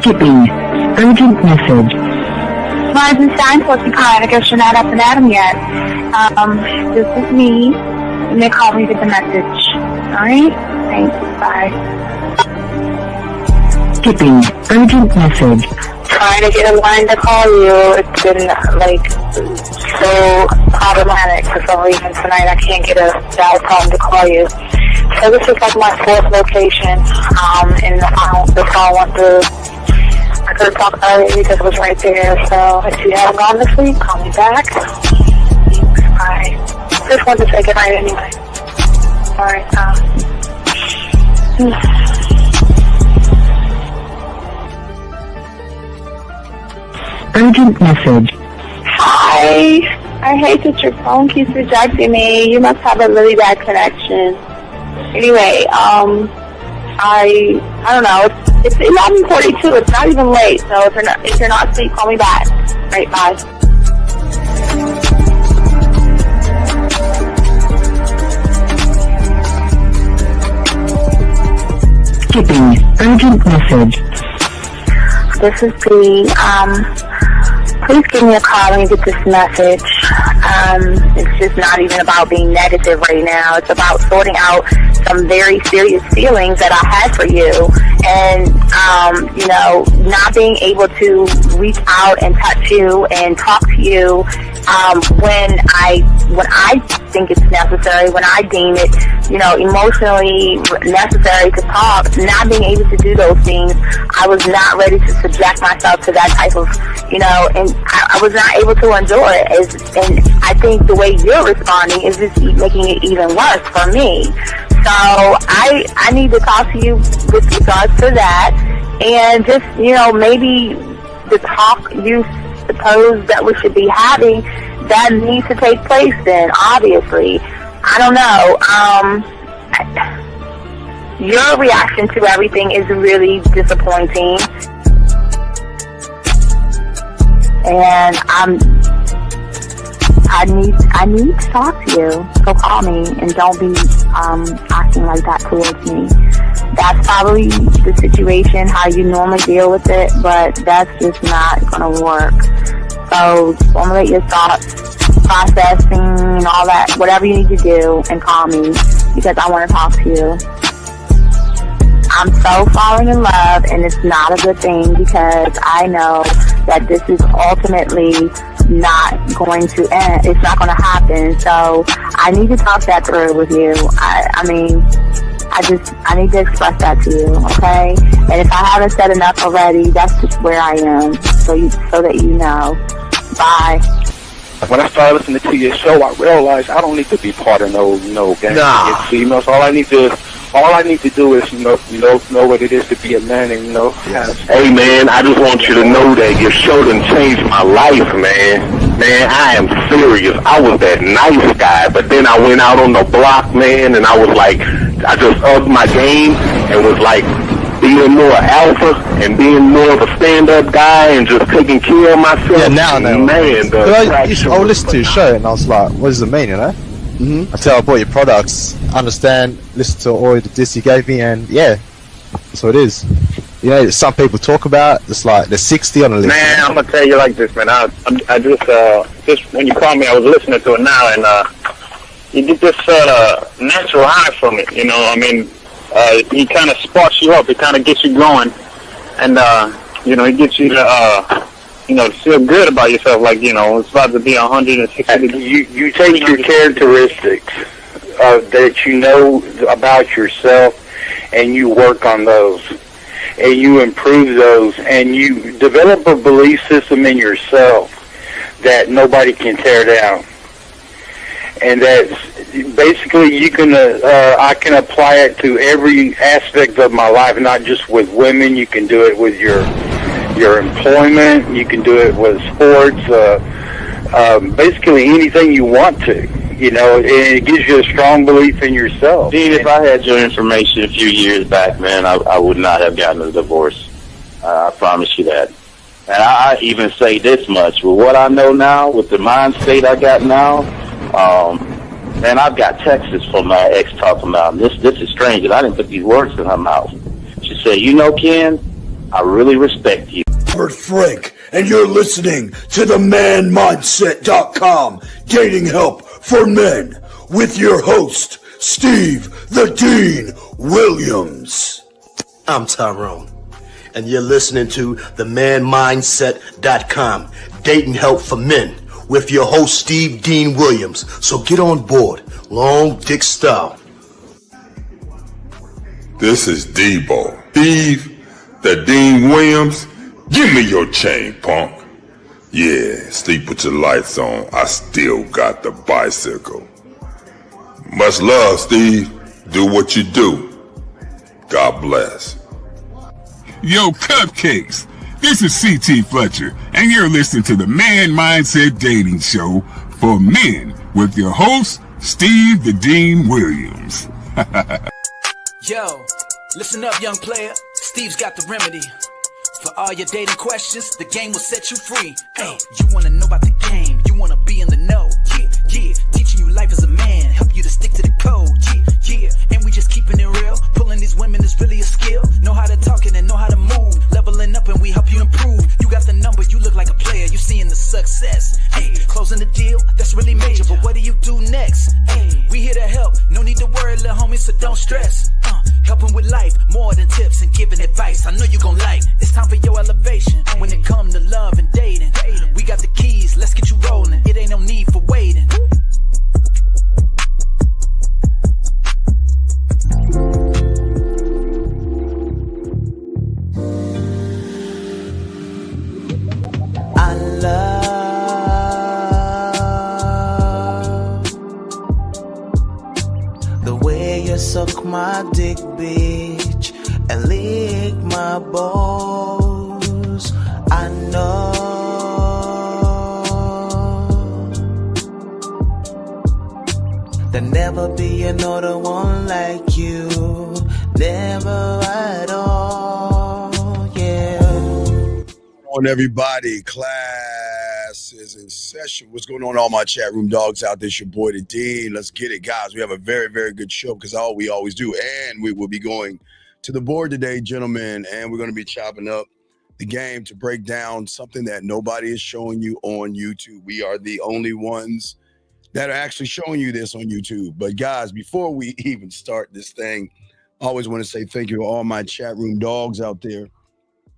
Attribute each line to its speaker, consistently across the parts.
Speaker 1: Skipping. Urgent message.
Speaker 2: Rising sign, supposed to be calling. I guess you're not up and at 'em yet. This is me. And they call me with the message. Alright? Thanks. Bye.
Speaker 1: Skipping. Urgent message.
Speaker 2: Trying to get a line to call you. It's been, so problematic for some reason tonight. I can't get a dial tone to call you. So this is my fourth location, and the phone went through. I could have talked earlier because it was right there. So if you haven't gone this week, call me back. Thanks. Bye. Just wanted to say goodnight anyway. Alright,
Speaker 1: Urgent message.
Speaker 2: Hi. I hate that your phone keeps rejecting me. You must have a really bad connection. Anyway, I don't know. It's 11:42. It's not even late. So if you're not asleep, call me back. Right, bye.
Speaker 1: Skipping. Urgent message.
Speaker 2: This is P. Please give me a call when you get this message. It's just not even about being negative right now. It's about sorting out some very serious feelings that I had for you. And, not being able to reach out and touch you and talk to you when I think it's necessary, when I deem it, emotionally necessary to talk. Not being able to do those things, I was not ready to subject myself to that type of, and I was not able to endure it. And I think the way you're responding is just making it even worse for me. So I need to talk to you with regards to that, and just, maybe the talk you suppose that we should be having, that needs to take place then, obviously. I don't know. Your reaction to everything is really disappointing. And I need to talk to you. So call me and don't be acting like that towards me. That's probably the situation, how you normally deal with it, but that's just not going to work. So formulate your thoughts, processing and all that, whatever you need to do, and call me because I want to talk to you. I'm so falling in love, and it's not a good thing because I know that this is ultimately not going to end. It's not going to happen. So I need to talk that through with you. I need to express that to you, okay? And if I haven't said enough already, that's just where I am, so that you know. Bye.
Speaker 3: When I started listening to your show, I realized I don't need to be part of no gang against females. All I need to do is know what it is to be a man, and
Speaker 4: Hey man, I just want you to know that your show done changed my life, man. Man, I am serious. I was that nice guy, but then I went out on the block, man, and I was like, I just upped my game and was like being more alpha and being more of a stand-up guy and just taking care of myself.
Speaker 5: Yeah, now I know.
Speaker 4: Man,
Speaker 5: I listened to your show and I was like, what does it mean, Mm-hmm. Until I bought your products, understand, listen to all the diss you gave me, and yeah, that's what it is. Some people talk about it's like there's 60 on the list.
Speaker 4: Man, I'm gonna tell you like this, man. I just when you called me, I was listening to it now, and you get this natural high from it. He kind of sparks you up. It kind of gets you going, and it gets you to feel good about yourself. Like it's about to be 160.
Speaker 3: You take your characteristics that you know about yourself, and you work on those, and you improve those, and you develop a belief system in yourself that nobody can tear down. And that's basically I can apply it to every aspect of my life, not just with women. You can do it with your employment. You can do it with sports. Basically anything you want to. And it gives you a strong belief in yourself.
Speaker 6: Dean, if I had your information a few years back, man, I would not have gotten a divorce. I promise you that. And I even say this much. With what I know now, with the mind state I got now, man, I've got texts from my ex talking about this is strange, and I didn't put these words in her mouth. She said, Ken, I really respect you.
Speaker 7: Robert Frank, and you're listening to the manmindset.com dating help for men with your host, Steve the Dean Williams.
Speaker 8: I'm Tyrone, and you're listening to the manmindset.com dating help for men with your host, Steve Dean Williams. So get on board, long dick style.
Speaker 9: This is Debo. Steve the Dean Williams. Give me your chain, punk. Yeah, sleep with your lights on. I still got the bicycle. Much love, Steve. Do what you do. God bless.
Speaker 10: Yo, cupcakes. This is C.T. Fletcher, and you're listening to the Man Mindset Dating Show for men with your host, Steve the Dean Williams.
Speaker 11: Yo, listen up, young player. Steve's got the remedy. For all your dating questions, the game will set you free. Hey, you wanna know about the game, you wanna be in the know. Yeah, yeah, teaching you life as a man, help you to stick to the code. Yeah, yeah, and we just keeping it real. Pulling these women is really a skill. Know how to talk and know how to move. Leveling up and we help you improve. You got the number, you look like a player, you seeing the success. Hey, closing the deal, that's really major, but what do you do next? Hey, we here to help, no need to worry, little homie, so don't stress. Helping with life, more than tips and giving advice. I know you gon' like. It's time for your elevation. When it come to love and dating, we got the keys, let's get you rolling. It ain't no need for waiting.
Speaker 12: I love the way you suck my dick, bitch, and lick my balls. I know there'll never be another one like you, never at all, yeah.
Speaker 7: On everybody, class is in session. What's going on, all my chat room dogs out there? It's your boy the Dean. Let's get it, guys. We have a very, very good show because all we always do, and we will be going to the board today, gentlemen, and we're going to be chopping up the game to break down something that nobody is showing you on YouTube. We are the only ones that are actually showing you this on YouTube. But guys, before we even start this thing, I always want to say thank you to all my chat room dogs out there,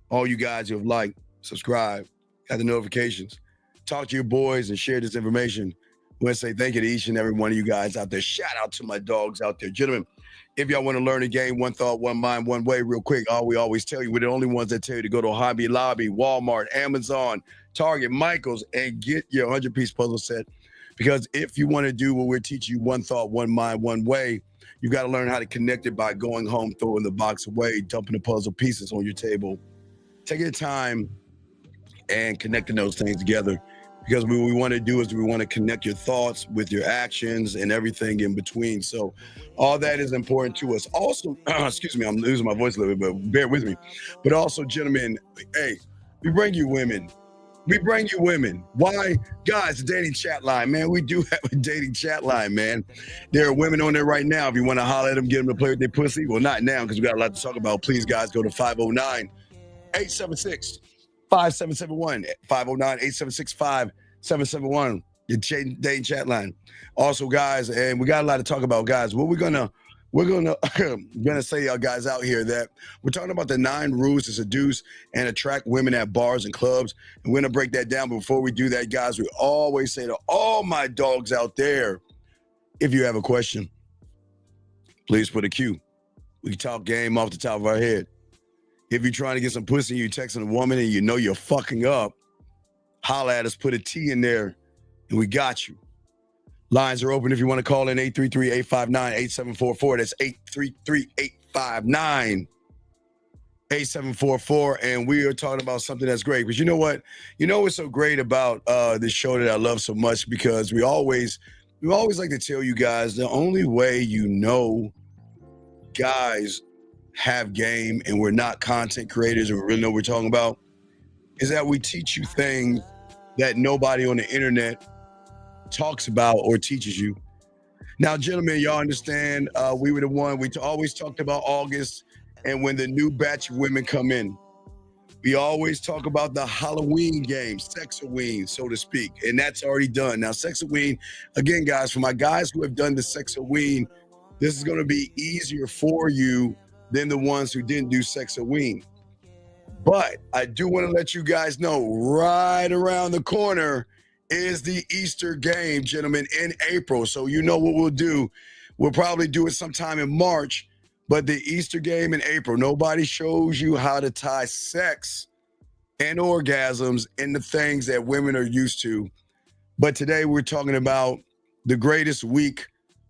Speaker 7: all you guys who have liked, subscribed, got the notifications, talk to your boys and share this information. I want to say thank you to each and every one of you guys out there. Shout out to my dogs out there. Gentlemen, if y'all want to learn a game, one thought, one mind, one way, real quick, all we always tell you, we're the only ones that tell you to go to Hobby Lobby, Walmart, Amazon, Target, Michael's, and get your 100-piece puzzle set. Because if you want to do what we're teaching you, one thought, one mind, one way, you got to learn how to connect it by going home, throwing the box away, dumping the puzzle pieces on your table. Take your time and connecting those things together. Because what we want to do is we want to connect your thoughts with your actions and everything in between. So all that is important to us. Also, excuse me, I'm losing my voice a little bit, but bear with me. But also, gentlemen, hey, we bring you women. We bring you women. Why? Guys, the dating chat line, man. We do have a dating chat line, man. There are women on there right now. If you want to holler at them, get them to play with their pussy. Well, not now because we got a lot to talk about. Please, guys, go to 509-876-5771. 509-876-5771. Your dating chat line. Also, guys, and we got a lot to talk about, guys. What we're gonna say, y'all guys out here, that we're talking about the 9 rules to seduce and attract women at bars and clubs. And we're gonna break that down. But before we do that, guys, we always say to all my dogs out there, if you have a question, please put a Q. We can talk game off the top of our head. If you're trying to get some pussy, you're texting a woman and you know you're fucking up, holla at us, put a T in there, and we got you. Lines are open if you want to call in, 833-859-8744. That's 833-859-8744. And we are talking about something that's great. But you know what? You know what's so great about this show that I love so much? Because we always like to tell you guys, the only way you know guys have game and we're not content creators and we really know what we're talking about is that we teach you things that nobody on the internet talks about or teaches you. Now, gentlemen, y'all understand we were the one, we always talked about August and when the new batch of women come in. We always talk about the Halloween game, Sexoween, so to speak, and that's already done. Now, Sexoween, again, guys, for my guys who have done the Sexoween, this is going to be easier for you than the ones who didn't do Sexoween. But I do want to let you guys know right around the corner is the Easter game, gentlemen, in April. So you know what we'll do. We'll probably do it sometime in March, but the Easter game in April. Nobody shows you how to tie sex and orgasms into things that women are used to. But today we're talking about the greatest week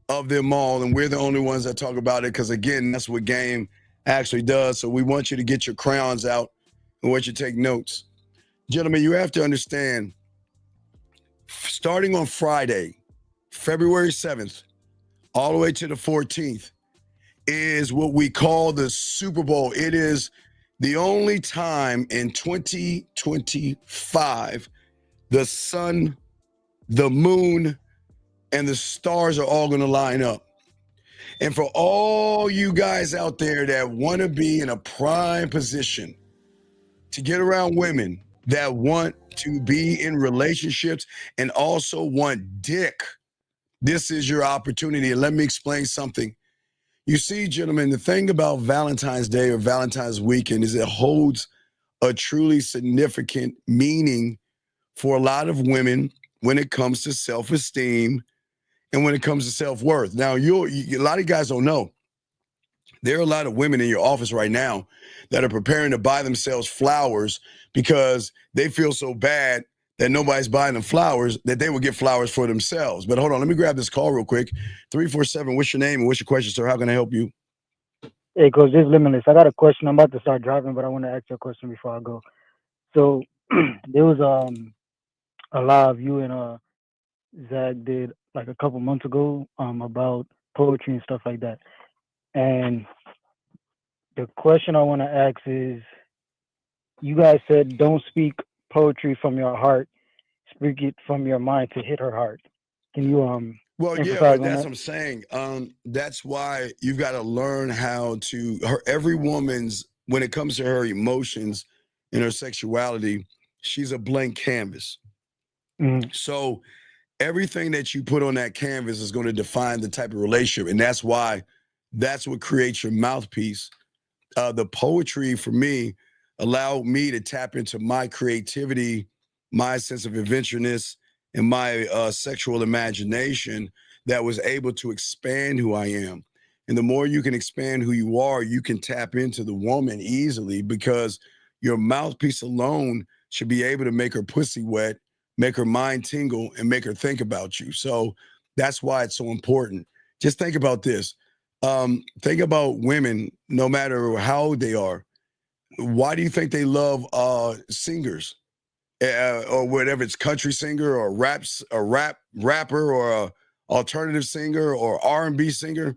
Speaker 7: of them all, and we're the only ones that talk about it because, again, that's what game actually does. So we want you to get your crayons out and want you to take notes. Gentlemen, you have to understand, starting on Friday, February 7th, all the way to the 14th, is what we call the Super Bowl. It is the only time in 2025 the sun, the moon, and the stars are all going to line up. And for all you guys out there that want to be in a prime position to get around women that want to be in relationships and also want dick, this is your opportunity. And let me explain something. You see, gentlemen, the thing about Valentine's Day or Valentine's weekend is it holds a truly significant meaning for a lot of women when it comes to self-esteem and when it comes to self-worth. Now, a lot of guys don't know. There are a lot of women in your office right now that are preparing to buy themselves flowers because they feel so bad that nobody's buying them flowers that they will get flowers for themselves. But hold on, let me grab this call real quick. 347, what's your name and what's your question, sir? How can I help you?
Speaker 13: Hey, Coach, this is Limitless. I got a question. I'm about to start driving, but I want to ask you a question before I go. So there was a live you and Zach did like a couple months ago about poetry and stuff like that. And the question I want to ask is, you guys said don't speak poetry from your heart, speak it from your mind to hit her heart. Can you
Speaker 7: Well, yeah,
Speaker 13: emphasize on
Speaker 7: that's what
Speaker 13: that?
Speaker 7: I'm saying. That's why you've got to learn how to every woman's, when it comes to her emotions and her sexuality, she's a blank canvas.
Speaker 13: Mhm.
Speaker 7: So everything that you put on that canvas is going to define the type of relationship. And that's why that's what creates your mouthpiece. The poetry for me allowed me to tap into my creativity, my sense of adventureness, and my sexual imagination that was able to expand who I am. And the more you can expand who you are, you can tap into the woman easily because your mouthpiece alone should be able to make her pussy wet, make her mind tingle, and make her think about you. So that's why it's so important. Just think about this. Think about women, no matter how old they are. Why do you think they love singers? Or whatever, it's country singer or rapper or a alternative singer or R&B singer,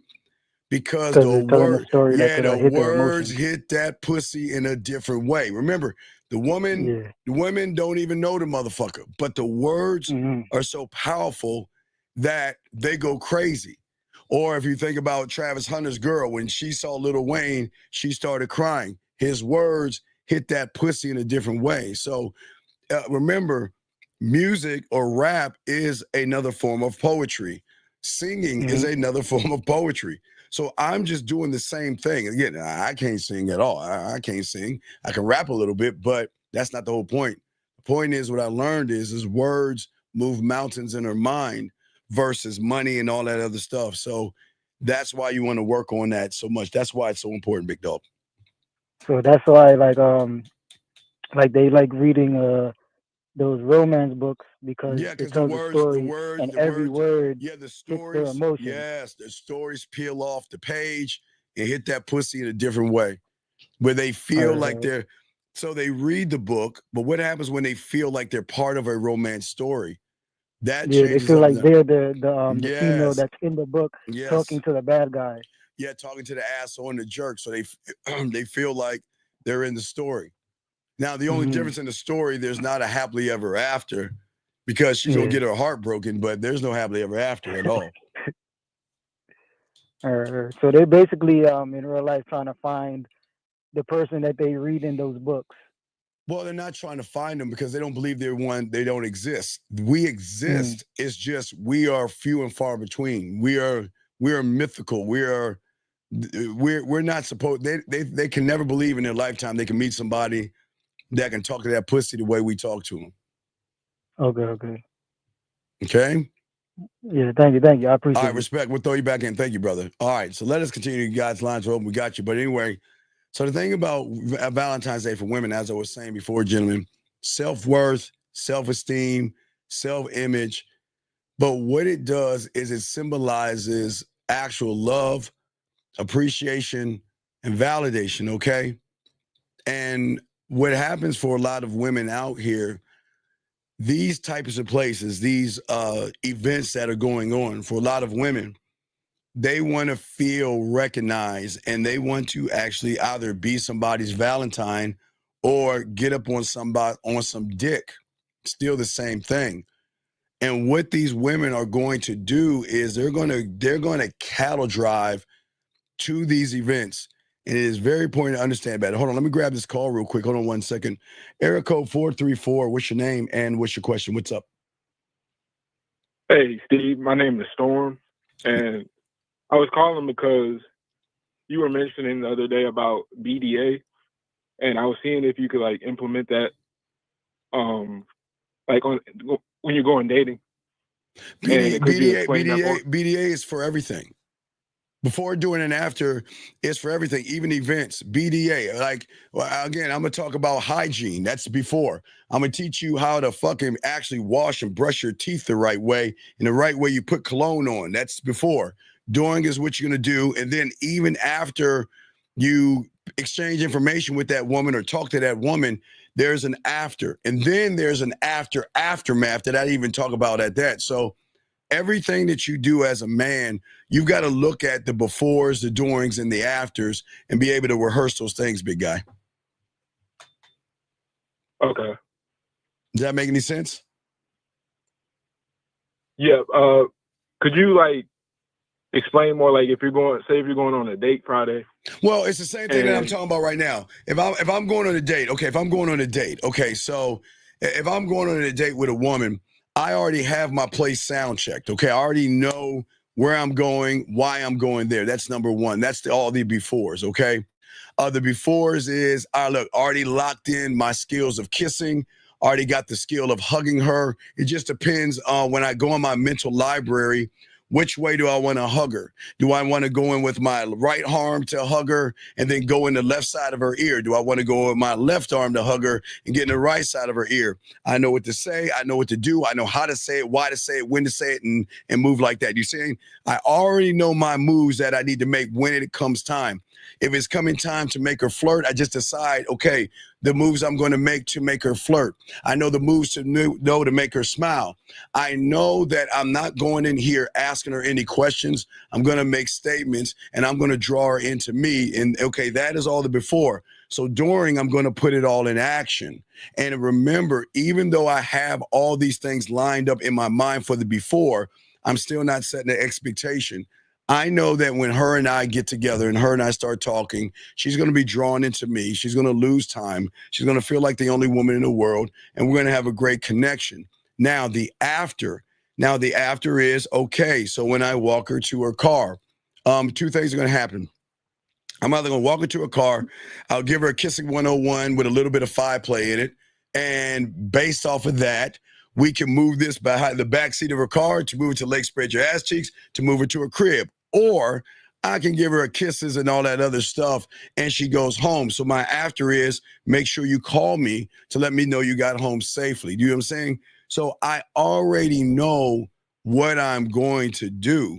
Speaker 7: because
Speaker 13: Because it's telling a story that could
Speaker 7: the
Speaker 13: hit their
Speaker 7: words
Speaker 13: emotions.
Speaker 7: hit that pussy in a different way. Remember,
Speaker 13: Yeah.
Speaker 7: the women don't even know the motherfucker, but the words
Speaker 13: Hmm.
Speaker 7: are so powerful that they go crazy. Or if you think about Travis Hunter's girl, when she saw Lil Wayne, she started crying. His words hit that pussy in a different way. So remember, music or rap is another form of poetry. Singing is
Speaker 13: Hmm.
Speaker 7: another form of poetry. So I'm just doing the same thing. Again, I can't sing at all. I can't sing. I can rap a little bit, but that's not the whole point. The point is what I learned is words move mountains in her mind versus money and all that other stuff. So that's why you want to work on that so much. That's why it's so important, big dog.
Speaker 13: So that's why like they like reading those romance books because
Speaker 7: Yeah,
Speaker 13: it
Speaker 7: because
Speaker 13: tells a story and
Speaker 7: the
Speaker 13: every
Speaker 7: words,
Speaker 13: word
Speaker 7: yeah, the
Speaker 13: hits their
Speaker 7: stories,
Speaker 13: emotions.
Speaker 7: yes, the stories peel off the page and hit that pussy in a different way where they feel like
Speaker 13: Uh,
Speaker 7: so they read the book, but what happens when they feel like they're part of a romance story? That
Speaker 13: yeah, they
Speaker 7: changes
Speaker 13: feel like
Speaker 7: something.
Speaker 13: they're the female
Speaker 7: Yes,
Speaker 13: that's in the book talking
Speaker 7: yes.
Speaker 13: to the bad guy.
Speaker 7: Yeah, talking to the asshole and the jerk. So they feel like they're in the story. Now, the only
Speaker 13: Hmm.
Speaker 7: difference in the story, there's not a happily ever after because she's gonna
Speaker 13: Yeah.
Speaker 7: get her heart broken, but there's no happily ever after at all.
Speaker 13: So they basically in real life trying to find the person that they read in those books.
Speaker 7: Well, they're not trying to find them because they don't believe they don't exist. We exist. It's just we are few and far between. We are mythical. We're not supposed they can never believe in their lifetime they can meet somebody that can talk to that pussy the way we talk to them.
Speaker 13: Okay.
Speaker 7: Okay?
Speaker 13: Yeah, thank you. I
Speaker 7: All
Speaker 13: appreciate
Speaker 7: right,
Speaker 13: it.
Speaker 7: respect. We'll throw you back in. Thank you, brother. All right, so let us continue. Guys, lines are open. We got you. But anyway, so the thing about Valentine's Day for women, as I was saying before, gentlemen, self-worth, self-esteem, self-image. But what it does is it symbolizes actual love, appreciation, and validation, okay? And what happens for a lot of women out here, these types of places, these events that are going on for a lot of women, they want to feel recognized and they want to actually either be somebody's Valentine or get up on somebody on some dick. Still the same thing. And what these women are going to do is they're going to cattle drive to these events. And it is very important to understand that. Hold on, let me grab this call real quick. Hold on 1 second. Area code 434. What's your name and what's your question? What's up?
Speaker 14: Hey, Steve. My name is Storm, and I was calling because you were mentioning the other day about BDA, and I was seeing if you could like implement that, like on when you're going dating.
Speaker 7: BDA is for everything. Before, during, and after, it's for everything, even events. BDA, like, well, again, I'm gonna talk about hygiene. That's before. I'm gonna teach you how to fucking actually wash and brush your teeth the right way, and the right way you put cologne on. That's before. During is what you're gonna do, and then even after you exchange information with that woman or talk to that woman, there's an after, and then there's an aftermath that I didn't even talk about at that. So everything that you do as a man, you've got to look at the befores, the durings, and the afters and be able to rehearse those things, big guy.
Speaker 14: Okay.
Speaker 7: Does that make any sense?
Speaker 14: Yeah. Could you like explain more, like if you're going on a date Friday?
Speaker 7: Well, it's the same thing that I'm talking about right now. If I'm going on a date, okay, so if I'm going on a date with a woman, I already have my place sound checked, okay? I already know where I'm going, why I'm going there. That's number one. That's all the befores, okay? The befores is, look, already locked in my skills of kissing, already got the skill of hugging her. It just depends on when I go in my mental library, which way do I want to hug her? Do I want to go in with my right arm to hug her and then go in the left side of her ear? Do I want to go with my left arm to hug her and get in the right side of her ear? I know what to say. I know what to do. I know how to say it, why to say it, when to say it, and move like that. You see, I already know my moves that I need to make when it comes time. If it's coming time to make her flirt, I just decide, okay, the moves I'm going to make her flirt. I know the moves to know to make her smile. I know that I'm not going in here asking her any questions. I'm going to make statements and I'm going to draw her into me. And okay, that is all the before. So during, I'm going to put it all in action. And remember, even though I have all these things lined up in my mind for the before, I'm still not setting the expectation. I know that when her and I get together and her and I start talking, she's going to be drawn into me. She's going to lose time. She's going to feel like the only woman in the world, and we're going to have a great connection. Now, the after is, okay, so when I walk her to her car, two things are going to happen. I'm either going to walk her to her car, I'll give her a kissing 101 with a little bit of five play in it, and based off of that, we can move this behind the back seat of her car to move it to Lake Spread Your Ass Cheeks to move her to her crib. Or I can give her a kisses and all that other stuff and she goes home. So my after is make sure you call me to let me know you got home safely. Do you know what I'm saying? So I already know what I'm going to do.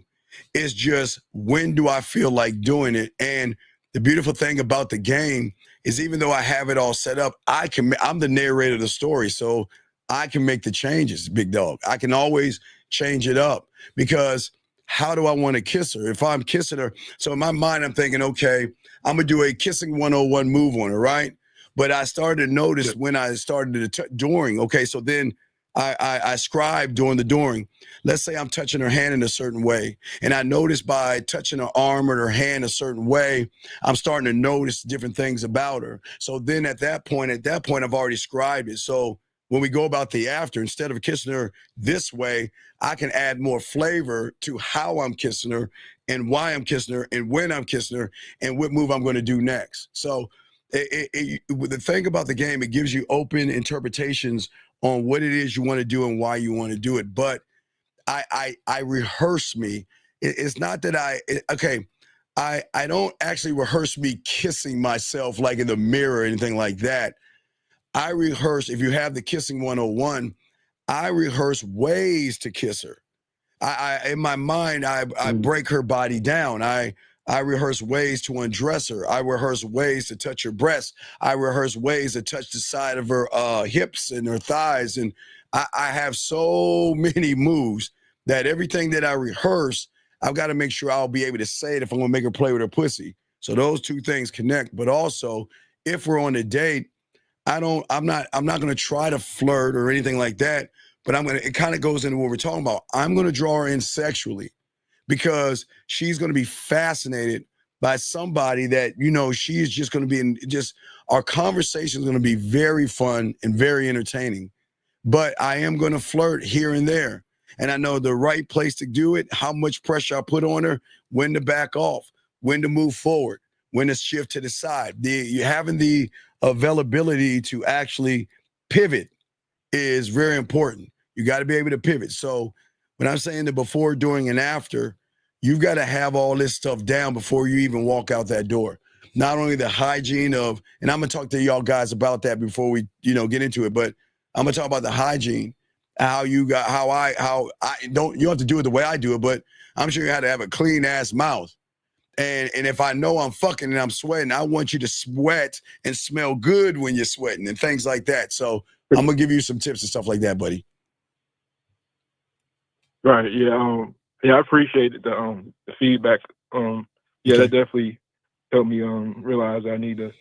Speaker 7: It's just when do I feel like doing it? And the beautiful thing about the game is even though I have it all set up, I'm the narrator of the story. So I can make the changes, big dog. I can always change it up because how do I want to kiss her? If I'm kissing her, so in my mind, I'm thinking, okay, I'm going to do a kissing 101 move on her, right? But I started to notice when I started during, okay, so then I scribe during the dooring. Let's say I'm touching her hand in a certain way, and I notice by touching her arm or her hand a certain way, I'm starting to notice different things about her. So then at that point, I've already scribed it. So when we go about the after, instead of kissing her this way, I can add more flavor to how I'm kissing her and why I'm kissing her and when I'm kissing her and what move I'm going to do next. So the thing about the game, it gives you open interpretations on what it is you want to do and why you want to do it. But I rehearse me. It's not that I don't actually rehearse me kissing myself like in the mirror or anything like that. I rehearse, if you have the kissing 101, I rehearse ways to kiss her. I in my mind, I break her body down. I rehearse ways to undress her. I rehearse ways to touch her breasts. I rehearse ways to touch the side of her hips and her thighs. And I have so many moves that everything that I rehearse, I've got to make sure I'll be able to say it if I'm going to make her play with her pussy. So those two things connect. But also, if we're on a date, I'm not going to try to flirt or anything like that. But it kind of goes into what we're talking about. I'm going to draw her in sexually because she's going to be fascinated by somebody that, she is just going to be our conversation is going to be very fun and very entertaining. But I am going to flirt here and there. And I know the right place to do it, how much pressure I put on her, when to back off, when to move forward, when to shift to the side. You're having the availability to actually pivot is very important. You got to be able to pivot. So when I'm saying the before, during, and after, you've got to have all this stuff down before you even walk out that door. Not only the hygiene of, and I'm going to talk to y'all guys about that before we, get into it, but I'm going to talk about the hygiene, you don't have to do it the way I do it, but I'm sure you had to have a clean ass mouth. And if I know I'm fucking and I'm sweating, I want you to sweat and smell good when you're sweating and things like that. So I'm going to give you some tips and stuff like that, buddy.
Speaker 14: Right. Yeah. I appreciate the feedback. That definitely helped me realize I need to.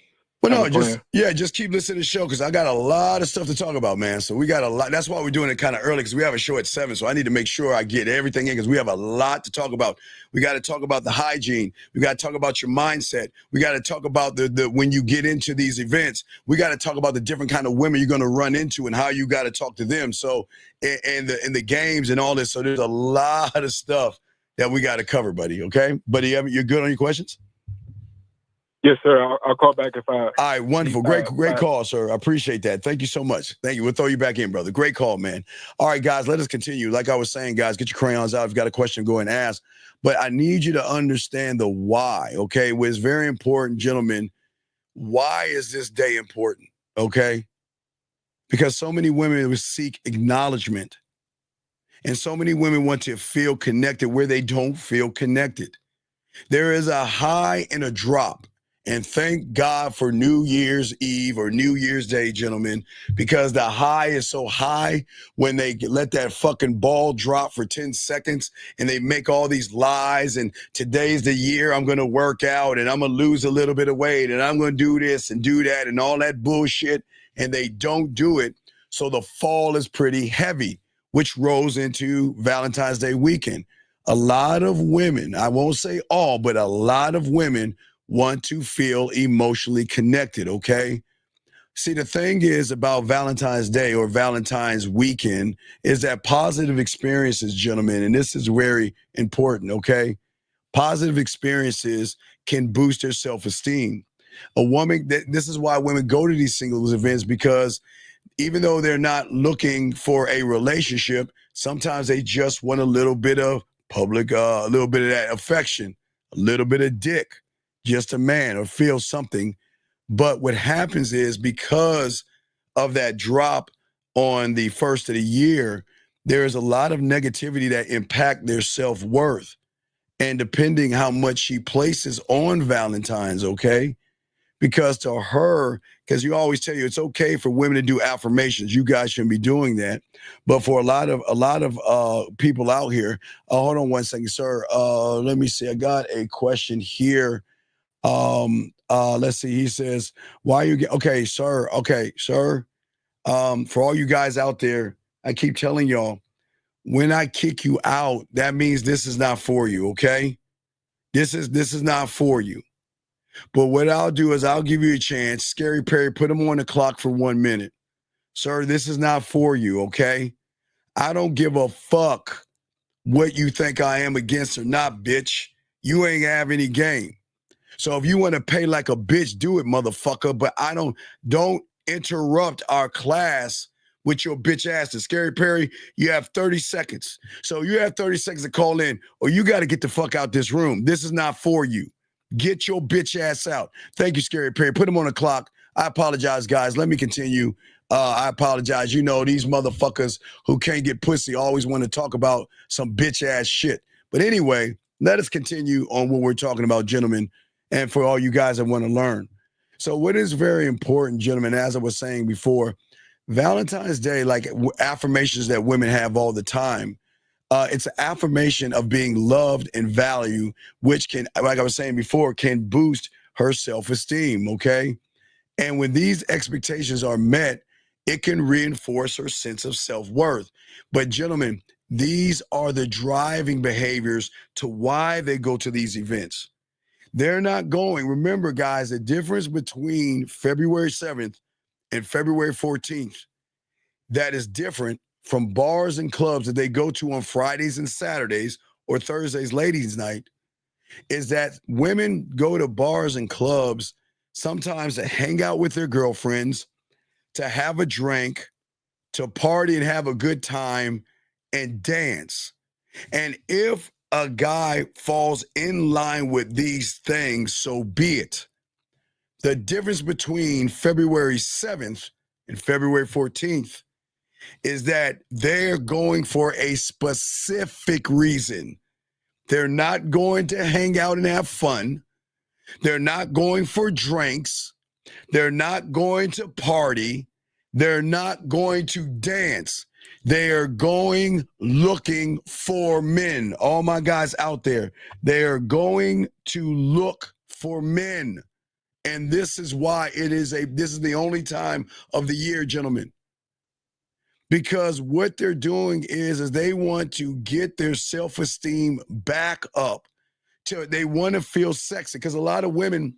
Speaker 7: Well, just keep listening to the show because I got a lot of stuff to talk about, man. So we got a lot. That's why we're doing it kind of early because we have a show at 7. So I need to make sure I get everything in because we have a lot to talk about. We got to talk about the hygiene. We got to talk about your mindset. We got to talk about the when you get into these events. We got to talk about the different kind of women you're going to run into and how you got to talk to them. So and the games and all this. So there's a lot of stuff that we got to cover, buddy. Okay, buddy, you're good on your questions?
Speaker 14: Yes, sir. I'll call back if I.
Speaker 7: All right, wonderful. Great call, sir. I appreciate that. Thank you so much. Thank you. We'll throw you back in, brother. Great call, man. All right, guys, let us continue. Like I was saying, guys, get your crayons out. If you've got a question, go and ask. But I need you to understand the why, okay? Well, it's very important, gentlemen. Why is this day important, okay? Because so many women seek acknowledgement. And so many women want to feel connected where they don't feel connected. There is a high and a drop. And thank God for New Year's Eve or New Year's Day, gentlemen, because the high is so high when they let that fucking ball drop for 10 seconds and they make all these lies. And today's the year I'm going to work out and I'm going to lose a little bit of weight and I'm going to do this and do that and all that bullshit. And they don't do it. So the fall is pretty heavy, which rolls into Valentine's Day weekend. A lot of women, I won't say all, but a lot of women want to feel emotionally connected, okay? See, the thing is about Valentine's Day or Valentine's weekend is that positive experiences, gentlemen, and this is very important, okay? Positive experiences can boost their self-esteem. This is why women go to these singles events because even though they're not looking for a relationship, sometimes they just want a little bit of public, a little bit of that affection, a little bit of dick. Just a man or feel something. But what happens is because of that drop on the first of the year, there is a lot of negativity that impact their self-worth. And depending how much she places on Valentine's, okay? Because to her, because you always tell you it's okay for women to do affirmations. You guys shouldn't be doing that. But for a lot of people out here, hold on one second, sir. Let me see. I got a question here. Let's see. He says, why you get, okay, sir. For all you guys out there, I keep telling y'all, when I kick you out, that means this is not for you, okay? This is not for you. But what I'll do is I'll give you a chance. Scary Perry, put him on the clock for 1 minute. Sir, this is not for you, okay? I don't give a fuck what you think I am against or not, bitch. You ain't have any game. So if you want to pay like a bitch, do it, motherfucker. But don't interrupt our class with your bitch ass. And Scary Perry, you have 30 seconds. So you have 30 seconds to call in, or you got to get the fuck out this room. This is not for you. Get your bitch ass out. Thank you, Scary Perry. Put him on the clock. I apologize, guys. Let me continue. I apologize. You know, these motherfuckers who can't get pussy always want to talk about some bitch ass shit. But anyway, let us continue on what we're talking about, gentlemen, and for all you guys that want to learn. So what is very important, gentlemen, as I was saying before, Valentine's Day, like affirmations that women have all the time, it's an affirmation of being loved and valued, which can, like I was saying before, can boost her self-esteem, okay? And when these expectations are met, it can reinforce her sense of self-worth. But gentlemen, these are the driving behaviors to why they go to these events. They're not going. Remember, guys, the difference between February 7th and February 14th that is different from bars and clubs that they go to on Fridays and Saturdays or Thursdays, ladies' night, is that women go to bars and clubs sometimes to hang out with their girlfriends, to have a drink, to party and have a good time and dance. And if a guy falls in line with these things, so be it. The difference between February 7th and February 14th is that they're going for a specific reason. They're not going to hang out and have fun. They're not going for drinks. They're not going to party. They're not going to dance. They are going looking for men. All my guys out there, they are going to look for men. And this is why this is the only time of the year, gentlemen. Because what they're doing is they want to get their self-esteem back up. They want to feel sexy. Because a lot of women,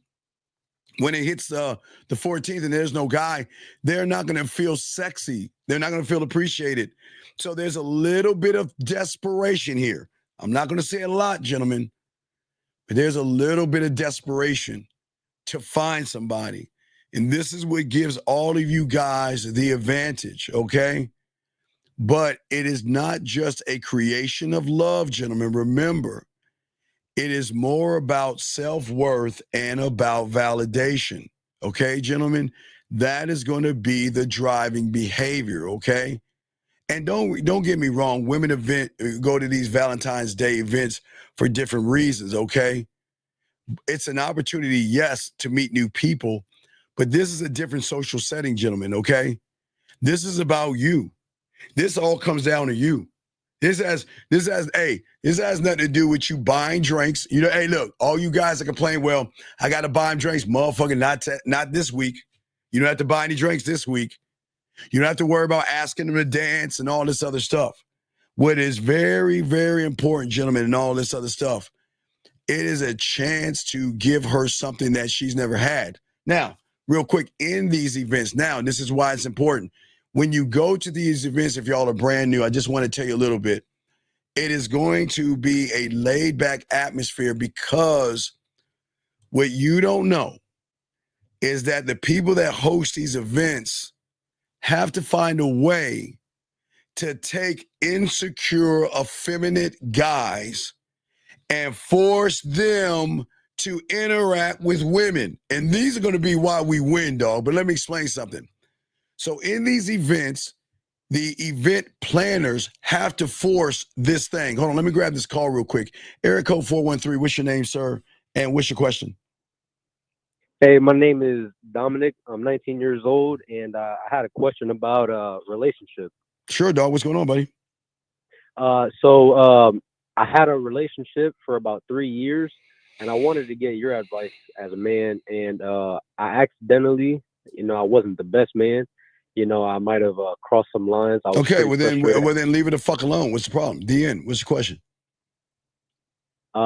Speaker 7: when it hits the 14th and there's no guy, they're not going to feel sexy. They're not going to feel appreciated. So there's a little bit of desperation here. I'm not going to say a lot, gentlemen, but there's a little bit of desperation to find somebody. And this is what gives all of you guys the advantage, okay? But it is not just a creation of love, gentlemen. Remember, it is more about self-worth and about validation. Okay, gentlemen? That is going to be the driving behavior, okay? And don't get me wrong, women go to these Valentine's Day events for different reasons, okay? It's an opportunity, yes, to meet new people, but this is a different social setting, gentlemen, okay? This is about you. This all comes down to you. This has nothing to do with you buying drinks. You know, hey, look, all you guys that complain, well, I got to buy them drinks, motherfucker, not this week. You don't have to buy any drinks this week. You don't have to worry about asking them to dance and all this other stuff. What is very, very important, gentlemen, and all this other stuff, it is a chance to give her something that she's never had. Now, real quick, in these events, now, this is why it's important. When you go to these events, if y'all are brand new, I just want to tell you a little bit. It is going to be a laid-back atmosphere because what you don't know is that the people that host these events have to find a way to take insecure, effeminate guys and force them to interact with women. And these are going to be why we win, dog. But let me explain something. So in these events, the event planners have to force this thing. Hold on, let me grab this call real quick. Area code 413, what's your name, sir? And what's your question?
Speaker 15: Hey, my name is Dominic. I'm 19 years old, and I had a question about relationship.
Speaker 7: Sure, dog. What's going on, buddy?
Speaker 15: I had a relationship for about 3 years, and I wanted to get your advice as a man. And I accidentally, I wasn't the best man, I might have crossed some lines. I was
Speaker 7: Okay,
Speaker 15: pretty
Speaker 7: well then
Speaker 15: frustrated.
Speaker 7: leave her the fuck alone. What's the problem? The end. What's the question?
Speaker 15: We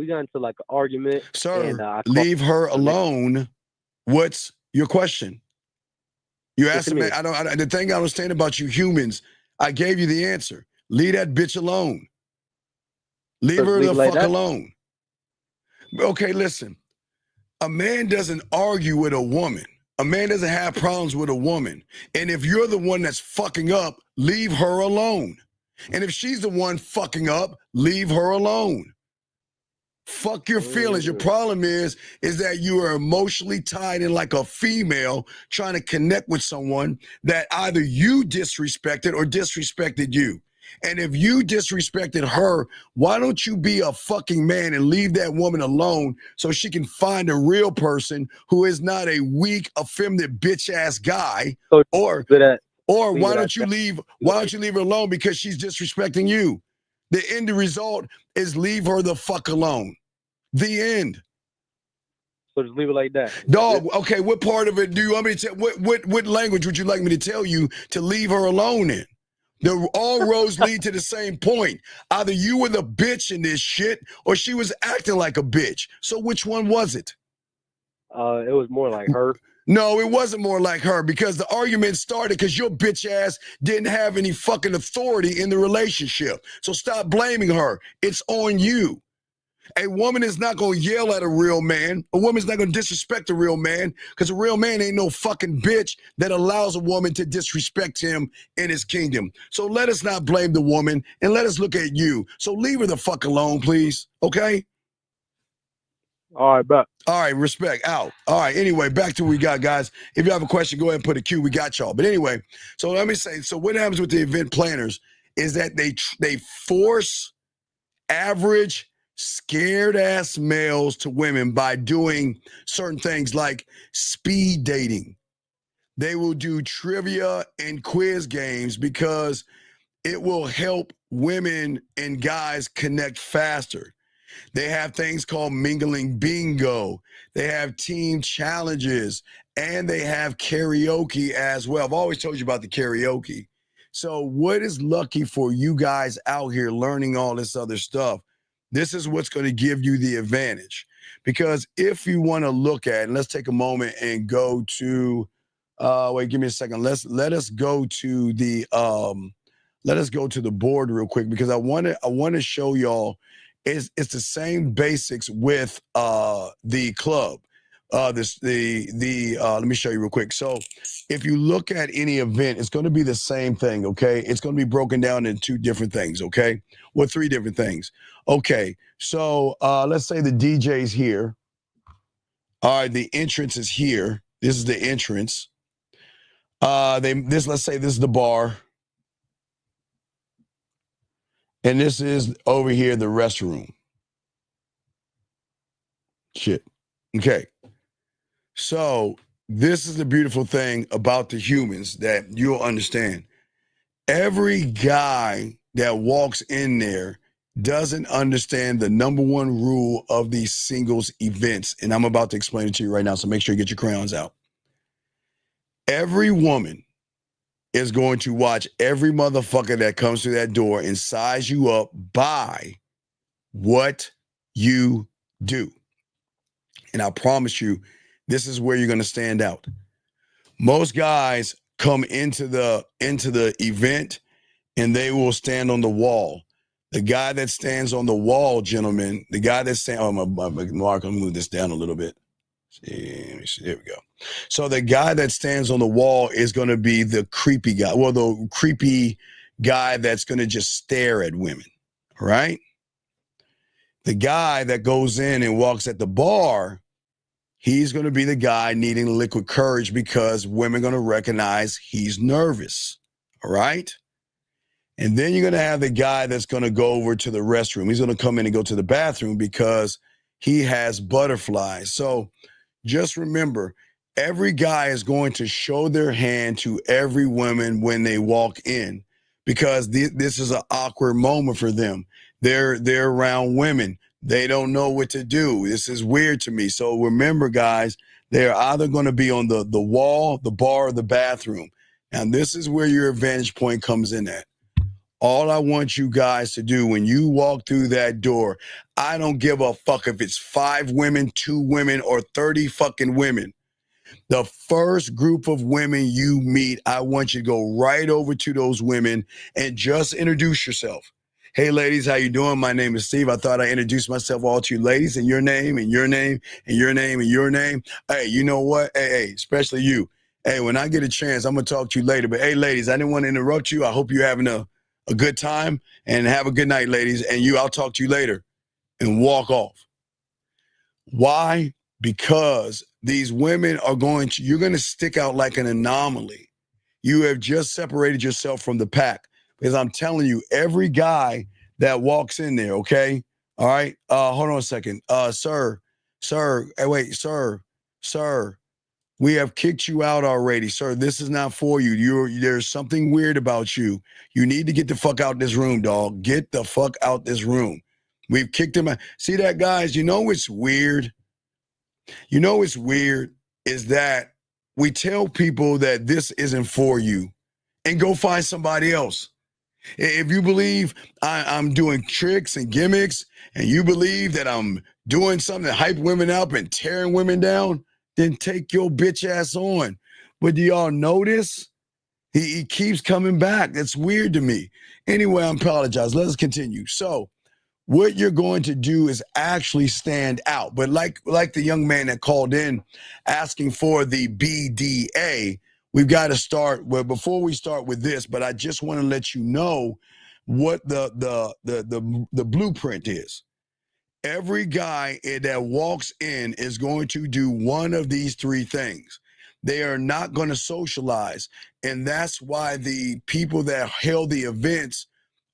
Speaker 15: got into like an argument,
Speaker 7: Sir,
Speaker 15: and I
Speaker 7: leave her alone. What's your question? You
Speaker 15: What
Speaker 7: asked
Speaker 15: you
Speaker 7: me.
Speaker 15: mean?
Speaker 7: The thing I understand about you humans, I gave you the answer. Leave that bitch alone. Leave
Speaker 15: So
Speaker 7: her
Speaker 15: leave
Speaker 7: the
Speaker 15: it like
Speaker 7: fuck
Speaker 15: that?
Speaker 7: alone. Okay, listen. A man doesn't argue with a woman. A man doesn't have problems with a woman. And if you're the one that's fucking up, leave her alone. And if she's the one fucking up, leave her alone. Fuck your feelings. Your problem is that you are emotionally tied in like a female trying to connect with someone that either you disrespected or disrespected you. And if you disrespected her, why don't you be a fucking man and leave that woman alone so she can find a real person who is not a weak, effeminate bitch ass guy? Or why don't you leave her alone because she's disrespecting you? The end result is leave her the fuck alone. The end.
Speaker 15: So just leave it like that.
Speaker 7: Dog, okay, what part of it do you want me to tell? What language would you like me to tell you to leave her alone in? All roads lead to the same point. Either you were the bitch in this shit or she was acting like a bitch. So which one was it?
Speaker 15: It was more like her.
Speaker 7: No, it wasn't more like her because the argument started because your bitch ass didn't have any fucking authority in the relationship. So stop blaming her. It's on you. A woman is not going to yell at a real man. A woman's not going to disrespect a real man because a real man ain't no fucking bitch that allows a woman to disrespect him in his kingdom. So let us not blame the woman and let us look at you. So leave her the fuck alone, please. Okay?
Speaker 15: All right, bet.
Speaker 7: All right, respect. Out. All right, anyway, back to what we got, guys. If you have a question, go ahead and put a Q. We got y'all. But anyway, so let me say, so what happens with the event planners is that they force average scared ass males to women by doing certain things like speed dating. They will do trivia and quiz games because it will help women and guys connect faster. They have things called mingling bingo. They have team challenges and they have karaoke as well. I've always told you about the karaoke. So what is lucky for you guys out here learning all this other stuff? This is what's going to give you the advantage. Because if you want to look at, and let's take a moment and go to, wait, give me a second. Let us go to the board real quick because I want to show y'all it's the same basics with the club. Let me show you real quick. So if you look at any event, it's going to be the same thing, okay? It's going to be broken down into two different things, okay? Well, three different things. Okay, so let's say the DJ's here. All right, the entrance is here. This is the entrance. Let's say this is the bar. And this is over here, the restroom. Shit. Okay. So this is the beautiful thing about the humans that you'll understand. Every guy that walks in there doesn't understand the number one rule of these singles events. And I'm about to explain it to you right now. So make sure you get your crayons out. Every woman is going to watch every motherfucker that comes through that door and size you up by what you do. And I promise you, this is where you're going to stand out. Most guys come into the event and they will stand on the wall. The guy that stands on the wall, gentlemen, the guy that stands, Mark, let me move this down a little bit. Let me see, there we go. So the guy that stands on the wall is going to be the creepy guy. Well, the creepy guy that's going to just stare at women, right? The guy that goes in and walks at the bar, he's going to be the guy needing liquid courage because women are going to recognize he's nervous, all right? And then you're going to have the guy that's going to go over to the restroom. He's going to come in and go to the bathroom because he has butterflies. So just remember, every guy is going to show their hand to every woman when they walk in because this is an awkward moment for them. They're around women. They don't know what to do. This is weird to me. So remember, guys, They're either going to be on the wall, the bar, or the bathroom. And this is where your advantage point comes in at. All I want you guys to do when you walk through that door, I don't give a fuck if it's 5 women, 2 women, or 30 fucking women. The first group of women you meet, I want you to go right over to those women and just introduce yourself. Hey, ladies, how you doing? My name is Steve. I thought I'd introduce myself all to you ladies, and your name, and your name, and your name, and your name. Hey, you know what? Hey, especially you. Hey, when I get a chance, I'm going to talk to you later. But, hey, ladies, I didn't want to interrupt you. I hope you're having a good time, and have a good night, ladies. And I'll talk to you later, and walk off. Why? Because these women you're going to stick out like an anomaly. You have just separated yourself from the pack. Because I'm telling you, every guy that walks in there, okay? All right? Hold on a second. Sir, hey, wait, sir, we have kicked you out already. Sir, this is not for you. There's something weird about you. You need to get the fuck out this room, dog. Get the fuck out this room. We've kicked him out. See that, guys? You know what's weird? You know what's weird is that we tell people that this isn't for you and go find somebody else. If you believe I'm doing tricks and gimmicks and you believe that I'm doing something to hype women up and tearing women down, then take your bitch ass on. But do y'all notice? He keeps coming back. That's weird to me. Anyway, I apologize. Let's continue. So what you're going to do is actually stand out. But like the young man that called in asking for the BDA, we've got to start. Well, before we start with this, but I just want to let you know what the blueprint is. Every guy that walks in is going to do one of these 3 things. They are not going to socialize. And that's why the people that held the events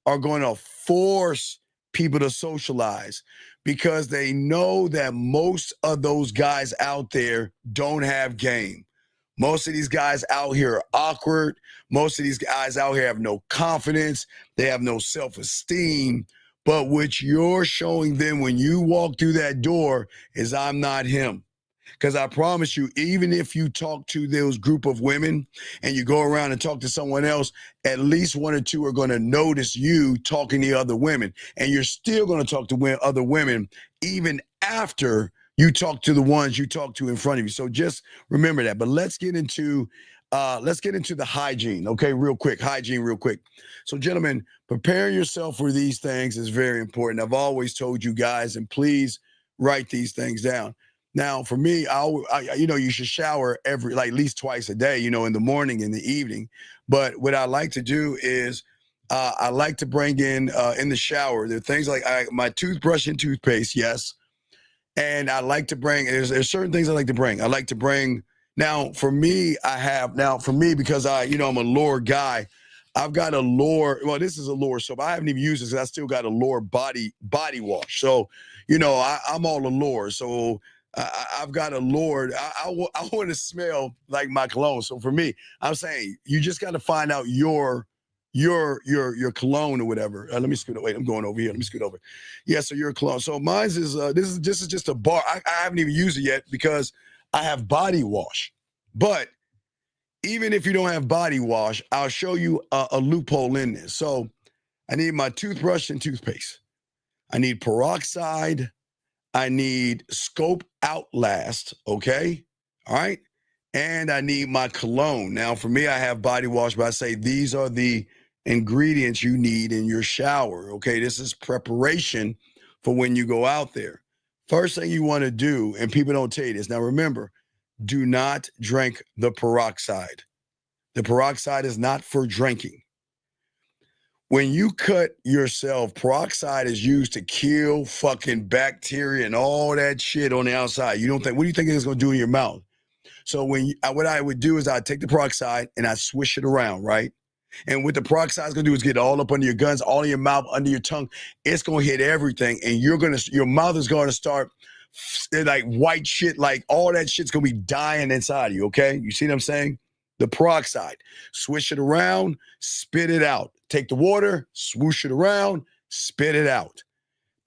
Speaker 7: are going to force people to socialize, because they know that most of those guys out there don't have game. Most of these guys out here are awkward. Most of these guys out here have no confidence. They have no self-esteem. But what you're showing them when you walk through that door is I'm not him. Because I promise you, even if you talk to those group of women and you go around and talk to someone else, at least 1 or 2 are going to notice you talking to other women. And you're still going to talk to other women even after you talk to the ones you talk to in front of you. So just remember that. But let's get into the hygiene, okay, real quick. Hygiene, real quick. So, gentlemen, preparing yourself for these things is very important. I've always told you guys, and please write these things down. Now, for me, you should shower at least twice a day, in the morning and the evening. But what I like to do is I like to bring in the shower. There are things like my toothbrush and toothpaste, yes. And I like to bring, there's certain things I like to bring. I like to bring, for me, because I'm a Lure guy, I've got a Lure, well, this is a Lure soap. I haven't even used this because I still got a Lure body wash. So, I'm all Allure. So I've got a Lure. I want to smell like my cologne. So for me, I'm saying you just got to find out your cologne or whatever. Let me scoot. Wait, I'm going over here. Let me scoot over. Yeah, so your cologne. So mine's is this is just a bar. I haven't even used it yet because I have body wash. But even if you don't have body wash, I'll show you a loophole in this. So I need my toothbrush and toothpaste. I need peroxide. I need Scope Outlast, okay? All right? And I need my cologne. Now, for me, I have body wash, but I say these are the ingredients you need in your shower, okay? This is preparation for when you go out there. First thing you want to do, and people don't tell you this. Now, remember, do not drink the peroxide. The peroxide is not for drinking. When you cut yourself, peroxide is used to kill fucking bacteria and all that shit on the outside. What do you think it's going to do in your mouth? So what I would do is I'd take the peroxide and I'd swish it around, right? And what the peroxide is going to do is get all up under your guns, all in your mouth, under your tongue. It's going to hit everything. And your mouth is going to start like white shit, like all that shit's going to be dying inside of you, okay? You see what I'm saying? The peroxide, swish it around, spit it out. Take the water, swoosh it around, spit it out.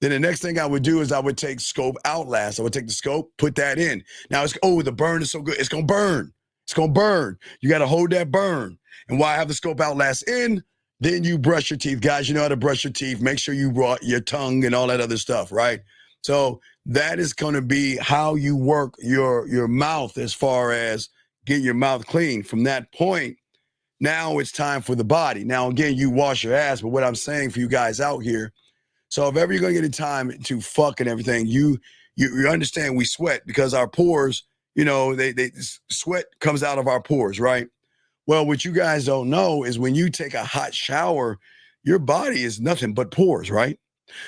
Speaker 7: Then the next thing I would do is I would take Scope Outlast. I would take the Scope, put that in. Now the burn is so good. It's gonna burn. It's gonna burn. You gotta hold that burn. And why I have the Scope Outlast in? Then you brush your teeth. Guys, you know how to brush your teeth. Make sure you rot your tongue and all that other stuff, right? So that is going to be how you work your mouth as far as getting your mouth clean. From that point, now it's time for the body. Now, again, you wash your ass, but what I'm saying for you guys out here, so if ever you're going to get a time to fuck and everything, you understand we sweat because our pores, they sweat comes out of our pores, right? Well, what you guys don't know is when you take a hot shower, your body is nothing but pores, right?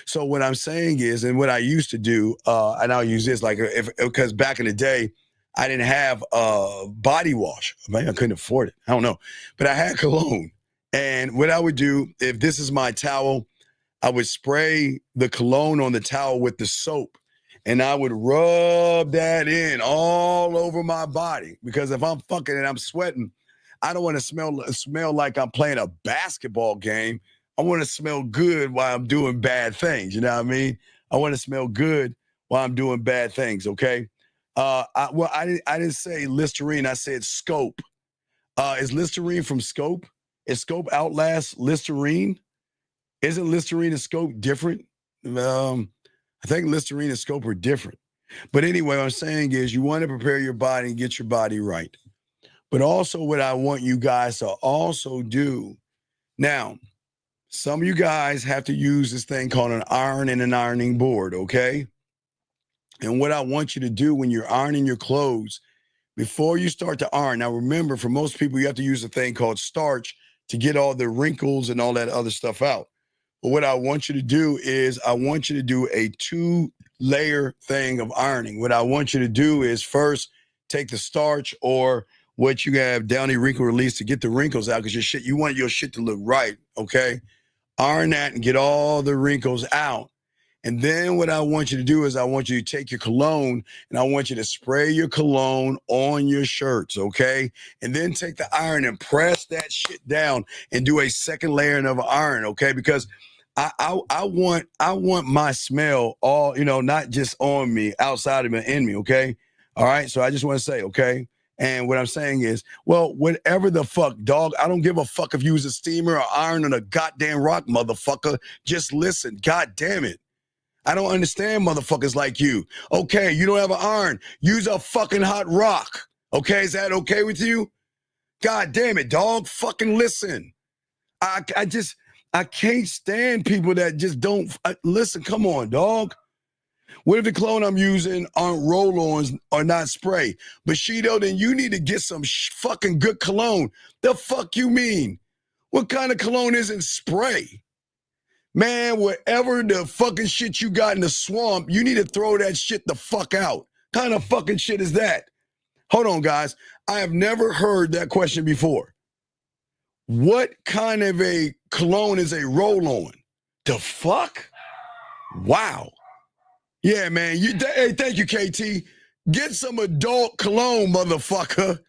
Speaker 7: So what I'm saying is, and what I used to do, and I'll use this because back in the day, I didn't have a body wash. Maybe I couldn't afford it. I don't know. But I had cologne. And what I would do, if this is my towel, I would spray the cologne on the towel with the soap. And I would rub that in all over my body. Because if I'm fucking and I'm sweating, I don't want to smell like I'm playing a basketball game. I want to smell good while I'm doing bad things. You know what I mean? I want to smell good while I'm doing bad things. Okay. I didn't say Listerine. I said Scope. Is Listerine from Scope? Is Scope Outlast Listerine? Isn't Listerine and Scope different? I think Listerine and Scope are different. But anyway, what I'm saying is you want to prepare your body and get your body right. But also what I want you guys to also do now, some of you guys have to use this thing called an iron and an ironing board, okay? And what I want you to do when you're ironing your clothes, before you start to iron, now remember, for most people, you have to use a thing called starch to get all the wrinkles and all that other stuff out. But what I want you to do is I want you to do a 2-layer thing of ironing. What I want you to do is first take the starch or what you have Downy wrinkle release to get the wrinkles out because you want your shit to look right, okay? Iron that and get all the wrinkles out. And then what I want you to do is I want you to take your cologne and I want you to spray your cologne on your shirts, okay? And then take the iron and press that shit down and do a second layering of iron, okay? Because I want my smell all, not just on me, outside of me, in me, okay? All right, so I just want to say, okay? And what I'm saying is, well, whatever the fuck, dog, I don't give a fuck if you use a steamer or iron on a goddamn rock, motherfucker. Just listen, god damn it. I don't understand motherfuckers like you. Okay, you don't have an iron. Use a fucking hot rock. Okay, is that okay with you? God damn it, dog. Fucking listen. I can't stand people that just don't listen. Come on, dog. What if the cologne I'm using aren't roll-ons or not spray? Bushido, then you need to get some fucking good cologne. The fuck you mean? What kind of cologne isn't spray? Man, whatever the fucking shit you got in the swamp, you need to throw that shit the fuck out. Kind of fucking shit is that? Hold on, guys. I have never heard that question before. What kind of a cologne is a roll-on? The fuck? Wow. Yeah, man. Hey, thank you, KT. Get some adult cologne, motherfucker.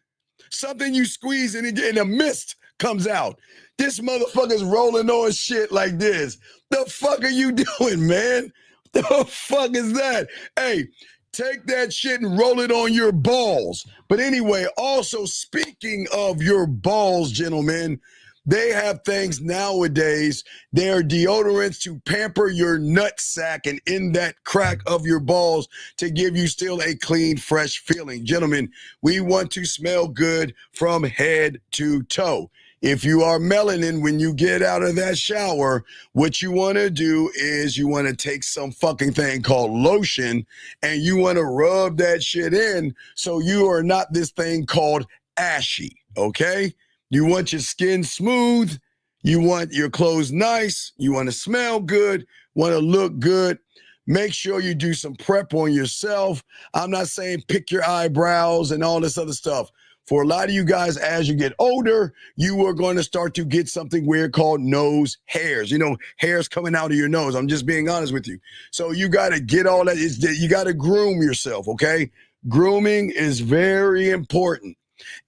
Speaker 7: Something you squeeze and a mist comes out. This motherfucker's rolling on shit like this. The fuck are you doing, man? The fuck is that? Hey, take that shit and roll it on your balls. But anyway, also speaking of your balls, gentlemen, they have things nowadays. They're deodorants to pamper your nut sack and in that crack of your balls to give you still a clean, fresh feeling. Gentlemen, we want to smell good from head to toe. If you are melanin when you get out of that shower, what you want to do is you want to take some fucking thing called lotion and you want to rub that shit in so you are not this thing called ashy, okay? You want your skin smooth. You want your clothes nice. You want to smell good, want to look good. Make sure you do some prep on yourself. I'm not saying pick your eyebrows and all this other stuff. For a lot of you guys, as you get older, you are going to start to get something weird called nose hairs. Hairs coming out of your nose. I'm just being honest with you. So you got to get all that. You got to groom yourself, okay? Grooming is very important.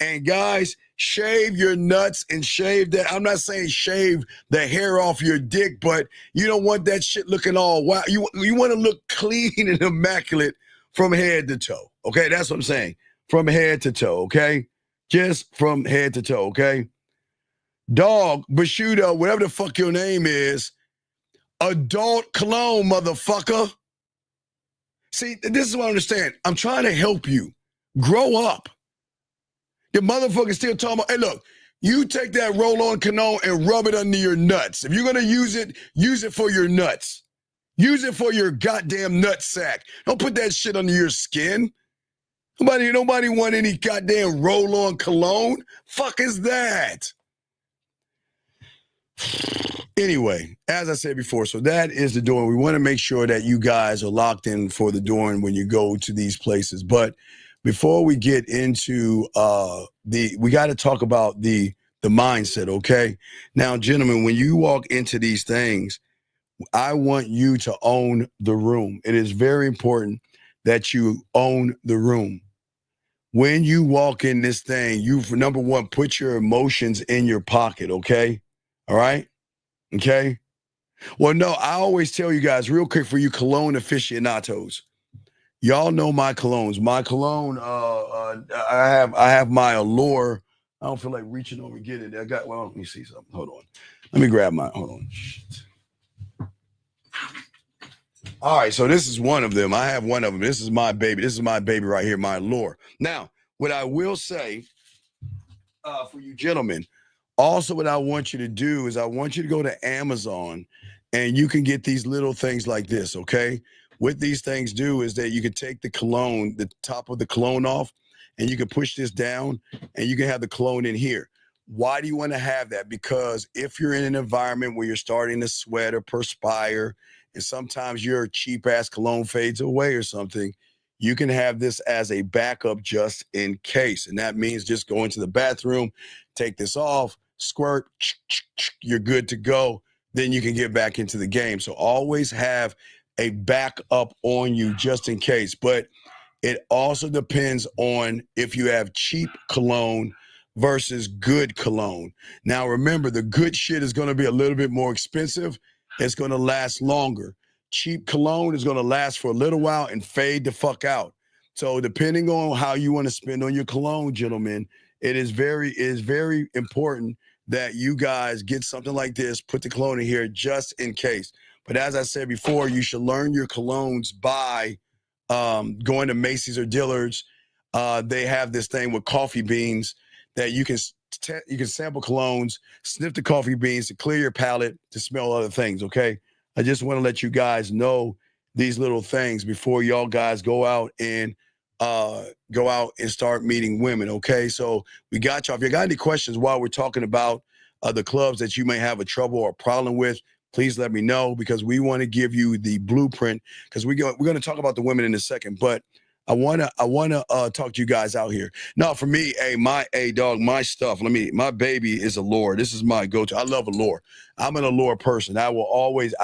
Speaker 7: And guys, shave your nuts and shave that. I'm not saying shave the hair off your dick, but you don't want that shit looking all wild. You want to look clean and immaculate from head to toe. Okay, that's what I'm saying. From head to toe, okay? Just from head to toe, okay? Dog, Bashudo, whatever the fuck your name is, adult cologne, motherfucker. See, this is what I understand. I'm trying to help you. Grow up. The motherfucker still talking about, hey, look, you take that roll-on cologne and rub it under your nuts. If you're going to use it for your nuts. Use it for your goddamn nut sack. Don't put that shit under your skin. Nobody want any goddamn roll-on cologne. Fuck is that? Anyway, as I said before, so that is the door. We want to make sure that you guys are locked in for the door when you go to these places. But before we get into we got to talk about the mindset, okay? Now, gentlemen, when you walk into these things, I want you to own the room. It is very important that you own the room. When you walk in this thing, you, for number one, put your emotions in your pocket, okay? All right? Okay? Well, no, I always tell you guys, real quick, for you cologne aficionados, y'all know my colognes. My cologne, I have my Allure. I don't feel like reaching over and getting it. Let me see something. Hold on. Let me grab mine. Hold on. Shit. All right, so this is one of them. I have one of them. This is my baby. This is my baby right here, my Allure. Now, what I will say for you gentlemen, also what I want you to do is I want you to go to Amazon and you can get these little things like this, okay? What these things do is that you can take the cologne, the top of the cologne off, and you can push this down and you can have the cologne in here. Why do you want to have that? Because if you're in an environment where you're starting to sweat or perspire, and sometimes your cheap ass cologne fades away or something, you can have this as a backup just in case. And that means just go into the bathroom, take this off, squirt, you're good to go. Then you can get back into the game. So always have a backup on you just in case. But it also depends on if you have cheap cologne versus good cologne. Now, remember, the good shit is going to be a little bit more expensive. It's going to last longer. Cheap cologne is going to last for a little while and fade the fuck out. So depending on how you want to spend on your cologne, gentlemen, it is very important that you guys get something like this, put the cologne in here just in case. But as I said before, you should learn your colognes by going to Macy's or Dillard's. They have this thing with coffee beans that you can sample colognes, sniff the coffee beans to clear your palate, to smell other things, okay? I just want to let you guys know these little things before y'all guys go out and start meeting women, okay? So we got y'all. If you got any questions while we're talking about the clubs that you may have a trouble or a problem with, please let me know, because we want to give you the blueprint, because we're going to talk about the women in a second, but I want to talk to you guys out here. Now, for me, my stuff, my baby is Allure. This is my go-to. I love Allure. I'm an Allure person. I will always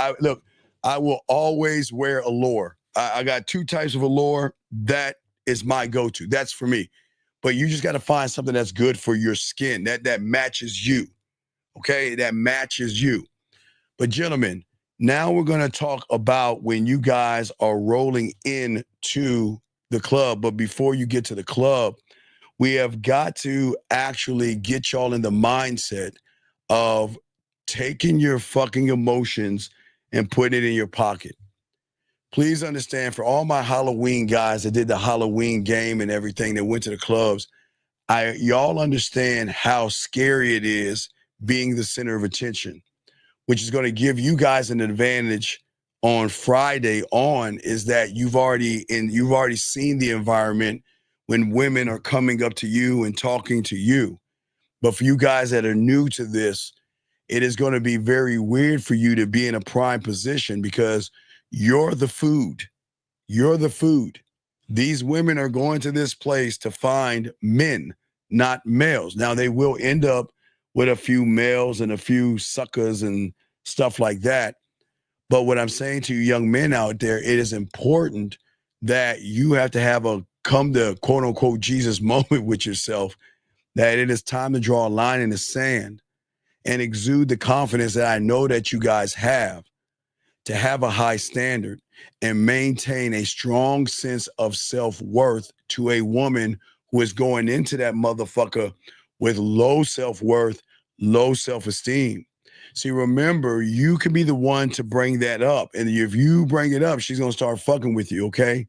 Speaker 7: wear Allure. I got two types of Allure. That is my go-to. That's for me. But you just got to find something that's good for your skin, that matches you. Okay? That matches you. But gentlemen, now we're going to talk about when you guys are rolling into the club. But before you get to the club, we have got to actually get y'all in the mindset of taking your fucking emotions and putting it in your pocket. Please understand, for all my Halloween guys that did the Halloween game and everything that went to the clubs, y'all understand how scary it is being the center of attention, which is going to give you guys an advantage on Friday on, is that you've already seen the environment when women are coming up to you and talking to you. But for you guys that are new to this, it is going to be very weird for you to be in a prime position, because you're the food. You're the food. These women are going to this place to find men, not males. Now, they will end up with a few males and a few suckers and stuff like that. But what I'm saying to you young men out there, it is important that you have to have a come to quote unquote Jesus moment with yourself, that it is time to draw a line in the sand and exude the confidence that I know that you guys have to have a high standard and maintain a strong sense of self-worth to a woman who is going into that motherfucker with low self-worth, low self-esteem. See, remember, you can be the one to bring that up. And if you bring it up, she's going to start fucking with you, okay?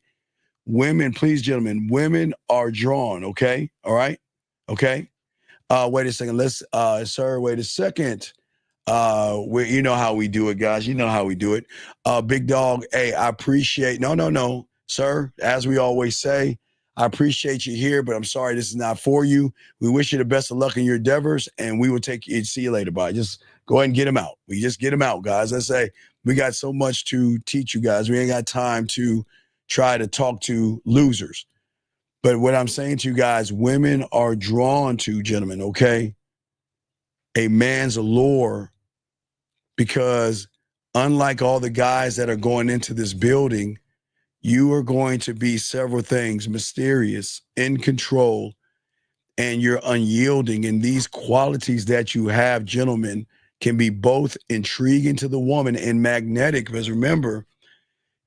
Speaker 7: Women, please, gentlemen, women are drawn, okay? All right? Okay? Wait a second. Sir, wait a second. You know how we do it, guys. You know how we do it. Big dog, hey, I appreciate, no, sir, as we always say, I appreciate you here, but I'm sorry this is not for you. We wish you the best of luck in your endeavors, and we will take you, see you later, bye. Just go ahead and get him out. We just get him out, guys. I say, we got so much to teach you guys. We ain't got time to try to talk to losers. But what I'm saying to you guys, women are drawn to, gentlemen, okay, a man's allure, because unlike all the guys that are going into this building, you are going to be several things: mysterious, in control, and you're unyielding. And these qualities that you have, gentlemen, can be both intriguing to the woman and magnetic. Because remember,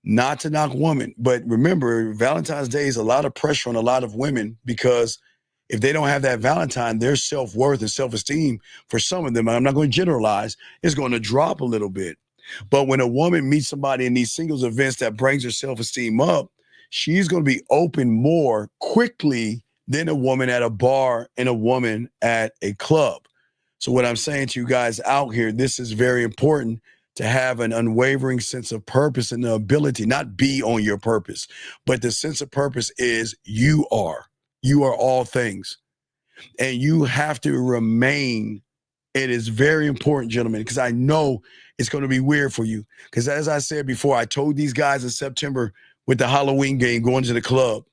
Speaker 7: not to knock women, but remember, Valentine's Day is a lot of pressure on a lot of women, because if they don't have that Valentine, their self-worth and self-esteem, for some of them, I'm not going to generalize, is going to drop a little bit. But when a woman meets somebody in these singles events that brings her self-esteem up, she's going to be open more quickly than a woman at a bar and a woman at a club. So what I'm saying to you guys out here, this is very important, to have an unwavering sense of purpose and the ability, not be on your purpose, but the sense of purpose is you are all things. And you have to remain. It is very important, gentlemen, because I know it's going to be weird for you. Because as I said before, I told these guys in September with the Halloween game going to the club,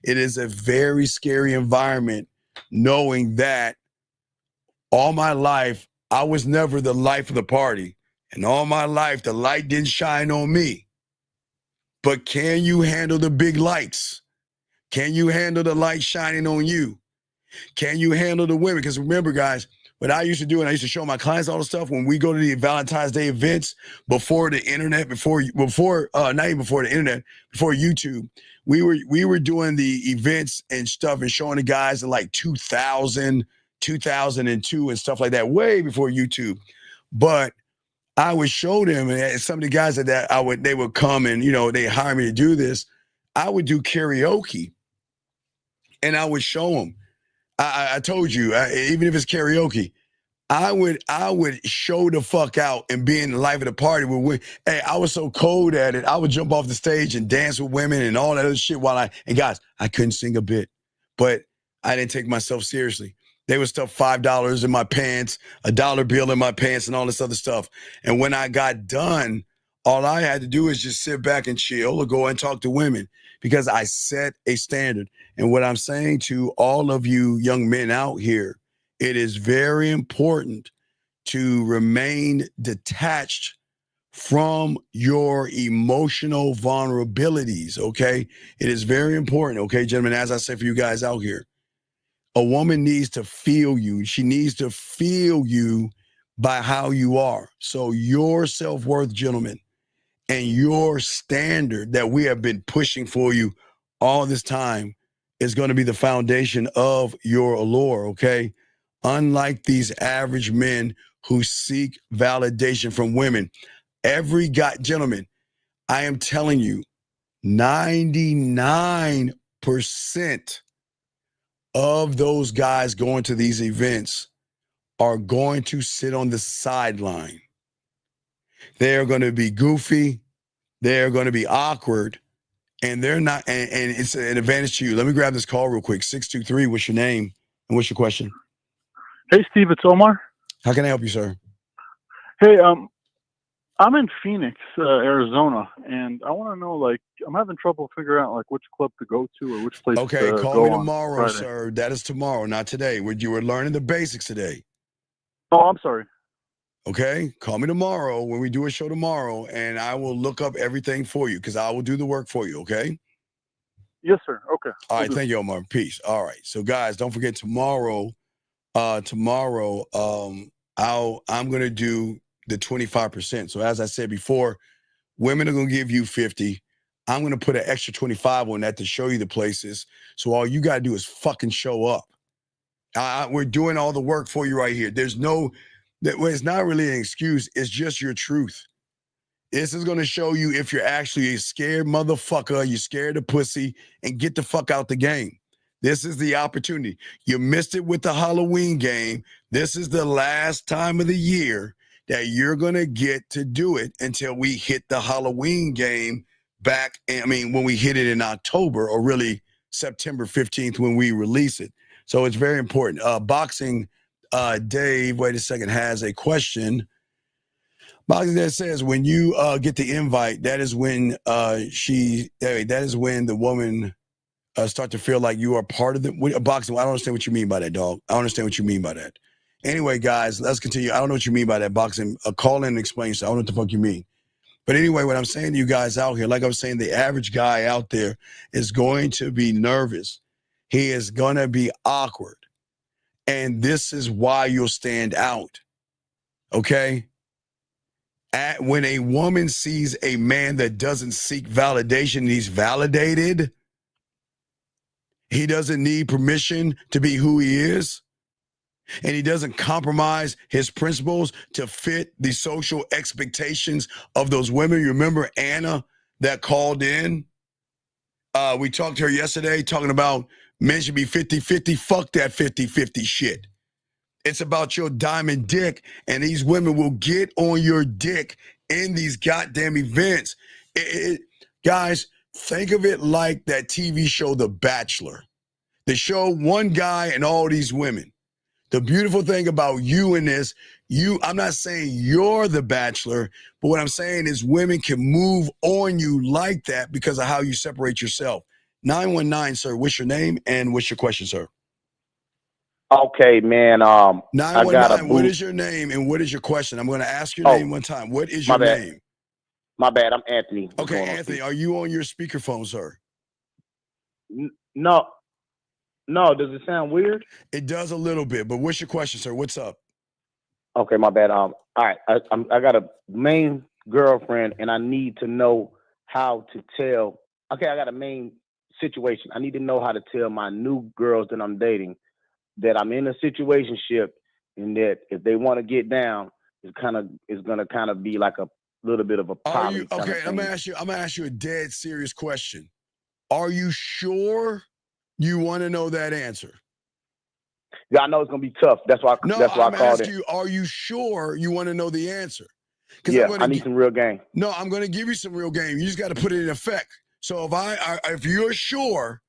Speaker 7: it is a very scary environment, knowing that all my life, I was never the life of the party. And all my life, the light didn't shine on me. But can you handle the big lights? Can you handle the light shining on you? Can you handle the women? Because remember, guys, what I used to do, and I used to show my clients all the stuff when we go to the Valentine's Day events before the internet, not even before the internet, before YouTube, we were doing the events and stuff and showing the guys in like 2000, 2002 and stuff like that, way before YouTube. But I would show them, and some of the guys they would come and, they hire me to do this. I would do karaoke, and I would show them. I told you, even if it's karaoke, I would show the fuck out and be in the life of the party with women. Hey, I was so cold at it. I would jump off the stage and dance with women and all that other shit and guys, I couldn't sing a bit, but I didn't take myself seriously. They would stuff $5 in my pants, $1 bill in my pants, and all this other stuff. And when I got done, all I had to do is just sit back and chill or go and talk to women, because I set a standard. And what I'm saying to all of you young men out here, it is very important to remain detached from your emotional vulnerabilities, okay? It is very important, okay, gentlemen, as I said for you guys out here. A woman needs to feel you. She needs to feel you by how you are. So your self-worth, gentlemen, and your standard that we have been pushing for you all this time is going to be the foundation of your allure, okay? Unlike these average men who seek validation from women. Every guy, gentlemen, I am telling you, 99% of those guys going to these events are going to sit on the sideline. They're going to be goofy. They're going to be awkward. And they're not, and it's an advantage to you. Let me grab this call real quick. 623, what's your name? And what's your question?
Speaker 16: Hey, Steve, it's Omar.
Speaker 7: How can I help you, sir?
Speaker 16: Hey, I'm in Phoenix, Arizona, and I want to know, I'm having trouble figuring out, which club to go to or which place to go on.
Speaker 7: Okay, call me tomorrow, sir. That is tomorrow, not today. You were learning the basics today.
Speaker 16: Oh, I'm sorry.
Speaker 7: Okay, call me tomorrow when we do a show tomorrow, and I will look up everything for you, because I will do the work for you, okay?
Speaker 16: Yes, sir. Okay.
Speaker 7: All right, thank you, Omar. Peace. All right, so guys, don't forget tomorrow, tomorrow, I'm gonna do the 25%. So as I said before, women are gonna give you 50. I'm gonna put an extra 25 on that to show you the places. So all you gotta do is fucking show up. We're doing all the work for you right here. There's no, it's not really an excuse. It's just your truth. This is going to show you if you're actually a scared motherfucker, you're scared of pussy, and get the fuck out the game. This is the opportunity. You missed it with the Halloween game. This is the last time of the year that you're going to get to do it until we hit the Halloween game back. I mean, when we hit it in October, or really September 15th when we release it. So it's very important. Boxing Dave, wait a second, has a question. Boxing Dave says, when you get the invite, that is when that is when the woman start to feel like you are part of the boxing. I don't understand what you mean by that, dog. I don't understand what you mean by that. Anyway, guys, let's continue. I don't know what you mean by that, boxing. Call in and explain. So I don't know what the fuck you mean. But anyway, what I'm saying to you guys out here, like I was saying, the average guy out there is going to be nervous. He is going to be awkward. And this is why you'll stand out. Okay? When a woman sees a man that doesn't seek validation, he's validated. He doesn't need permission to be who he is. And he doesn't compromise his principles to fit the social expectations of those women. You remember Anna that called in? We talked to her yesterday talking about men should be 50-50. Fuck that 50-50 shit. It's about your diamond dick, and these women will get on your dick in these goddamn events. Guys, think of it like that TV show, The Bachelor. They show one guy and all these women. The beautiful thing about you in this, I'm not saying you're the bachelor, but what I'm saying is women can move on you like that because of how you separate yourself. 919, sir, what's your name and what's your question, sir?
Speaker 17: Okay, man.
Speaker 7: 919, what is your name and what is your question? I'm going to ask your name one time. What is your name?
Speaker 17: My bad. I'm Anthony.
Speaker 7: Okay, Anthony, are you on your speakerphone, sir?
Speaker 17: No. Does it sound weird?
Speaker 7: It does a little bit, but what's your question, sir? What's up?
Speaker 17: Okay, my bad. All right. I got a main girlfriend, and I need to know how to tell. Okay, I got a main situation. I need to know how to tell my new girls that I'm dating that I'm in a situationship, and that if they want to get down, it's gonna kind of be like a little bit of a poly.
Speaker 7: Okay, I'm gonna ask you a dead serious question. Are you sure you want to know that answer?
Speaker 17: Yeah, I know it's gonna be tough. That's why I called it.
Speaker 7: You, are you sure you want to know the answer?
Speaker 17: Yeah, I need some real game.
Speaker 7: No, I'm gonna give you some real game. You just got to put it in effect. So if you're sure,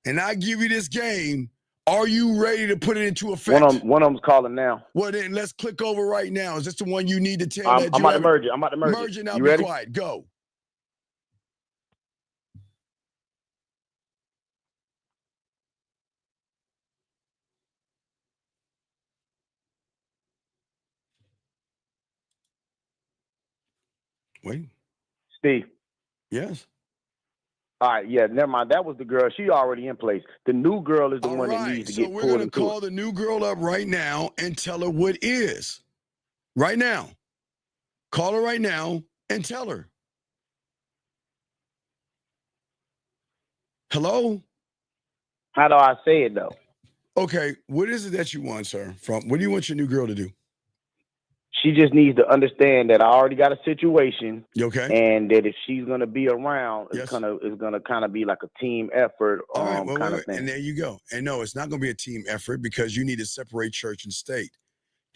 Speaker 7: and I give you this game, are you ready to put it into effect?
Speaker 17: One of them's calling now.
Speaker 7: Well, then let's click over right now. Is this the one you need to tell?
Speaker 17: I'm about to merge it.
Speaker 7: Merge it now.
Speaker 17: You
Speaker 7: Be
Speaker 17: ready?
Speaker 7: quiet. Go. Wait.
Speaker 17: Steve.
Speaker 7: Yes.
Speaker 17: All right, yeah, never mind. That was the girl. She already in place. The new girl is the one that needs to get pulled into it.
Speaker 7: So we're going to call the new girl up right now and tell her what is. Right now. Call her right now and tell her. Hello?
Speaker 17: How do I say it, though?
Speaker 7: Okay, what is it that you want, sir? What do you want your new girl to do?
Speaker 17: She just needs to understand that I already got a situation.
Speaker 7: Okay.
Speaker 17: And that if she's gonna be around, it's gonna kind of be like a team effort kind of thing.
Speaker 7: And there you go. And no, it's not gonna be a team effort because you need to separate church and state.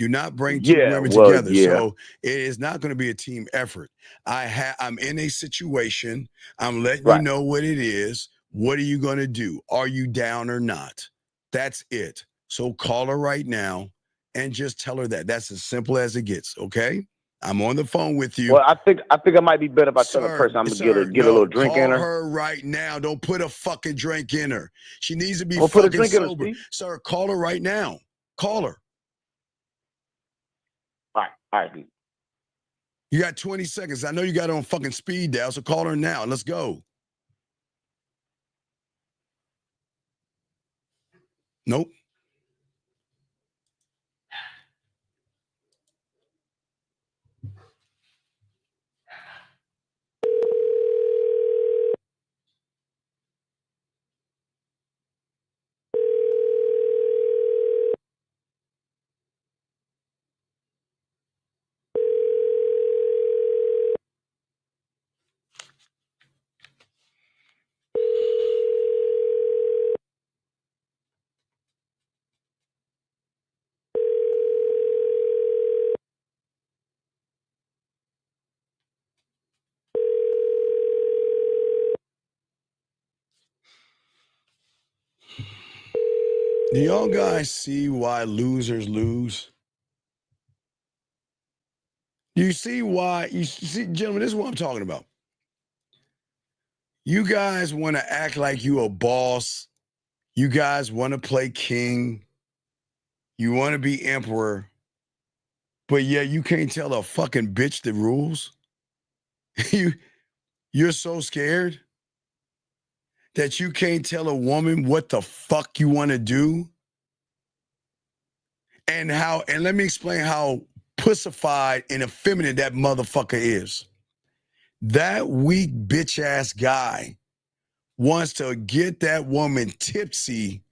Speaker 7: Do not bring two women together.
Speaker 17: Yeah.
Speaker 7: So it is not going to be a team effort. I'm in a situation. I'm letting you know what it is. What are you going to do? Are you down or not? That's it. So call her right now and just tell her that. That's as simple as it gets. Okay. I'm on the phone with you.
Speaker 17: Well, I think it might be better if I tell the person I'm gonna get a little drink in her.
Speaker 7: Call her right now. Don't put a fucking drink in her. She needs to be
Speaker 17: put a
Speaker 7: fucking
Speaker 17: drink
Speaker 7: sober.
Speaker 17: in her,
Speaker 7: Sir, call her right now. Call her.
Speaker 17: All right.
Speaker 7: You got 20 seconds. I know you got it on fucking speed dial, so call her now. Let's go. Nope. Do y'all guys see why losers lose? You see why? You see, gentlemen, this is what I'm talking about. You guys want to act like you a boss. You guys want to play king. You want to be emperor. But yeah, you can't tell a fucking bitch the rules. You're so scared that you can't tell a woman what the fuck you want to do. And let me explain how pussified and effeminate that motherfucker is. That weak bitch ass guy wants to get that woman tipsy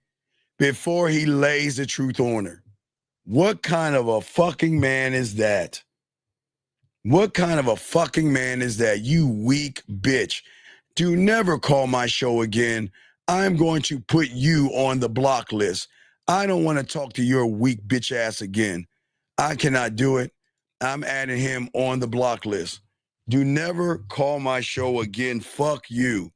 Speaker 7: before he lays the truth on her. What kind of a fucking man is that? What kind of a fucking man is that, you weak bitch? Do never call my show again. I'm going to put you on the block list. I don't want to talk to your weak bitch ass again. I cannot do it. I'm adding him on the block list. Do never call my show again. Fuck you.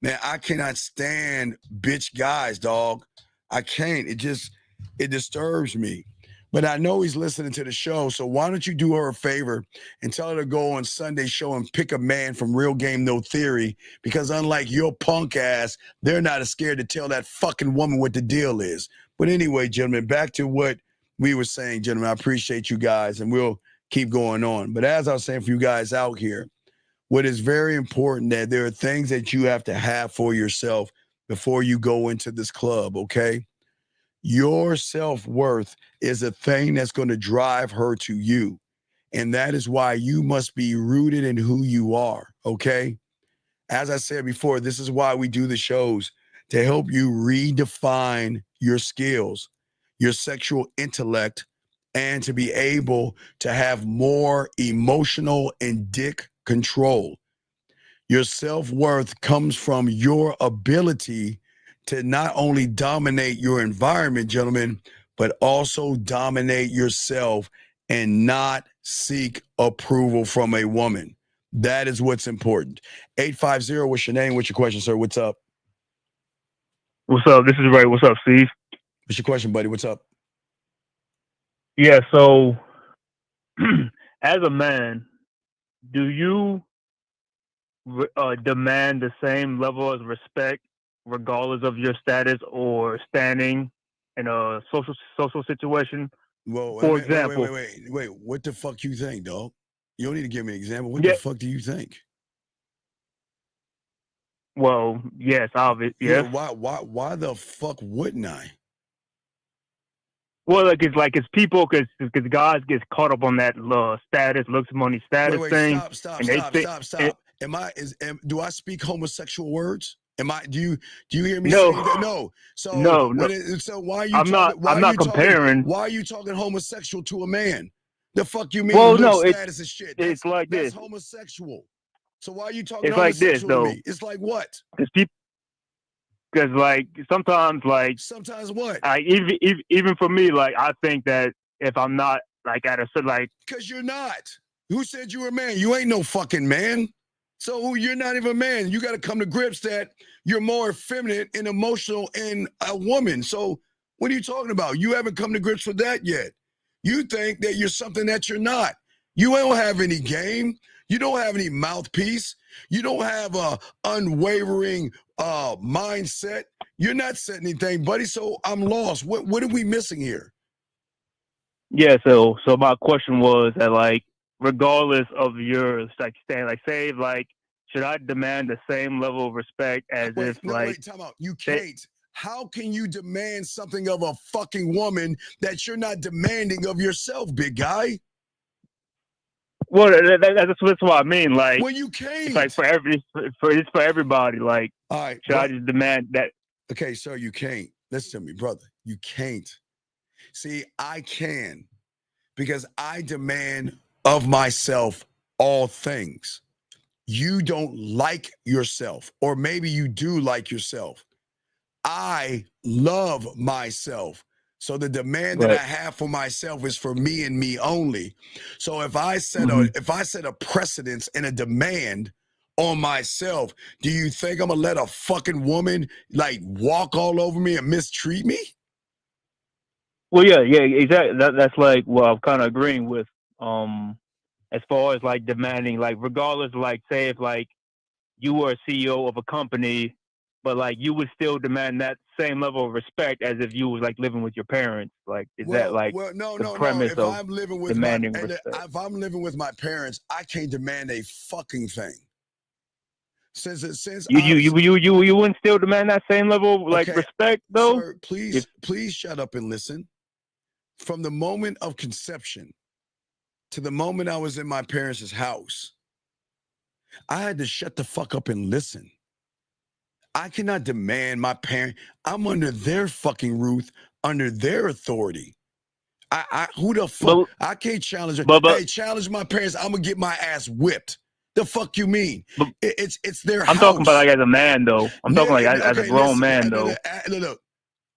Speaker 7: Man, I cannot stand bitch guys, dog. I can't. It disturbs me. But I know he's listening to the show, so why don't you do her a favor and tell her to go on Sunday's show and pick a man from Real Game No Theory, because unlike your punk ass, they're not as scared to tell that fucking woman what the deal is. But anyway, gentlemen, back to what we were saying, gentlemen. I appreciate you guys, and we'll keep going on. But as I was saying for you guys out here, what is very important, that there are things that you have to have for yourself before you go into this club, okay? Your self-worth is a thing that's going to drive her to you. And that is why you must be rooted in who you are, okay? As I said before, this is why we do the shows, to help you redefine your skills, your sexual intellect, and to be able to have more emotional and dick control. Your self-worth comes from your ability to not only dominate your environment, gentlemen, but also dominate yourself and not seek approval from a woman. That is what's important. 850, what's your name? What's your question, sir? What's up?
Speaker 18: What's up? This is Ray. What's up, Steve?
Speaker 7: What's your question, buddy? What's up?
Speaker 18: Yeah, so as a man, do you demand the same level of respect regardless of your status or standing in a social situation?
Speaker 7: Whoa,
Speaker 18: For example,
Speaker 7: wait. What the fuck you think, dog? You don't need to give me an example. What the fuck do you think?
Speaker 18: Well, yes, obviously, yes.
Speaker 7: Yeah, why the fuck wouldn't I?
Speaker 18: Well, it's people, because guys get caught up on that status, looks, money, status thing.
Speaker 7: Stop. Do I speak homosexual words? Do you hear me saying that? No. So why are you
Speaker 18: I'm not comparing.
Speaker 7: Why are you talking homosexual to a man? The fuck you mean?
Speaker 18: Well,
Speaker 7: no, status and shit.
Speaker 18: It's like
Speaker 7: that's
Speaker 18: this.
Speaker 7: Homosexual. So why are you talking
Speaker 18: it's like this,
Speaker 7: homosexual to me? It's like what?
Speaker 18: Because sometimes
Speaker 7: what?
Speaker 18: Even for me, I think that if I'm not at a certain
Speaker 7: because you're not. Who said you were a man? You ain't no fucking man. So you're not even a man. You got to come to grips that you're more effeminate and emotional in a woman. So what are you talking about? You haven't come to grips with that yet. You think that you're something that you're not. You don't have any game. You don't have any mouthpiece. You don't have a unwavering mindset. You're not setting anything, buddy. So I'm lost. What are we missing here?
Speaker 18: Yeah. So my question was that regardless of your stand, say should I demand the same level of respect as
Speaker 7: time out. You can't. How can you demand something of a fucking woman that you're not demanding of yourself, big guy?
Speaker 18: Well, that's what I mean.
Speaker 7: Well, you can't.
Speaker 18: It's for everybody.
Speaker 7: All right,
Speaker 18: should I just demand that?
Speaker 7: Okay, sir, you can't. Listen to me, brother. You can't. See, I can, because I demand of myself all things. You don't like yourself, or maybe you do like yourself. I love myself. So the demand that I have for myself is for me and me only. So if I set a precedence and a demand on myself, do you think I'm gonna let a fucking woman walk all over me and mistreat me?
Speaker 18: Well, yeah, exactly. That's like what I'm kind of agreeing with. As far as like demanding, like regardless, like say if like you were a CEO of a company, but like you would still demand that same level of respect as if you was like living with your parents. Like, is that like
Speaker 7: No.
Speaker 18: the premise
Speaker 7: If
Speaker 18: of
Speaker 7: I'm living with
Speaker 18: demanding respect?
Speaker 7: if I'm living with my parents, I can't demand a fucking thing. Since
Speaker 18: You wouldn't still demand that same level of like respect though?
Speaker 7: Sir, please shut up and listen. From the moment of conception to the moment I was in my parents' house, I had to shut the fuck up and listen. I cannot demand my parent. I'm under their fucking roof, under their authority. Who the fuck? I can't challenge her. Hey, challenge my parents. I'm gonna get my ass whipped. The fuck you mean? It's their house.
Speaker 18: I'm talking about like as a man though. I'm talking like as a grown man though.
Speaker 7: Look,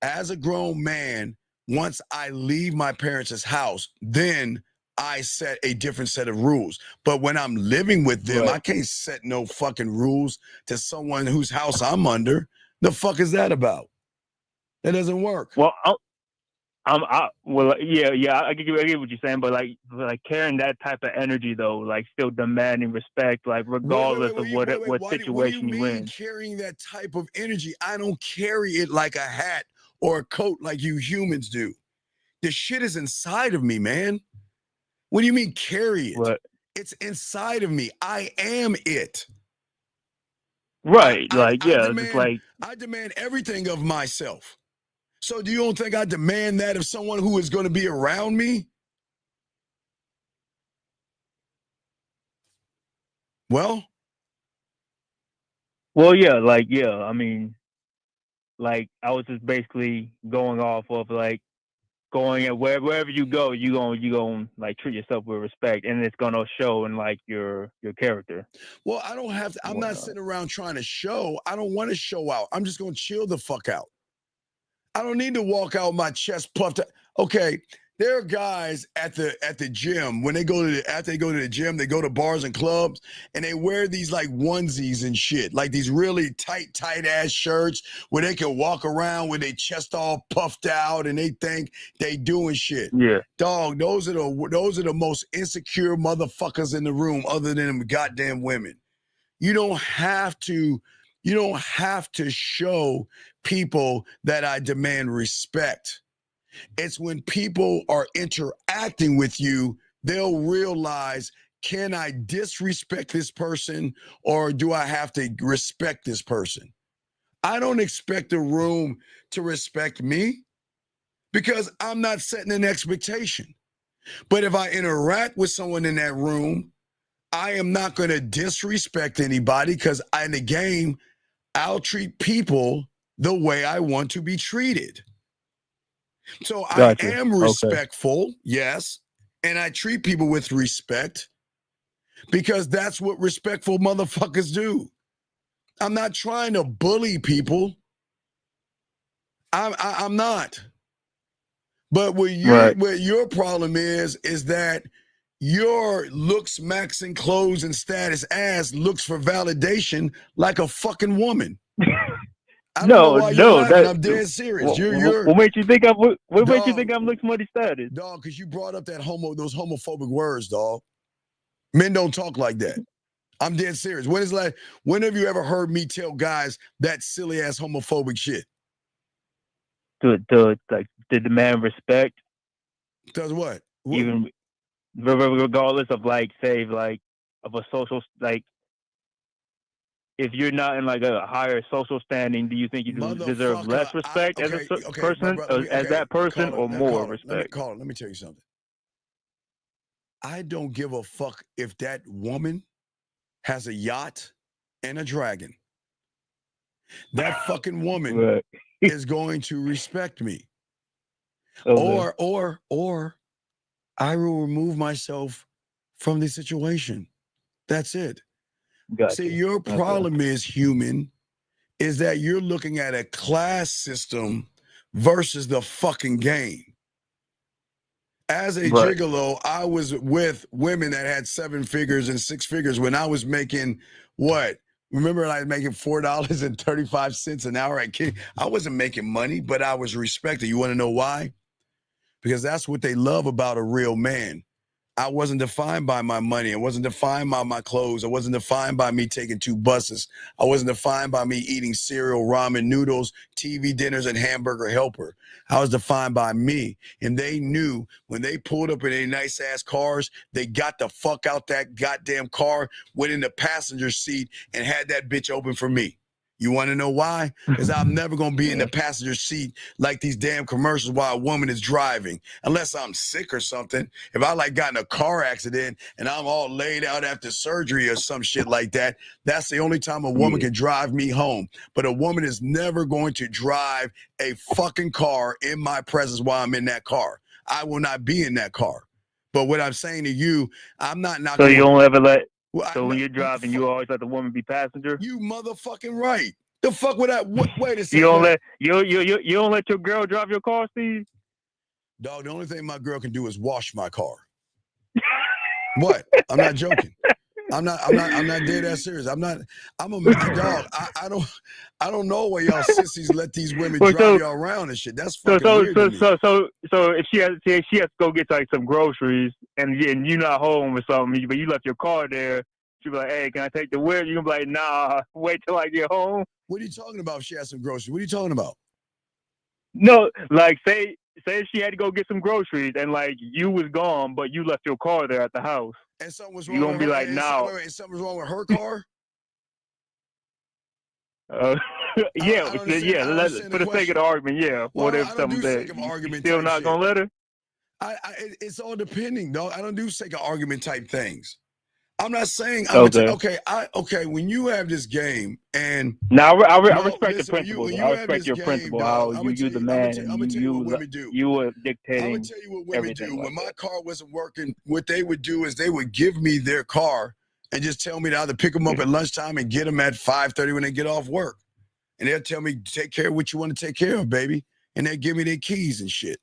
Speaker 7: as a grown man, once I leave my parents' house, then I set a different set of rules. But when I'm living with them, I can't set no fucking rules to someone whose house I'm under. The fuck is that about? That doesn't work.
Speaker 18: Well, I get what you're saying, but like carrying that type of energy though, like still demanding respect, like regardless of what situation you in.
Speaker 7: Carrying that type of energy, I don't carry it like a hat or a coat like you humans do. The shit is inside of me, man. What do you mean carry it?
Speaker 18: What?
Speaker 7: It's inside of me. I am it.
Speaker 18: Right.
Speaker 7: I demand everything of myself. So do you don't think I demand that of someone who is going to be around me? Well,
Speaker 18: yeah, I mean, like I was just basically going off of like going at wherever you go, you going like treat yourself with respect, and it's gonna show in like your character.
Speaker 7: Well, I don't have to. I'm not sitting around trying to show. I don't want to show out. I'm just gonna chill the fuck out. I don't need to walk out with my chest puffed up. Okay, there are guys at the gym when after they go to the gym, they go to bars and clubs and they wear these like onesies and shit, like these really tight ass shirts where they can walk around with their chest all puffed out and they think they doing shit.
Speaker 18: Yeah,
Speaker 7: dog. Those are the most insecure motherfuckers in the room, other than them goddamn women. You don't have to show people that I demand respect. It's when people are interacting with you, they'll realize, can I disrespect this person or do I have to respect this person? I don't expect the room to respect me because I'm not setting an expectation. But if I interact with someone in that room, I am not going to disrespect anybody because in the game, I'll treat people the way I want to be treated. So
Speaker 18: gotcha.
Speaker 7: I am respectful, yes, and I treat people with respect because that's what respectful motherfuckers do. I'm not trying to bully people. I'm not. But what your problem is that your looks, max, and clothes and status ass looks for validation like a fucking woman. I don't know why you're laughing. I'm dead serious.
Speaker 18: What makes you think makes you think I'm looks money status?
Speaker 7: Dog, because you brought up those homophobic words, dog. Men don't talk like that. I'm dead serious. When have you ever heard me tell guys that silly ass homophobic shit?
Speaker 18: To demand respect.
Speaker 7: Does what?
Speaker 18: Even regardless of like say like of a social like. If you're not in like a higher social standing, do you think you deserve less respect as a person, as that person, or more respect?
Speaker 7: Let me tell you something. I don't give a fuck if that woman has a yacht and a dragon. That fucking woman is going to respect me. Okay. Or I will remove myself from the situation. That's it.
Speaker 18: Gotcha.
Speaker 7: See, your problem is human, is that you're looking at a class system versus the fucking game. As a gigolo, I was with women that had 7 figures and 6 figures when I was making what? Remember, I was making $4.35 an hour at King. I wasn't making money, but I was respected. You want to know why? because that's what they love about a real man. I wasn't defined by my money. I wasn't defined by my clothes. I wasn't defined by me taking 2 buses. I wasn't defined by me eating cereal, ramen noodles, TV dinners, and hamburger helper. I was defined by me. And they knew when they pulled up in their nice-ass cars, they got the fuck out that goddamn car, went in the passenger seat, and had that bitch open for me. You want to know why? Because I'm never going to be in the passenger seat like these damn commercials while a woman is driving. Unless I'm sick or something. If I like got in a car accident and I'm all laid out after surgery or some shit like that, that's the only time a woman can drive me home. But a woman is never going to drive a fucking car in my presence while I'm in that car. I will not be in that car. But what I'm saying to you, I'm not knocking.
Speaker 18: So you don't ever let.
Speaker 7: Well,
Speaker 18: So when you're driving, you always let the woman be passenger.
Speaker 7: You motherfucking right. The fuck would I? Wait a second.
Speaker 18: You don't let you don't let your girl drive your car, Steve.
Speaker 7: Dog, the only thing my girl can do is wash my car. What? I'm not joking. I'm not dead ass serious. I'm a dog. I don't know why y'all sissies let these women drive y'all around and shit. That's fucking weird to me.
Speaker 18: So if she has to go get like some groceries and you're not home or something, but you left your car there, she'll be like, "Hey, can I take the whip?" You can be like, "Nah, wait till I get home."
Speaker 7: What are you talking about? If she has some groceries. What are you talking about?
Speaker 18: No, like say she had to go get some groceries and like you was gone, but you left your car there at the house.
Speaker 7: And something was wrong.
Speaker 18: You gonna be like, "No."
Speaker 7: Something was wrong with her car?
Speaker 18: Yeah. For the sake of the argument, yeah.
Speaker 7: Well,
Speaker 18: what if
Speaker 7: I don't do
Speaker 18: something
Speaker 7: sake of argument
Speaker 18: still
Speaker 7: type
Speaker 18: not
Speaker 7: shit.
Speaker 18: gonna let her?
Speaker 7: It's all depending, dog. I don't do sake of argument type things. I'm not saying okay. When you have this game and
Speaker 18: now I respect the principle. I respect your principle. How you the man and you were dictating.
Speaker 7: I'm gonna tell you what women do.
Speaker 18: Like
Speaker 7: when my car wasn't working, what they would do is they would give me their car and just tell me to either pick them up at lunchtime and get them at 5:30 when they get off work. And they'll tell me, take care of what you want to take care of, baby. And they'll give me their keys and shit.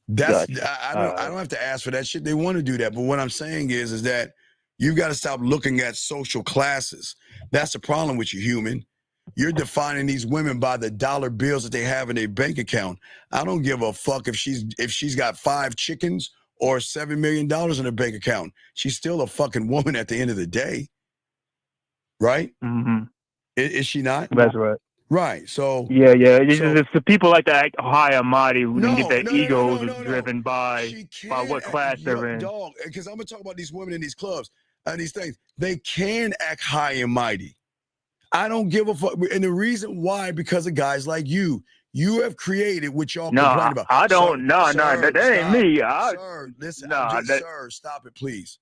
Speaker 7: That's I don't have to ask for that shit. They want to do that. But what I'm saying is that you've got to stop looking at social classes. That's the problem with you, human. You're defining these women by the dollar bills that they have in their bank account. I don't give a fuck if she's got 5 chickens or $7 million in her bank account. She's still a fucking woman at the end of the day. Right?
Speaker 18: Mm-hmm.
Speaker 7: Is she not?
Speaker 18: That's right.
Speaker 7: Right. So
Speaker 18: yeah. It's the people like to act high and mighty who get their egos driven by what class they're in.
Speaker 7: Dog, because I'm gonna talk about these women in these clubs and these things. They can act high and mighty. I don't give a fuck. And the reason why, because of guys like you. You have created what y'all complain about.
Speaker 18: I don't. That ain't me.
Speaker 7: Sir, listen. Sir, stop it, please.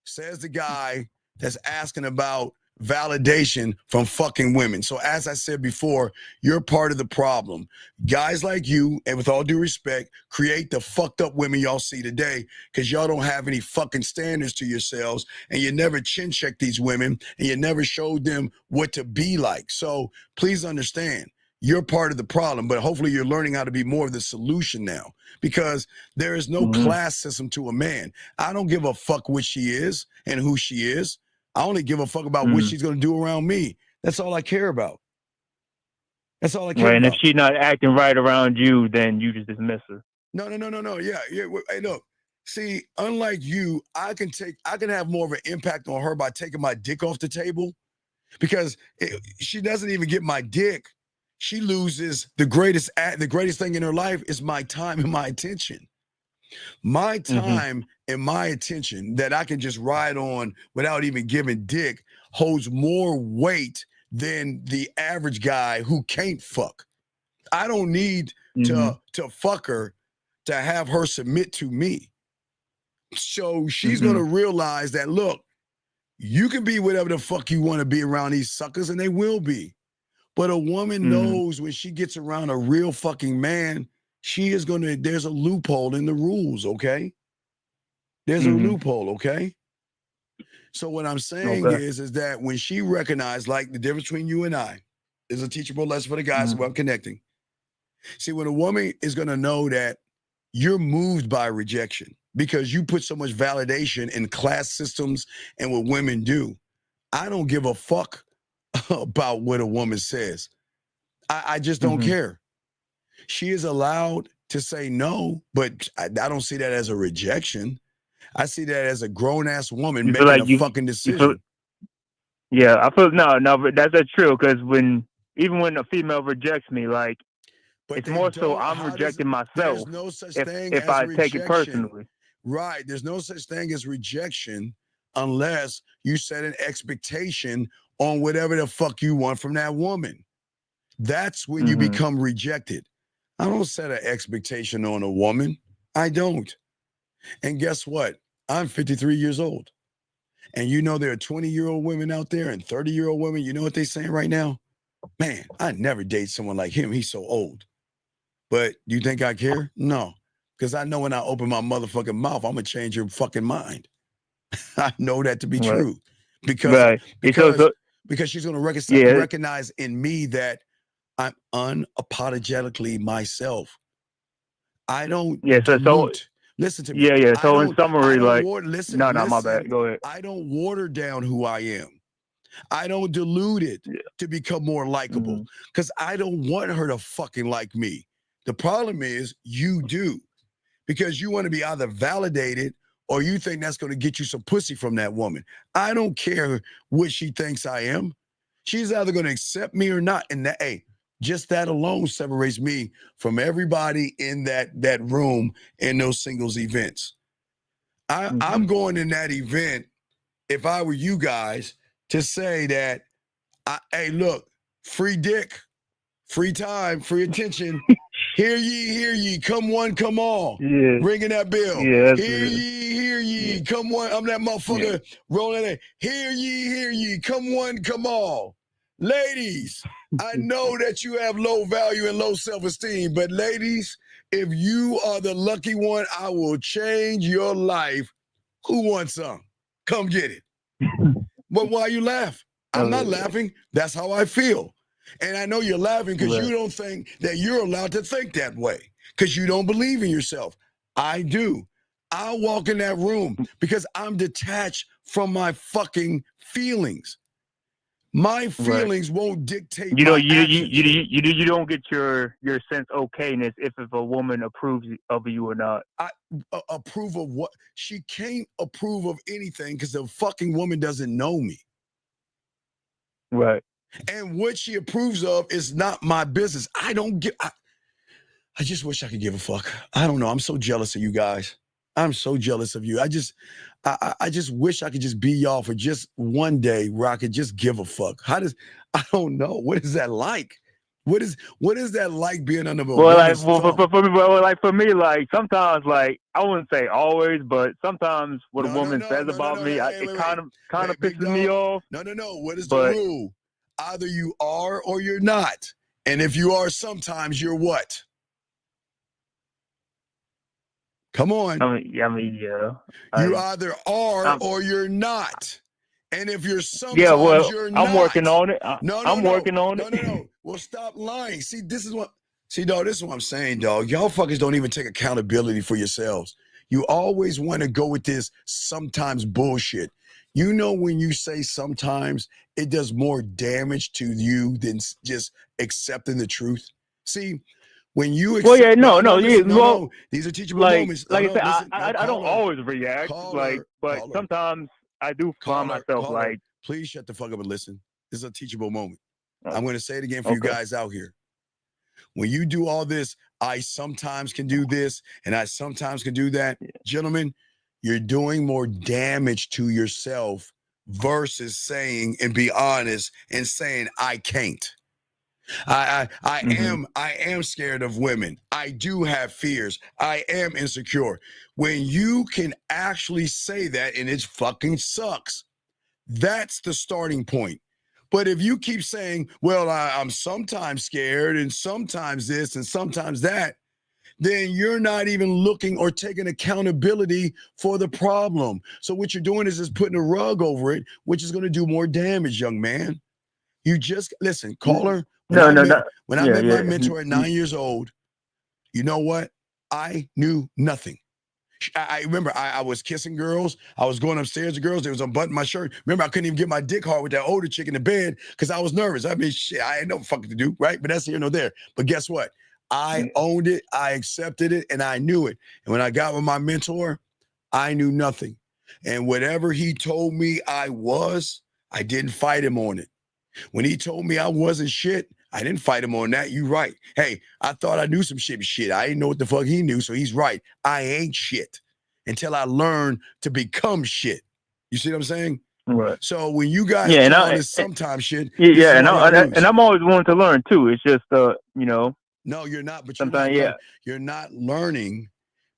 Speaker 7: Says the guy that's asking about validation from fucking women. So as I said before, you're part of the problem. Guys like you, and with all due respect, create the fucked up women y'all see today because y'all don't have any fucking standards to yourselves and you never chin check these women and you never showed them what to be like. So please understand, you're part of the problem, but hopefully you're learning how to be more of the solution now because there is no class system to a man. I don't give a fuck what she is and who she is. I only give a fuck about what she's going to do around me. That's all I care about. That's all I care about.
Speaker 18: And if she's not acting right around you, then you just dismiss her.
Speaker 7: No. Yeah. Hey, look. See, unlike you, I can have more of an impact on her by taking my dick off the table because she doesn't even get my dick. She loses the greatest thing in her life is my time and my attention. My time and my attention that I can just ride on without even giving dick holds more weight than the average guy who can't fuck. I don't need to fuck her to have her submit to me. So she's going to realize that, look, you can be whatever the fuck you want to be around these suckers, and they will be. But a woman knows when she gets around a real fucking man, there's a loophole in the rules, okay? There's a loophole, okay? So what I'm saying is that when she recognized, like the difference between you and I is a teachable lesson for the guys who I'm connecting. See, when a woman is going to know that you're moved by rejection because you put so much validation in class systems and what women do, I don't give a fuck about what a woman says. I just don't care. She is allowed to say no, but I don't see that as a rejection. I see that as a grown-ass woman
Speaker 18: You feel
Speaker 7: making
Speaker 18: like
Speaker 7: a fucking decision.
Speaker 18: Yeah, I feel no, but that's true. Because even when a female rejects me, like it's more so I'm rejecting myself.
Speaker 7: There's no such thing
Speaker 18: if
Speaker 7: as
Speaker 18: I
Speaker 7: rejection.
Speaker 18: take it personally.
Speaker 7: Right. There's no such thing as rejection unless you set an expectation on whatever the fuck you want from that woman. That's when you become rejected. I don't set an expectation on a woman. I don't. And guess what? I'm 53 years old. And you know there are 20-year-old women out there and 30-year-old women. You know what they're saying right now? Man, I'd never date someone like him. He's so old. But do you think I care? No. Because I know when I open my motherfucking mouth, I'm going to change your fucking mind. I know that to be true. Because she's going to recognize in me that I'm unapologetically myself. I don't dilute. Listen to me.
Speaker 18: Yeah. So in summary, like,
Speaker 7: my
Speaker 18: bad. Go ahead.
Speaker 7: I don't water down who I am. I don't dilute it to become more likable because I don't want her to fucking like me. The problem is you do because you want to be either validated or you think that's going to get you some pussy from that woman. I don't care what she thinks I am. She's either going to accept me or not. And that, just that alone separates me from everybody in that room in those singles events. I'm going in that event, if I were you guys, to say that, hey, look, free dick, free time, free attention. Hear ye, come one, come all.
Speaker 18: Yeah.
Speaker 7: Ringing that bell.
Speaker 18: Yeah,
Speaker 7: hear ye, come one. I'm that motherfucker rolling it. Hear ye, come one, come all. Ladies, I know that you have low value and low self-esteem, but ladies, if you are the lucky one, I will change your life. Who wants some? Come get it. But why you laugh? I'm not laughing. That's how I feel. And I know you're laughing because you don't think that you're allowed to think that way because you don't believe in yourself. I do. I'll walk in that room because I'm detached from my fucking feelings. My feelings won't dictate my actions.
Speaker 18: You don't get your sense okayness if a woman approves of you or not.
Speaker 7: I approve of what? She can't approve of anything because the fucking woman doesn't know me.
Speaker 18: Right.
Speaker 7: And what she approves of is not my business. I don't give. I just wish I could give a fuck. I don't know. I'm so jealous of you guys. I'm so jealous of you. I just wish I could just be y'all for just one day where I could just give a fuck. I don't know. What is that like? What is that like being under a woman's thumb?
Speaker 18: For me, like sometimes, like I wouldn't say always, but sometimes what a woman says about me, it kind of pisses me off.
Speaker 7: No. What is the rule? Either you are or you're not. And if you are sometimes, you're what? Come on.
Speaker 18: Yeah.
Speaker 7: You either are or you're not. And if you're sometimes, you're not.
Speaker 18: I'm working on it.
Speaker 7: I'm
Speaker 18: working on it.
Speaker 7: No. Well, stop lying. See, this is what I'm saying, dog. Y'all fuckers don't even take accountability for yourselves. You always want to go with this sometimes bullshit. You know, when you say sometimes, it does more damage to you than just accepting the truth. See, when you accept, these are teachable moments.
Speaker 18: I don't always react, but sometimes I do find myself like.
Speaker 7: Please shut the fuck up and listen. This is a teachable moment. I'm going to say it again for you guys out here. When you do all this, I sometimes can do this and I sometimes can do that. Gentlemen, you're doing more damage to yourself versus saying and be honest and saying I can't. I am scared of women. I do have fears. I am insecure. When you can actually say that and it fucking sucks, that's the starting point. But if you keep saying, well, I'm sometimes scared and sometimes this and sometimes that, then you're not even looking or taking accountability for the problem. So what you're doing is just putting a rug over it, which is going to do more damage, young man. You just, listen, caller. When I met my mentor at 9 years old, you know what? I knew nothing. I remember I was kissing girls. I was going upstairs to girls. They was unbuttoning my shirt. Remember, I couldn't even get my dick hard with that older chick in the bed because I was nervous. I mean, shit, I had no fucking to do, right? But that's here nor there. But guess what? I owned it, I accepted it, and I knew it. And when I got with my mentor, I knew nothing. And whatever he told me I was, I didn't fight him on it. When he told me I wasn't shit, I didn't fight him on that. You right. Hey, I thought I knew some shit. I didn't know what the fuck he knew, so he's right. I ain't shit until I learn to become shit. You see what I'm saying?
Speaker 18: Right.
Speaker 7: So when you guys
Speaker 18: Yeah,
Speaker 7: call this sometimes shit,
Speaker 18: yeah,
Speaker 7: this is
Speaker 18: and
Speaker 7: why y'all lose.
Speaker 18: I'm always willing to learn too. It's just you know.
Speaker 7: No, you're not, but
Speaker 18: sometimes,
Speaker 7: you're not learning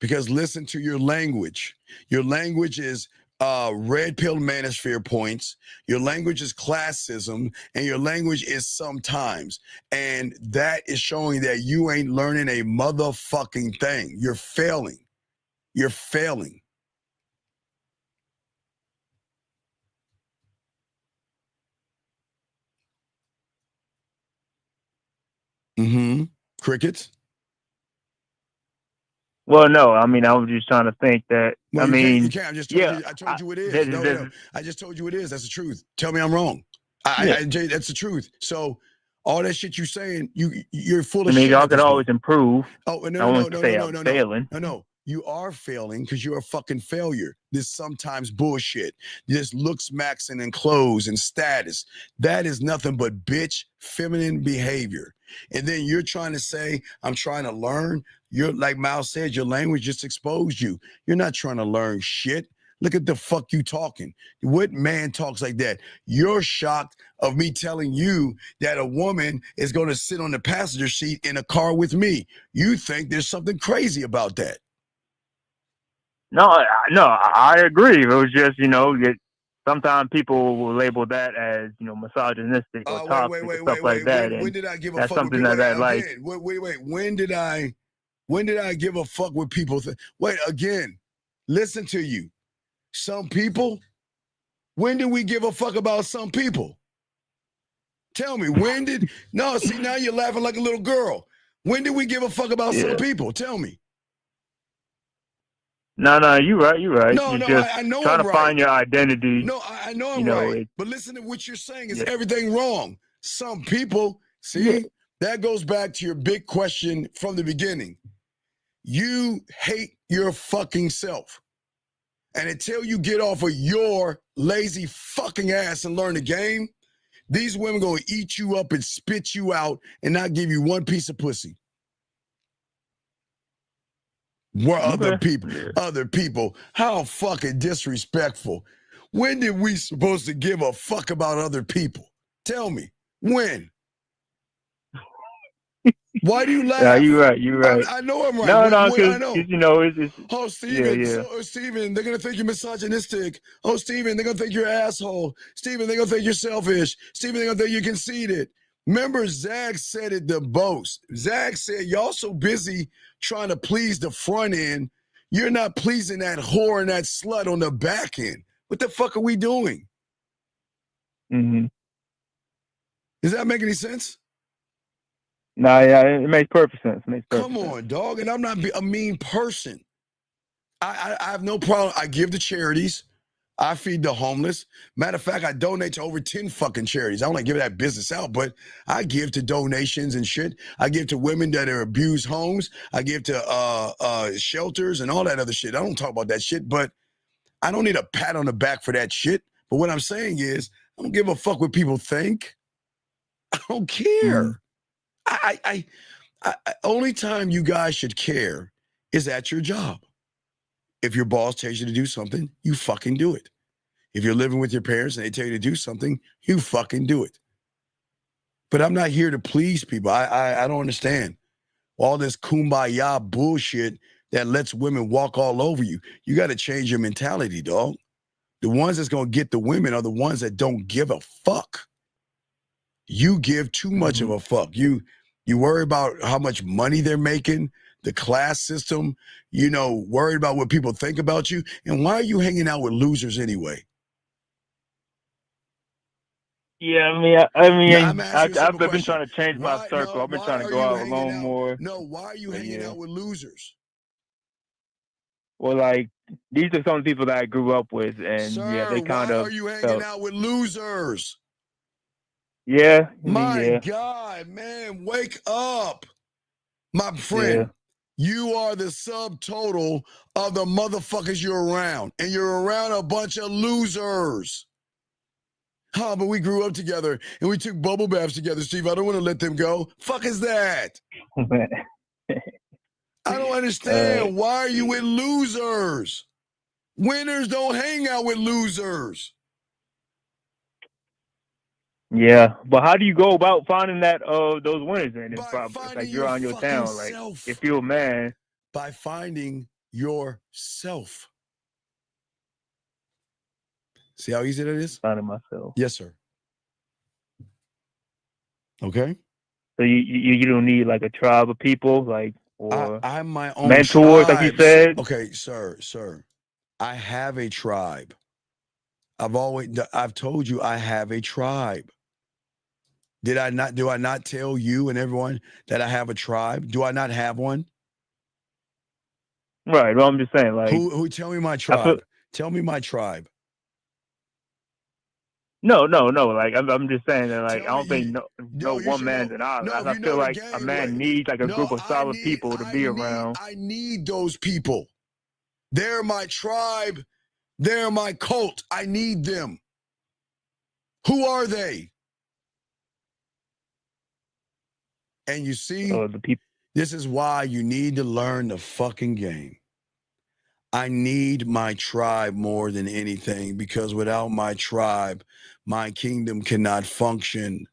Speaker 7: because listen to your language. Your language is red pill manosphere points. Your language is classism, and your language is sometimes. And that is showing that you ain't learning a motherfucking thing. You're failing. You're failing. Mm-hmm. Crickets?
Speaker 18: Well, no, I mean, I was just trying to think that.
Speaker 7: Well,
Speaker 18: I
Speaker 7: you
Speaker 18: mean,
Speaker 7: can't. I just told you. I told you it is. No. I just told you it is. That's the truth. Tell me I'm wrong. Jay, that's the truth. So all that shit you saying, you're full of
Speaker 18: I mean,
Speaker 7: shit.
Speaker 18: y'all can always improve.
Speaker 7: Oh,
Speaker 18: I wouldn't say I'm failing.
Speaker 7: No. You are failing because you're a fucking failure. This sometimes bullshit. This looks maxing and clothes and status. That is nothing but bitch feminine behavior. And then you're trying to say, I'm trying to learn. You're like Miles said, your language just exposed you. You're not trying to learn shit. Look at the fuck you talking. What man talks like that? You're shocked of me telling you that a woman is going to sit on the passenger seat in a car with me. You think there's something crazy about that.
Speaker 18: No, I agree. It was just, sometimes people will label that as, misogynistic or toxic or stuff like that.
Speaker 7: When did I give a
Speaker 18: that's
Speaker 7: fuck
Speaker 18: something
Speaker 7: with
Speaker 18: that
Speaker 7: people?
Speaker 18: like.
Speaker 7: Wait. When did I give a fuck with people? Wait, again, listen to you. Some people, when did we give a fuck about some people? Tell me, when did, no, see, now you're laughing like a little girl. When did we give a fuck about some people? Tell me.
Speaker 18: No, you're right.
Speaker 7: No, I know
Speaker 18: trying
Speaker 7: I'm
Speaker 18: to
Speaker 7: right.
Speaker 18: find your identity.
Speaker 7: No, I know I'm right. But listen to what you're saying is everything wrong. Some people, that goes back to your big question from the beginning. You hate your fucking self. And until you get off of your lazy fucking ass and learn the game, these women gonna eat you up and spit you out and not give you one piece of pussy. Other people. How fucking disrespectful. When did we supposed to give a fuck about other people? Tell me, when? Why do you laugh?
Speaker 18: Yeah, you're right.
Speaker 7: I know I'm right.
Speaker 18: No,
Speaker 7: I know.
Speaker 18: it's
Speaker 7: oh, Steven,
Speaker 18: yeah.
Speaker 7: Steven, they're going to think you're misogynistic. Oh, Steven, they're going to think you're an asshole. Steven, they're going to think you're selfish. Steven, they're going to think you're conceited. Remember, Zag said it the most. Zag said, y'all so busy trying to please the front end, you're not pleasing that whore and that slut on the back end. What the fuck are we doing?
Speaker 18: Mm-hmm.
Speaker 7: Does that make any sense?
Speaker 18: Nah, yeah, it makes perfect sense.
Speaker 7: Come on, dog. And I'm not a mean person. I have no problem. I give to charities. I feed the homeless. Matter of fact, I donate to over 10 fucking charities. I don't like giving that business out, but I give to donations and shit. I give to women that are abused homes. I give to shelters and all that other shit. I don't talk about that shit, but I don't need a pat on the back for that shit. But what I'm saying is, I don't give a fuck what people think. I don't care. I only time you guys should care is at your job. If your boss tells you to do something, you fucking do it. If you're living with your parents and they tell you to do something, you fucking do it. But I'm not here to please people. I don't understand all this kumbaya bullshit that lets women walk all over you. You got to change your mentality, dog. The ones that's going to get the women are the ones that don't give a fuck. You give too much of a fuck. You worry about how much money they're making, the class system, worried about what people think about you. And why are you hanging out with losers anyway?
Speaker 18: Yeah, I've been trying to change my circle. I've been trying to go out alone more.
Speaker 7: No, why are you hanging out with losers?
Speaker 18: Well, like, these are some people that I grew up with, and they kind of.
Speaker 7: Why are you hanging out with losers?
Speaker 18: Yeah.
Speaker 7: My God, man, wake up. My friend, you are the subtotal of the motherfuckers you're around. And you're around a bunch of losers. But we grew up together and we took bubble baths together, Steve. I don't want to let them go. Fuck is that? I don't understand. Why are you with losers? Winners don't hang out with losers.
Speaker 18: Yeah, but how do you go about finding that those winners then? If like you're on your town, like if you're a man.
Speaker 7: By finding yourself. See how easy that is?
Speaker 18: Finding myself.
Speaker 7: Yes, sir. Okay.
Speaker 18: So you don't need like a tribe of people, like or
Speaker 7: I'm my own
Speaker 18: mentors, like you said.
Speaker 7: Okay, sir. I have a tribe. I've told you I have a tribe. Do I not tell you and everyone that I have a tribe? Do I not have one?
Speaker 18: Right. Well, I'm just saying, like,
Speaker 7: who tell me my tribe? Tell me my tribe.
Speaker 18: No. Like, I'm just saying that, like, I don't think no one man's an island. I feel like a man needs like a group of solid people to be around.
Speaker 7: I need those people. They're my tribe. They're my cult. I need them. Who are they? And you see,
Speaker 18: the people.
Speaker 7: This is why you need to learn the fucking game. I need my tribe more than anything, because without my tribe, my kingdom cannot function.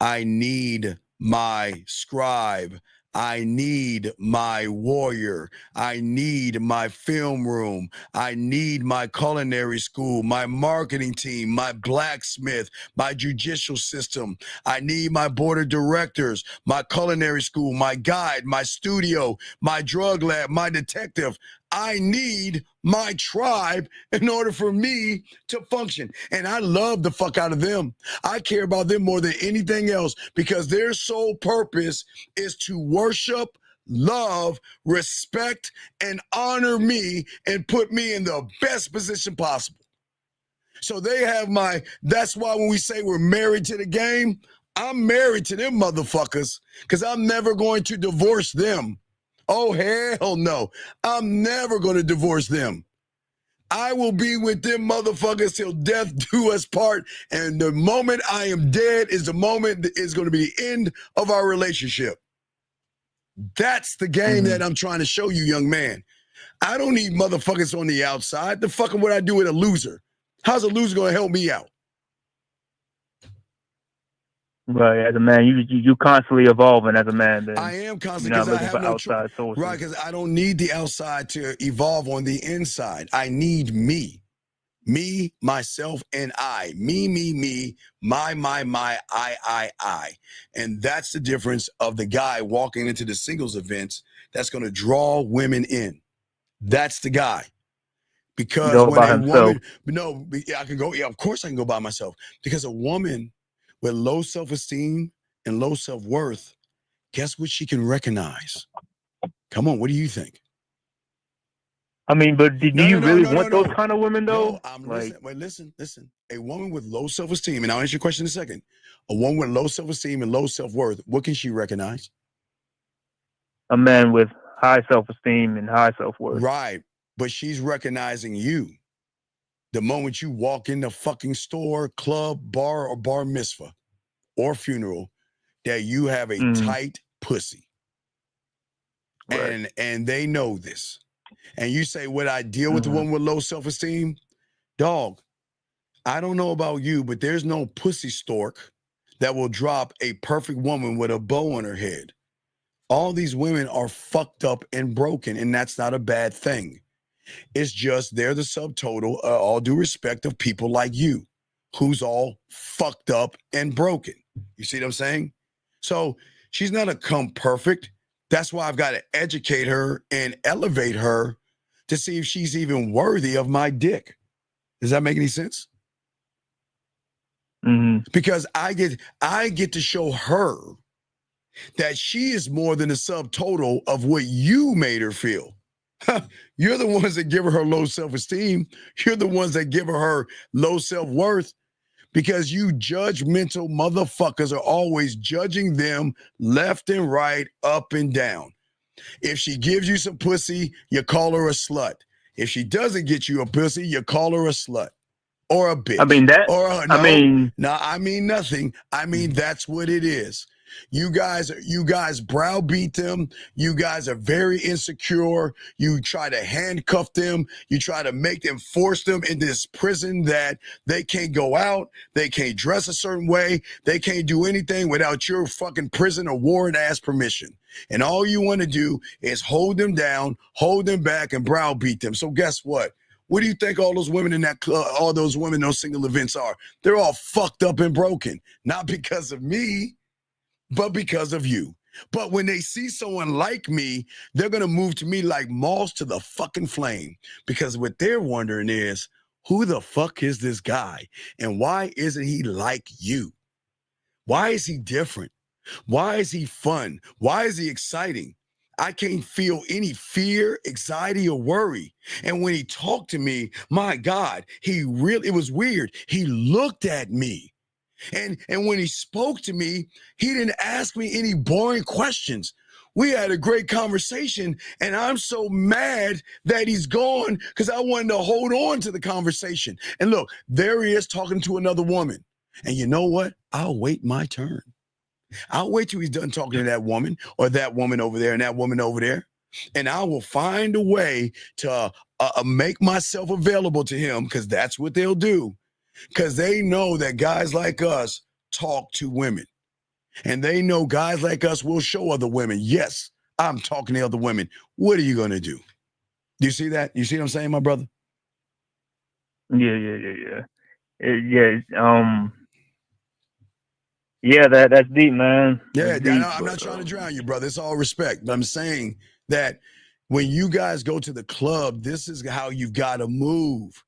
Speaker 7: I need my scribe. I need my warrior. I need my film room. I need my culinary school, my marketing team, my blacksmith, my judicial system. I need my board of directors, my culinary school, my guide, my studio, my drug lab, my detective. I need my tribe in order for me to function. And I love the fuck out of them. I care about them more than anything else, because their sole purpose is to worship, love, respect, and honor me and put me in the best position possible. So they have that's why when we say we're married to the game, I'm married to them motherfuckers, because I'm never going to divorce them. Oh, hell no. I'm never going to divorce them. I will be with them motherfuckers till death do us part. And the moment I am dead is the moment that is going to be the end of our relationship. That's the game that I'm trying to show you, young man. I don't need motherfuckers on the outside. The fuck would I do with a loser? How's a loser going to help me out?
Speaker 18: Right, as a man, you constantly evolving as a man. Then
Speaker 7: I am constantly, because I have no
Speaker 18: outside sources.
Speaker 7: Right, because I don't need the outside to evolve on the inside. I need me, myself, and I. Me, my, I. And that's the difference of the guy walking into the singles events that's going to draw women in. That's the guy. Because when a woman, I can go. Yeah, of course I can go by myself. Because a woman with low self-esteem and low self-worth, guess what she can recognize? Come on, what do you think?
Speaker 18: I mean, but do you really want those kind of women, though?
Speaker 7: Listen. A woman with low self-esteem, and I'll answer your question in a second. A woman with low self-esteem and low self-worth, what can she recognize?
Speaker 18: A man with high self-esteem and high self-worth.
Speaker 7: Right, but she's recognizing you. The moment you walk in the fucking store, club, bar, or bar mitzvah or funeral, that you have a tight pussy. Right. And they know this. And you say, would I deal with the woman with low self-esteem? Dog, I don't know about you, but there's no pussy stork that will drop a perfect woman with a bow on her head. All these women are fucked up and broken, and that's not a bad thing. It's just they're the subtotal, all due respect, of people like you, who's all fucked up and broken. You see what I'm saying? So she's not a come perfect. That's why I've got to educate her and elevate her to see if she's even worthy of my dick. Does that make any sense? Because I get to show her that she is more than a subtotal of what you made her feel. You're the ones that give her low self-esteem. You're the ones that give her low self-worth. because you judgmental motherfuckers are always judging them left and right, up and down. If she gives you some pussy, you call her a slut. If she doesn't get you a pussy, you call her a slut or a bitch.
Speaker 18: I mean that.
Speaker 7: Or
Speaker 18: I mean,
Speaker 7: no, I mean nothing. I mean that's what it is. You guys browbeat them. You guys are very insecure. You try to handcuff them. You try to make them force them in this prison that they can't go out. They can't dress a certain way. They can't do anything without your fucking prison or warrant ass permission. And all you want to do is hold them down, hold them back, and browbeat them. So guess what? What do you think all those women in that club, all those women in those single events are? They're all fucked up and broken. Not because of me, but because of you. But when they see someone like me, they're going to move to me like moths to the fucking flame. Because what they're wondering is, who the fuck is this guy? And why isn't he like you? Why is he different? Why is he fun? Why is he exciting? I can't feel any fear, anxiety, or worry. And when he talked to me, my God, it was weird. He looked at me. And when he spoke to me, he didn't ask me any boring questions. We had a great conversation, and I'm so mad that he's gone because I wanted to hold on to the conversation. And look, there he is talking to another woman. And you know what? I'll wait my turn. I'll wait till he's done talking to that woman or that woman over there and that woman over there. And I will find a way to make myself available to him, because that's what they'll do. Because they know that guys like us talk to women. And they know guys like us will show other women, yes, I'm talking to other women. What are you going to do? Do you see that? You see what I'm saying, my brother?
Speaker 18: Yeah. Yeah, that's deep, man.
Speaker 7: Yeah,
Speaker 18: deep,
Speaker 7: I'm not trying to drown you, brother. It's all respect. But I'm saying that when you guys go to the club, this is how you've got to move.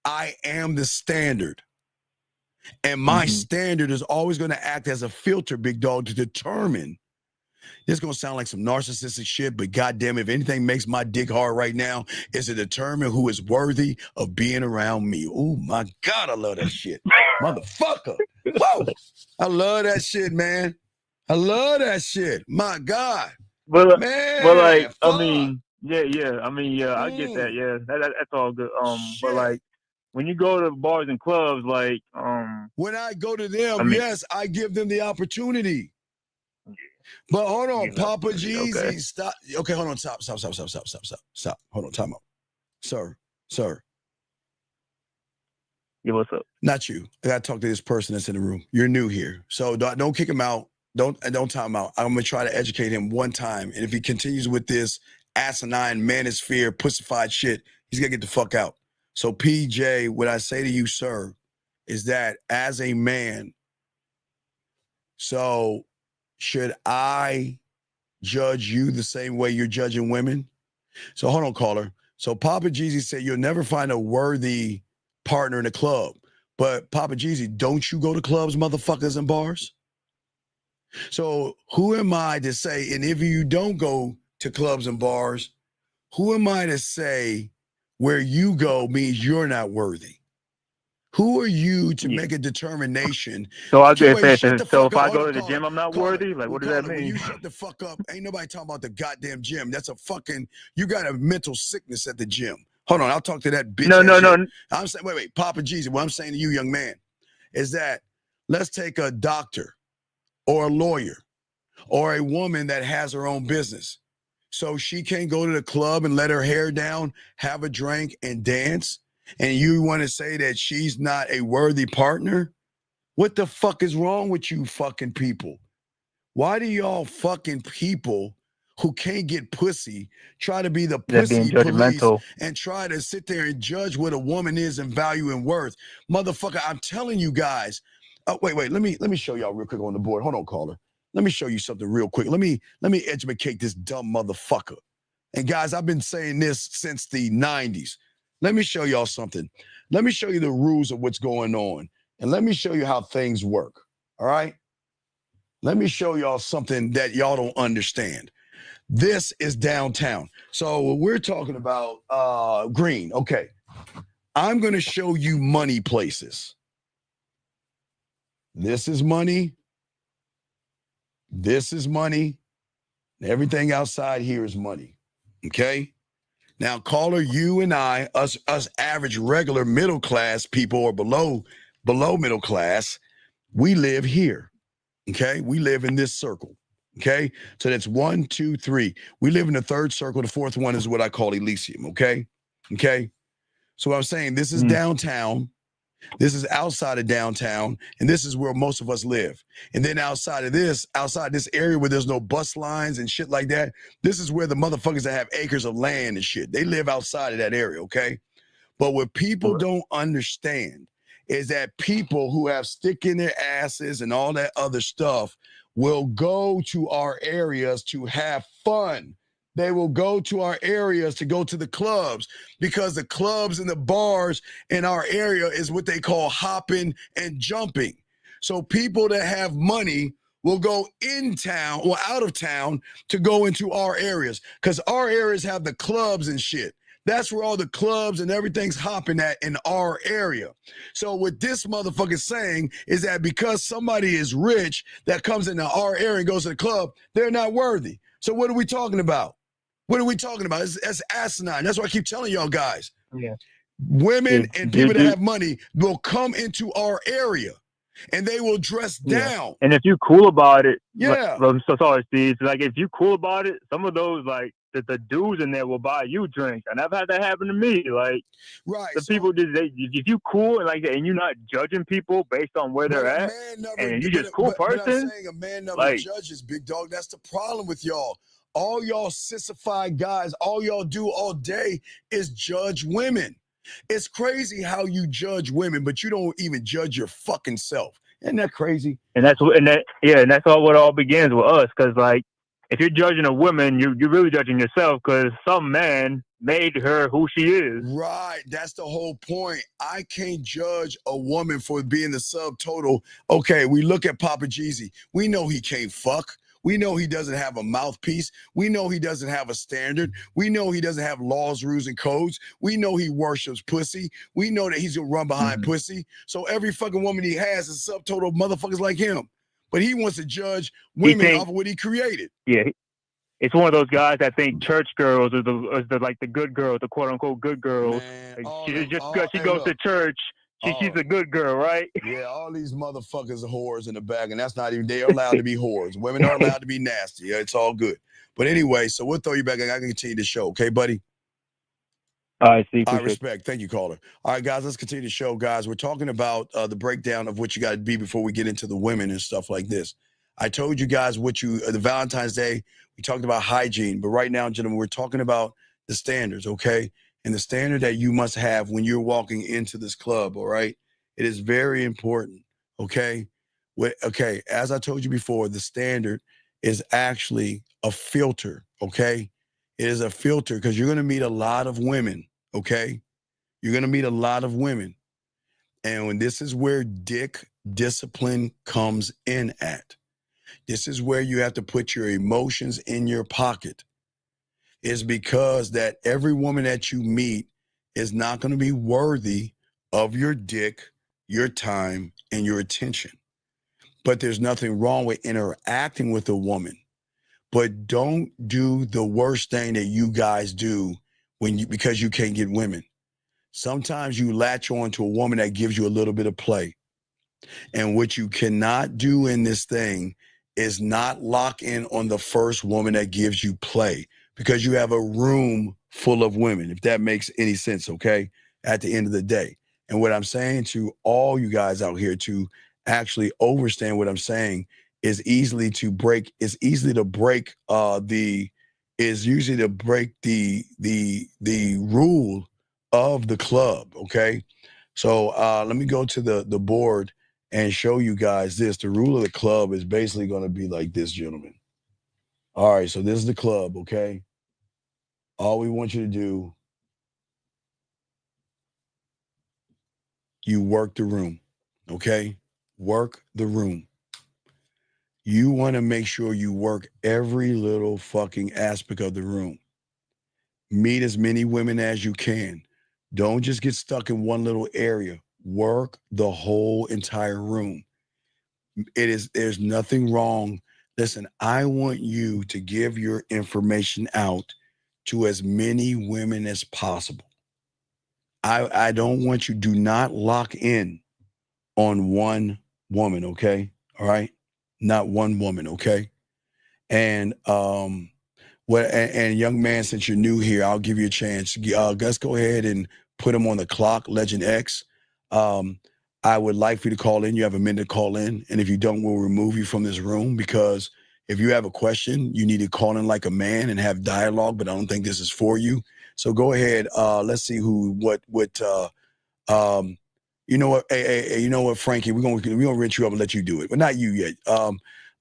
Speaker 7: I am the standard. And my standard is always going to act as a filter, big dog, to determine. This is going to sound like some narcissistic shit, but goddamn, if anything makes my dick hard right now, is to determine who is worthy of being around me. Oh my God, I love that shit. Motherfucker. Whoa. I love that shit, man. I love that shit. My God.
Speaker 18: But
Speaker 7: man,
Speaker 18: like,
Speaker 7: fuck.
Speaker 18: I mean, yeah. I mean, yeah, I get that. Yeah, that's all good. But like, when you go to bars and clubs, like,
Speaker 7: when I go to them, yes, I give them the opportunity. But hold on, Papa Jeezy, okay. Stop. Okay, hold on, stop. Hold on, time out. Sir.
Speaker 18: Yeah, what's up?
Speaker 7: Not you. I gotta talk to this person that's in the room. You're new here. So don't kick him out. Don't time out. I'm gonna try to educate him one time. And if he continues with this asinine manosphere, pussified shit, he's gonna get the fuck out. So PJ, what I say to you, sir, is that as a man, so should I judge you the same way you're judging women? So hold on, caller. So Papa Jeezy said you'll never find a worthy partner in a club. But Papa Jeezy, don't you go to clubs, motherfuckers, and bars? So who am I to say, and if you don't go to clubs and bars, who am I to say where you go means you're not worthy? Who are you to make a determination?
Speaker 18: So I get that. So if I go to the gym, I'm not worthy? Like, what does that mean?
Speaker 7: When you shut the fuck up, ain't nobody talking about the goddamn gym. That's a fucking, you got a mental sickness at the gym. Hold on, I'll talk to that bitch. No. I'm saying, wait, Papa Jeezy, what I'm saying to you, young man, is that let's take a doctor or a lawyer or a woman that has her own business. So she can't go to the club and let her hair down, have a drink, and dance. And you want to say that she's not a worthy partner? What the fuck is wrong with you fucking people? Why do y'all fucking people who can't get pussy try to be the pussy police and try to sit there and judge what a woman is in value and worth? Motherfucker, I'm telling you guys. Wait, let me show y'all real quick on the board. Hold on, caller. Let me show you something real quick. Let me educate this dumb motherfucker. And guys, I've been saying this since the 90s. Let me show y'all something. Let me show you the rules of what's going on. And let me show you how things work. All right? Let me show y'all something that y'all don't understand. This is downtown. So we're talking about green. Okay. I'm going to show you money places. This is money. This is money. Everything outside here is money. Okay? Now, caller, you and I, us average, regular, middle class people or below middle class, we live here. Okay? We live in this circle. Okay? So that's 1, 2, 3. We live in the third circle. The fourth one is what I call Elysium. Okay? Okay? So what I'm saying, this is downtown. This is outside of downtown, and this is where most of us live. And then outside this area where there's no bus lines and shit like that, this is where the motherfuckers that have acres of land and shit, they live outside of that area, okay? But what people don't understand is that people who have stick in their asses and all that other stuff will go to our areas to have fun. They will go to our areas to go to the clubs because the clubs and the bars in our area is what they call hopping and jumping. So people that have money will go in town or out of town to go into our areas because our areas have the clubs and shit. That's where all the clubs and everything's hopping at in our area. So what this motherfucker's saying is that because somebody is rich that comes into our area and goes to the club, they're not worthy. So what are we talking about? What are we talking about? That's asinine. That's why I keep telling y'all guys.
Speaker 18: Yeah.
Speaker 7: Women and people that have money will come into our area and they will dress down.
Speaker 18: And if you're cool about it,
Speaker 7: yeah.
Speaker 18: I'm so sorry, Steve. Like if you're cool about it, some of those like the dudes in there will buy you drinks, and I've had that happen to me. Like,
Speaker 7: right?
Speaker 18: The people just if you cool and like that, and you're not judging people based on where they're at, and you just cool person.
Speaker 7: But I'm saying a man never judges, big dog. That's the problem with y'all. All y'all sissified guys, all y'all do all day is judge women. It's crazy how you judge women, but you don't even judge your fucking self. Isn't that crazy?
Speaker 18: And that's all what all begins with us. Because like, if you're judging a woman, you're really judging yourself because some man made her who she is.
Speaker 7: Right. That's the whole point. I can't judge a woman for being the subtotal. Okay, we look at Papa Jeezy. We know he can't fuck. We know he doesn't have a mouthpiece. We know he doesn't have a standard. We know he doesn't have laws, rules, and codes. We know he worships pussy. We know that he's gonna run behind pussy. So every fucking woman he has is subtotal motherfuckers like him. But he wants to judge women off of what he created.
Speaker 18: Yeah, it's one of those guys that think church girls are the good girls, the quote unquote good girls. Just because she goes to church, she's a good girl, right?
Speaker 7: Yeah, all these motherfuckers are whores in the back, and that's not even, they're allowed to be whores. Women are allowed to be nasty. Yeah, it's all good. But anyway, so we'll throw you back. I can continue the show, okay, buddy?
Speaker 18: All right, Steve.
Speaker 7: I respect. Thank you, caller. All right, guys, let's continue the show, guys. We're talking about the breakdown of what you got to be before we get into the women and stuff like this. I told you guys the Valentine's Day, we talked about hygiene, but right now, gentlemen, we're talking about the standards, okay? And the standard that you must have when you're walking into this club, all right? It is very important, okay? Okay, as I told you before, the standard is actually a filter, okay? It is a filter because you're going to meet a lot of women, okay? You're going to meet a lot of women. And when this is where dick discipline comes in at. This is where you have to put your emotions in your pocket. Is because that every woman that you meet is not going to be worthy of your dick, your time, and your attention. But there's nothing wrong with interacting with a woman. But don't do the worst thing that you guys do because you can't get women. Sometimes you latch on to a woman that gives you a little bit of play. And what you cannot do in this thing is not lock in on the first woman that gives you play because you have a room full of women, if that makes any sense, okay, at the end of the day. And what I'm saying to all you guys out here to actually understand what I'm saying is usually to break the rule of the club, okay? So let me go to the board and show you guys this. The rule of the club is basically going to be like this, gentlemen. All right, so this is the club, okay? All we want you to do, you work the room, okay? Work the room. You want to make sure you work every little fucking aspect of the room. Meet as many women as you can. Don't just get stuck in one little area. Work the whole entire room. There's nothing wrong. Listen, I want you to give your information out to as many women as possible. I don't want you, do not lock in on one woman, okay? All right? Not one woman, okay? And and young man, since you're new here, I'll give you a chance. Let's go ahead and put him on the clock, Legend X. I would like for you to call in. You have a minute to call in, and if you don't, we'll remove you from this room, because if you have a question, you need to call in like a man and have dialogue. But I don't think this is for you. So go ahead. Let's see you know what? Hey, you know what, Frankie? We're gonna rinse you up and let you do it, but not you yet.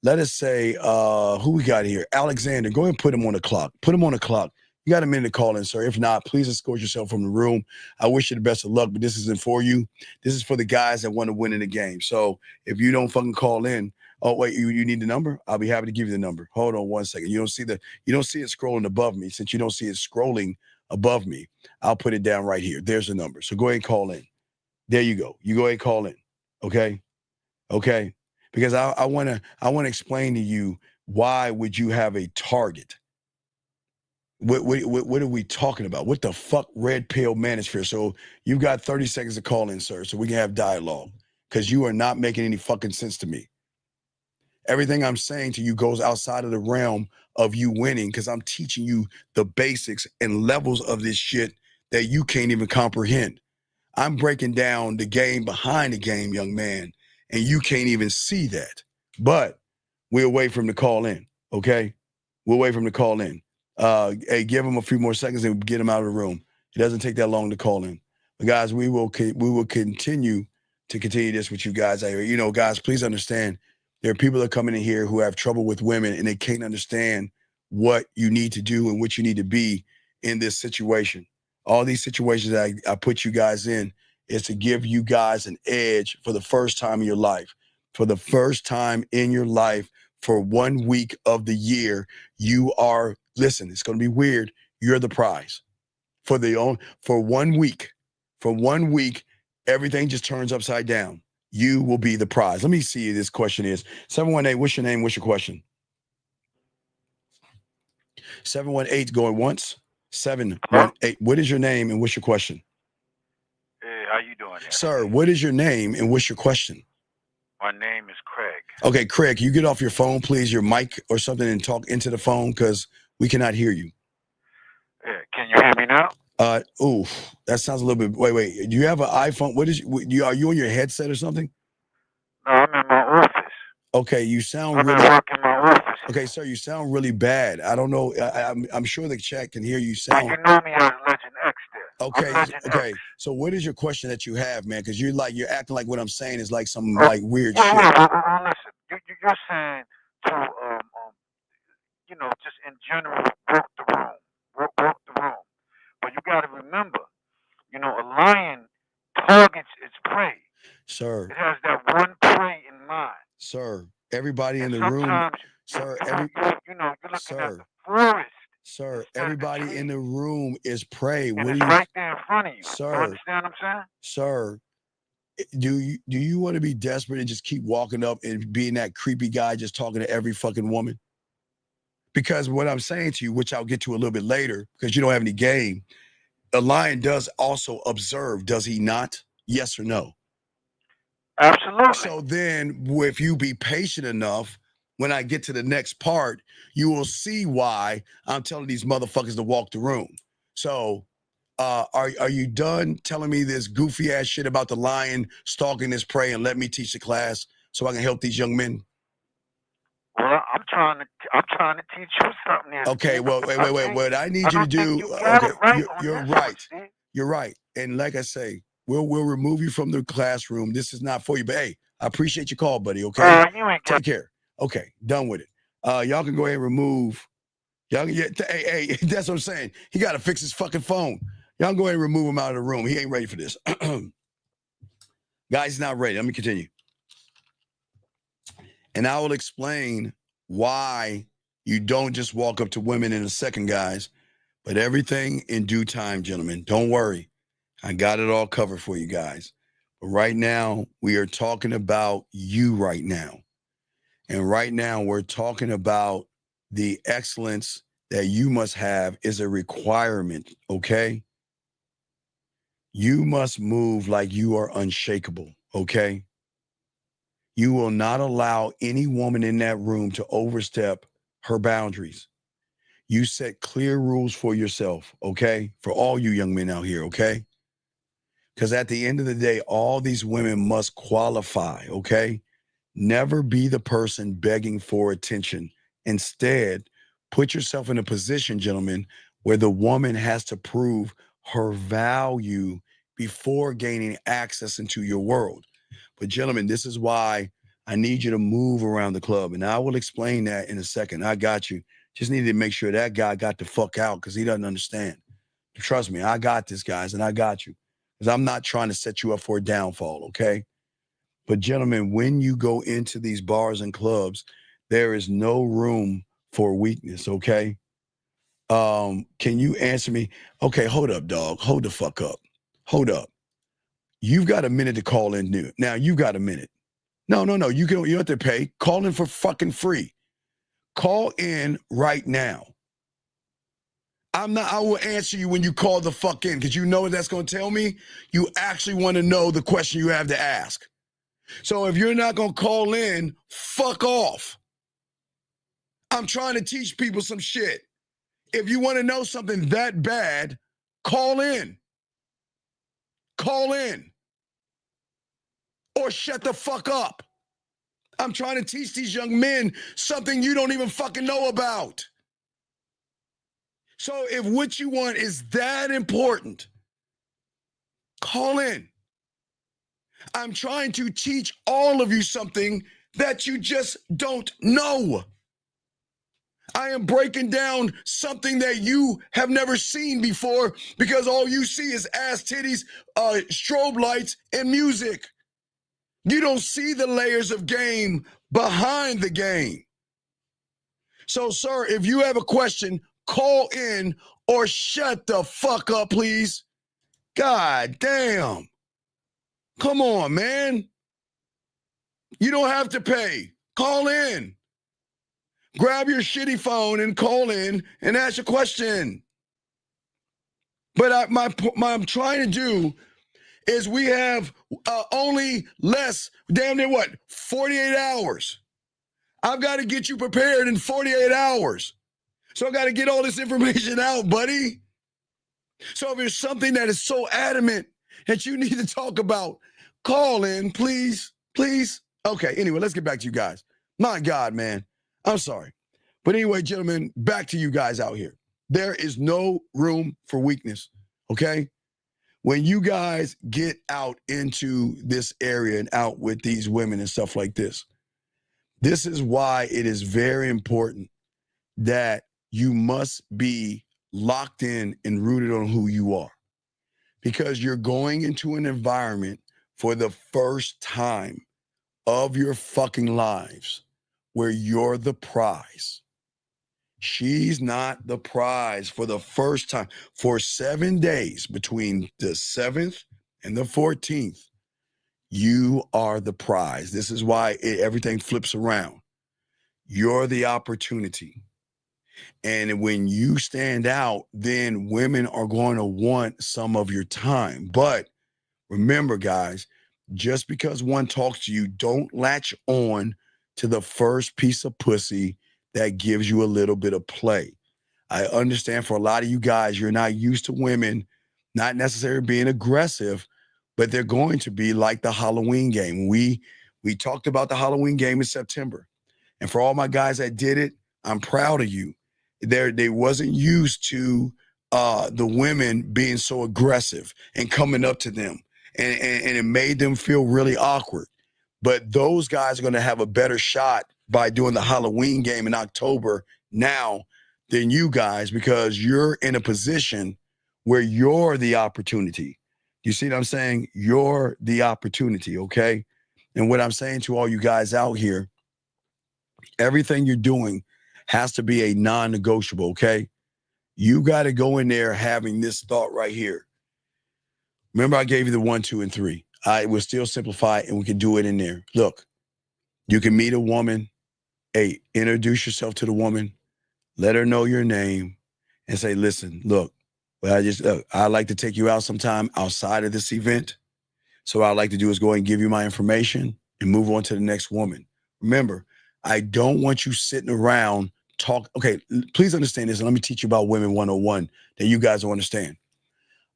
Speaker 7: Let us say who we got here. Alexander, go ahead and put him on the clock. Put him on the clock. You got a minute to call in, sir. If not, please escort yourself from the room. I wish you the best of luck, but this isn't for you. This is for the guys that want to win in the game. So if you don't fucking call in, oh wait, you need the number? I'll be happy to give you the number. Hold on one second. You don't see it scrolling above me. Since you don't see it scrolling above me, I'll put it down right here. There's the number. So go ahead and call in. There you go. You go ahead and call in. Okay. Okay. Because I want to explain to you, why would you have a target? What are we talking about? What the fuck, red pill manosphere? So you've got 30 seconds to call in, sir, so we can have dialogue, because you are not making any fucking sense to me. Everything I'm saying to you goes outside of the realm of you winning, because I'm teaching you the basics and levels of this shit that you can't even comprehend. I'm breaking down the game behind the game, young man, and you can't even see that. But we'll wait for him to call in, okay? We'll wait for him to call in. Hey, give him a few more seconds and get him out of the room. It doesn't take that long to call in. But guys, we will continue this with you guys out here. You know, guys, please understand, there are people that are coming in here who have trouble with women, and they can't understand what you need to do and what you need to be in this situation. All these situations that I put you guys in is to give you guys an edge for the first time in your life. For the first time in your life, for 1 week of the year, you are, listen, it's going to be weird. You're the prize. For 1 week. For 1 week, everything just turns upside down. You will be the prize. Let me see this question is. 718, what's your name? What's your question? 718 going once. 718. What is your name and what's your question?
Speaker 19: Hey, how you doing there?
Speaker 7: Sir, what is your name and what's your question?
Speaker 19: My name is Craig.
Speaker 7: Okay, Craig, you get off your phone, please, your mic or something, and talk into the phone, because we cannot hear you.
Speaker 19: Yeah, can you hear me now?
Speaker 7: That sounds a little bit. Wait. Do you have an iPhone? Are you on your headset or something?
Speaker 19: No, I'm in my office.
Speaker 7: Okay, you sound
Speaker 19: I'm at work in my office.
Speaker 7: Okay, sir, you sound really bad. I don't know. I'm sure the chat can hear you sound.
Speaker 19: You know me as Legend X there.
Speaker 7: Okay. So what is your question that you have, man? Because you're acting like what I'm saying is like some like weird shit.
Speaker 19: Listen, you're saying to just in general, work the room. But you got to remember, a lion targets its prey.
Speaker 7: Sir.
Speaker 19: It has that one prey in mind.
Speaker 7: Sir, everybody in the room. Sir,
Speaker 19: you're looking at the forest.
Speaker 7: Sir, everybody in the room is prey.
Speaker 19: And it's right there in front of you.
Speaker 7: Sir,
Speaker 19: you understand what I'm saying?
Speaker 7: Sir, do you want to be desperate and just keep walking up and being that creepy guy just talking to every fucking woman? Because what I'm saying to you, which I'll get to a little bit later, because you don't have any game, a lion does also observe, does he not? Yes or no?
Speaker 19: Absolutely.
Speaker 7: So then, if you be patient enough, when I get to the next part, you will see why I'm telling these motherfuckers to walk the room. So, are you done telling me this goofy ass shit about the lion stalking his prey, and let me teach the class so I can help these young men?
Speaker 19: Well, I'm trying to teach you something here.
Speaker 7: Okay, well, wait. What I need you to do, you're right. You're right. And like I say, we'll remove you from the classroom. This is not for you. But hey, I appreciate your call, buddy. Okay, take care. Okay, done with it. Y'all can go ahead and remove. Y'all, hey, that's what I'm saying. He got to fix his fucking phone. Y'all can go ahead and remove him out of the room. He ain't ready for this. Guys, he's not ready. Let me continue. And I will explain why you don't just walk up to women in a second, guys, but everything in due time, gentlemen. Don't worry. I got it all covered for you guys. But right now, we are talking about you right now. And right now we're talking about the excellence that you must have is a requirement, okay? You must move like you are unshakable, okay? You will not allow any woman in that room to overstep her boundaries. You set clear rules for yourself, okay? For all you young men out here, okay? Because at the end of the day, all these women must qualify, okay? Never be the person begging for attention. Instead, put yourself in a position, gentlemen, where the woman has to prove her value before gaining access into your world. But gentlemen, this is why I need you to move around the club. And I will explain that in a second. I got you. Just needed to make sure that guy got the fuck out because he doesn't understand. Trust me, I got this, guys, and I got you. Because I'm not trying to set you up for a downfall, okay? But gentlemen, when you go into these bars and clubs, there is no room for weakness, okay? Can you answer me? Okay, hold up, dog. Hold the fuck up. Hold up. You've got a minute to call in new. Now you've got a minute. No. You don't have to pay. Call in for fucking free. Call in right now. I will answer you when you call the fuck in, because you know what that's going to tell me? You actually want to know the question you have to ask. So if you're not going to call in, fuck off. I'm trying to teach people some shit. If you want to know something that bad, call in. Call in. Or shut the fuck up. I'm trying to teach these young men something you don't even fucking know about. So if what you want is that important, call in. I'm trying to teach all of you something that you just don't know. I am breaking down something that you have never seen before because all you see is ass titties, strobe lights, and music. You don't see the layers of game behind the game. So, sir, if you have a question, call in or shut the fuck up, please. God damn. Come on, man. You don't have to pay. Call in. Grab your shitty phone and call in and ask a question. But I'm trying to do is we have only less, damn near what, 48 hours. I've got to get you prepared in 48 hours. So I got to get all this information out, buddy. So if there's something that is so adamant that you need to talk about, call in, please, please. Okay, anyway, let's get back to you guys. My God, man. I'm sorry. But anyway, gentlemen, back to you guys out here. There is no room for weakness, okay? When you guys get out into this area and out with these women and stuff like this, this is why it is very important that you must be locked in and rooted on who you are. Because you're going into an environment for the first time of your fucking lives where you're the prize. She's not the prize for the first time. For 7 days between the 7th and the 14th, you are the prize. This is why everything flips around. You're the opportunity. And when you stand out, then women are going to want some of your time. But remember, guys, just because one talks to you, don't latch on to the first piece of pussy that gives you a little bit of play. I understand for a lot of you guys, you're not used to women, not necessarily being aggressive, but they're going to be like the Halloween game. We talked about the Halloween game in September. And for all my guys that did it, I'm proud of you. They wasn't used to the women being so aggressive and coming up to them. And it made them feel really awkward. But those guys are going to have a better shot by doing the Halloween game in October now than you guys, because you're in a position where you're the opportunity. You see what I'm saying? You're the opportunity, okay? And what I'm saying to all you guys out here, everything you're doing has to be a non-negotiable, okay? You got to go in there having this thought right here. Remember, I gave you the 1, 2, and 3. I will still simplify it, and we can do it in there. Look, you can meet a woman hey, introduce yourself to the woman, let her know your name, and say, listen, look, I'd like to take you out sometime outside of this event. So what I'd like to do is go ahead and give you my information and move on to the next woman. Remember, I don't want you sitting around okay, please understand this, and let me teach you about Women 101 that you guys will understand.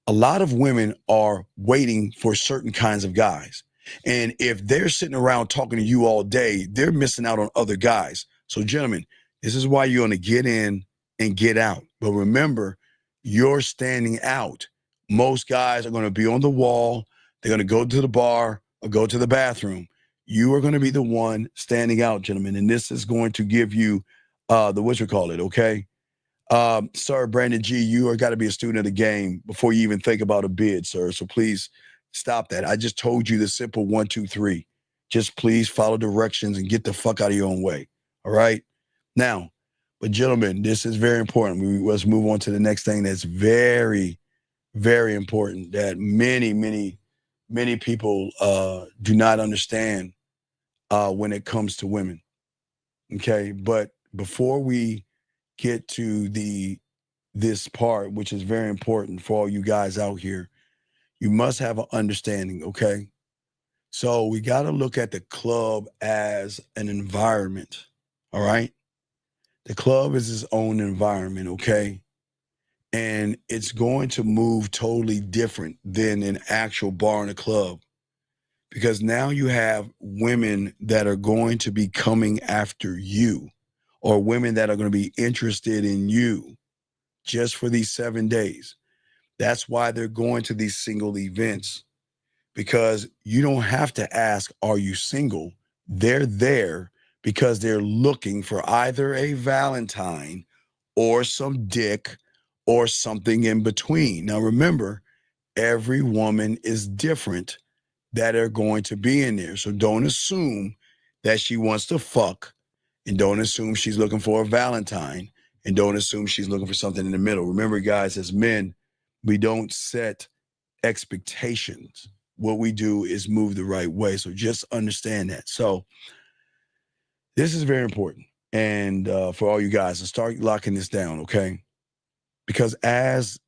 Speaker 7: A lot of women are waiting for certain kinds of guys. And if they're sitting around talking to you all day, they're missing out on other guys. So gentlemen, this is why you're going to get in and get out. But remember, you're standing out. Most guys are going to be on the wall. They're going to go to the bar or go to the bathroom. You are going to be the one standing out, gentlemen. And this is going to give you okay? Sir, Brandon G, you are got to be a student of the game before you even think about a bid, sir. So please stop that. I just told you the simple 1, 2, 3. Just please follow directions and get the fuck out of your own way. All right? Now, but gentlemen, this is very important. Let's move on to the next thing that's very, very important that many, many, many people do not understand when it comes to women. Okay? But before we get to this part, which is very important for all you guys out here, you must have an understanding, okay? So we got to look at the club as an environment, all right? The club is its own environment, okay? And it's going to move totally different than an actual bar in a club, because now you have women that are going to be coming after you, or women that are going to be interested in you just for these 7 days. That's why they're going to these single events, because you don't have to ask, are you single? They're there because they're looking for either a Valentine or some dick or something in between. Now, remember, every woman is different that are going to be in there. So don't assume that she wants to fuck, and don't assume she's looking for a Valentine, and don't assume she's looking for something in the middle. Remember, guys, as men, we don't set expectations. What we do is move the right way. So just understand that. So this is very important. And for all you guys, to start locking this down, okay? Because as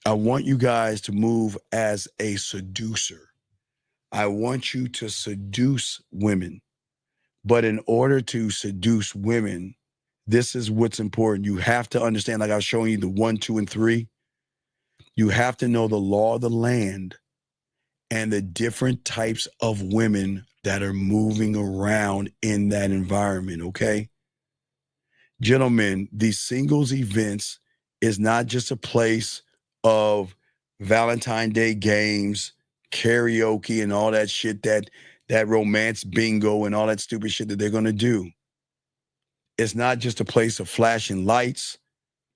Speaker 7: I want you guys to move as a seducer, I want you to seduce women. But in order to seduce women, this is what's important. You have to understand, like I was showing you the 1, 2, and 3. You have to know the law of the land and the different types of women that are moving around in that environment, okay? Gentlemen, these singles events is not just a place of Valentine's Day games, karaoke, and all that shit, that romance bingo and all that stupid shit that they're gonna do. It's not just a place of flashing lights,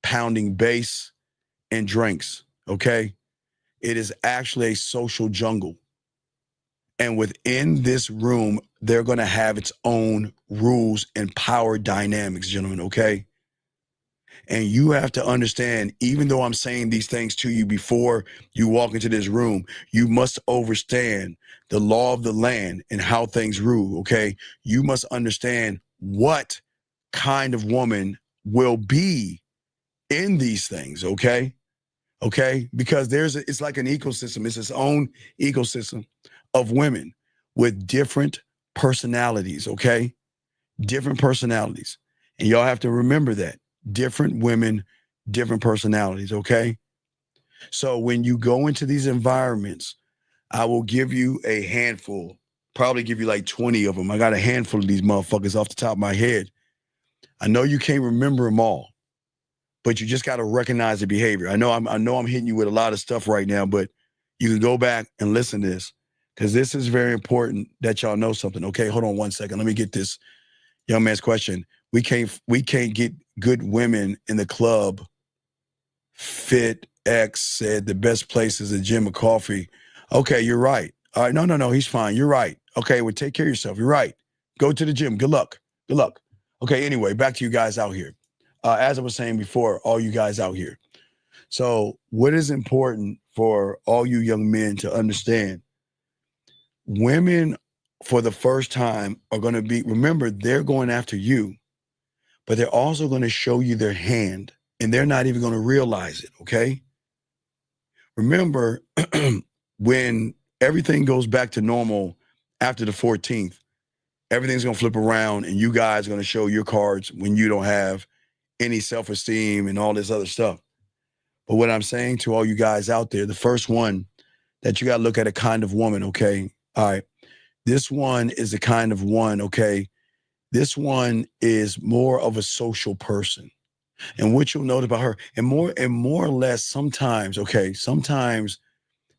Speaker 7: pounding bass, and drinks, okay? It is actually a social jungle. And within this room, they're going to have its own rules and power dynamics, gentlemen, okay? And you have to understand, even though I'm saying these things to you before you walk into this room, you must understand the law of the land and how things rule, okay? You must understand what kind of woman will be in these things, okay? Okay? Because it's like an ecosystem. It's its own ecosystem of women with different personalities, okay? Different personalities. And y'all have to remember that. Different women, different personalities, okay? So when you go into these environments, I will give you a handful, probably give you like 20 of them. I got a handful of these motherfuckers off the top of my head. I know you can't remember them all, but you just got to recognize the behavior. I know I'm hitting you with a lot of stuff right now, but you can go back and listen to this, because this is very important that y'all know something. Okay, hold on 1 second. Let me get this young man's question. We can't get good women in the club. Fit X said the best place is a gym or coffee. Okay, you're right. All right, no, he's fine. You're right. Okay, well, take care of yourself. You're right. Go to the gym. Good luck. Good luck. Okay, anyway, back to you guys out here. As I was saying before, all you guys out here. So what is important for all you young men to understand? Women, for the first time, are going to be, remember, they're going after you. but they're also going to show you their hand, and they're not even going to realize it, okay? Remember, when everything goes back to normal after the 14th, everything's going to flip around, and you guys are going to show your cards when you don't have any self-esteem and all this other stuff. But what I'm saying to all you guys out there, the first one that you got to look at a kind of woman, okay? All right. This one is the kind of one, okay? This one is more of a social person. And what you'll note about her, and more or less sometimes, okay, sometimes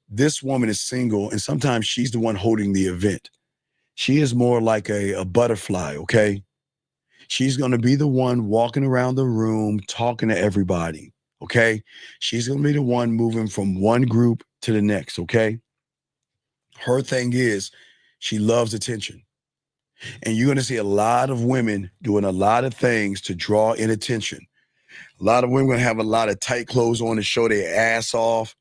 Speaker 7: this woman is single and sometimes she's the one holding the event. She is more like a butterfly, okay? She's going to be the one walking around the room, talking to everybody, okay? She's going to be the one moving from one group to the next, okay? Her thing is she loves attention. And you're going to see a lot of women doing a lot of things to draw in attention. A lot of women going to have a lot of tight clothes on to show their ass off.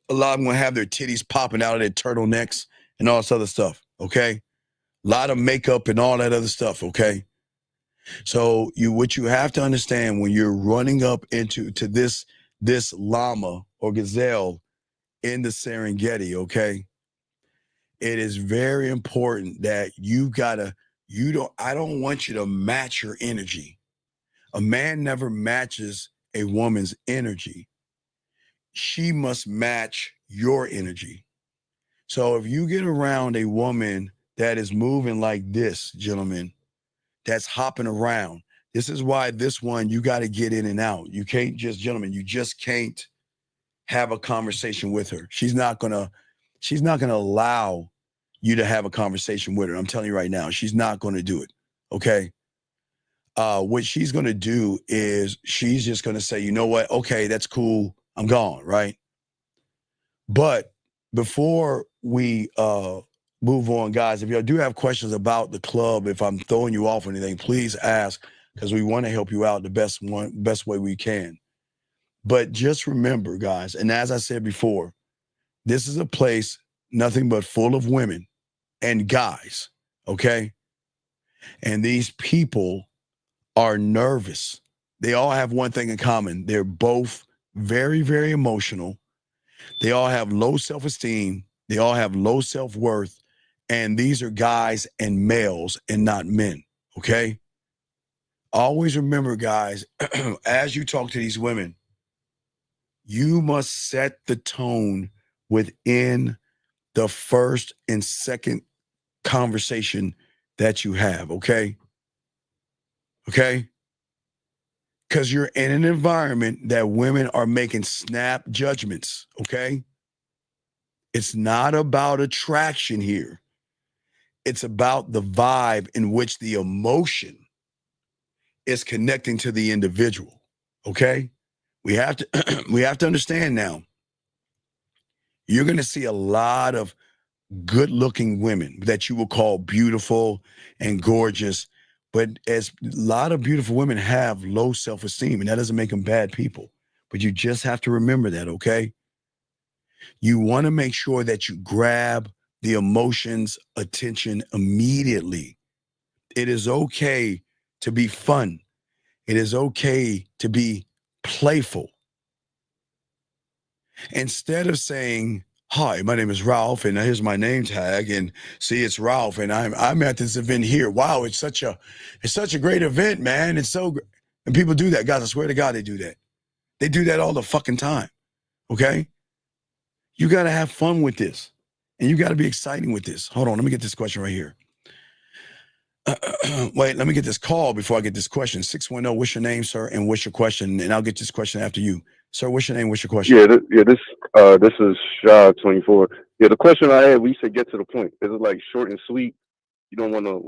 Speaker 7: A lot of them going to have their titties popping out of their turtlenecks and all this other stuff, okay? A lot of makeup and all that other stuff, okay? So what you have to understand when you're running up into this llama or gazelle in the Serengeti, okay? It is very important that I don't want you to match your energy. A man never matches a woman's energy. She must match your energy. So if you get around a woman that is moving like this, gentlemen, that's hopping around, this is why this one, you got to get in and out. You can't just, gentlemen, you just can't have a conversation with her. She's not gonna allow you to have a conversation with her. I'm telling you right now, she's not going to do it. Okay. What she's going to do is she's just going to say, you know what? Okay, that's cool. I'm gone. Right. But before we move on, guys, if you do have questions about the club, if I'm throwing you off or anything, please ask, because we want to help you out the best way we can. But just remember, guys, and as I said before, this is a place nothing but full of women and guys, okay? And these people are nervous. They all have one thing in common. They're both very, very emotional. They all have low self-esteem. They all have low self-worth. And these are guys and males and not men, okay? Always remember, guys, as you talk to these women, you must set the tone within the first and second conversation that you have, okay? Okay? Because you're in an environment that women are making snap judgments, okay? It's not about attraction here. It's about the vibe in which the emotion is connecting to the individual, okay? We have to understand now, you're going to see a lot of good-looking women that you will call beautiful and gorgeous, but as a lot of beautiful women have low self-esteem, and that doesn't make them bad people. But you just have to remember that, okay? You want to make sure that you grab the emotions' attention immediately. It is okay to be fun. It is okay to be playful. Instead of saying, hi, my name is Ralph, and here's my name tag, and see, it's Ralph, and I'm at this event here. Wow, it's such a great event, man. It's so great. And people do that, guys. I swear to God, they do that. They do that all the fucking time. Okay? You got to have fun with this, and you got to be exciting with this. Hold on, let me get this question right here. Wait, let me get this call before I get this question. 610, what's your name, sir, and what's your question? And I'll get this question after you. Sir, what's your name? What's your question?
Speaker 20: This is Shaw 24. Yeah, the question I had, we said get to the point. Is it like short and sweet? You don't want to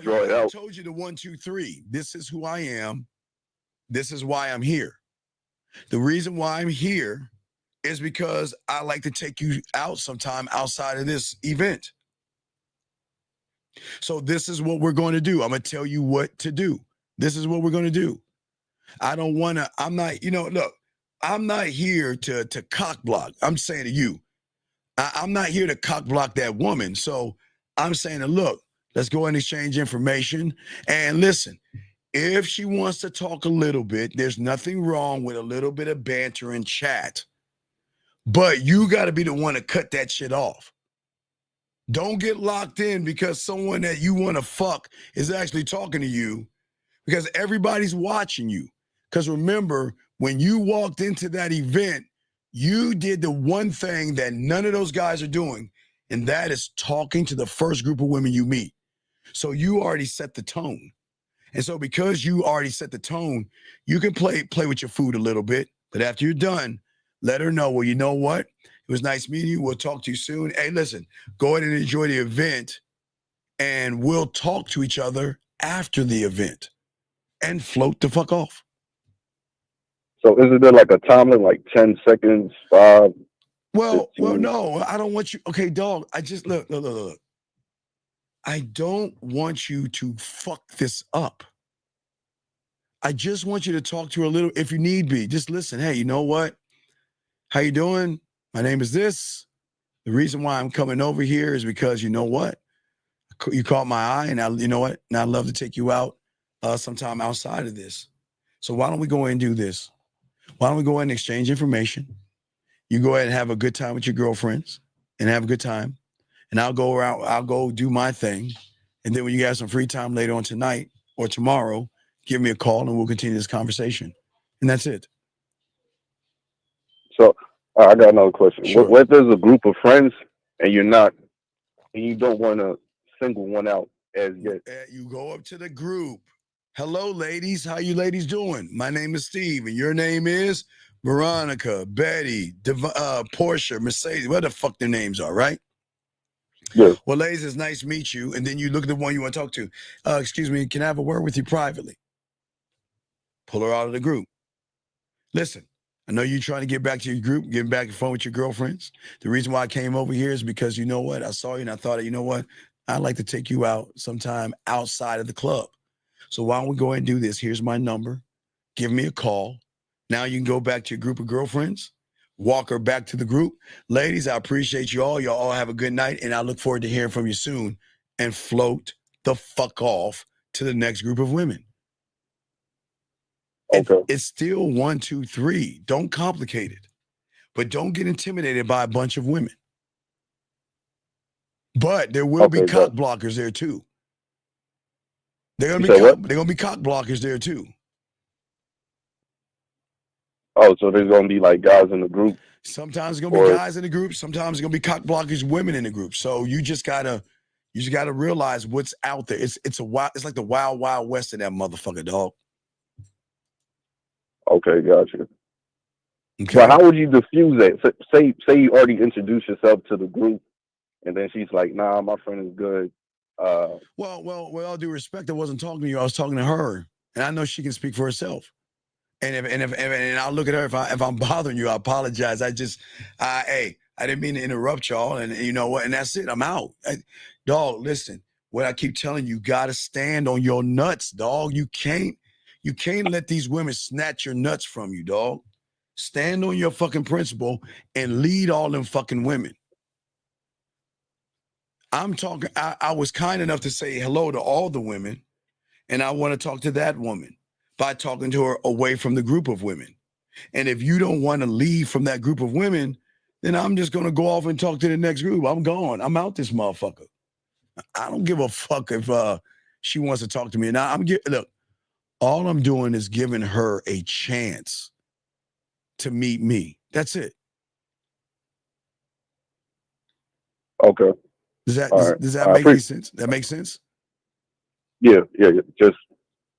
Speaker 20: draw it out.
Speaker 7: I told you the 1, 2, 3. This is who I am. This is why I'm here. The reason why I'm here is because I like to take you out sometime outside of this event. So this is what we're going to do. I'm going to tell you what to do. This is what we're going to do. I'm not here to cock block. I'm saying to you, I'm not here to cock block that woman. So I'm saying to look, Let's go and exchange information. And listen, if she wants to talk a little bit, there's nothing wrong with a little bit of banter and chat. But you got to be the one to cut that shit off. Don't get locked in because someone that you want to fuck is actually talking to you, because everybody's watching you. Because remember, when you walked into that event, you did the one thing that none of those guys are doing, and that is talking to the first group of women you meet. So you already set the tone. And so because you already set the tone, you can play with your food a little bit. But after you're done, let her know, well, you know what? It was nice meeting you. We'll talk to you soon. Hey, listen, go ahead and enjoy the event, and we'll talk to each other after the event, and float the fuck off.
Speaker 20: So isn't there like a timeline, like 10 seconds, 5?
Speaker 7: Well,
Speaker 20: 15?
Speaker 7: no, I don't want you. Okay, dog, I just look. I don't want you to fuck this up. I just want you to talk to her a little, if you need be. Just listen. Hey, you know what? How you doing? My name is this. The reason why I'm coming over here is because, you know what? You caught my eye, and you know what? And I'd love to take you out sometime outside of this. So why don't we go ahead and do this? Why don't we go ahead and exchange information? You go ahead and have a good time with your girlfriends and have a good time. And I'll go around, I'll go do my thing. And then when you have some free time later on tonight or tomorrow, give me a call and we'll continue this conversation. And that's it.
Speaker 20: So I got another question.
Speaker 7: Sure.
Speaker 20: What if there's a group of friends and you don't want to single one out as yet?
Speaker 7: You go up to the group. Hello, ladies. How you ladies doing? My name is Steve, and your name is Veronica, Betty, Portia, Mercedes, what the fuck their names are, right?
Speaker 20: Yeah.
Speaker 7: Well, ladies, it's nice to meet you. And then you look at the one you want to talk to. Excuse me, can I have a word with you privately? Pull her out of the group. Listen, I know you're trying to get back to your group, getting back and forth with your girlfriends. The reason why I came over here is because, you know what? I saw you and I thought, you know what? I'd like to take you out sometime outside of the club. So why don't we go ahead and do this? Here's my number. Give me a call. Now you can go back to your group of girlfriends, walk her back to the group. Ladies, I appreciate you all. Y'all all have a good night, and I look forward to hearing from you soon, and float the fuck off to the next group of women. Okay. It's still 1, 2, 3. Don't complicate it. But don't get intimidated by a bunch of women. But there will be cock blockers there too. They're gonna be cock blockers there too.
Speaker 20: Oh, so there's gonna be like guys in the group.
Speaker 7: Sometimes it's gonna be guys in the group. Sometimes it's gonna be cock blockers, women in the group. So you just gotta realize what's out there. It's like the wild, wild west of that motherfucker, dog.
Speaker 20: Okay, gotcha. Okay. But how would you diffuse that? Say you already introduced yourself to the group, and then she's like, "Nah, my friend is good."
Speaker 7: Well, with all due respect, I wasn't talking to you. I was talking to her, and I know she can speak for herself. And I'll look at her. If I'm bothering you, I apologize. I didn't mean to interrupt y'all, and you know what? And that's it. I'm out. Dog, listen. What I keep telling you, gotta stand on your nuts, dog. You can't let these women snatch your nuts from you, dog. Stand on your fucking principle and lead all them fucking women. I'm talking, I was kind enough to say hello to all the women, and I want to talk to that woman by talking to her away from the group of women. And if you don't want to leave from that group of women, then I'm just going to go off and talk to the next group. I'm gone. I'm out this motherfucker. I don't give a fuck if she wants to talk to me. Now, look, all I'm doing is giving her a chance to meet me. That's it.
Speaker 20: Okay.
Speaker 7: Does that make any sense? That makes sense?
Speaker 20: Yeah. Just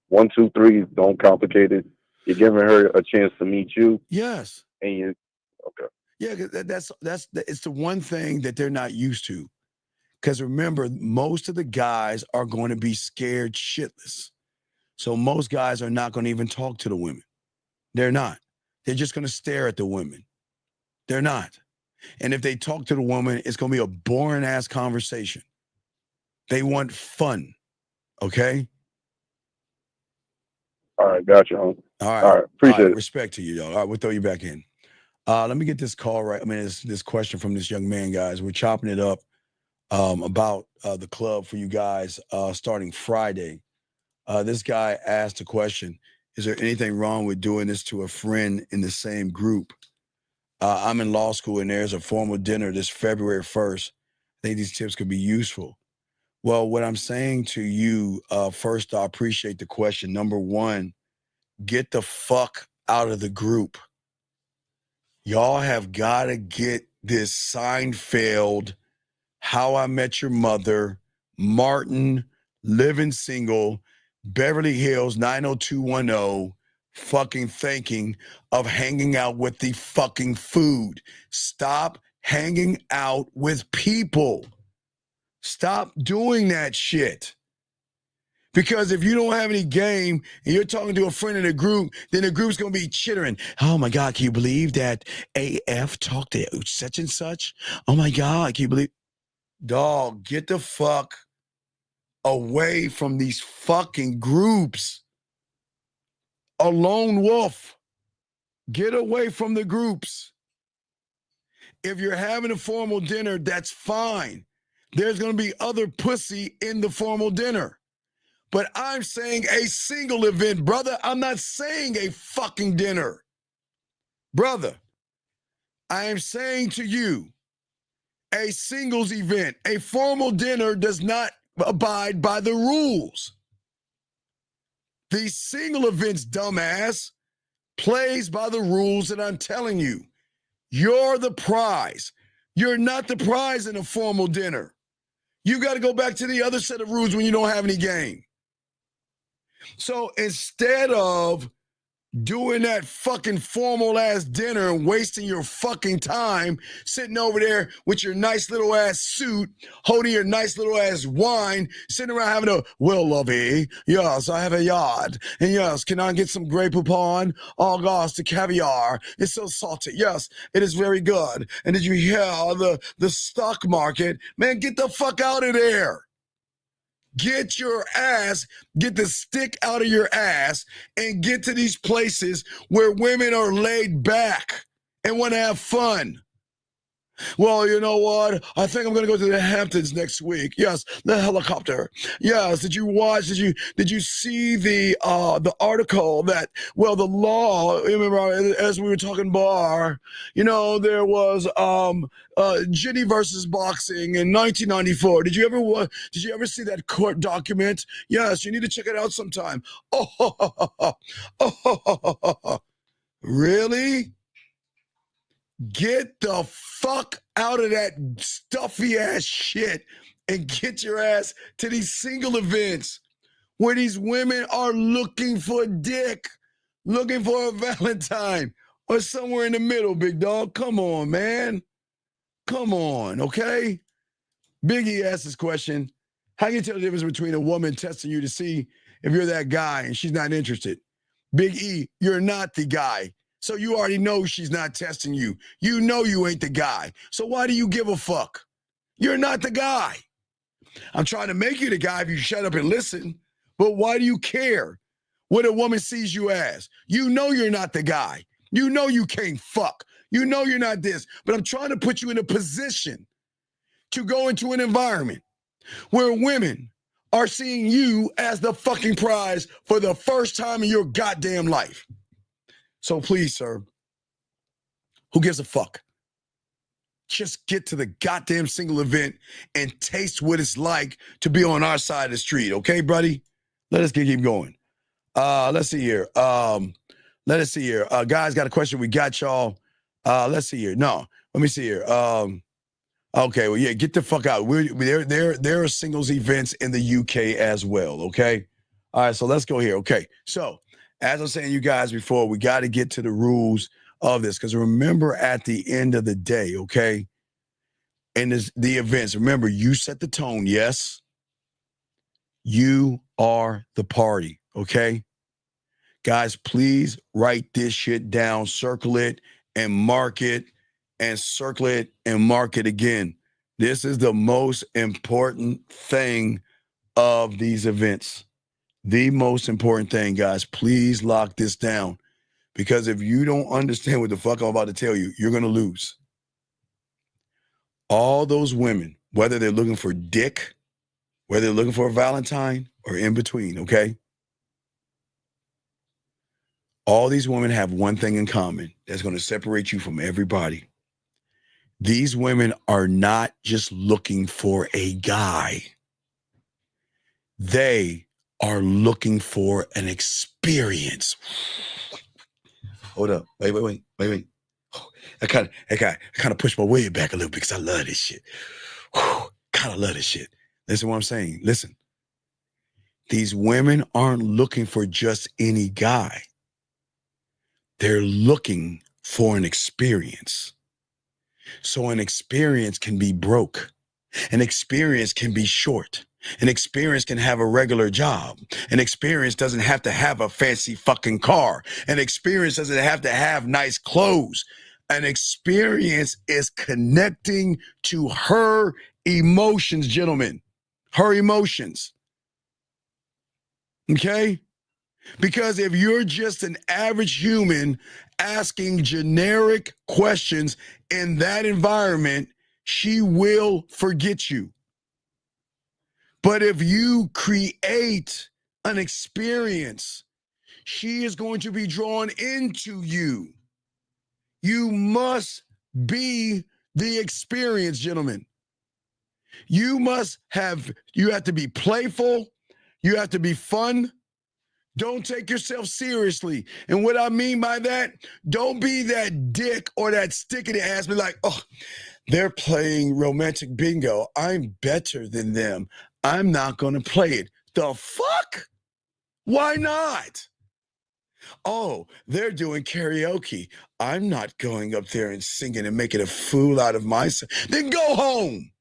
Speaker 20: 1, 2, 3. Don't complicate it. You're giving her a chance to meet you.
Speaker 7: Yes.
Speaker 20: And you. Okay.
Speaker 7: Yeah, that's it's the one thing that they're not used to. Because remember, most of the guys are going to be scared shitless. So most guys are not going to even talk to the women. They're not. They're just going to stare at the women. They're not. And if they talk to the woman, it's going to be a boring ass conversation. They want fun. Okay?
Speaker 20: All right, gotcha. All right, appreciate it.
Speaker 7: Respect to you, y'all. All right, we'll throw you back in. Let me get this call right. I mean, this question from this young man, guys. We're chopping it up. about the club for you guys starting Friday. This guy asked a question: is there anything wrong with doing this to a friend in the same group? I'm in law school and there's a formal dinner this February 1st. I think these tips could be useful. Well, what I'm saying to you, first, I appreciate the question. Number one, get the fuck out of the group. Y'all have got to get this Seinfeld, How I Met Your Mother, Martin, Living Single, Beverly Hills 90210 fucking thinking of hanging out with the fucking food. Stop hanging out with people. Stop doing that shit. Because if you don't have any game and you're talking to a friend in a group, then the group's going to be chittering. Oh my God, can you believe that AF talked to such and such? Oh my God, can you believe? Dog, get the fuck away from these fucking groups. A lone wolf. Get away from the groups. If you're having a formal dinner, that's fine. There's going to be other pussy in the formal dinner. But I'm saying a single event, brother. I'm not saying a fucking dinner. Brother, I am saying to you, a singles event, a formal dinner does not abide by the rules. These single events, dumbass, plays by the rules that I'm telling you. You're the prize. You're not the prize in a formal dinner. You got to go back to the other set of rules when you don't have any game. So instead of doing that fucking formal ass dinner and wasting your fucking time sitting over there with your nice little ass suit, holding your nice little ass wine, sitting around having a, well, lovey, yes, I have a yacht. And yes, can I get some Grey Poupon? Oh gosh, the caviar is so salty. Yes, it is very good. And did you hear the stock market? Man, get the fuck out of there. Get your ass, get the stick out of your ass and get to these places where women are laid back and want to have fun. Well, you know what? I think I'm going to go to the Hamptons next week. Yes, the helicopter. Yes, did you see the article that, well, the law, remember, as we were talking bar, you know, there was Ginny versus boxing in 1994. Did you ever see that court document? Yes, you need to check it out sometime. Really? Get the fuck out of that stuffy ass shit and get your ass to these single events where these women are looking for dick, looking for a Valentine, or somewhere in the middle, big dog. Come on, man. Come on, okay? Biggie asked this question. How can you tell the difference between a woman testing you to see if you're that guy and she's not interested? Big E, you're not the guy. So you already know she's not testing you. You know you ain't the guy. So why do you give a fuck? You're not the guy. I'm trying to make you the guy if you shut up and listen. But why do you care what a woman sees you as? You know you're not the guy. You know you can't fuck. You know you're not this. But I'm trying to put you in a position to go into an environment where women are seeing you as the fucking prize for the first time in your goddamn life. So please, sir, who gives a fuck? Just get to the goddamn single event and taste what it's like to be on our side of the street, okay, buddy? Let us keep going. Let's see here. Let us see here. Guys, got a question. We got y'all. Let's see here. No, let me see here. Okay, well, yeah, get the fuck out. There are singles events in the UK as well, okay? All right, so let's go here. Okay, so as I was saying to you guys before, we got to get to the rules of this because remember at the end of the day, okay, and the events, remember you set the tone, yes? You are the party, okay? Guys, please write this shit down, circle it and mark it and circle it and mark it again. This is the most important thing of these events. The most important thing, guys, please lock this down because if you don't understand what the fuck I'm about to tell you, you're going to lose. All those women, whether they're looking for dick, whether they're looking for a Valentine, or in between, okay? All these women have one thing in common that's going to separate you from everybody. These women are not just looking for a guy. They are looking for an experience. Hold up. Wait. I kind of pushed my wig back a little bit because I love this shit. Kind of love this shit. Listen to what I'm saying. Listen. These women aren't looking for just any guy. They're looking for an experience. So an experience can be broke. An experience can be short. An experience can have a regular job. An experience doesn't have to have a fancy fucking car. An experience doesn't have to have nice clothes. An experience is connecting to her emotions, gentlemen. Her emotions. Okay? Because if you're just an average human asking generic questions in that environment, she will forget you. But if you create an experience, she is going to be drawn into you. You must be the experience, gentlemen. You have to be playful. You have to be fun. Don't take yourself seriously. And what I mean by that, don't be that dick or that stick in the ass, be like, oh, they're playing romantic bingo. I'm better than them. I'm not going to play it. The fuck? Why not? Oh, they're doing karaoke. I'm not going up there and singing and making a fool out of myself. Then go home.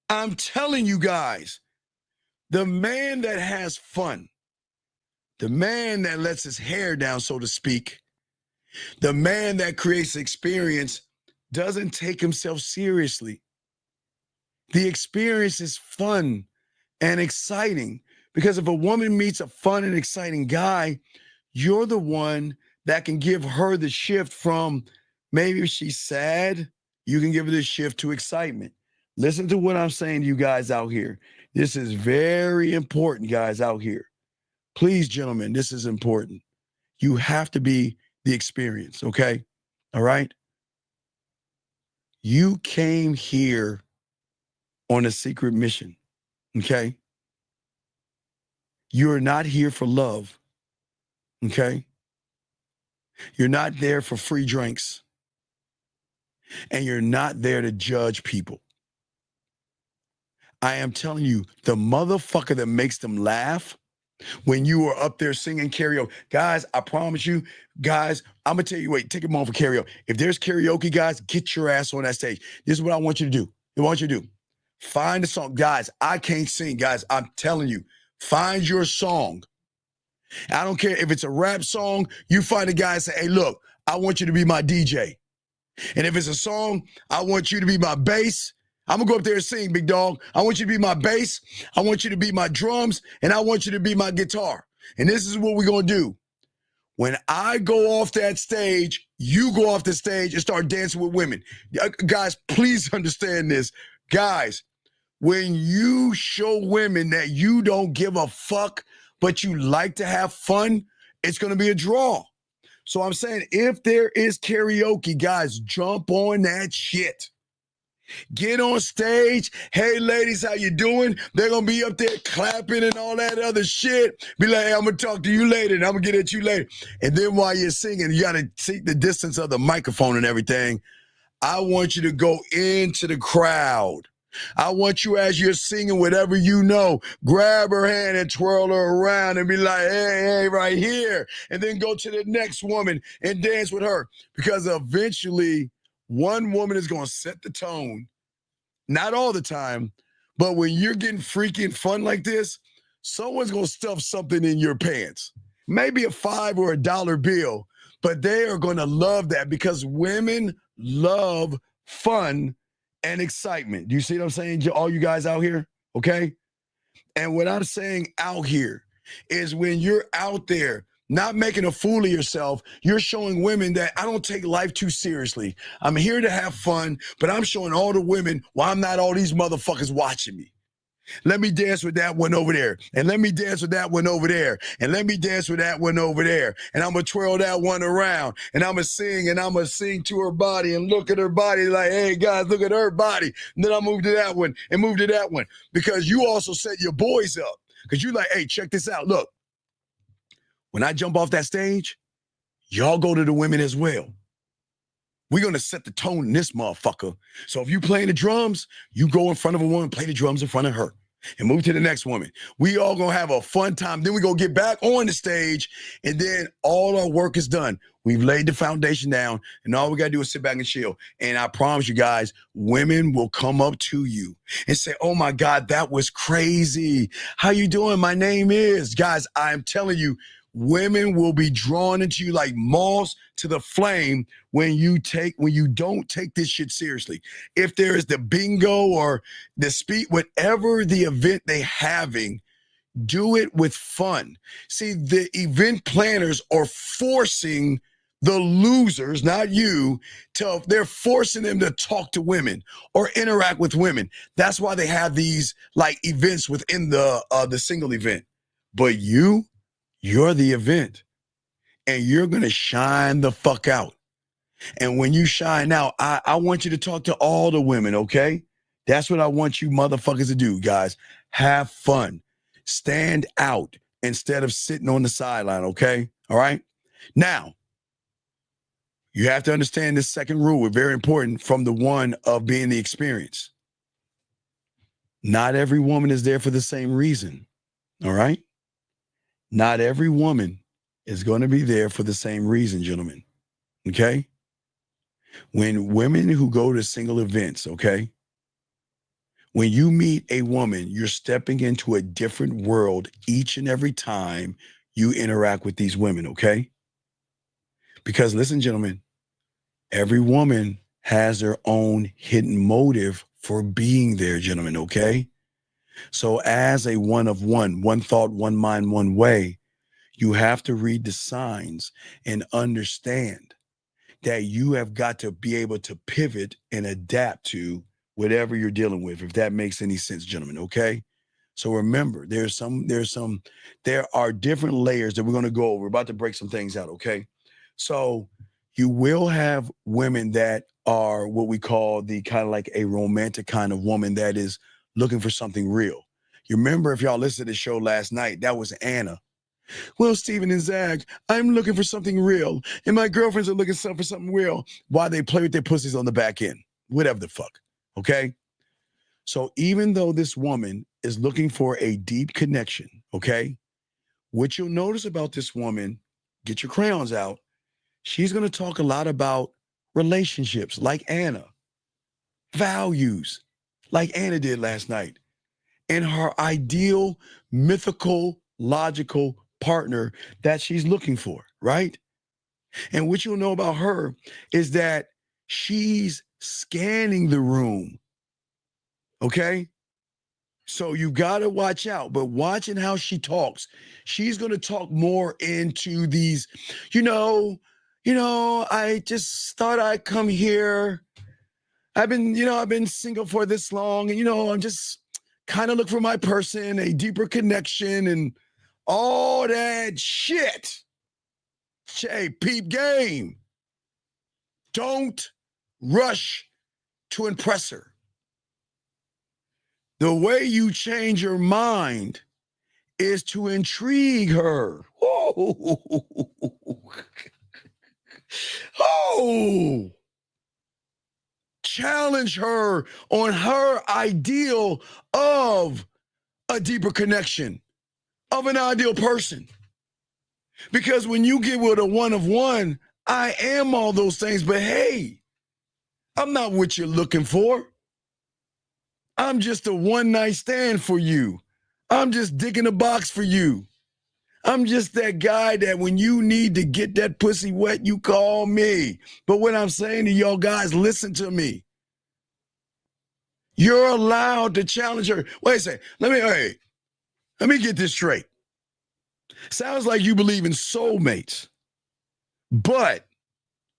Speaker 7: I'm telling you guys, the man that has fun, the man that lets his hair down, so to speak, the man that creates experience doesn't take himself seriously. The experience is fun and exciting because if a woman meets a fun and exciting guy, you're the one that can give her the shift from maybe she's sad, you can give her the shift to excitement. Listen to what I'm saying to you guys out here. This is very important, guys out here. Please, gentlemen, this is important. You have to be the experience, okay? All right? You came here on a secret mission, okay? You're not here for love, okay? You're not there for free drinks. And you're not there to judge people. I am telling you, the motherfucker that makes them laugh when you are up there singing karaoke. Guys, I promise you, guys, I'm going to tell you, wait, take a moment for karaoke. If there's karaoke, guys, get your ass on that stage. This is what I want you to do. I want you to do. Find a song. Guys, I can't sing. Guys, I'm telling you, find your song. I don't care if it's a rap song. You find a guy and say, hey, look, I want you to be my DJ. And if it's a song, I want you to be my bass. I'm going to go up there and sing, big dog. I want you to be my bass. I want you to be my drums. And I want you to be my guitar. And this is what we're going to do. When I go off that stage, you go off the stage and start dancing with women. Guys, please understand this. Guys, when you show women that you don't give a fuck, but you like to have fun, it's going to be a draw. So I'm saying if there is karaoke, guys, jump on that shit. Get on stage. Hey, ladies, how you doing? They're going to be up there clapping and all that other shit. Be like, hey, I'm going to talk to you later and I'm going to get at you later. And then while you're singing, you got to take the distance of the microphone and everything. I want you to go into the crowd. I want you, as you're singing whatever you know, grab her hand and twirl her around and be like, hey, right here. And then go to the next woman and dance with her. Because eventually, one woman is going to set the tone. Not all the time, but when you're getting freaky and fun like this, someone's going to stuff something in your pants. Maybe a $5 or $1 bill, but they are going to love that because women love fun and excitement. Do you see what I'm saying, all you guys out here? Okay? And what I'm saying out here is when you're out there not making a fool of yourself. You're showing women that I don't take life too seriously. I'm here to have fun, but I'm showing all the women why I'm not all these motherfuckers watching me. Let me dance with that one over there. And let me dance with that one over there. And let me dance with that one over there. And I'm going to twirl that one around. And I'm going to sing to her body and look at her body like, hey, guys, look at her body. And then I'll move to that one and move to that one. Because you also set your boys up. Because you're like, hey, check this out. Look, when I jump off that stage, y'all go to the women as well. We're going to set the tone in this motherfucker. So if you playing the drums, you go in front of a woman, play the drums in front of her, and move to the next woman. We all going to have a fun time. Then we go get back on the stage, and then all our work is done. We've laid the foundation down, and all we got to do is sit back and chill. And I promise you guys, women will come up to you and say, oh, my God, that was crazy. How you doing? My name is. Guys, I'm telling you, women will be drawn into you like moths to the flame when you don't take this shit seriously. If there is the bingo or the speed, whatever the event they having, do it with fun. See, the event planners are forcing the losers, not you, they're forcing them to talk to women or interact with women. That's why they have these like events within the single event. But you're the event, and you're going to shine the fuck out. And when you shine out, I want you to talk to all the women, okay? That's what I want you motherfuckers to do, guys. Have fun. Stand out instead of sitting on the sideline, okay? All right? Now, you have to understand this second rule. It's very important from the one of being the experience. Not every woman is there for the same reason, all right? Not every woman is going to be there for the same reason, gentlemen. Okay? When women who go to single events, okay? When you meet a woman, you're stepping into a different world each and every time you interact with these women, okay? Because listen, gentlemen, every woman has their own hidden motive for being there, gentlemen, okay? So as a one of one thought, one mind, one way, you have to read the signs and understand that you have got to be able to pivot and adapt to whatever you're dealing with, if that makes any sense, gentlemen, okay? So remember, there are different layers that we're going to go over. We're about to break some things out, okay? So you will have women that are what we call the kind of like a romantic kind of woman that is looking for something real. You remember, if y'all listened to the show last night, that was Anna. Well, Steven and Zach, I'm looking for something real, and my girlfriends are looking for something real while they play with their pussies on the back end. Whatever the fuck, okay? So even though this woman is looking for a deep connection, okay, what you'll notice about this woman, get your crayons out, she's going to talk a lot about relationships like Anna, values like Anna did last night, and her ideal, mythical, logical partner that she's looking for, right? And what you'll know about her is that she's scanning the room, okay? So you got to watch out, but watching how she talks, she's going to talk more into these, I just thought I'd come here. I've been single for this long, and, I'm just kind of looking for my person, a deeper connection, and all that shit. Hey, peep game. Don't rush to impress her. The way you change your mind is to intrigue her. Oh. Challenge her on her ideal of a deeper connection, of an ideal person. Because when you get with a one of one, I am all those things, but hey, I'm not what you're looking for. I'm just a one night stand for you. I'm just digging a box for you. I'm just that guy that when you need to get that pussy wet, you call me. But what I'm saying to y'all guys, listen to me. You're allowed to challenge her. Wait a second. Let me get this straight. Sounds like you believe in soulmates, but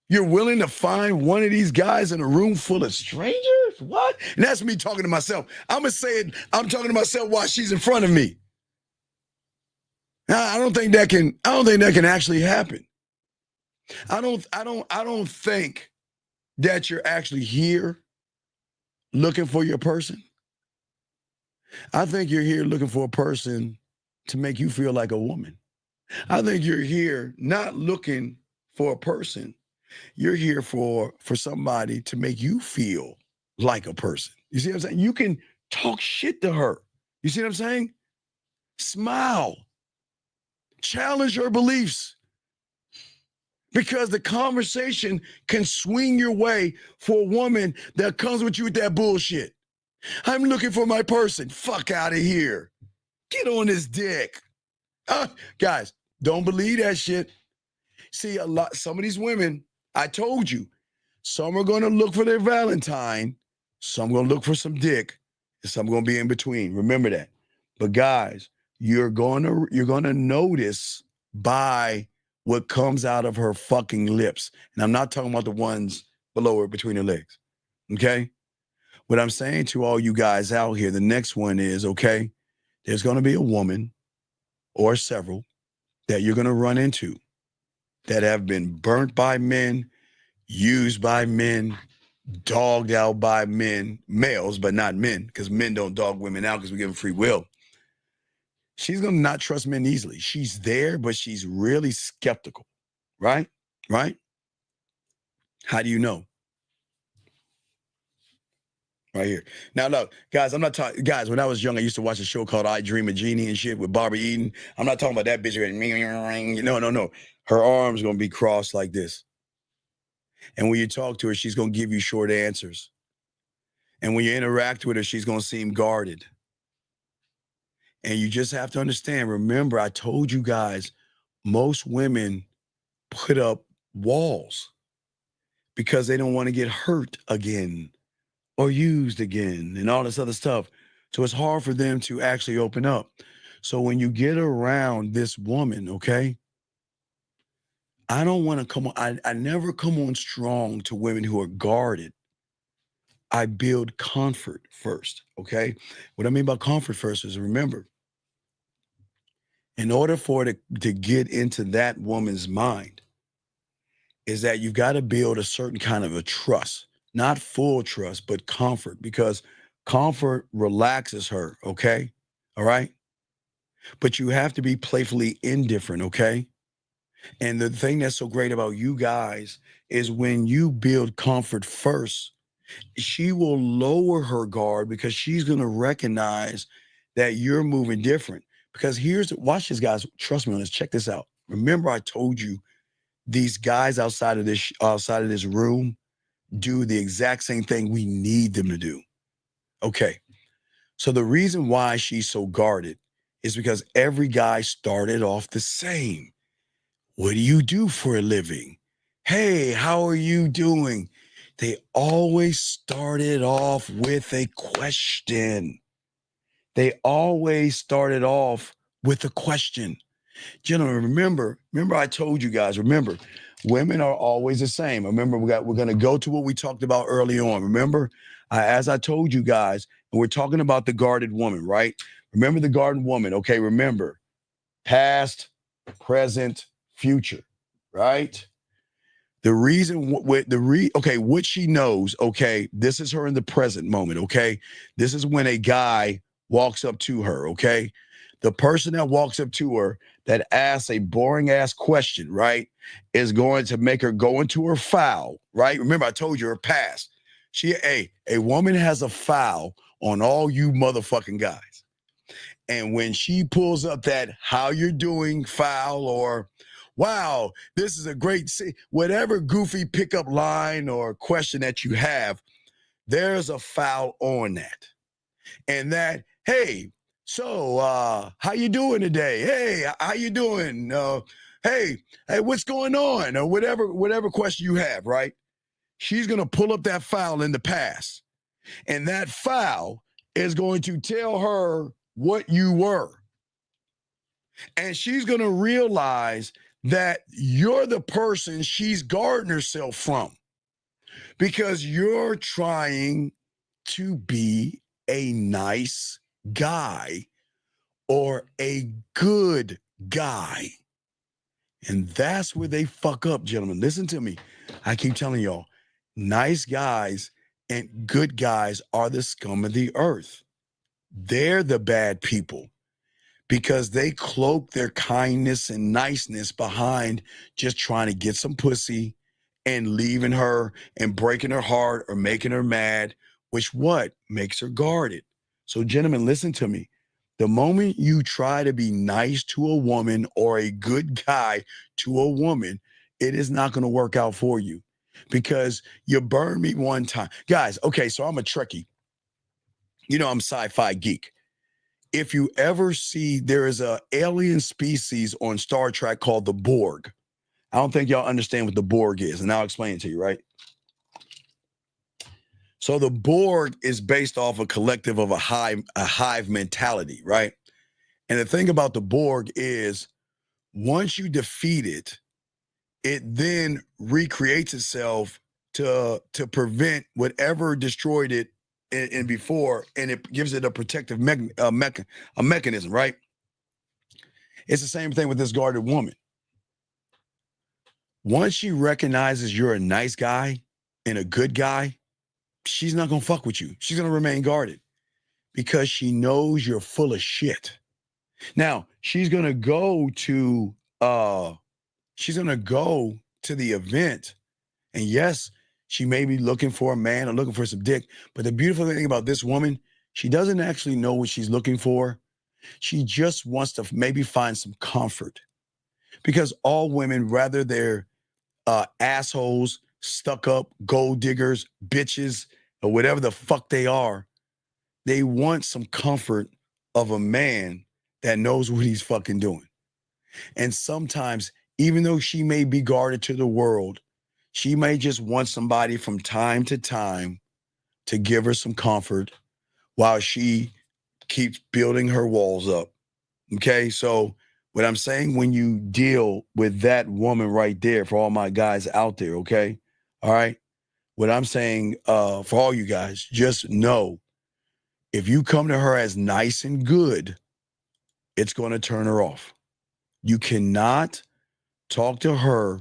Speaker 7: you're willing to find one of these guys in a room full of strangers? What? And that's me talking to myself. I'm gonna say it. I'm talking to myself while she's in front of me. I don't think that can. I don't think that can actually happen. I don't think that you're actually here looking for your person. I think you're here looking for a person to make you feel like a woman. I think you're here not looking for a person. You're here for somebody to make you feel like a person. You see what I'm saying? You can talk shit to her. You see what I'm saying? Smile. Challenge her beliefs. Because the conversation can swing your way for a woman that comes with you with that bullshit. I'm looking for my person. Fuck out of here. Get on his dick. Guys, don't believe that shit. See, some of these women, I told you, some are going to look for their Valentine, some going to look for some dick, and some going to be in between. Remember that. But guys, you're going to notice by what comes out of her fucking lips. And I'm not talking about the ones below her between her legs. Okay? What I'm saying to all you guys out here, the next one is, okay, there's going to be a woman or several that you're going to run into that have been burnt by men, used by men, dogged out by men, males, but not men, because men don't dog women out because we give them free will. She's going to not trust men easily. She's there, but she's really skeptical, right? Right? How do you know? Right here. Now, look, guys, I'm not talking, guys, when I was young, I used to watch a show called I Dream of Jeannie and shit with Barbara Eden. I'm not talking about that bitch. No. Her arms going to be crossed like this. And when you talk to her, she's going to give you short answers. And when you interact with her, she's going to seem guarded. And you just have to understand, remember, I told you guys, most women put up walls because they don't want to get hurt again or used again and all this other stuff. So it's hard for them to actually open up. So when you get around this woman, okay, I don't want to come on. I never come on strong to women who are guarded. I build comfort first, okay? What I mean by comfort first is, remember, in order for it to get into that woman's mind, is that you've got to build a certain kind of a trust, not full trust, but comfort, because comfort relaxes her, okay? All right? But you have to be playfully indifferent, okay? And the thing that's so great about you guys is when you build comfort first, she will lower her guard because she's going to recognize that you're moving different. Because watch this, guys. Trust me on this. Check this out. Remember, I told you these guys outside of this room do the exact same thing we need them to do. Okay. So the reason why she's so guarded is because every guy started off the same. What do you do for a living? Hey, how are you doing? They always started off with a question. They always started off with a question. Gentlemen, remember I told you guys, remember, women are always the same. Remember, we're going to go to what we talked about early on. Remember, as I told you guys, and we're talking about the guarded woman, right? Remember the guarded woman. Okay, remember, past, present, future, right? The reason what she knows, okay, this is her in the present moment, okay? This is when a guy walks up to her, okay? The person that walks up to her that asks a boring ass question, right, is going to make her go into her file, right? Remember, I told you her past. A woman has a file on all you motherfucking guys. And when she pulls up that how you're doing file, or wow, this is a great, whatever goofy pickup line or question that you have, there's a file on that. And that, hey, so how you doing today? Hey, how you doing? Hey, what's going on? Or whatever question you have, right? She's going to pull up that file in the past. And that file is going to tell her what you were. And she's going to realize that you're the person she's guarding herself from because you're trying to be a nice guy or a good guy. And that's where they fuck up, gentlemen. Listen to me. I keep telling y'all, nice guys and good guys are the scum of the earth. They're the bad people because they cloak their kindness and niceness behind just trying to get some pussy and leaving her and breaking her heart or making her mad, which what? Makes her guarded. So gentlemen, listen to me. The moment you try to be nice to a woman or a good guy to a woman, it is not going to work out for you because you burned me one time. Guys, okay, so I'm a Trekkie. You know, I'm sci-fi geek. If you ever see, there is a alien species on Star Trek called the Borg. I don't think y'all understand what the Borg is, and I'll explain it to you, right? So the Borg is based off a collective of a hive mentality, right? And the thing about the Borg is once you defeat it, it then recreates itself to prevent whatever destroyed it in before, and it gives it a protective mechanism, right? It's the same thing with this guarded woman. Once she recognizes you're a nice guy and a good guy, she's not gonna fuck with you. She's gonna remain guarded because she knows you're full of shit. Now, she's gonna go to the event, and yes, she may be looking for a man or looking for some dick, but the beautiful thing about this woman, she doesn't actually know what she's looking for. She just wants to maybe find some comfort because all women, rather they're assholes, stuck up, gold diggers, bitches, or whatever the fuck they are, they want some comfort of a man that knows what he's fucking doing. And sometimes, even though she may be guarded to the world, she may just want somebody from time to time to give her some comfort while she keeps building her walls up. Okay, so what I'm saying, when you deal with that woman right there, for all my guys out there, okay, all right, what I'm saying for all you guys, just know if you come to her as nice and good, it's going to turn her off. You cannot talk to her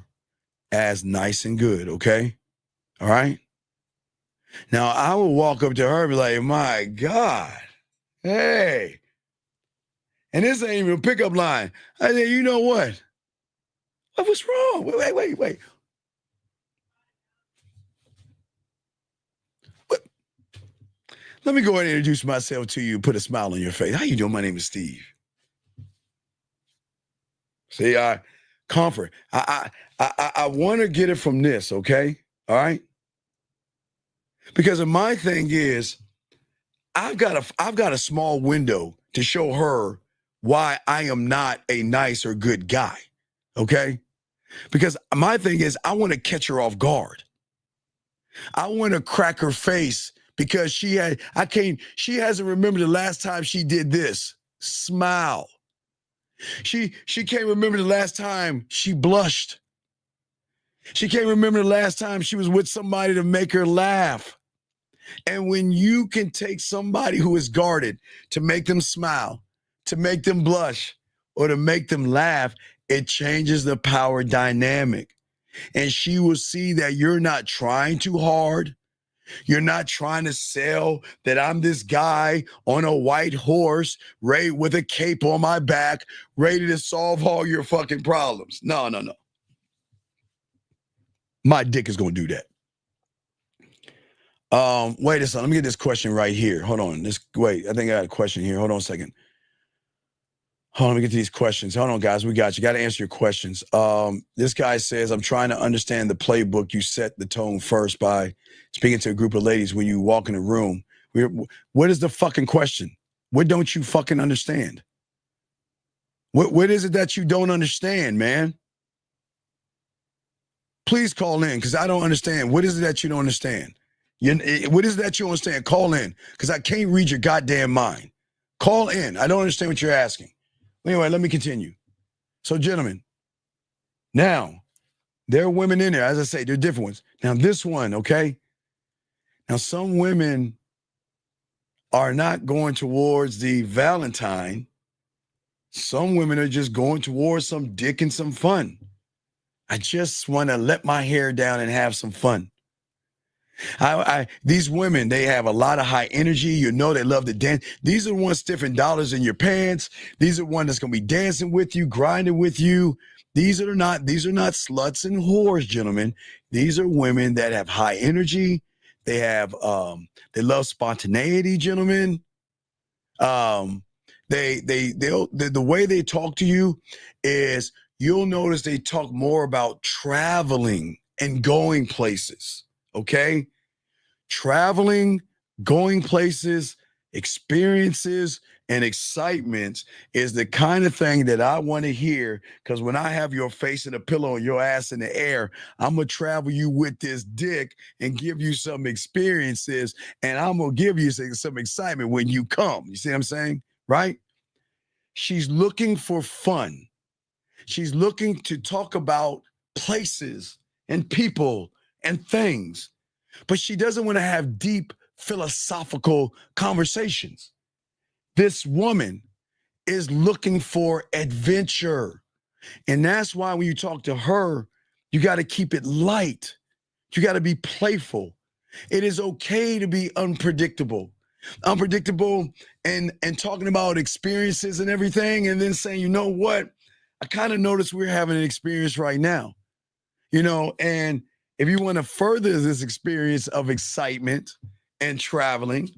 Speaker 7: as nice and good, okay? All right? Now, I will walk up to her and be like, my God, hey. And this ain't even a pickup line. I say, you know what? What's wrong? Wait. What? Let me go ahead and introduce myself to you, put a smile on your face. How you doing? My name is Steve. See, comfort. I want to get it from this, okay? All right? Because my thing is, I've got a small window to show her why I am not a nice or good guy, okay? Because my thing is, I want to catch her off guard. I want to crack her face because she hasn't remembered the last time she did this. Smile. She can't remember the last time she blushed. She can't remember the last time she was with somebody to make her laugh. And when you can take somebody who is guarded to make them smile, to make them blush, or to make them laugh, it changes the power dynamic. And she will see that you're not trying too hard. You're not trying to sell that I'm this guy on a white horse, ready with a cape on my back, ready to solve all your fucking problems. No. My dick is going to do that. Wait a second. Let me get this question right here. Hold on. Wait, I think I got a question here. Hold on a second. Hold on, let me get to these questions. Hold on, guys. We got you. Got to answer your questions. This guy says, I'm trying to understand the playbook. You set the tone first by speaking to a group of ladies when you walk in a room. What is the fucking question? What don't you fucking understand? What is it that you don't understand, man? Please call in because I don't understand. What is it that you don't understand? What is it that you don't understand? Call in because I can't read your goddamn mind. Call in. I don't understand what you're asking. Anyway, let me continue. So, gentlemen, now, there are women in there. As I say, there are different ones. Now, this one, okay? Now, some women are not going towards the Valentine. Some women are just going towards some dick and some fun. I just want to let my hair down and have some fun. These women, they have a lot of high energy. You know, they love to dance. These are the ones stiffing dollars in your pants. These are ones that's going to be dancing with you, grinding with you. These are not sluts and whores, gentlemen. These are women that have high energy. They have, they love spontaneity, gentlemen. The way they talk to you is, you'll notice they talk more about traveling and going places. Okay? Traveling, going places, experiences, and excitements is the kind of thing that I want to hear, because when I have your face in a pillow and your ass in the air, I'm going to travel you with this dick and give you some experiences, and I'm going to give you some excitement when you come. You see what I'm saying? Right? She's looking for fun. She's looking to talk about places and people and things, but she doesn't want to have deep philosophical conversations. This woman is looking for adventure. And that's why when you talk to her, you got to keep it light. You got to be playful. It is okay to be unpredictable. Unpredictable and talking about experiences and everything, and then saying, you know what? I kind of noticed we're having an experience right now. You know, and if you want to further this experience of excitement and traveling,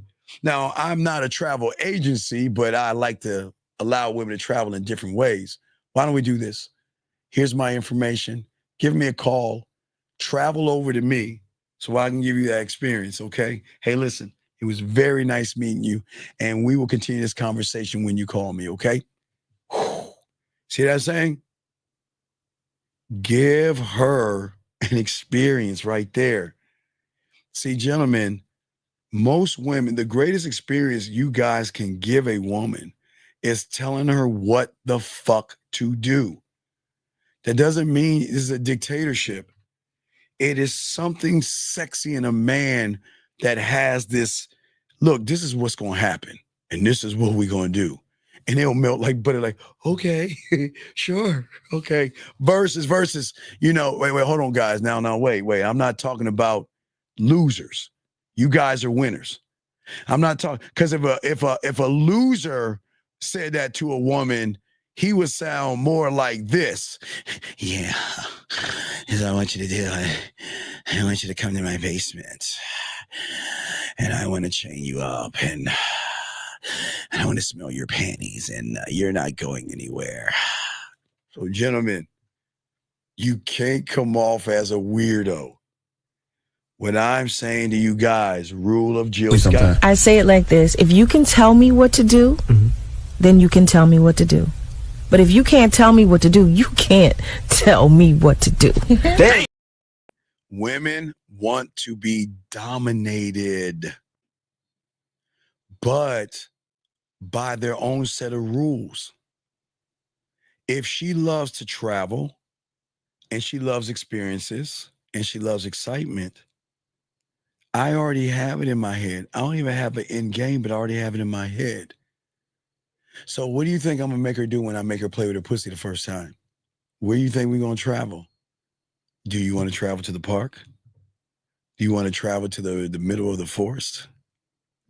Speaker 7: now I'm not a travel agency, but I like to allow women to travel in different ways. Why don't we do this? Here's my information. Give me a call. Travel over to me so I can give you that experience, okay? Hey, listen, it was very nice meeting you, and we will continue this conversation when you call me, okay? See what I'm saying? Give her an experience right there. See, gentlemen, most women, the greatest experience you guys can give a woman is telling her what the fuck to do. That doesn't mean this is a dictatorship. It is something sexy in a man that has this, look, this is what's going to happen, and this is what we're going to do. And they'll melt like butter, like, okay, sure, okay. Versus, you know, wait, hold on, guys. Now, wait. I'm not talking about losers. You guys are winners. I'm not talking, because if a loser said that to a woman, he would sound more like this. Yeah, here's what I want you to do. I want you to come to my basement, and I want to chain you up, and I want to smell your panties, and you're not going anywhere. So, gentlemen, you can't come off as a weirdo. What I'm saying to you guys, rule of Jill Scott.
Speaker 21: I say it like this. If you can tell me what to do, then you can tell me what to do. But if you can't tell me what to do, you can't tell me what to do.
Speaker 7: Women want to be dominated, but by their own set of rules. If she loves to travel, and she loves experiences, and she loves excitement, I already have it in my head. I don't even have an end game, but I already have it in my head. So what do you think I'm going to make her do when I make her play with her pussy the first time? Where do you think we're going to travel? Do you want to travel to the park? Do you want to travel to the middle of the forest?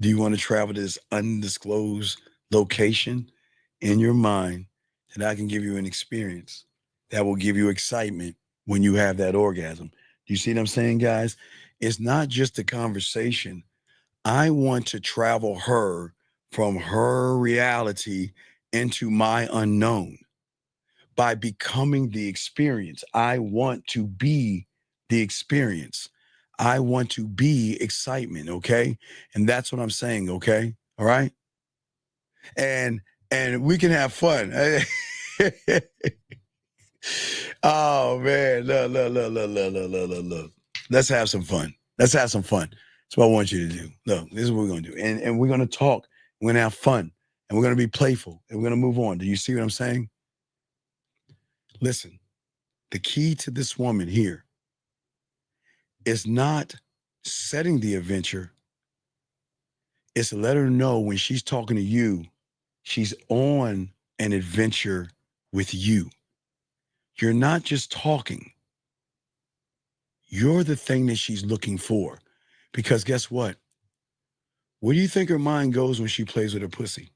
Speaker 7: Do you want to travel to this undisclosed location in your mind that I can give you an experience that will give you excitement when you have that orgasm? Do you see what I'm saying, guys? It's not just a conversation. I want to travel her from her reality into my unknown by becoming the experience. I want to be the experience. I want to be excitement, okay? And that's what I'm saying, okay? All right? And we can have fun. Oh man, look. Let's have some fun. Let's have some fun. That's what I want you to do. Look, this is what we're gonna do. And we're gonna talk. We're gonna have fun. And we're going to be playful. And we're going to move on. Do you see what I'm saying? Listen, the key to this woman here is not setting the adventure. It's to let her know when she's talking to you, she's on an adventure with you. You're not just talking. You're the thing that she's looking for. Because guess what? Where do you think her mind goes when she plays with her pussy?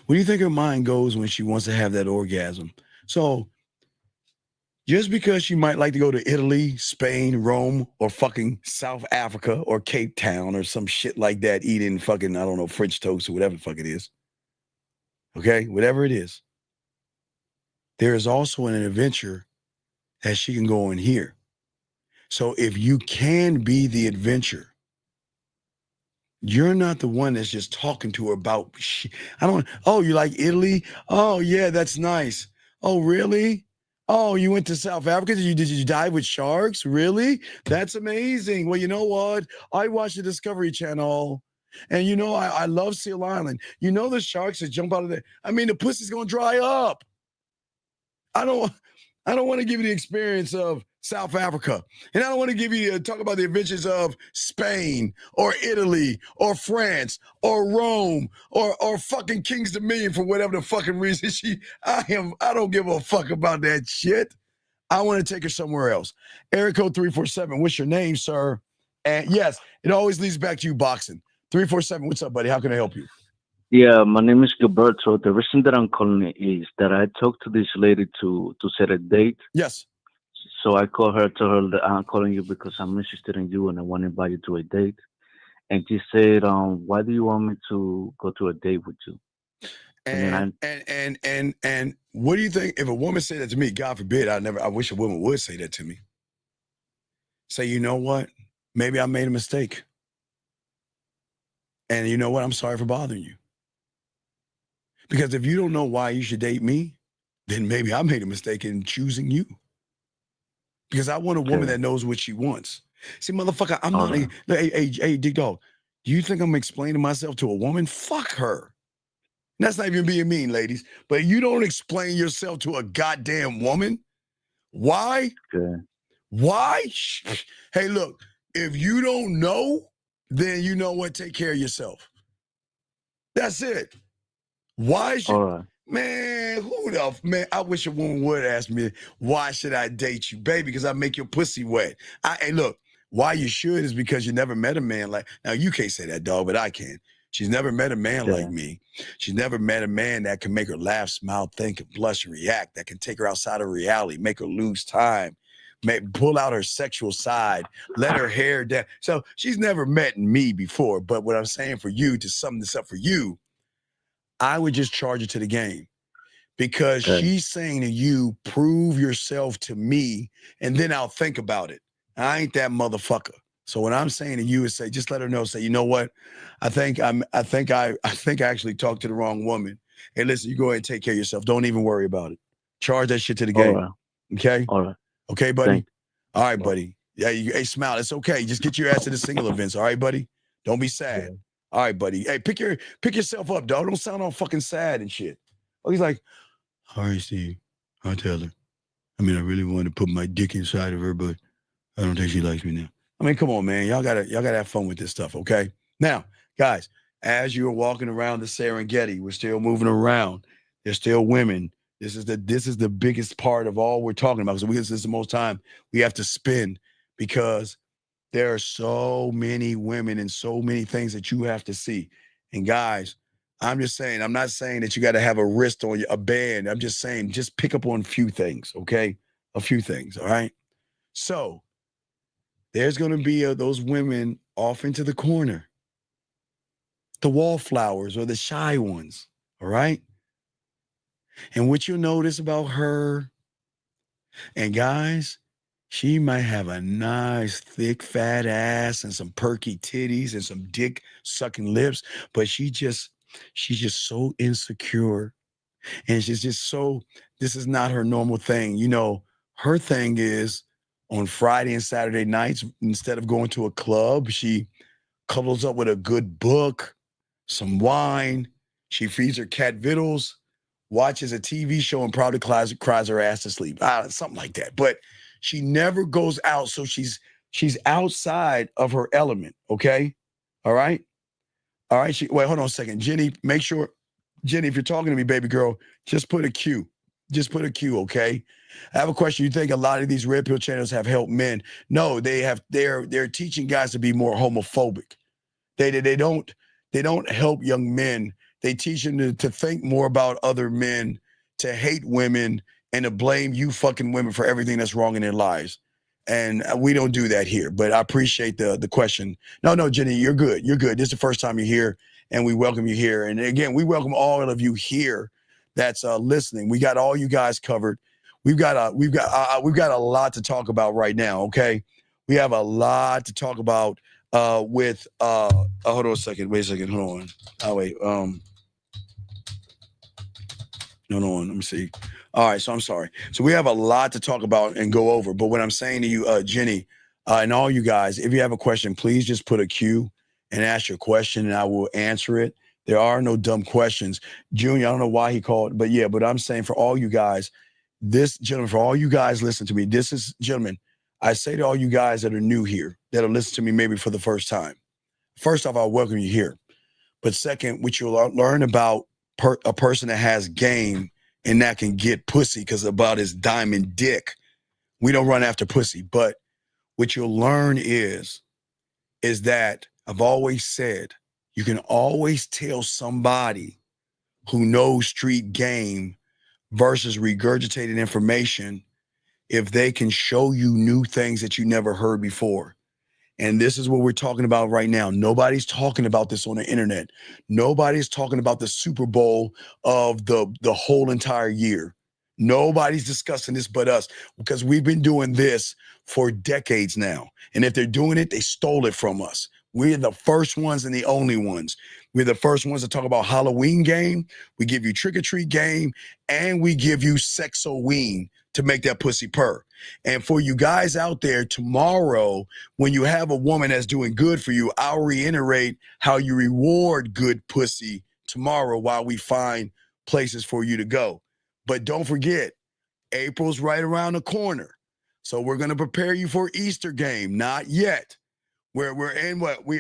Speaker 7: Where do you think her mind goes when she wants to have that orgasm? So just because she might like to go to Italy, Spain, Rome, or fucking South Africa or Cape Town or some shit like that, eating fucking, I don't know, French toast or whatever the fuck it is. Okay, whatever it is. There is also an adventure that she can go in here. So if you can be the adventure, you're not the one that's just talking to her about, oh, you like Italy? Oh, yeah, that's nice. Oh, really? Oh, you went to South Africa? Did you dive with sharks? Really? That's amazing. Well, you know what? I watch the Discovery Channel. And you know, I love Seal Island. You know the sharks that jump out of there. I mean, the pussy's gonna dry up. I don't want to give you the experience of South Africa. And I don't want to give you talk about the adventures of Spain or Italy or France or Rome or fucking King's Dominion for whatever the fucking reason I don't give a fuck about that shit. I want to take her somewhere else. Area code 347. What's your name, sir? And yes, it always leads back to you boxing. 347. What's up, buddy? How can I help you?
Speaker 1: Yeah, my name is Gilberto. The reason that I'm calling is that I talked to this lady to set a date.
Speaker 7: Yes.
Speaker 1: So I called her, told her that I'm calling you because I'm interested in you and I want to invite you to a date. And she said, why do you want me to go to a date with you?
Speaker 7: And what do you think if a woman said that to me? God forbid, I wish a woman would say that to me. Say, you know what? Maybe I made a mistake. And you know what? I'm sorry for bothering you. Because if you don't know why you should date me, then maybe I made a mistake in choosing you. Because I want a woman that knows what she wants. See, motherfucker, I'm not hey, Dick Dog, do you think I'm explaining myself to a woman? Fuck her. That's not even being mean, ladies. But you don't explain yourself to a goddamn woman. Why? Why? Hey, look, if you don't know, then you know what? Take care of yourself. That's it. Why should man? I wish a woman would ask me, why should I date you, baby? Because I make your pussy wet. Hey, look, why you should is because you never met a man like. Now you can't say that, dog, but I can. She's never met a man like me. She's never met a man that can make her laugh, smile, think, and blush, and react. That can take her outside of reality, make her lose time, pull out her sexual side, let her hair down. So she's never met me before. But what I'm saying for you, to sum this up for you, I would just charge her to the game. Because she's saying to you, prove yourself to me, and then I'll think about it. I ain't that motherfucker. So what I'm saying to you is say, just let her know, say, you know what? I think I actually talked to the wrong woman. Hey, listen, you go ahead and take care of yourself. Don't even worry about it. Charge that shit to the game. Okay?
Speaker 1: All right.
Speaker 7: Okay, buddy? All right, buddy. Yeah, hey, smile. It's okay. Just get your ass to the single events. All right, buddy? Don't be sad. All right, buddy. Hey, pick yourself up, dog. Don't sound all fucking sad and shit. Oh, he's like, all right, Steve, I'll tell her. I mean, I really wanted to put my dick inside of her, but I don't think she likes me now. I mean, come on, man. Y'all gotta have fun with this stuff, okay? Now, guys, as you're walking around the Serengeti, we're still moving around. There's still women. This is the biggest part of all we're talking about. Because this is the most time we have to spend because there are so many women and so many things that you have to see. And guys, I'm just saying, I'm not saying that you got to have a wrist on a band. I'm just saying, just pick up on a few things, okay? A few things, all right? So there's going to be those women off into the corner, the wallflowers or the shy ones, all right? And what you'll notice about her, and guys, she might have a nice, thick, fat ass and some perky titties and some dick-sucking lips, but she's just so insecure. And she's just so, this is not her normal thing. You know, her thing is on Friday and Saturday nights, instead of going to a club, she cuddles up with a good book, some wine. She feeds her cat vittles, watches a TV show, and probably cries her ass to sleep. Something like that. But she never goes out, so she's outside of her element, okay? All right? All right, wait, hold on a second. Jenny, make sure, Jenny, if you're talking to me, baby girl, just put a Q. Just put a Q, okay? I have a question. You think a lot of these red pill channels have helped men? No, they're teaching guys to be more homophobic. They don't help young men. They teach them to think more about other men, to hate women, and to blame you fucking women for everything that's wrong in their lives. And we don't do that here, but I appreciate the question. No, Jenny, you're good. You're good. This is the first time you're here, and we welcome you here. And again, we welcome all of you here that's listening. We got all you guys covered. We've got a lot to talk about right now. Okay, we have a lot to talk about with hold on a second. Wait a second. Hold on. Oh wait. No, let me see. All right, so I'm sorry. So we have a lot to talk about and go over. But what I'm saying to you, Jenny, and all you guys, if you have a question, please just put a Q and ask your question, and I will answer it. There are no dumb questions. Junior, I don't know why he called, but yeah, but I'm saying for all you guys, for all you guys, listen to me. Gentlemen, I say to all you guys that are new here, that'll listen to me maybe for the first time. First off, I'll welcome you here. But second, what you'll learn about a person that has game and that can get pussy because about his diamond dick. We don't run after pussy, but what you'll learn is that I've always said you can always tell somebody who knows street game versus regurgitated information if they can show you new things that you never heard before. And this is what we're talking about right now. Nobody's talking about this on the internet. Nobody's talking about the Super Bowl of the whole entire year. Nobody's discussing this but us because we've been doing this for decades now. And if they're doing it, they stole it from us. We're the first ones and the only ones. We're the first ones to talk about Halloween game. We give you trick or treat game, and we give you Sexoween to make that pussy purr. And for you guys out there, tomorrow, when you have a woman that's doing good for you, I'll reiterate how you reward good pussy tomorrow while we find places for you to go. But don't forget, April's right around the corner. So we're going to prepare you for Easter game. Not yet. We're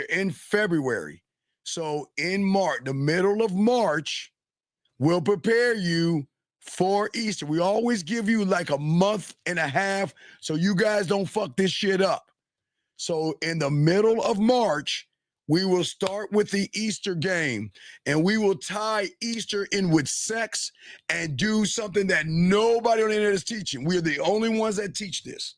Speaker 7: in February. So in March, the middle of March, we'll prepare you for Easter. We always give you like a month and a half so you guys don't fuck this shit up. So in the middle of March, we will start with the Easter game, and we will tie Easter in with sex and do something that nobody on the internet is teaching. We're the only ones that teach this.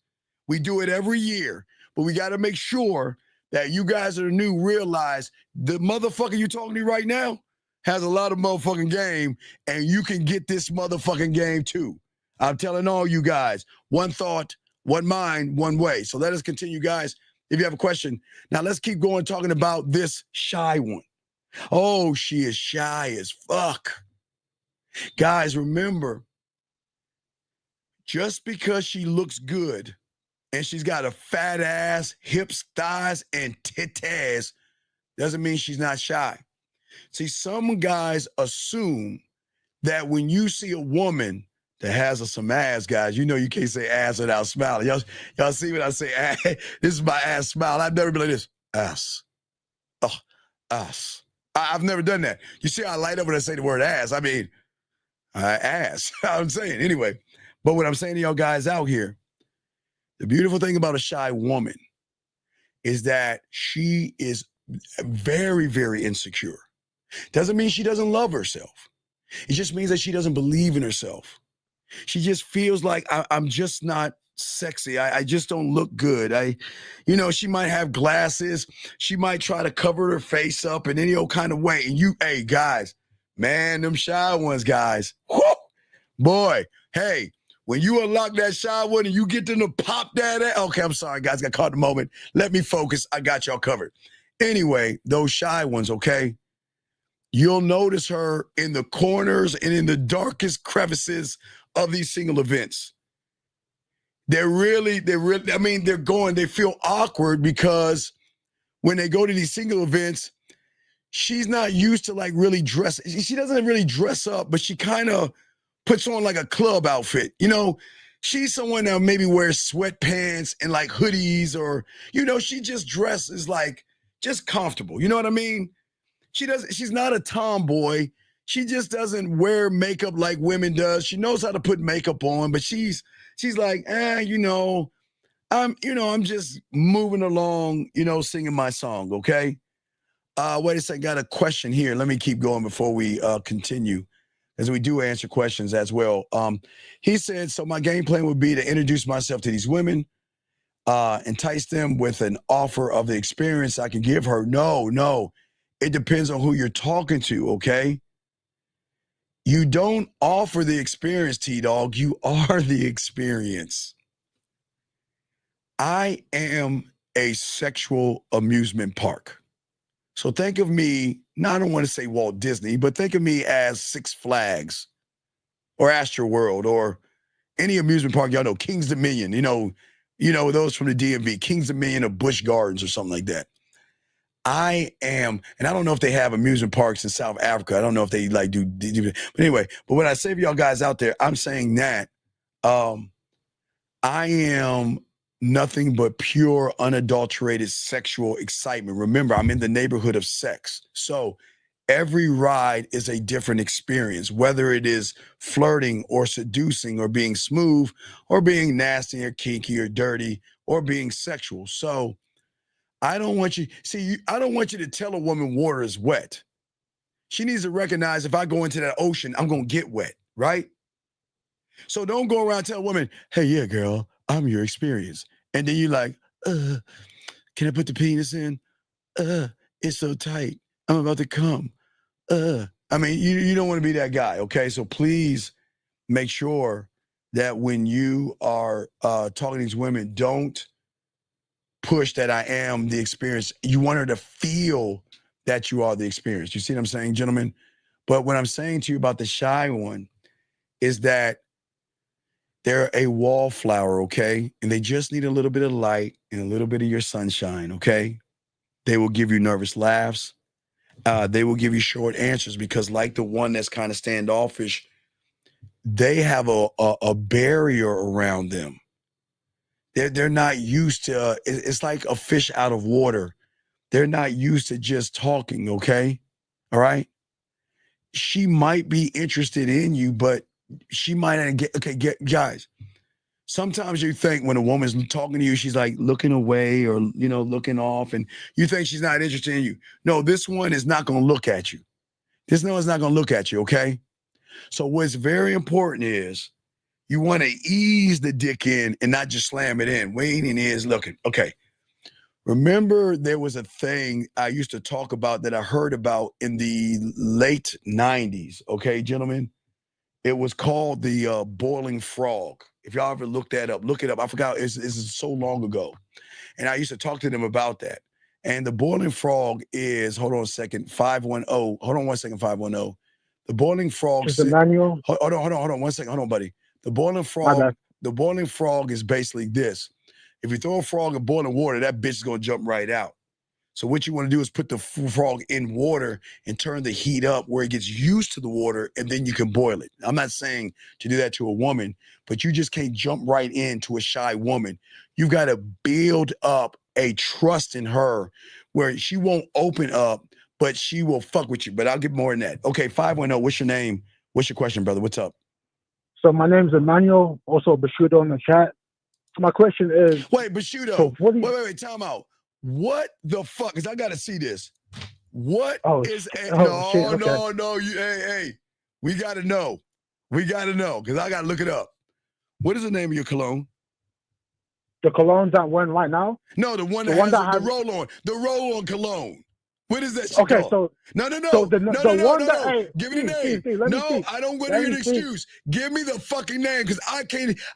Speaker 7: We do it every year, but we got to make sure that you guys that are new realize the motherfucker you're talking to right now has a lot of motherfucking game, and you can get this motherfucking game too. I'm telling all you guys, one thought, one mind, one way. So let us continue, guys. If you have a question, now let's keep going talking about this shy one. Oh, she is shy as fuck. Guys, remember, just because she looks good and she's got a fat ass, hips, thighs, and titties doesn't mean she's not shy. See, some guys assume that when you see a woman that has some ass, guys, you know you can't say ass without smiling. Y'all see what I say? Ass. This is my ass smile. I've never been like this. Ass. Oh, ass. I've never done that. You see how I light up when I say the word ass. I mean, ass. I'm saying anyway. But what I'm saying to y'all guys out here, the beautiful thing about a shy woman is that she is very, very insecure. Doesn't mean she doesn't love herself. It just means that she doesn't believe in herself. She just feels like I'm just not sexy. I just don't look good. She might have glasses. She might try to cover her face up in any old kind of way. And hey, guys, man, them shy ones, guys. Whoo, boy, hey, when you unlock that shy one and you get them to pop that ass. Okay, I'm sorry, guys, got caught in the moment. Let me focus. I got y'all covered. Anyway, those shy ones, okay? You'll notice her in the corners and in the darkest crevices of these single events. They feel awkward because when they go to these single events, she's not used to like really dress. She doesn't really dress up, but she kind of puts on like a club outfit. You know, she's someone that maybe wears sweatpants and like hoodies, or, you know, she just dresses like just comfortable. You know what I mean? She's not a tomboy. She just doesn't wear makeup like women does. She knows how to put makeup on, but she's like, you know, I'm just moving along, you know, singing my song, okay? Wait a second, got a question here. Let me keep going before we continue, as we do answer questions as well. He said, so my game plan would be to introduce myself to these women, entice them with an offer of the experience I can give her. No. It depends on who you're talking to, okay? You don't offer the experience, T-Dog. You are the experience. I am a sexual amusement park. So think of me, I don't want to say Walt Disney, but think of me as Six Flags or Astro World or any amusement park y'all know, Kings Dominion, you know those from the DMV, Kings Dominion or Busch Gardens or something like that. I am, and I don't know if they have amusement parks in South Africa. I don't know if they like do, but anyway, but when I say for y'all guys out there, I'm saying that I am nothing but pure, unadulterated sexual excitement. Remember, I'm in the neighborhood of sex. So every ride is a different experience, whether it is flirting or seducing or being smooth or being nasty or kinky or dirty or being sexual. So I don't want you to tell a woman water is wet. She needs to recognize if I go into that ocean, I'm going to get wet, right? So don't go around telling a woman, hey, yeah, girl, I'm your experience. And then you're like, can I put the penis in? It's so tight. I'm about to come. I mean, you don't want to be that guy, okay? So please make sure that when you are talking to these women, don't push that I am the experience. You want her to feel that you are the experience. You see what I'm saying, gentlemen? But what I'm saying to you about the shy one is that they're a wallflower, okay? And they just need a little bit of light and a little bit of your sunshine, okay? They will give you nervous laughs. They will give you short answers because like the one that's kind of standoffish, they have a barrier around them. They're not used to, it's like a fish out of water. They're not used to just talking, okay? All right? She might be interested in you, but she might not guys, sometimes you think when a woman's talking to you, she's like looking away or, you know, looking off, and you think she's not interested in you. No, this one is not going to look at you. This one's not going to look at you, okay? So what's very important is you want to ease the dick in and not just slam it in. Waiting is looking. Okay. Remember, there was a thing I used to talk about that I heard about in the late 90s, okay, gentlemen? It was called the boiling frog. If y'all ever look that up, look it up. I forgot, it's so long ago. And I used to talk to them about that. And the boiling frog is, hold on a second, 510. Hold on one second, 510. The boiling frog.
Speaker 13: Is the manual?
Speaker 7: Hold on 1 second. Hold on, buddy. The boiling frog is basically this. If you throw a frog in boiling water, that bitch is going to jump right out. So what you want to do is put the frog in water and turn the heat up where it gets used to the water, and then you can boil it. I'm not saying to do that to a woman, but you just can't jump right into a shy woman. You've got to build up a trust in her where she won't open up, but she will fuck with you. But I'll get more than that. Okay, 510, what's your name? What's your question, brother? What's up?
Speaker 13: So my name's Emmanuel, also Bashudo in the chat. My question is...
Speaker 7: Wait, Bashudo, so wait, time out. What the fuck? Because I got to see this. What is... No, hey, we got to know. We got to know, because I got to look it up. What is the name of your cologne?
Speaker 13: The colognes that we're in right now?
Speaker 7: No, the one that has the roll-on. The roll-on cologne. What is that shit called?
Speaker 13: So...
Speaker 7: No.
Speaker 13: So the one that... Hey,
Speaker 7: give me the name. I don't want to hear an excuse. Give me the fucking name, because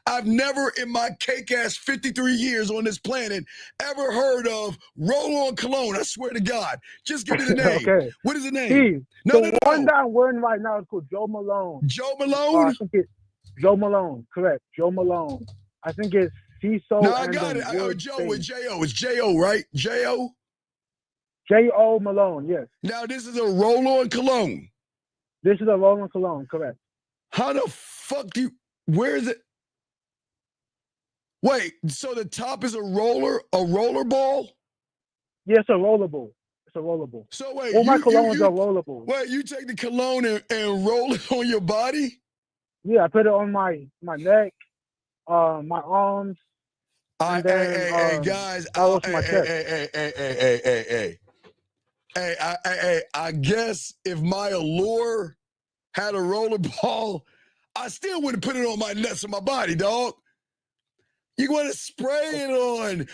Speaker 7: I've never in my cake-ass 53 years on this planet ever heard of roll-on cologne. I swear to God. Just give me the name.
Speaker 13: Okay.
Speaker 7: What is the name?
Speaker 13: Steve, the one that I'm wearing right now is called Joe Malone.
Speaker 7: Joe Malone?
Speaker 13: I think it's Joe Malone. Correct. Joe Malone. I think it's CISO.
Speaker 7: No, I got it. Joe with J-O. It's J-O, right? J-O?
Speaker 13: J.O. Malone, yes.
Speaker 7: Now this is a roll-on cologne.
Speaker 13: This is a roll-on cologne, correct.
Speaker 7: How the fuck do you, where is it? Wait, so the top is a roller ball?
Speaker 13: Yeah, it's a rollable. It's a rollable.
Speaker 7: So wait,
Speaker 13: all my colognes are rollable.
Speaker 7: Wait, you take the cologne and roll it on your body?
Speaker 13: Yeah, I put it on my neck, my arms, and then
Speaker 7: hey, guys,
Speaker 13: my chest.
Speaker 7: I guess if my allure had a roller ball, I still wouldn't put it on my nuts or my body, dog. You want to spray it on?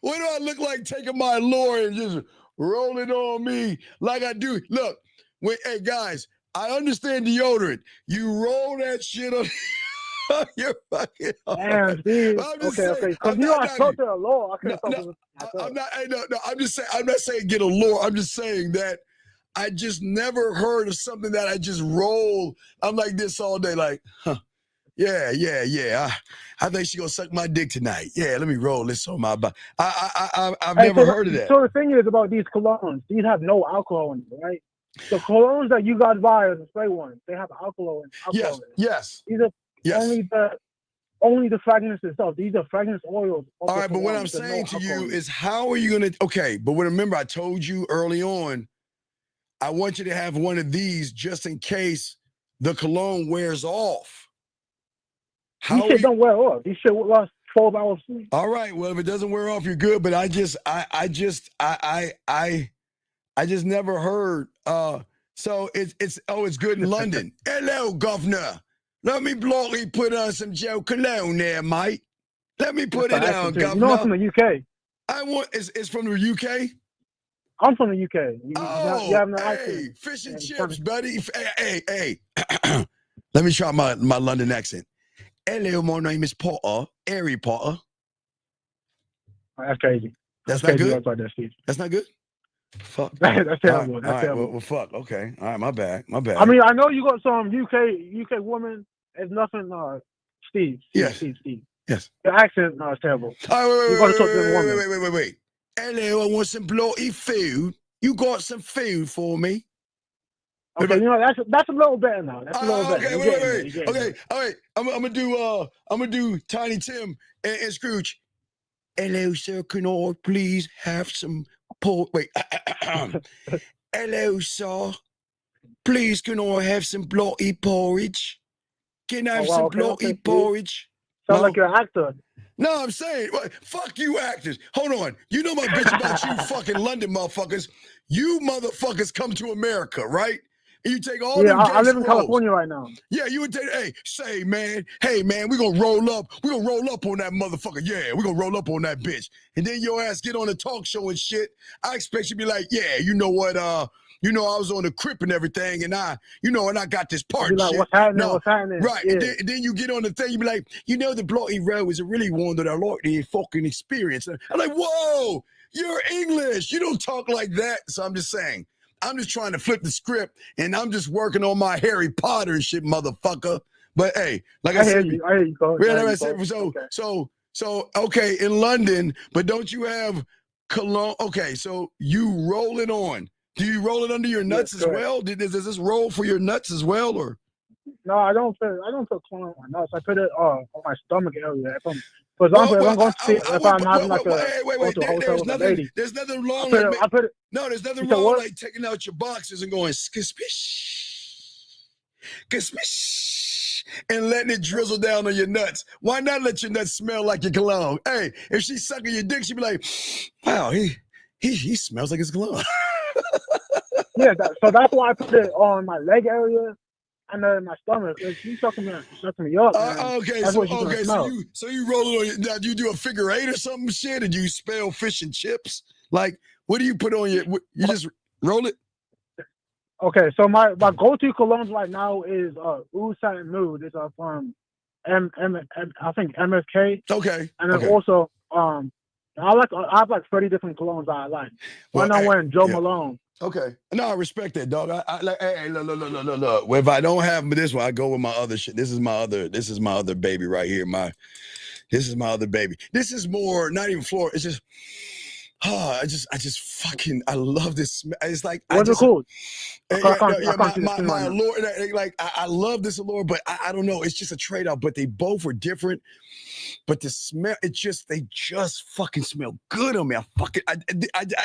Speaker 7: What do I look like taking my allure and just roll it on me like I do? Look, hey guys, I understand deodorant. You roll that shit on your fucking arm.
Speaker 13: Damn,
Speaker 7: I'm just
Speaker 13: okay.
Speaker 7: saying,
Speaker 13: Because you know I spoke to a law. I couldn't talk to
Speaker 7: I'm just saying. I'm not saying get a lure. I'm just saying that I just never heard of something that I just roll. I'm like this all day, like, huh? Yeah. I think she gonna suck my dick tonight. Yeah, let me roll this on my body. I've never heard of that.
Speaker 13: So the thing is about these colognes, these have no alcohol in them, right? The colognes that you guys buy are the spray ones. They have alcohol in them.
Speaker 7: Yes.
Speaker 13: These are only the fragrance itself. These are fragrance oils.
Speaker 7: All right, but what I'm saying to you is, how are you gonna? Okay, but remember, I told you early on, I want you to have one of these just in case the cologne wears off.
Speaker 13: These shit don't wear off. These shit will last 12 hours.
Speaker 7: All right. Well, if it doesn't wear off, you're good. But I just never heard. So it's good in London. Hello, governor. Let me blowly put on some Joe Cologne there, mate. Let me put it on, governor.
Speaker 13: You know I'm from the UK.
Speaker 7: It's from the UK?
Speaker 13: I'm from the UK. You have no
Speaker 7: hey,
Speaker 13: accent.
Speaker 7: Fish and chips, buddy. Hey. Let me try my London accent. Hello, my name is Potter, Harry Potter.
Speaker 13: That's crazy.
Speaker 7: That's not good?
Speaker 13: Like that, Steve.
Speaker 7: That's not good? Fuck.
Speaker 13: That's terrible. That's
Speaker 7: all right.
Speaker 13: terrible.
Speaker 7: Well, fuck. Okay. All right, my bad.
Speaker 13: I mean, I know you got some UK woman. It's nothing, Steve.
Speaker 7: Yes.
Speaker 13: Steve.
Speaker 7: Yes.
Speaker 13: Your accent, it's terrible.
Speaker 7: All right,
Speaker 13: you got to talk to them woman.
Speaker 7: wait. Hello, I want some bloody food. You got some food for me?
Speaker 13: Okay, you know that's a little better now. That's a little better.
Speaker 7: Wait. Okay, all right. I'm gonna do Tiny Tim and Scrooge. Hello, sir. Can I please have some pork? Wait. Hello, sir. Please, can I have some bloody porridge? Can I have some bloody porridge?
Speaker 13: Sound like you're an actor.
Speaker 7: No, I'm saying, fuck you actors. Hold on. You know my bitch about you fucking London motherfuckers. You motherfuckers come to America, right? And you take all them
Speaker 13: I live in
Speaker 7: roles.
Speaker 13: California right now.
Speaker 7: Yeah, you would take, hey man, we're gonna roll up. We're gonna roll up on that motherfucker. Yeah, we're gonna roll up on that bitch. And then your ass get on a talk show and shit. I expect you to be like, yeah, you know what, I was on the Crip and everything, and I got this part.
Speaker 13: Be like,
Speaker 7: shit.
Speaker 13: what's happening?
Speaker 7: Right.
Speaker 13: Yeah.
Speaker 7: And then you get on the thing, you be like, the Bloody Row is a really one that I like the fucking experience. I'm like, whoa, you're English. You don't talk like that. So I'm just saying, I'm just trying to flip the script, and I'm just working on my Harry Potter and shit, motherfucker. But hey, like I said,
Speaker 13: I hear you, Cole.
Speaker 7: So okay, in London, but don't you have cologne? Okay, so you roll it on. Do you roll it under your nuts as well? Does this roll for your nuts as well, or?
Speaker 13: No, I don't put cologne on my nuts. I put it on my stomach area. For example, if I'm going to see, if I'm having like a
Speaker 7: there's nothing wrong. There's nothing wrong like taking out your boxes and going and letting it drizzle down on your nuts. Why not let your nuts smell like your cologne? Hey, if she's sucking your dick, she'd be like, wow, he smells like his cologne.
Speaker 13: Yeah, so that's why I put it on my leg area and then my stomach. She's sucking me up.
Speaker 7: So you roll it on. Now, do you do a figure eight or something shit? And you spell fish and chips? Like, what do you put on your? You just roll it.
Speaker 13: Okay, so my go-to colognes right now is Oud Satin Mood. It's from I think MSK.
Speaker 7: Okay.
Speaker 13: And then also I have like 30 different colognes I like. Right now I'm wearing Joe Malone.
Speaker 7: Okay. No, I respect that, dog. I like, hey, look. Well, if I don't have this one, I go with my other shit. This is my other baby right here. This is my other baby. This is more, not even floral. It's just, I just fucking, I love this. It's like,
Speaker 13: What's it called?
Speaker 7: My allure, like, I love this allure, but I don't know. It's just a trade-off, but they both are different. But the smell, they just fucking smell good on me. I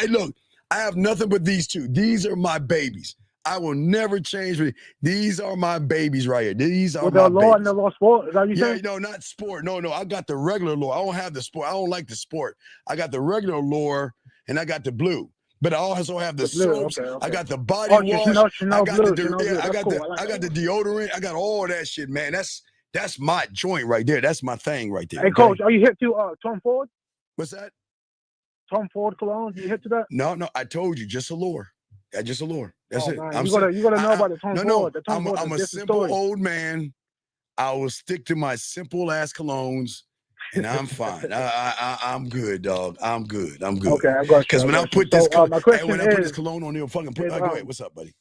Speaker 7: look, I have nothing but these two. These are my babies. I will never change. These are my babies right here. These are my babies.
Speaker 13: And the law sport? Is that what you saying?
Speaker 7: No, not sport. No. I got the regular lure. I don't have the sport. I don't like the sport. I got the regular lure and I got the blue. But I also have the soaps. Okay. I got the body wash. I got the deodorant. I got all that shit, man. That's my joint right there. That's my thing right there.
Speaker 13: Hey, Coach, are you hip to Tom Ford?
Speaker 7: What's that?
Speaker 13: Tom Ford cologne? You hip to that?
Speaker 7: No. I told you, just allure. Just allure. That's it.
Speaker 13: Man, you gotta know about the Tom Ford. The Tom Ford
Speaker 7: I'm a simple old man. I will stick to my simple ass colognes, and I'm fine. I'm good, dog. I'm good.
Speaker 13: Okay, I got you.
Speaker 7: Because when I put this cologne on, they'll fucking put. Go ahead. What's up, buddy?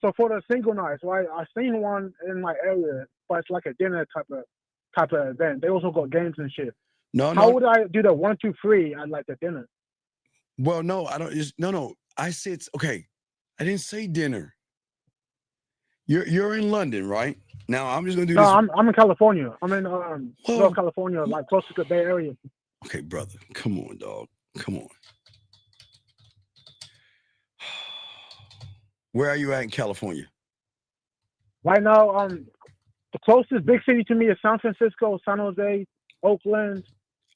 Speaker 13: So for the single nights, right? I seen one in my area, but it's like a dinner type of event. They also got games and shit. How would I do the 1, 2, 3 at like the dinner?
Speaker 7: Well, no, I don't. No. I said okay. I didn't say dinner. You're in London, right? Now I'm just gonna do this.
Speaker 13: No, I'm in California. I'm in North California, like close to the Bay Area.
Speaker 7: Okay, brother. Come on, dog. Come on. Where are you at in California?
Speaker 13: Right now, the closest big city to me is San Francisco, San Jose, Oakland.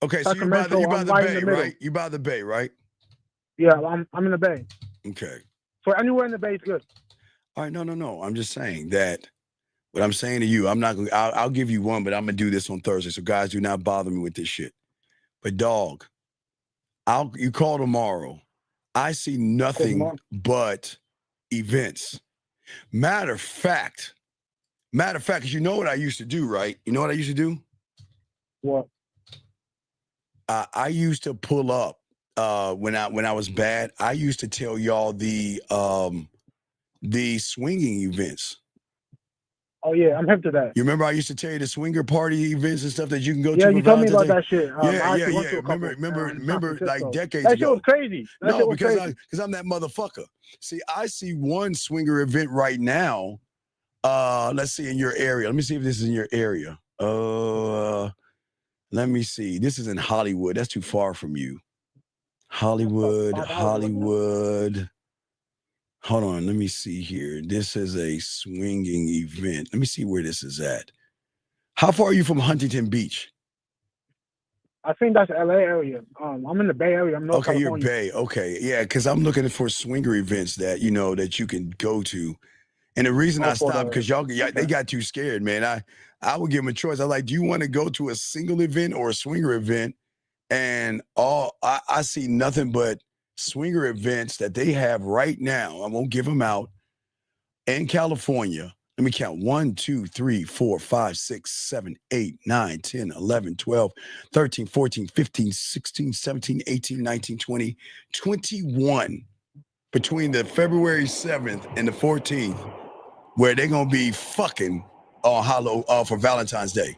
Speaker 7: Okay, so you by the Bay, right? You by the Bay, right?
Speaker 13: Yeah, I'm in the Bay.
Speaker 7: Okay.
Speaker 13: For anywhere in the Bay is good.
Speaker 7: All right, no. I'm just saying that what I'm saying to you, I'm not gonna I'll give you one, but I'm gonna do this on Thursday. So guys, do not bother me with this shit. But dog, you call tomorrow. I see nothing but events. Matter of fact, because you know what I used to do, right? You know what I used to do?
Speaker 13: What?
Speaker 7: I used to pull up when I was bad. I used to tell y'all the swinging events.
Speaker 13: Oh yeah, I'm hip to that.
Speaker 7: You remember I used to tell you the swinger party events and stuff that you can go to.
Speaker 13: Yeah, you told me about that shit.
Speaker 7: Yeah. Remember, like decades
Speaker 13: ago.
Speaker 7: That
Speaker 13: shit was crazy.
Speaker 7: Because I'm that motherfucker. See, I see one swinger event right now. Let's see in your area. Let me see if this is in your area. Let me see. This is in Hollywood. That's too far from you. Hollywood. Hold on, let me see here. This is a swinging event. Let me see where this is at. How far are you from Huntington Beach?
Speaker 13: I think that's LA area. I'm in the Bay Area. I'm North California.
Speaker 7: You're Bay. Okay, yeah, because I'm looking for swinger events that that you can go to. And the reason I stopped because they got too scared, man. I would give them a choice. I like, do you want to go to a single event or a swinger event? And I see nothing but swinger events that they have right now. I won't give them out in California. Let me count 1, 2, 3, 4, 5, 6, 7, 8, 9, 10, 11, 12, 13, 14, 15, 16, 17, 18, 19, 20, 21 between the February 7th and the 14th, where they're gonna be fucking for Valentine's Day.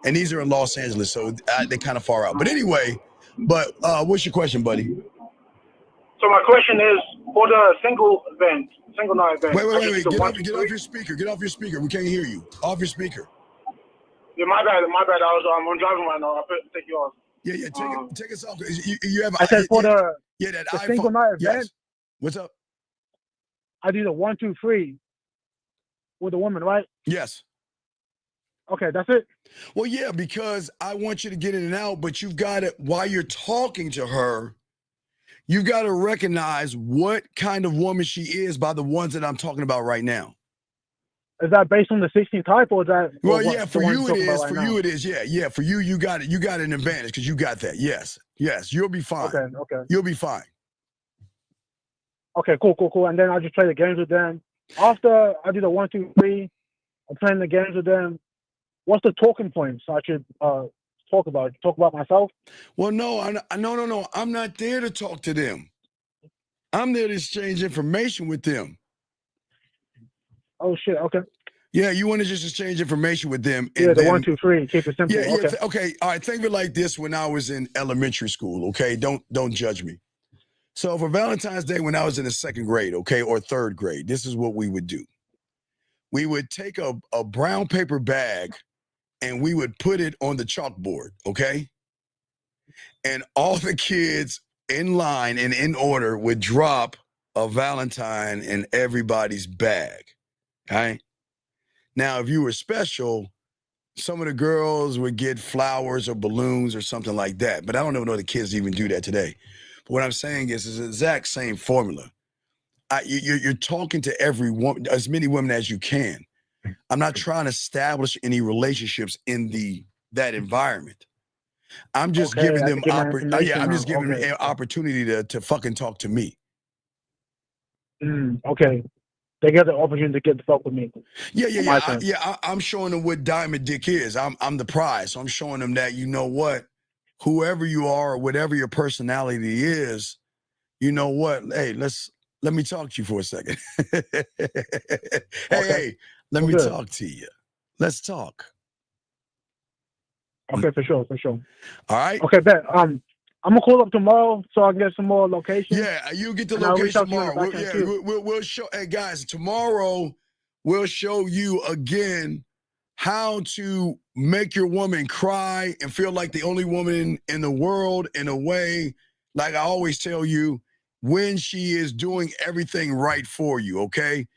Speaker 7: And these are in Los Angeles, so they're kind of far out. But anyway, what's your question, buddy?
Speaker 13: So my question is, for the single night event.
Speaker 7: Wait. Get off your speaker. Get off your speaker. We can't hear you. Off your speaker.
Speaker 13: Yeah, my bad. I'm driving right now. I'll take you off.
Speaker 7: Yeah. Take us off. You have.
Speaker 13: I said for the
Speaker 7: iPhone.
Speaker 13: single night event.
Speaker 7: Yes. What's up?
Speaker 13: I do the 1, 2, 3 with a woman, right?
Speaker 7: Yes.
Speaker 13: Okay, that's it.
Speaker 7: Well, yeah, because I want you to get in and out, but you've got to, while you're talking to her, you've got to recognize what kind of woman she is by the ones that I'm talking about right now.
Speaker 13: Is that based on the 16 type, or is that?
Speaker 7: Well, yeah, for you it is. For you it is. Yeah. For you, you got it. You got an advantage because you got that. Yes. You'll be fine.
Speaker 13: Okay.
Speaker 7: You'll be fine.
Speaker 13: Okay, cool. And then I just play the games with them. After I do the 1, 2, 3, I'm playing the games with them. What's the talking points I should talk about? Talk about myself?
Speaker 7: Well, no. I'm not there to talk to them. I'm there to exchange information with them.
Speaker 13: Oh shit. Okay.
Speaker 7: Yeah, you want to just exchange information with them. And
Speaker 2: Yeah, the
Speaker 7: then,
Speaker 2: 1, 2, 3, and keep it simple.
Speaker 7: yeah, yeah.
Speaker 2: Okay.
Speaker 7: Okay, all right. Think of it like this: when I was in elementary school, okay, don't judge me. So for Valentine's Day, when I was in the 2nd grade, okay, or 3rd grade, this is what we would do. We would take a brown paper bag and we would put it on the chalkboard, okay? And all the kids in line and in order would drop a Valentine in everybody's bag, okay? Now, if you were special, some of the girls would get flowers or balloons or something like that. But I don't know the kids even do that today. But what I'm saying is it's the exact same formula. You're talking to every woman, as many women as you can. I'm not trying to establish any relationships in that environment. I'm just
Speaker 2: Okay,
Speaker 7: giving
Speaker 2: I
Speaker 7: them
Speaker 2: can get my information
Speaker 7: I'm just
Speaker 2: out.
Speaker 7: giving them
Speaker 2: Okay.
Speaker 7: an opportunity to fucking talk to me.
Speaker 2: Okay. They get the opportunity to get the fuck with me.
Speaker 7: Yeah. I'm showing them what diamond dick is. I'm the prize. So I'm showing them that, you know what, whoever you are or whatever your personality is, you know what, hey, let me talk to you for a second. Hey, let me talk to you. Let's talk.
Speaker 2: Okay, for sure.
Speaker 7: All right.
Speaker 2: Okay, bet. I'm gonna call up tomorrow so I can get some more locations.
Speaker 7: Yeah, you get the
Speaker 2: and I'll reach
Speaker 7: location
Speaker 2: out to you in the
Speaker 7: tomorrow.
Speaker 2: back end, too.
Speaker 7: We'll show. Hey guys, tomorrow we'll show you again how to make your woman cry and feel like the only woman in the world in a way, like I always tell you, when she is doing everything right for you, okay?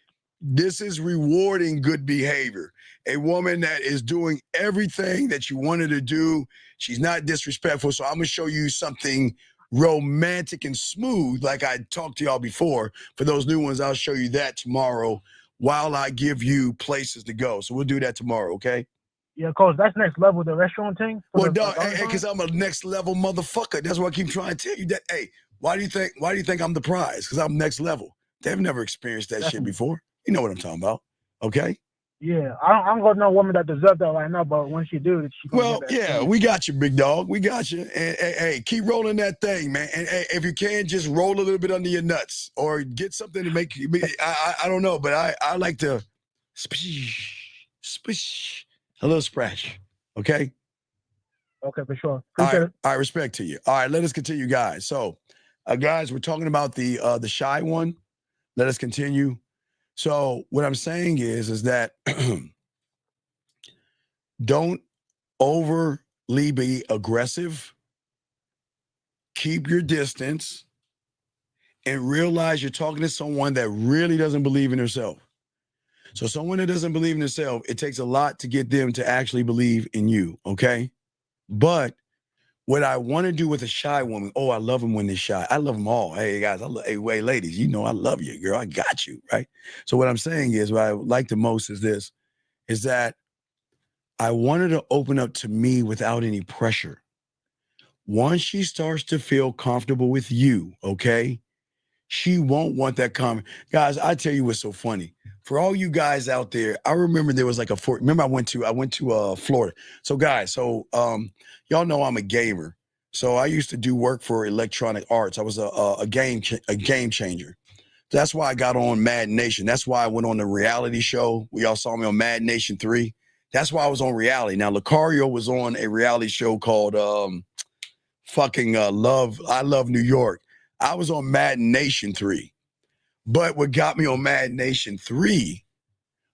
Speaker 7: This is rewarding good behavior. A woman that is doing everything that you wanted to do. She's not disrespectful. So I'm going to show you something romantic and smooth like I talked to y'all before. For those new ones, I'll show you that tomorrow while I give you places to go. So we'll do that tomorrow, okay?
Speaker 2: Yeah, Coach, that's next level, the restaurant thing.
Speaker 7: Well, dog, because I'm a next level motherfucker. That's why I keep trying to tell you that. Hey, why do you think I'm the prize? Because I'm next level. They've never experienced that shit before. You know what I'm talking about, okay?
Speaker 2: Yeah, I don't got no woman that deserves that right now, but when she do, she gonna
Speaker 7: Well,
Speaker 2: get that.
Speaker 7: yeah, we got you, big dog. We got you. And hey, keep rolling that thing, man. And hey, if you can, just roll a little bit under your nuts or get something to make you. I don't know, but I like to splish, a little splash. Okay.
Speaker 2: Okay, for sure.
Speaker 7: All right, respect to you. All right, let us continue, guys. So, guys, we're talking about the shy one. Let us continue. So, what I'm saying is that don't overly be aggressive. Keep your distance and realize you're talking to someone that really doesn't believe in herself. So, someone that doesn't believe in herself, it takes a lot to get them to actually believe in you. Okay. But what I want to do with a shy woman, I love them when they're shy. I love them all. Hey, guys, hey, ladies, you know I love you, girl. I got you, right? So what I'm saying is what I like the most is this, is that I want her to open up to me without any pressure. Once she starts to feel comfortable with you, okay, she won't want that comment. Guys, I tell you what's so funny. For all you guys out there, I remember there was like remember I went to Florida. So guys, y'all know I'm a gamer. So I used to do work for Electronic Arts. I was a game changer. That's why I got on Mad Nation. That's why I went on the reality show. Y'all saw me on Mad Nation 3. That's why I was on reality. Now, Lucario was on a reality show called I Love New York. I was on Mad Nation 3. But what got me on Mad Nation 3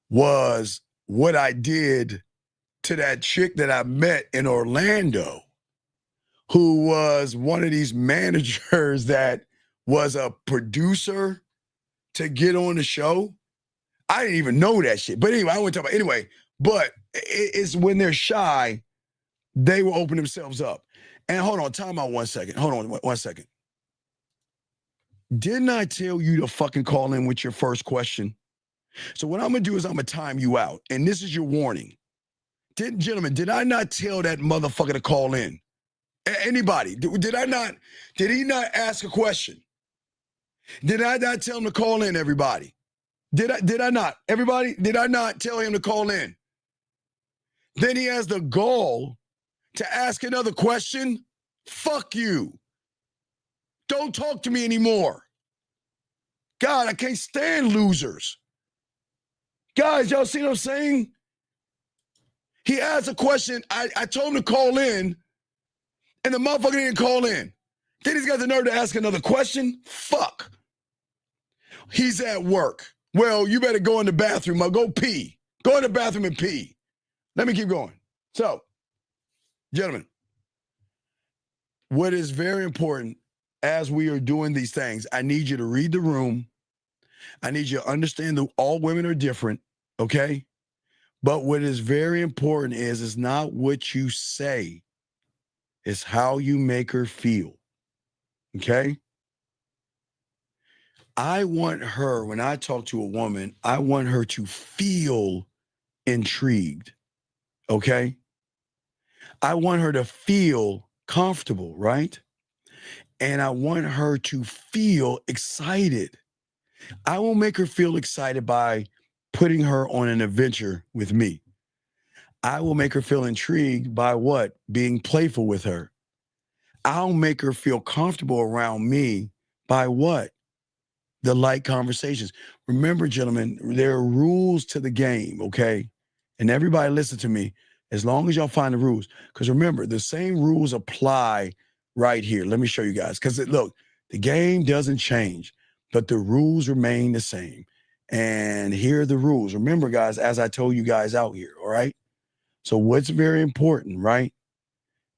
Speaker 7: was what I did to that chick that I met in Orlando, who was one of these managers that was a producer to get on the show. I didn't even know that shit. But anyway, I won't talk about it. Anyway, but it's when they're shy, they will open themselves up. And hold on, time out 1 second. Hold on 1 second. Didn't I tell you to fucking call in with your first question? So what I'm going to do is I'm going to time you out. And this is your warning. Gentlemen, did I not tell that motherfucker to call in? Anybody? Did he not ask a question? Did I not tell him to call in, everybody? Did I not? Everybody, did I not tell him to call in? Then he has the gall to ask another question? Fuck you. Don't talk to me anymore. God, I can't stand losers. Guys, y'all see what I'm saying? He asked a question. I told him to call in, and the motherfucker didn't call in. Then he's got the nerve to ask another question? Fuck. He's at work. Well, you better go in the bathroom or go pee. Go in the bathroom and pee. Let me keep going. So, gentlemen, what is very important as we are doing these things, I need you to read the room. I need you to understand that all women are different, okay? But what is very important is not what you say. It's how you make her feel, okay? I want her, when I talk to a woman, I want her to feel intrigued, okay? I want her to feel comfortable, right? And I want her to feel excited. I will make her feel excited by putting her on an adventure with me. I will make her feel intrigued by what? Being playful with her. I'll make her feel comfortable around me by what? The light conversations. Remember, gentlemen, there are rules to the game, okay? And everybody listen to me as long as y'all find the rules. Because remember, the same rules apply right here. Let me show you guys. Because look, the game doesn't change, but the rules remain the same. And here are the rules. Remember, guys, as I told you guys out here, all right? So what's very important, right,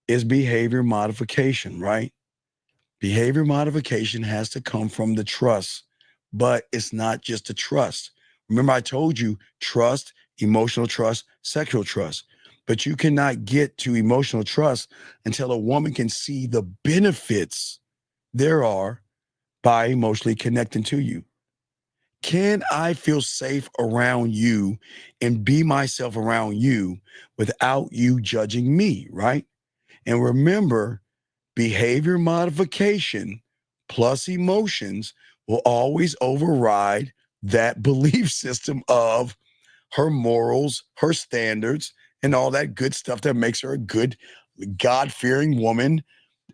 Speaker 7: is behavior modification, right? Behavior modification has to come from the trust, but it's not just the trust. Remember, I told you trust, emotional trust, sexual trust. But you cannot get to emotional trust until a woman can see the benefits there are by emotionally connecting to you. Can I feel safe around you and be myself around you without you judging me, right? And remember, behavior modification plus emotions will always override that belief system of her morals, her standards, and all that good stuff that makes her a good, God-fearing woman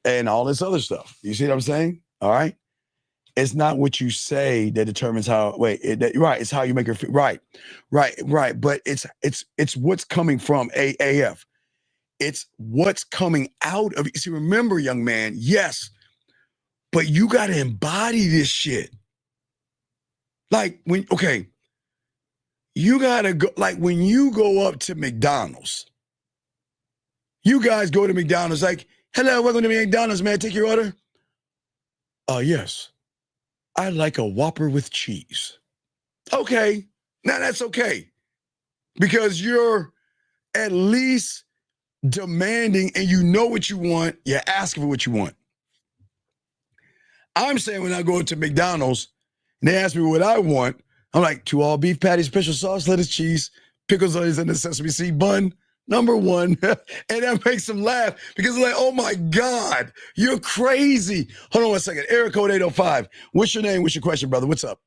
Speaker 7: and all this other stuff. You see what I'm saying? All right. It's not what you say that determines how. Right? It's how you make her feel. Right. But it's what's coming from AF. It's what's coming out of. See, remember, young man. Yes, but you got to embody this shit. Like you got to go. Like when you go up to McDonald's, you guys go to McDonald's. Like, hello, welcome to McDonald's. May I take your order? Yes. I'd like a Whopper with cheese. Okay. Now that's okay. Because you're at least demanding and you know what you want. You're asking for what you want. I'm saying when I go to McDonald's and they ask me what I want, I'm like, 2 all beef patties, special sauce, lettuce, cheese, pickles, onions, and the sesame seed bun, number 1. And that makes them laugh because they're like, oh my God, you're crazy. Hold on one second. Area code 805. What's your name? What's your question, brother? What's up?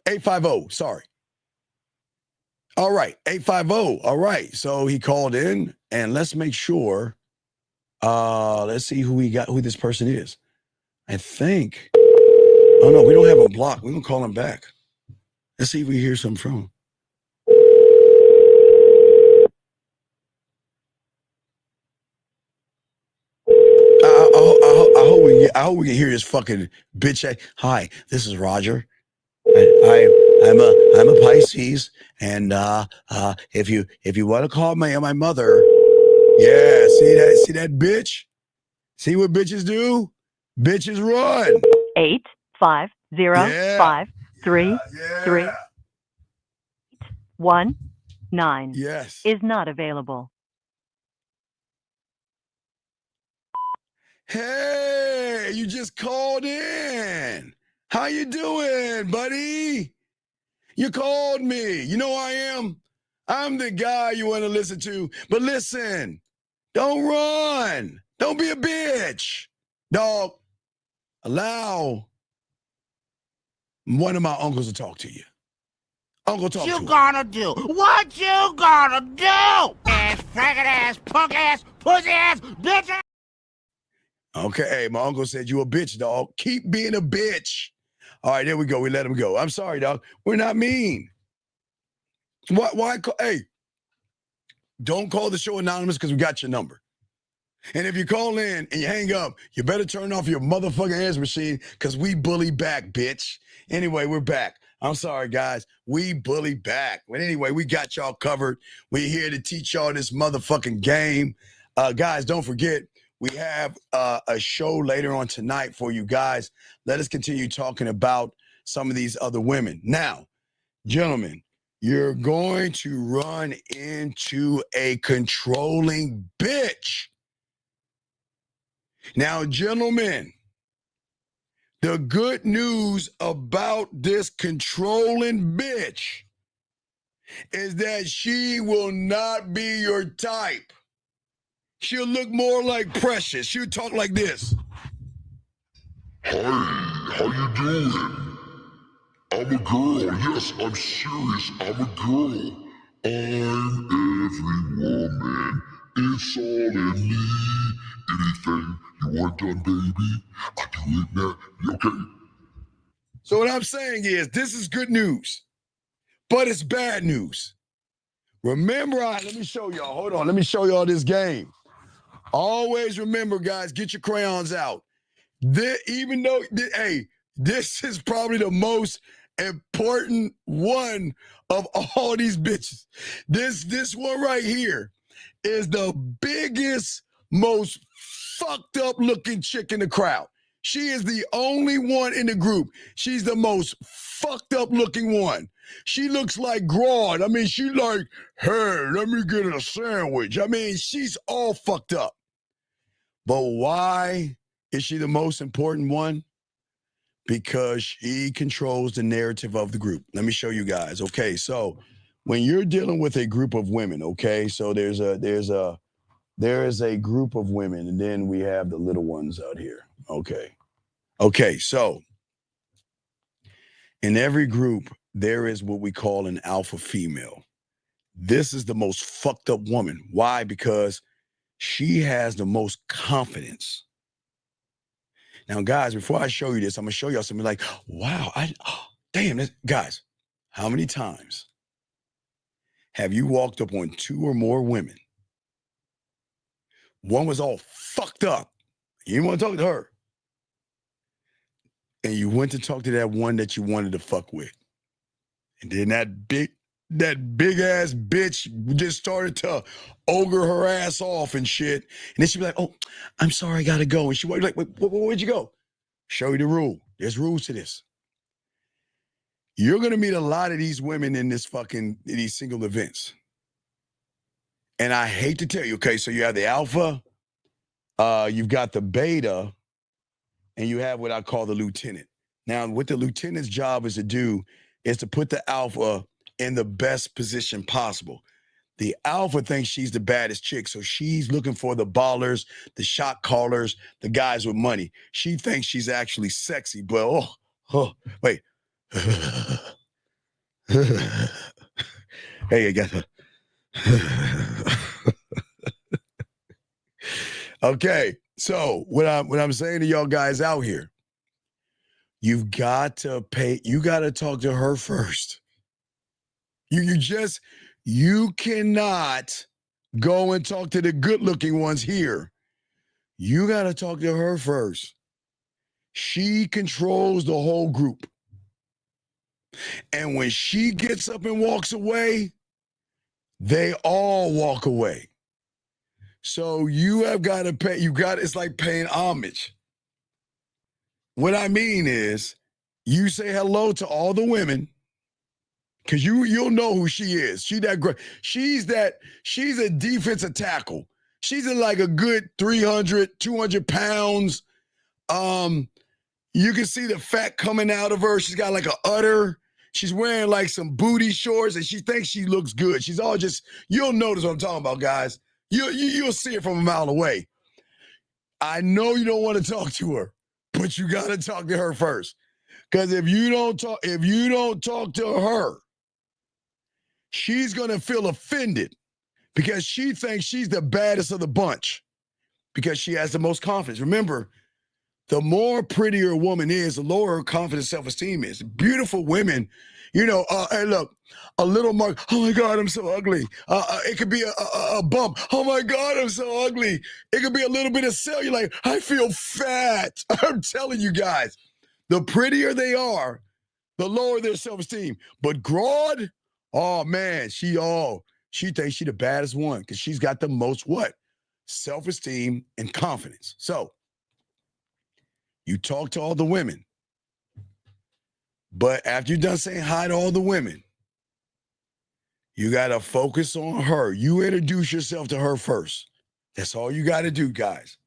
Speaker 7: 850. Sorry. All right. 850. All right. So he called in and let's make sure. Let's see who this person is. I think. Oh no, we don't have him blocked. We're gonna call him back. Let's see if we hear something from him. I hope we can hear his fucking bitch. Hi, this is Roger. I'm a Pisces, and if you want to call my mother, yeah, see that bitch? See what bitches do? Bitches run.
Speaker 5: 850-533-319
Speaker 7: yes.
Speaker 5: is not available.
Speaker 7: Hey, you just called in. How you doing, buddy? You called me. You know who I am? I'm the guy you want to listen to. But listen, don't run. Don't be a bitch. Dog, allow one of my uncles to talk to you. Uncle, talk to him.
Speaker 22: What you gonna do? What you gonna do? Ass, faggot ass, punk ass, pussy ass, bitch ass.
Speaker 7: Okay, hey, my uncle said you a bitch, dog. Keep being a bitch. All right, there we go. We let him go. I'm sorry, dog. We're not mean. Why? Hey, don't call the show anonymous because we got your number. And if you call in and you hang up, you better turn off your motherfucking answer machine because we bully back, bitch. Anyway, we're back. I'm sorry, guys. We bully back. But anyway, we got y'all covered. We're here to teach y'all this motherfucking game. Guys, don't forget, we have a show later on tonight for you guys. Let us continue talking about some of these other women. Now, gentlemen, you're going to run into a controlling bitch. Now, gentlemen, the good news about this controlling bitch is that she will not be your type. She'll look more like Precious. She'll talk like this.
Speaker 9: Hi, how you doing? I'm a girl. Yes, I'm serious. I'm a girl. I'm every woman. It's all in me. Anything you want done, baby, I do it now. You okay?
Speaker 7: So what I'm saying is, this is good news, but it's bad news. Remember, let me show y'all. Hold on. Let me show y'all this game. Always remember, guys, get your crayons out. Even though, hey, this is probably the most important one of all these bitches. This one right here is the biggest, most fucked up looking chick in the crowd. She is the only one in the group. She's the most fucked up looking one. She looks like Grodd. I mean, she like, hey, let me get a sandwich. I mean, she's all fucked up. But why is she the most important one? Because she controls the narrative of the group. Let me show you guys. Okay, so when you're dealing with a group of women, okay, so there is a group of women, and then we have the little ones out here. Okay, so in every group, there is what we call an alpha female. This is the most fucked up woman. Why? Because she has the most confidence. Now, guys, before I show you this, I'm gonna show y'all something like, wow, damn, guys, how many times have you walked up on two or more women? One was all fucked up. You didn't want to talk to her. And you went to talk to that one that you wanted to fuck with. And then that big ass bitch just started to ogre her ass off and shit. And then she'd be like, oh, I'm sorry, I gotta go. And she was like, where'd you go? Show you the rule. There's rules to this. You're gonna meet a lot of these women in these single events. And I hate to tell you, okay, so you have the alpha, you've got the beta, and you have what I call the lieutenant. Now, what the lieutenant's job is to do is to put the alpha in the best position possible. The alpha thinks she's the baddest chick, so she's looking for the ballers, the shot callers, the guys with money. She thinks she's actually sexy, but wait. Hey, I got her. Okay, so what I'm saying to y'all guys out here, you've got to talk to her first. You cannot go and talk to the good-looking ones here. You got to talk to her first. She controls the whole group. And when she gets up and walks away, they all walk away. So you have got to pay, it's like paying homage. What I mean is, you say hello to all the women, because you'll know who she is. She's a defensive tackle. She's in like a good 300, 200 pounds. You can see the fat coming out of her. She's got like an udder. She's wearing like some booty shorts, and she thinks she looks good. She's all you'll notice what I'm talking about, guys. You'll see it from a mile away. I know you don't want to talk to her, but you got to talk to her first. Because if you don't talk to her, she's going to feel offended because she thinks she's the baddest of the bunch because she has the most confidence. Remember, the more prettier a woman is, the lower her confidence, self-esteem is. Beautiful women, hey, look, a little mark, oh my God, I'm so ugly. It could be a bump. Oh my God, I'm so ugly. It could be a little bit of cellulite. I feel fat. I'm telling you guys, the prettier they are, the lower their self-esteem. But Broad, oh man, she thinks she the baddest one because she's got the most what? Self-esteem and confidence. So you talk to all the women, but after you're done saying hi to all the women, you got to focus on her. You introduce yourself to her first. That's all you got to do, guys.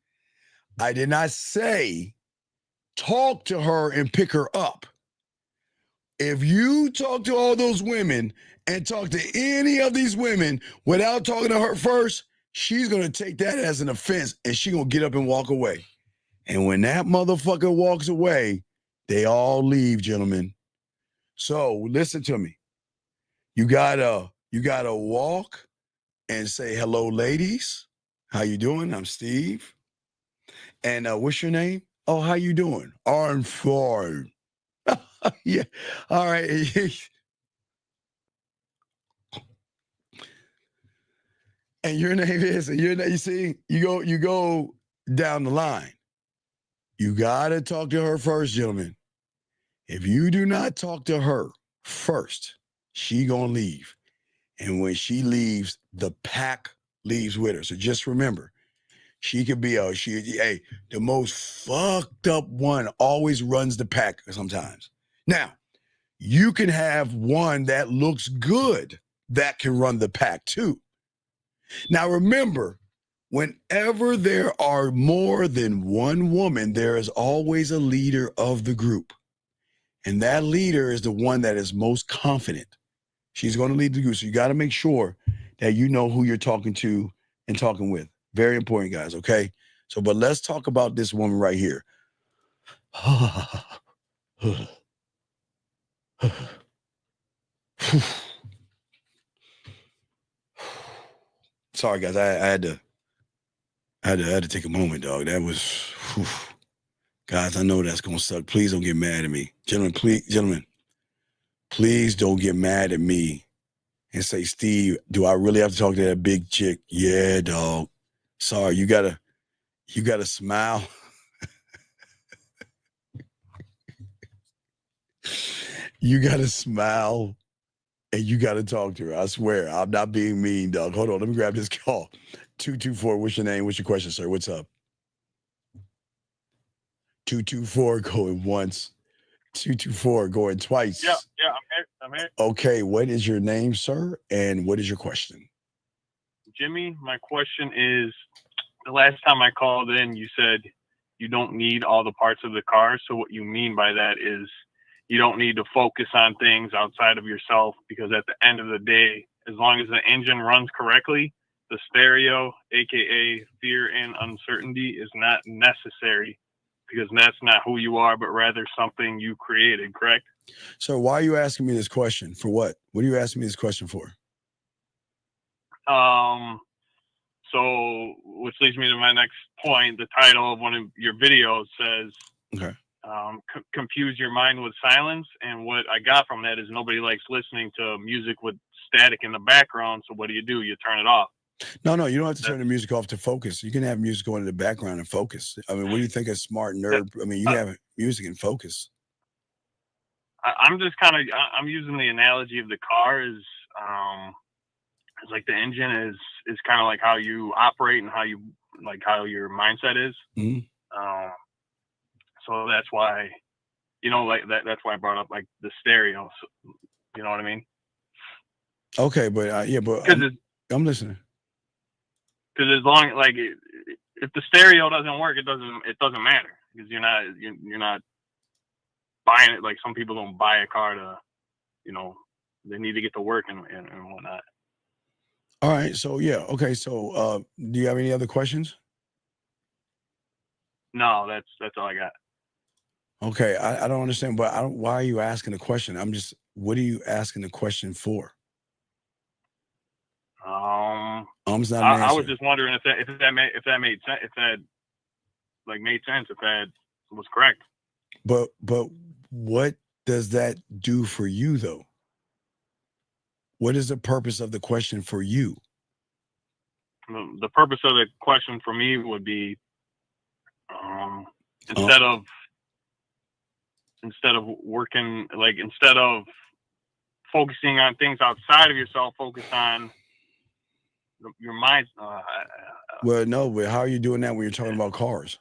Speaker 7: I did not say talk to her and pick her up. If you talk to all those women and talk to any of these women without talking to her first, she's going to take that as an offense and she's going to get up and walk away. And when that motherfucker walks away, they all leave, gentlemen. So listen to me. You gotta walk and say, hello, ladies. How you doing? I'm Steve. And what's your name? Oh, how you doing? I'm fine. Yeah. All right. And your name is, you see, you go down the line. You gotta talk to her first, gentlemen. If you do not talk to her first, she gonna leave. And when she leaves, the pack leaves with her. So just remember, she could be the most fucked up one always runs the pack sometimes. Now, you can have one that looks good that can run the pack too. Now remember, whenever there are more than one woman, there is always a leader of the group. And that leader is the one that is most confident. She's going to lead the group. So you got to make sure that you know who you're talking to and talking with. Very important, guys, okay? So, but let's talk about this woman right here. Sorry, guys. I had to take a moment, dog. That was, whew. Guys, I know that's going to suck. Please don't get mad at me. Gentlemen, please don't get mad at me and say, Steve, do I really have to talk to that big chick? Yeah, dog. Sorry, you gotta smile. You gotta smile and you gotta talk to her. I swear, I'm not being mean, dog. Hold on, let me grab this call. 224, what's your name? What's your question, sir? What's up? 224 going once. 224 going twice.
Speaker 3: Yeah, I'm here.
Speaker 7: Okay, what is your name, sir? And what is your question?
Speaker 3: Jimmy, my question is, the last time I called in, you said you don't need all the parts of the car. So what you mean by that is you don't need to focus on things outside of yourself, because at the end of the day, as long as the engine runs correctly, the stereo, aka fear and uncertainty, is not necessary, because that's not who you are, but rather something you created, correct?
Speaker 7: So why are you asking me this question? For what? What are you asking me this question for?
Speaker 3: So which leads me to my next point. The title of one of your videos says,
Speaker 7: okay,
Speaker 3: confuse your mind with silence. And what I got from that is nobody likes listening to music with static in the background. So what do? You turn it off.
Speaker 7: No, you don't have to turn the music off to focus. You can have music going in the background and focus. I mean, what do you think a smart nerd? I mean, you can have music and focus.
Speaker 3: I'm just I'm using the analogy of the car is, it's like the engine is kind of like how you operate and how your mindset is.
Speaker 7: Mm-hmm.
Speaker 3: So that's why, that's why I brought up like the stereo. So, you know what I mean?
Speaker 7: Okay, but I'm listening.
Speaker 3: Because as long if the stereo doesn't work, it doesn't matter, because you're not buying it. Like some people don't buy a car to, they need to get to work and whatnot.
Speaker 7: All right. So yeah. Okay. So do you have any other questions?
Speaker 3: No, that's all I got.
Speaker 7: Okay. I don't understand, but why are you asking the question? What are you asking the question for?
Speaker 3: I
Speaker 7: not
Speaker 3: was just wondering if that made sense, if that made sense, if that was correct.
Speaker 7: But what does that do for you, though? What is the purpose of the question for you?
Speaker 3: The purpose of the question for me would be instead of working, like, instead of focusing on things outside of yourself, focus on your mind.
Speaker 7: Well, no, but how are you doing that when you're talking about cars?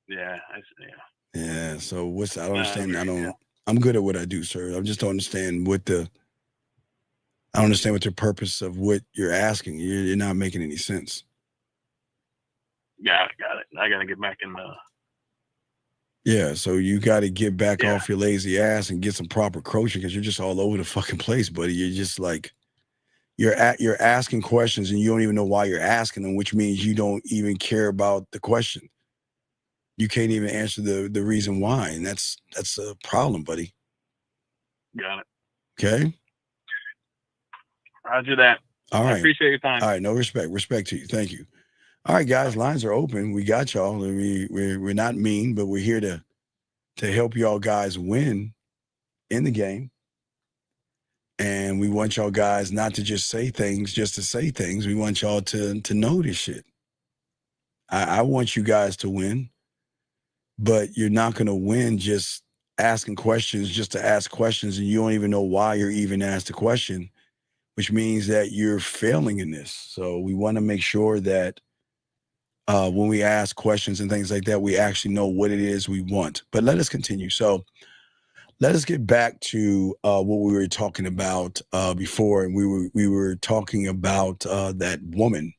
Speaker 3: Yeah.
Speaker 7: Yeah. So I don't understand. I'm good at what I do, sir. I just don't understand I don't understand what the purpose of what you're asking. You're not making any sense.
Speaker 3: Got it. I got to get back in the.
Speaker 7: Yeah, so you got to get back off your lazy ass and get some proper coaching because you're just all over the fucking place, buddy. You're just like, you're asking questions and you don't even know why you're asking them, which means you don't even care about the question. You can't even answer the reason why, and that's a problem, buddy.
Speaker 3: Got it.
Speaker 7: Okay?
Speaker 3: Roger that.
Speaker 7: All right.
Speaker 3: I appreciate your time.
Speaker 7: All right, no respect to you. Thank you. All right, guys, lines are open. We got y'all. We're not mean, but we're here to help y'all guys win in the game. And we want y'all guys not to just say things just to say things. We want y'all to know this shit. I want you guys to win, but you're not going to win just asking questions just to ask questions, and you don't even know why you're even asked a question, which means that you're failing in this. So we want to make sure that when we ask questions and things like that, we actually know what it is we want. But let us continue. So let us get back to what we were talking about before, and we were talking about that woman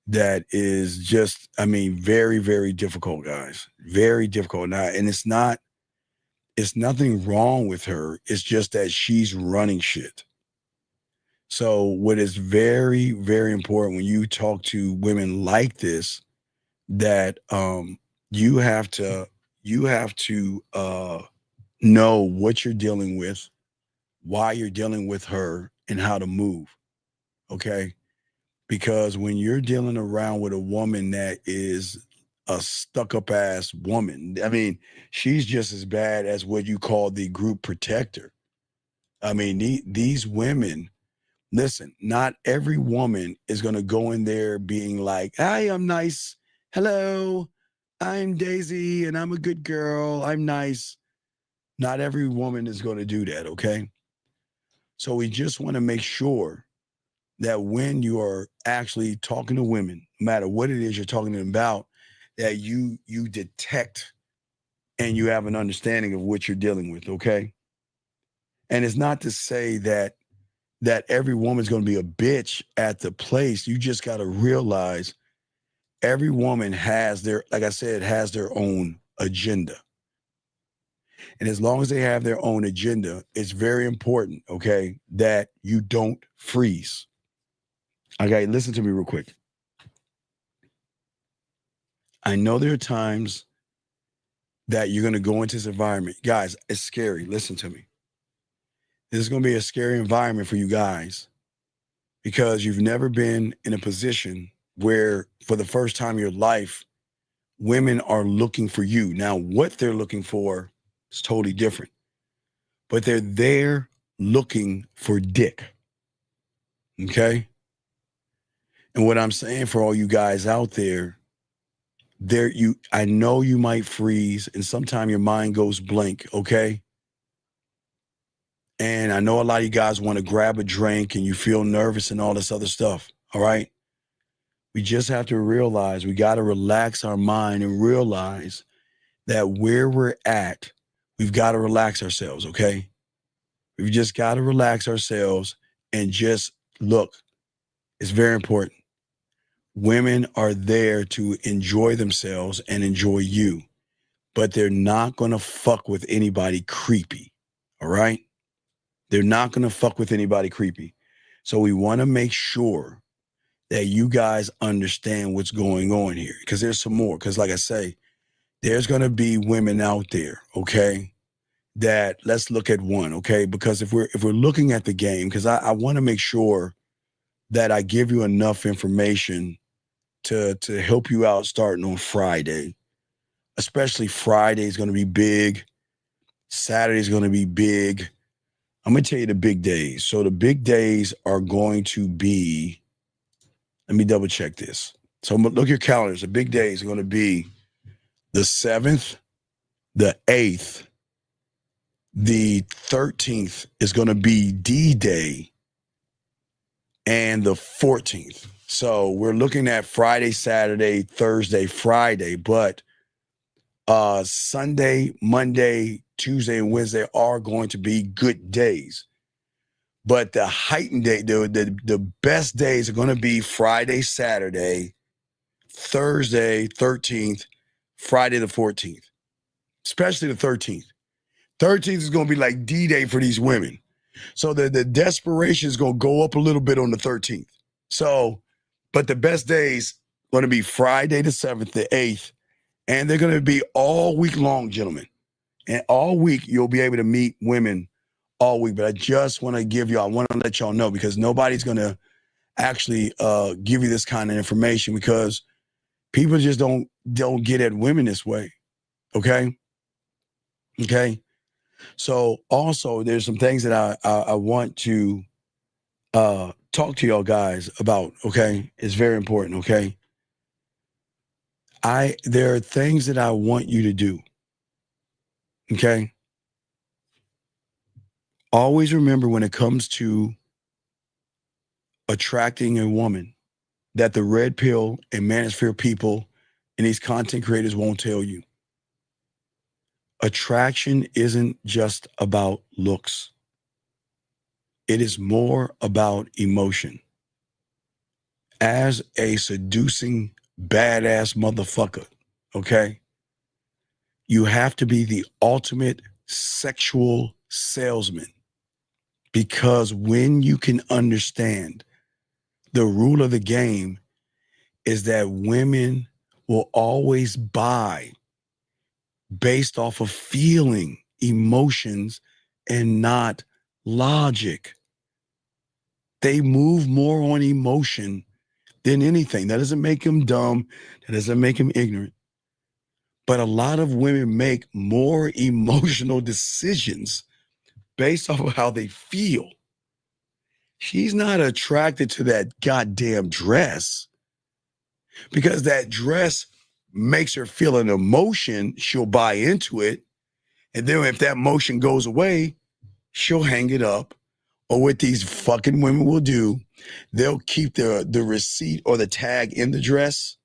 Speaker 7: that is just, I mean, very, very difficult, guys. Very difficult. Now, and it's nothing wrong with her. It's just that she's running shit. So what is very, very important when you talk to women like this, that you have to know what you're dealing with, why you're dealing with her, and how to move. Okay? Because when you're dealing around with a woman that is a stuck-up ass woman, I mean, she's just as bad as what you call the group protector. I mean, these women, listen, not every woman is going to go in there being like, hi, I'm nice. Hello, I'm Daisy, and I'm a good girl. I'm nice. Not every woman is going to do that, okay? So we just want to make sure that when you are actually talking to women, no matter what it is you're talking to them about, that you detect and you have an understanding of what you're dealing with, okay? And it's not to say that every woman's going to be a bitch at the place. You just got to realize every woman has like I said, has their own agenda. And as long as they have their own agenda, it's very important, okay, that you don't freeze. Okay, listen to me real quick. I know there are times that you're going to go into this environment. Guys, it's scary. Listen to me. This is going to be a scary environment for you guys because you've never been in a position where for the first time in your life, women are looking for you. Now, what they're looking for is totally different, but they're there looking for dick. Okay? And what I'm saying for all you guys out there, I know you might freeze and sometimes your mind goes blank, okay? And I know a lot of you guys want to grab a drink and you feel nervous and all this other stuff, all right? We just have to realize we got to relax our mind and realize that where we're at, we've got to relax ourselves, okay? We've just got to relax ourselves and just look. It's very important. Women are there to enjoy themselves and enjoy you, but they're not going to fuck with anybody creepy, all right? They're not going to fuck with anybody creepy. So we want to make sure that you guys understand what's going on here, because there's some more. Because like I say, there's going to be women out there, okay, that let's look at one, okay? Because if we're looking at the game, because I want to make sure that I give you enough information to help you out starting on Friday. especially Friday is going to be big. Saturday is going to be big. I'm going to tell you the big days. So the big days are going to be, let me double check this. So look at your calendars. The big days are going to be the 7th, the 8th, the 13th is going to be D-Day, and the 14th. So we're looking at Friday, Saturday, Thursday, Friday, but Sunday, Monday, Tuesday, and Wednesday are going to be good days. But the heightened day, the best days are going to be Friday, Saturday, Thursday, 13th, Friday the 14th, especially the 13th. 13th is going to be like D-Day for these women. So the desperation is going to go up a little bit on the 13th. So, but the best days going to be Friday the 7th, the 8th, and they're going to be all week long, gentlemen. And all week you'll be able to meet women all week. But I just want to I want to let y'all know, because nobody's going to actually give you this kind of information, because people just don't get at women this way. Okay? Okay? So also there's some things that I want to talk to y'all guys about, okay? It's very important, okay? There are things that I want you to do, okay? Always remember, when it comes to attracting a woman, that the red pill and manosphere people and these content creators won't tell you. Attraction isn't just about looks. It is more about emotion. As a seducing badass motherfucker, okay, you have to be the ultimate sexual salesman, because when you can understand the rule of the game is that women will always buy based off of feeling, emotions, and not logic. They move more on emotion than anything. That doesn't make them dumb. That doesn't make them ignorant. But a lot of women make more emotional decisions based off of how they feel. She's not attracted to that goddamn dress, because that dress makes her feel an emotion. She'll buy into it. And then if that emotion goes away, she'll hang it up. Or what these fucking women will do, they'll keep the receipt or the tag in the dress.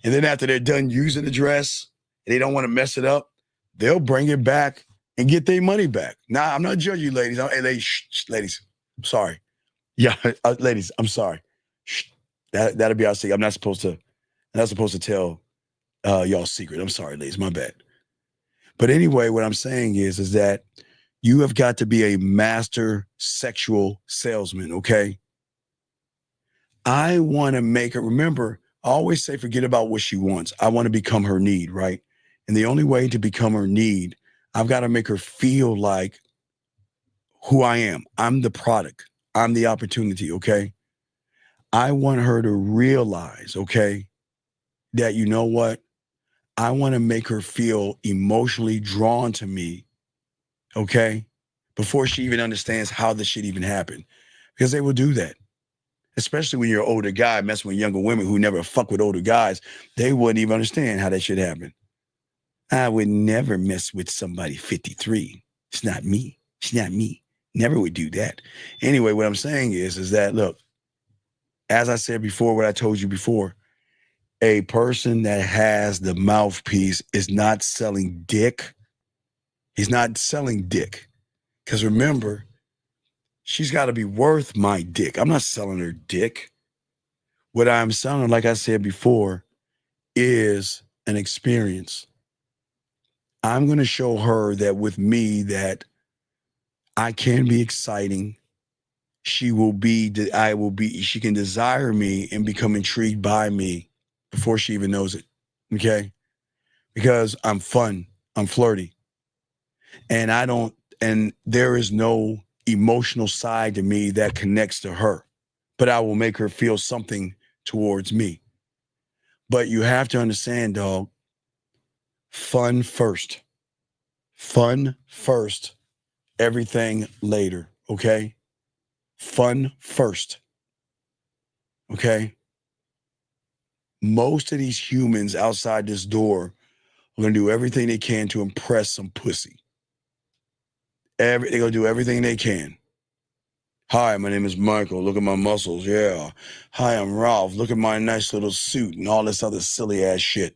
Speaker 7: And then after they're done using the dress, and they don't want to mess it up, they'll bring it back and get their money back. Now, I'm not judging you, ladies. Hey, ladies, ladies, I'm sorry. Yeah, ladies, I'm sorry. Shh, that'll be our secret. I'm not supposed to tell y'all's secret. I'm sorry, ladies, my bad. But anyway, what I'm saying is that you have got to be a master sexual salesman, okay? I want to make her, remember, I always say forget about what she wants. I want to become her need, right? And the only way to become her need, I've got to make her feel like who I am. I'm the product. I'm the opportunity, okay? I want her to realize, okay, that you know what? I want to make her feel emotionally drawn to me, okay? Before she even understands how this shit even happened. Because they will do that. Especially when you're an older guy messing with younger women who never fuck with older guys. They wouldn't even understand how that shit happened. I would never mess with somebody 53. It's not me. It's not me. Never would do that. Anyway, what I'm saying is that, look, as I said before, what I told you before, a person that has the mouthpiece is not selling dick. He's not selling dick. Because remember, she's got to be worth my dick. I'm not selling her dick. What I'm selling, like I said before, is an experience. I'm going to show her that with me that I can be exciting. She can desire me and become intrigued by me before she even knows it. Okay? Because I'm fun. I'm flirty. And there is no emotional side to me that connects to her, but I will make her feel something towards me. But you have to understand, dog, Fun first. Fun first. Everything later. Okay? Fun first. Okay? Most of these humans outside this door are going to do everything they can to impress some pussy. They're going to do everything they can. Hi, my name is Michael. Look at my muscles. Yeah. Hi, I'm Ralph. Look at my nice little suit and all this other silly ass shit.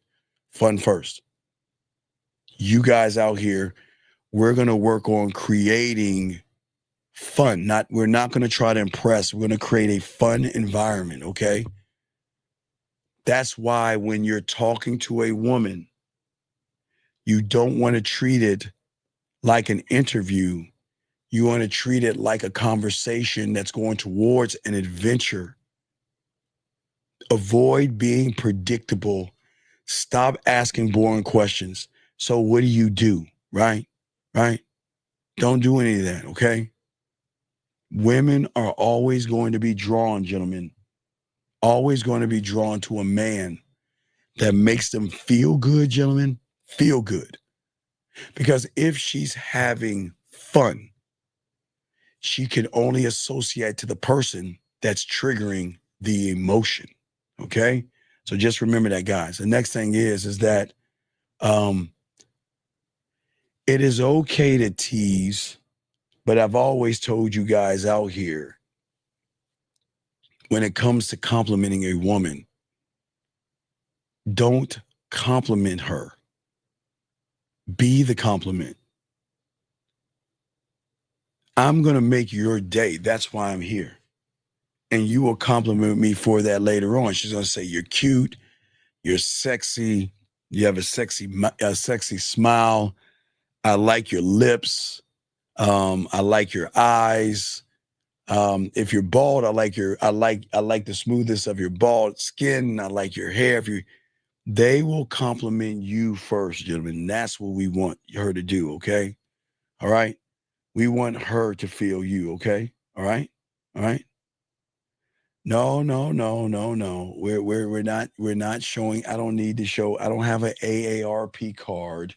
Speaker 7: Fun first. You guys out here, we're going to work on creating fun. We're not going to try to impress. We're going to create a fun environment, okay? That's why when you're talking to a woman, you don't want to treat it like an interview. You want to treat it like a conversation that's going towards an adventure. Avoid being predictable. Stop asking boring questions. So what do you do? Right? Right? Don't do any of that, okay? Women are always going to be drawn, gentlemen, always going to be drawn to a man that makes them feel good, gentlemen, feel good. Because if she's having fun, she can only associate to the person that's triggering the emotion. Okay? So just remember that, guys. The next thing is that it is okay to tease, but I've always told you guys out here, when it comes to complimenting a woman, don't compliment her. Be the compliment. I'm going to make your day. That's why I'm here. And you will compliment me for that later on. She's going to say, you're cute, you're sexy, you have a sexy smile. I like your lips. I like your eyes. If you're bald, I like the smoothness of your bald skin. I like your hair. They will compliment you first, gentlemen. That's what we want her to do, okay? All right? We want her to feel you, okay? All right? All right? No. We're not showing. I don't need to show. I don't have an AARP card.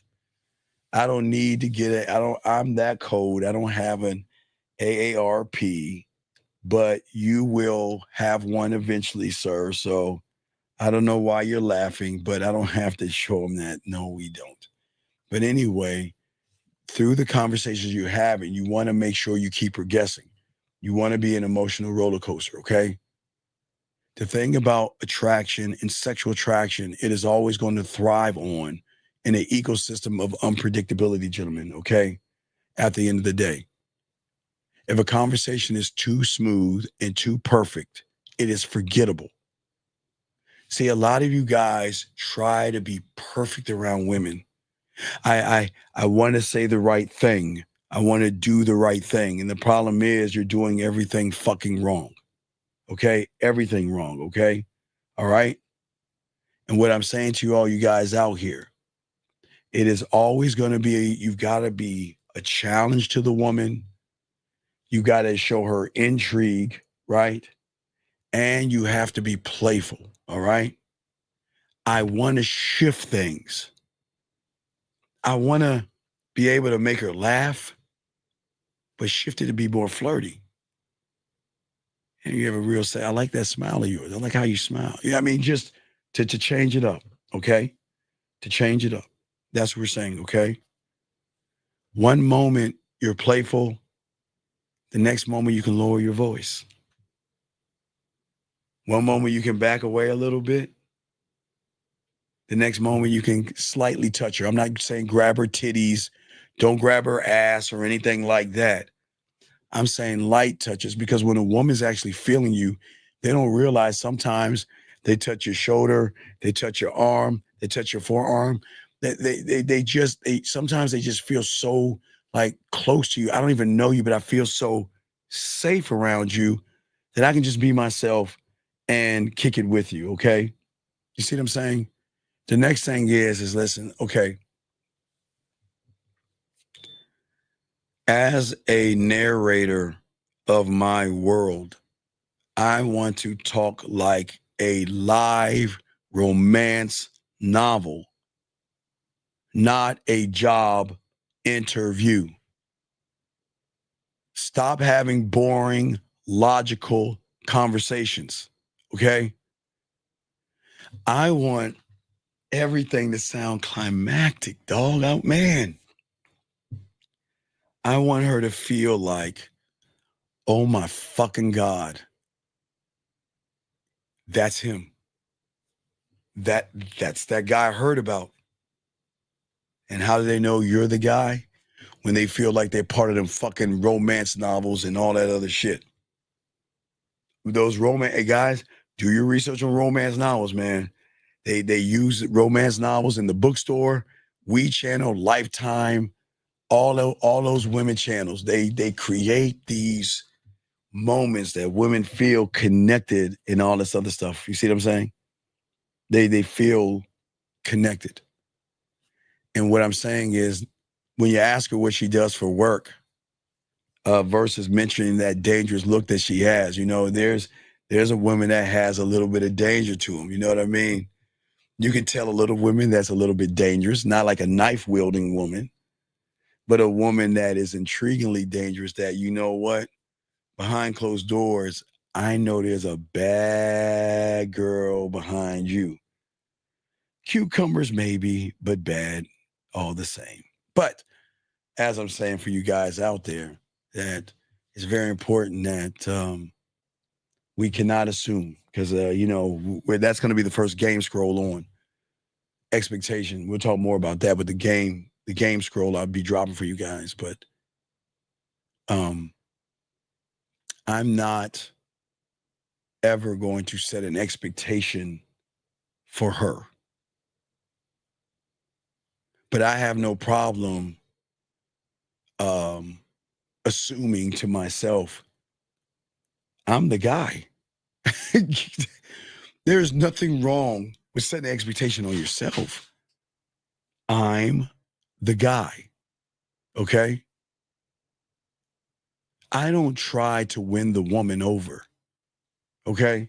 Speaker 7: I don't need to get it. I'm that code. I don't have an AARP, but you will have one eventually, sir. So I don't know why you're laughing, but I don't have to show them that. No, we don't. But anyway, through the conversations you're having, you want to make sure you keep her guessing. You want to be an emotional roller coaster, okay? The thing about attraction and sexual attraction, it is always going to thrive on in an ecosystem of unpredictability, gentlemen, okay? At the end of the day. If a conversation is too smooth and too perfect, it is forgettable. See, a lot of you guys try to be perfect around women. I want to say the right thing. I want to do the right thing. And the problem is you're doing everything fucking wrong. Okay? Everything wrong. Okay? All right? And what I'm saying to you all, you guys out here, it is always going to be, you've got to be a challenge to the woman. You got to show her intrigue, right? And you have to be playful. All right? I want to shift things. I want to be able to make her laugh, but shift it to be more flirty. And you have a real say, I like that smile of yours. I like how you smile. Yeah, I mean, just to change it up, okay? To change it up. That's what we're saying, okay? One moment you're playful, the next moment you can lower your voice. One moment you can back away a little bit. The next moment you can slightly touch her. I'm not saying grab her titties, don't grab her ass or anything like that. I'm saying light touches, because when a woman's actually feeling you, they don't realize sometimes they touch your shoulder, they touch your arm, they touch your forearm. Sometimes they just feel so like close to you. I don't even know you, but I feel so safe around you that I can just be myself and kick it with you. Okay. You see what I'm saying? The next thing is listen, okay. As a narrator of my world, I want to talk like a live romance novel, not a job interview. Stop having boring, logical conversations, okay? I want everything to sound climactic, dog. Man, I want her to feel like, oh my fucking God, that's him. That's that guy I heard about. And how do they know you're the guy? When they feel like they're part of them fucking romance novels and all that other shit. Those hey guys, do your research on romance novels, man. They use romance novels in the bookstore, We Channel, Lifetime, all those women channels. They create these moments that women feel connected and all this other stuff. You see what I'm saying? They feel connected. And what I'm saying is, when you ask her what she does for work, versus mentioning that dangerous look that she has, there's a woman that has a little bit of danger to them. You know what I mean? You can tell a little woman that's a little bit dangerous, not like a knife-wielding woman, but a woman that is intriguingly dangerous that, you know what, behind closed doors, I know there's a bad girl behind you. Cucumbers maybe, but bad all the same. But as I'm saying for you guys out there, that it's very important that we cannot assume, because, that's going to be the first game scroll on expectation. We'll talk more about that with the game scroll I'll be dropping for you guys. But I'm not ever going to set an expectation for her. But I have no problem assuming to myself, I'm the guy. There's nothing wrong with setting an expectation on yourself. I'm the guy. Okay? I don't try to win the woman over. Okay?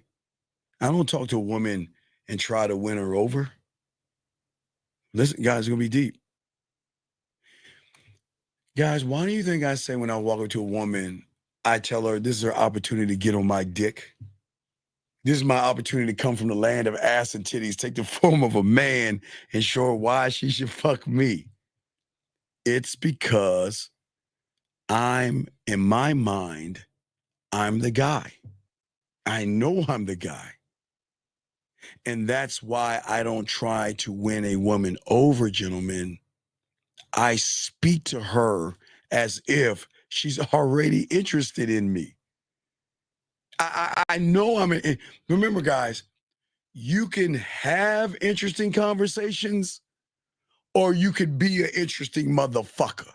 Speaker 7: I don't talk to a woman and try to win her over. Listen, guys, it's going to be deep. Guys, why do you think I say when I walk up to a woman, I tell her this is her opportunity to get on my dick? This is my opportunity to come from the land of ass and titties, take the form of a man, and show her why she should fuck me. It's because in my mind, I'm the guy. I know I'm the guy. And that's why I don't try to win a woman over, gentlemen. I speak to her as if she's already interested in me. I know remember, guys, you can have interesting conversations or you could be an interesting motherfucker.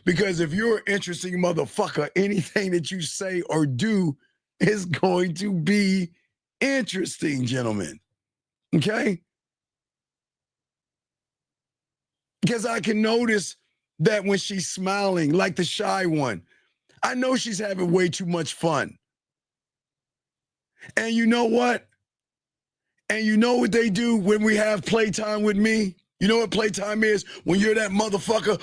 Speaker 7: Because if you're an interesting motherfucker, anything that you say or do is going to be interesting, gentlemen. Okay? Because I can notice that when she's smiling, like the shy one, I know she's having way too much fun. And you know what? And you know what they do when we have playtime with me? You know what playtime is? When you're that motherfucker,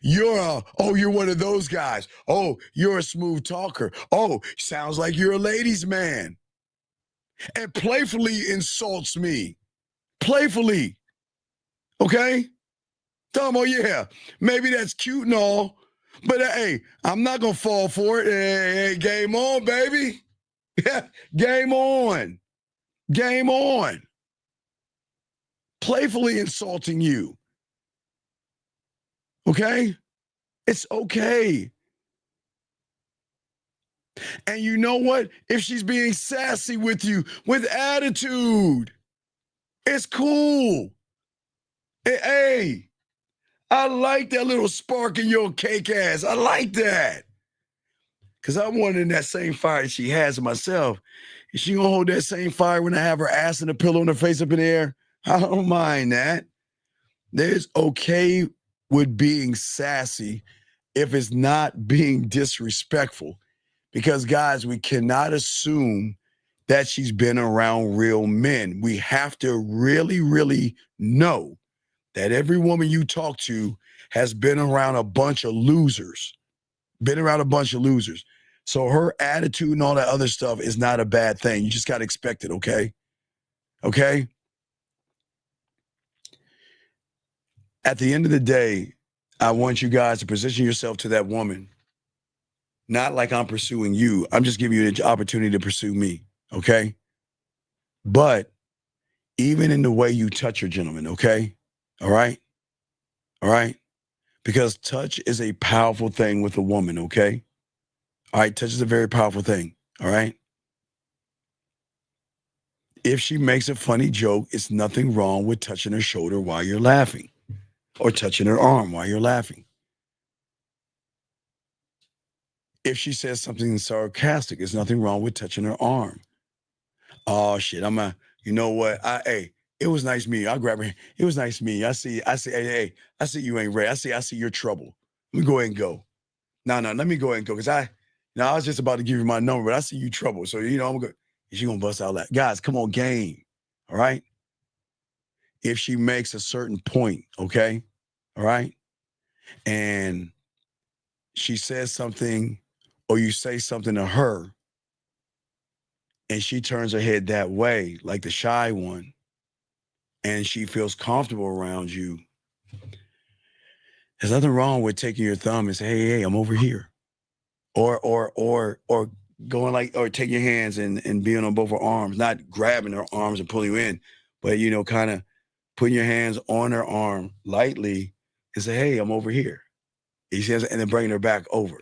Speaker 7: you're one of those guys. Oh, you're a smooth talker. Oh, sounds like you're a ladies' man. And playfully insults me. Playfully. Okay? Tell them, oh yeah, maybe that's cute and all, but hey, I'm not gonna fall for it. Hey, game on, baby. Game on. Game on. Playfully insulting you. Okay? It's okay. And you know what? If she's being sassy with you, with attitude, it's cool. Hey, I like that little spark in your cake ass. I like that. Because I'm wondering that same fire that she has in myself. Is she going to hold that same fire when I have her ass and a pillow and her face up in the air? I don't mind that. There's okay with being sassy if it's not being disrespectful. Because, guys, we cannot assume that she's been around real men. We have to really, really know that every woman you talk to has been around a bunch of losers. So her attitude and all that other stuff is not a bad thing. You just got to expect it, okay? Okay? At the end of the day, I want you guys to position yourself to that woman. Not like I'm pursuing you. I'm just giving you the opportunity to pursue me, okay? But even in the way you touch your gentleman, okay? All right? All right? Because touch is a powerful thing with a woman, okay? All right, touch is a very powerful thing, all right? If she makes a funny joke, it's nothing wrong with touching her shoulder while you're laughing or touching her arm while you're laughing. If she says something sarcastic, there's nothing wrong with touching her arm. Oh shit, you know what? Hey, it was nice meeting you. I'll grab her hand. It was nice meeting you. Hey, I see you ain't ready. I see your trouble. Let me go ahead and go. No, let me go ahead and go. Cause I was just about to give you my number, but I see you trouble. So, I'm good. She gonna bust out that. Guys, come on, game. All right. If she makes a certain point, okay, all right, and she says something or you say something to her and she turns her head that way, like the shy one, and she feels comfortable around you, there's nothing wrong with taking your thumb and say, hey, I'm over here. Or going or take your hands and being on both her arms, not grabbing her arms and pulling you in, but, kind of putting your hands on her arm lightly and say, hey, I'm over here. He says, and then bringing her back over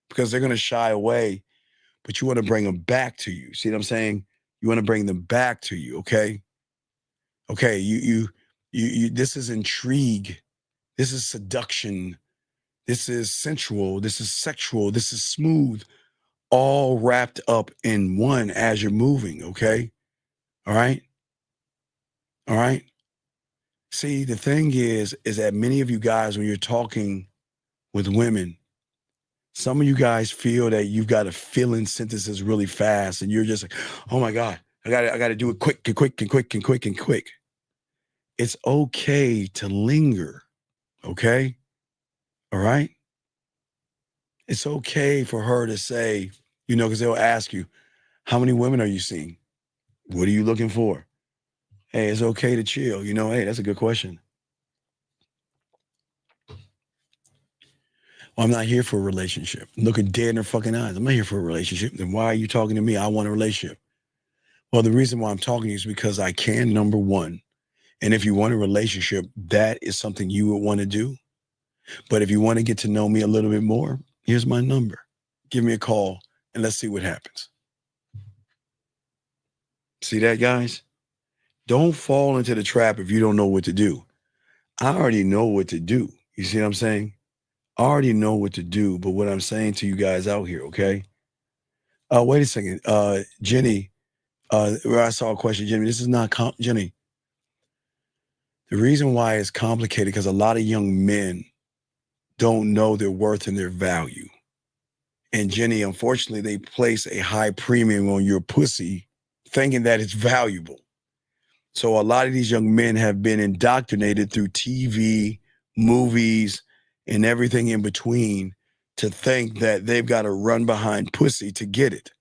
Speaker 7: because they're going to shy away, but you want to bring them back to you. See what I'm saying? You want to bring them back to you. Okay. Okay. You, this is intrigue. This is seduction. This is sensual. This is sexual. This is smooth, all wrapped up in one as you're moving. Okay. All right. All right. See, the thing is that many of you guys, when you're talking with women, some of you guys feel that you've got to fill in sentences really fast and you're just like, oh my God, I got to do it quick and quick and quick and quick and quick. It's okay to linger. Okay. All right. It's okay for her to say, because they'll ask you, how many women are you seeing? What are you looking for? Hey, it's okay to chill. Hey, that's a good question. Well, I'm not here for a relationship. Looking dead in her fucking eyes. I'm not here for a relationship. Then why are you talking to me? I want a relationship. Well, the reason why I'm talking to you is because I can, number one. And if you want a relationship, that is something you would want to do. But if you want to get to know me a little bit more, here's my number. Give me a call and let's see what happens. See that, guys? Don't fall into the trap if you don't know what to do. I already know what to do. You see what I'm saying? I already know what to do, but what I'm saying to you guys out here, okay? Wait a second. Jenny, where I saw a question, Jenny, this is not, Jenny. The reason why it's complicated because a lot of young men don't know their worth and their value. And Jenny, unfortunately, they place a high premium on your pussy thinking that it's valuable. So a lot of these young men have been indoctrinated through TV, movies, and everything in between to think that they've got to run behind pussy to get it.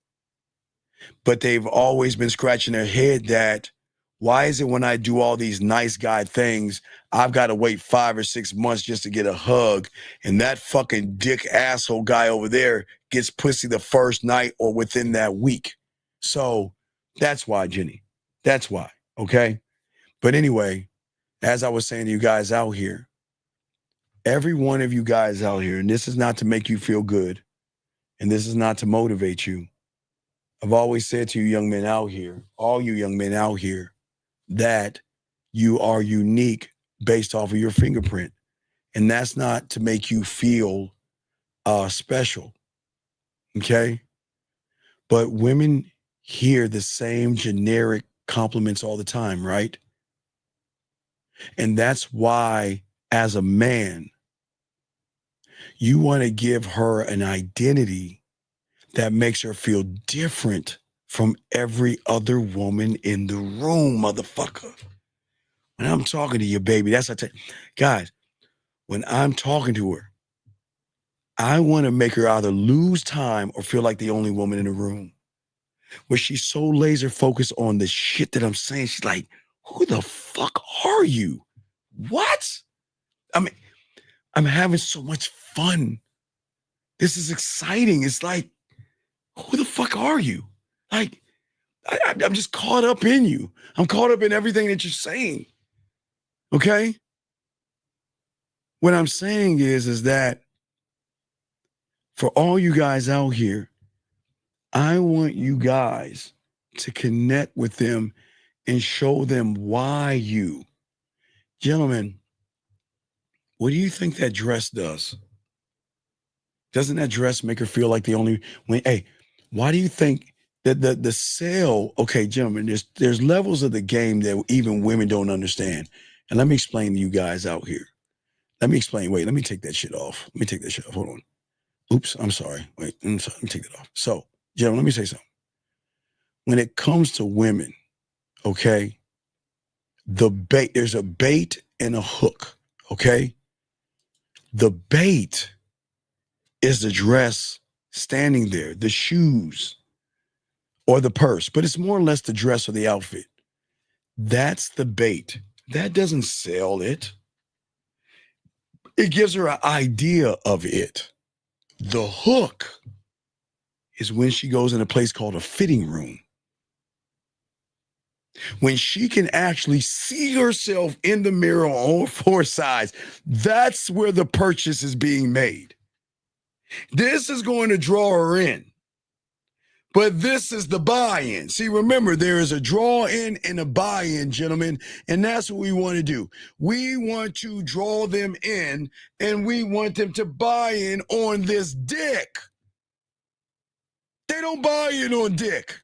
Speaker 7: But they've always been scratching their head that, why is it when I do all these nice guy things, I've got to wait 5 or 6 months just to get a hug, and that fucking dick asshole guy over there gets pussy the first night or within that week. So that's why, Jenny. That's why, okay? But anyway, as I was saying to you guys out here, every one of you guys out here, and this is not to make you feel good, and this is not to motivate you. I've always said to you young men out here, all you young men out here, that you are unique based off of your fingerprint. And that's not to make you feel special, okay? But women hear the same generic compliments all the time, right? And that's why, as a man, you want to give her an identity that makes her feel different from every other woman in the room, motherfucker. When I'm talking to your baby, that's what I tell you. Guys, when I'm talking to her, I want to make her either lose time or feel like the only woman in the room. Where she's so laser focused on the shit that I'm saying. She's like, who the fuck are you? What? I mean, I'm having so much fun. This is exciting. It's like, who the fuck are you? Like, I'm just caught up in you. I'm caught up in everything that you're saying. Okay? What I'm saying is that for all you guys out here, I want you guys to connect with them and show them why you. Gentlemen, what do you think that dress does? Doesn't that dress make her feel like the only when? Hey, why do you think that the sale? Okay, gentlemen, there's levels of the game that even women don't understand. And let me explain to you guys out here. Let me explain. Wait, let me take that shit off. Let me take that shit off. Hold on. Oops, I'm sorry. Wait, I'm sorry. Let me take that off. So, gentlemen, let me say something. When it comes to women, okay, there's a bait and a hook. Okay, the bait is the dress standing there, the shoes, or the purse, but it's more or less the dress or the outfit. That's the bait. That doesn't sell it. It gives her an idea of it. The hook is when she goes in a place called a fitting room. When she can actually see herself in the mirror on all four sides, that's where the purchase is being made. This is going to draw her in. But this is the buy-in. See, remember, there is a draw-in and a buy-in, gentlemen, and that's what we want to do. We want to draw them in, and we want them to buy in on this dick. They don't buy in on dick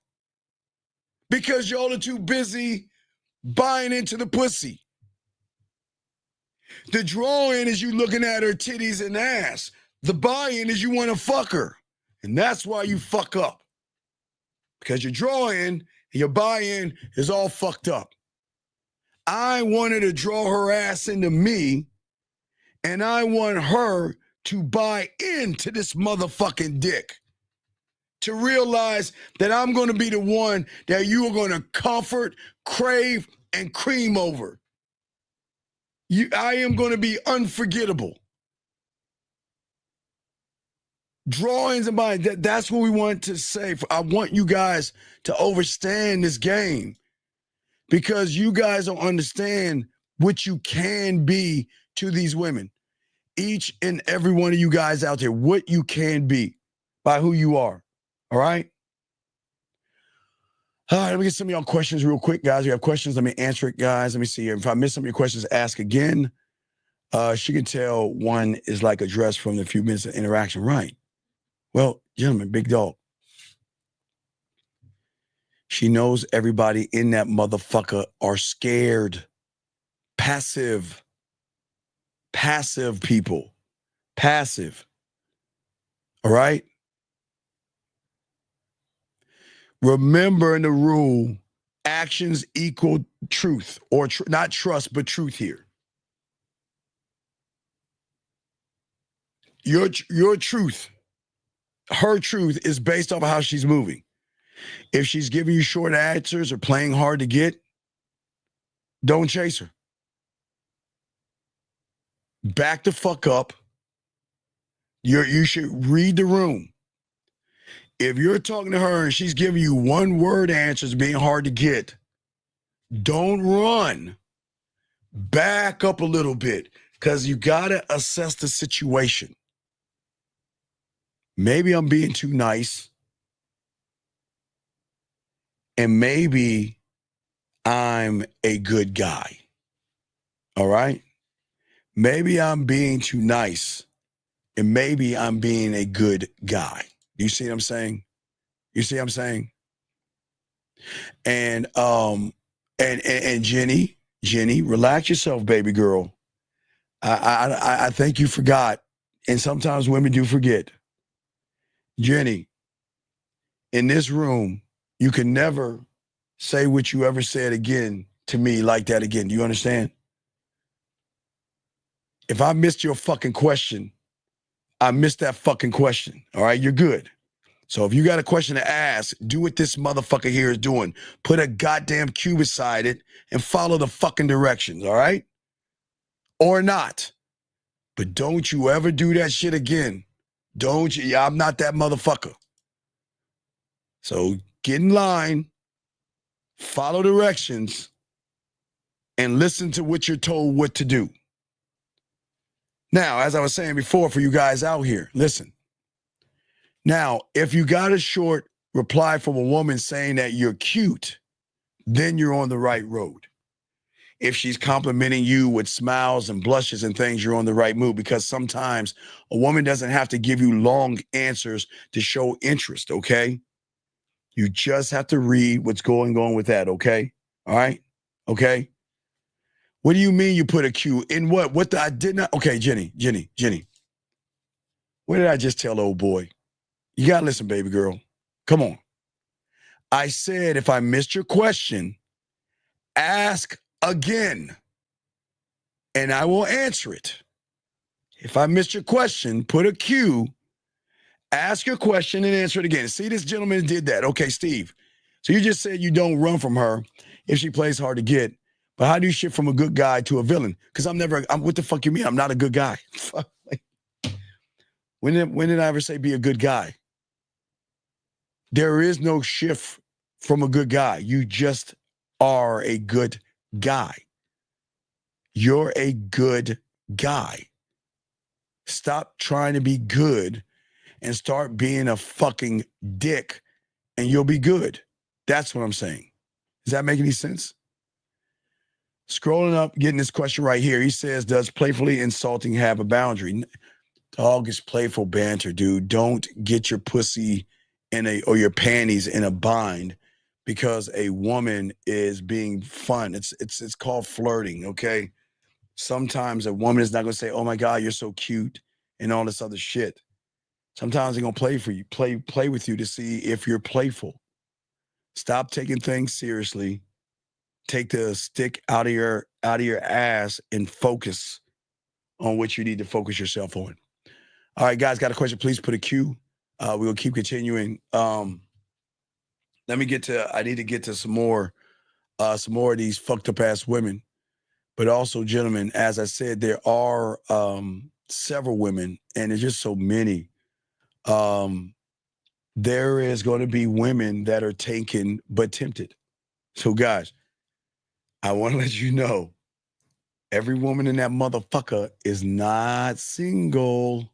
Speaker 7: because y'all are too busy buying into the pussy. The draw-in is you looking at her titties and ass. The buy-in is you want to fuck her, and that's why you fuck up. Because your draw-in and your buy-in is all fucked up. I wanted to draw her ass into me, and I want her to buy into this motherfucking dick. To realize that I'm going to be the one that you are going to comfort, crave, and cream over. I am going to be unforgettable. Drawings and buying, that's what we want to say. I want you guys to understand this game because you guys don't understand what you can be to these women. Each and every one of you guys out there, what you can be by who you are. All right? All right, let me get some of y'all questions real quick, guys. You have questions, let me answer it, guys. Let me see here. If I miss some of your questions, ask again. She can tell one is like a dress from the few minutes of interaction. Right. Well, gentlemen, big dog. She knows everybody in that motherfucker are scared. Passive people. Passive. All right? Remember in the rule, actions equal truth, or not trust, but truth here. Your truth, her truth is based off of how she's moving. If she's giving you short answers or playing hard to get, don't chase her. Back the fuck up. You should read the room. If you're talking to her and she's giving you one word answers being hard to get, don't run. Back up a little bit because you got to assess the situation. Maybe I'm being too nice. And maybe I'm a good guy. All right? Maybe I'm being too nice. And maybe I'm being a good guy. You see what I'm saying? You see what I'm saying? And Jenny, relax yourself, baby girl. I think you forgot. And sometimes women do forget. Jenny, in this room, you can never say what you ever said again to me like that again. Do you understand? If I missed your fucking question, I missed that fucking question. All right, you're good. So if you got a question to ask, do what this motherfucker here is doing. Put a goddamn cue beside it and follow the fucking directions, all right? Or not. But don't you ever do that shit again. Don't you? Yeah, I'm not that motherfucker. So get in line, follow directions, and listen to what you're told what to do. Now, as I was saying before, for you guys out here, listen. Now, if you got a short reply from a woman saying that you're cute, then you're on the right road. If she's complimenting you with smiles and blushes and things, you're on the right move, because sometimes a woman doesn't have to give you long answers to show interest, okay? You just have to read what's going on with that, okay? All right? Okay? What do you mean you put a Q in what? I did not. Okay, Jenny. What did I just tell old boy? You got to listen, baby girl. Come on. I said if I missed your question, ask again, and I will answer it. If I missed your question, put a Q, ask your question, and answer it again. See, this gentleman did that. Okay, Steve. So you just said you don't run from her if she plays hard to get. But how do you shift from a good guy to a villain? Because what the fuck you mean? I'm not a good guy. When did I ever say be a good guy? There is no shift from a good guy. You just are a good guy. You're a good guy. Stop trying to be good and start being a fucking dick, and you'll be good. That's what I'm saying. Does that make any sense? Scrolling up, getting this question right here. He says, does playfully insulting have a boundary? Dog is playful banter, dude. Don't get your pussy or your panties in a bind because a woman is being fun. It's called flirting, okay? Sometimes a woman is not going to say, oh my God, you're so cute and all this other shit. Sometimes they're going to play for you, play with you to see if you're playful. Stop taking things seriously. Take the stick out of your ass and focus on what you need to focus yourself on. All right, guys, got a question? Please put a Q. We'll keep continuing. I need to get to some more of these fucked up ass women. But also, gentlemen, as I said, there are several women, and there's just so many. There is going to be women that are taken but tempted. So, guys, I want to let you know, every woman in that motherfucker is not single.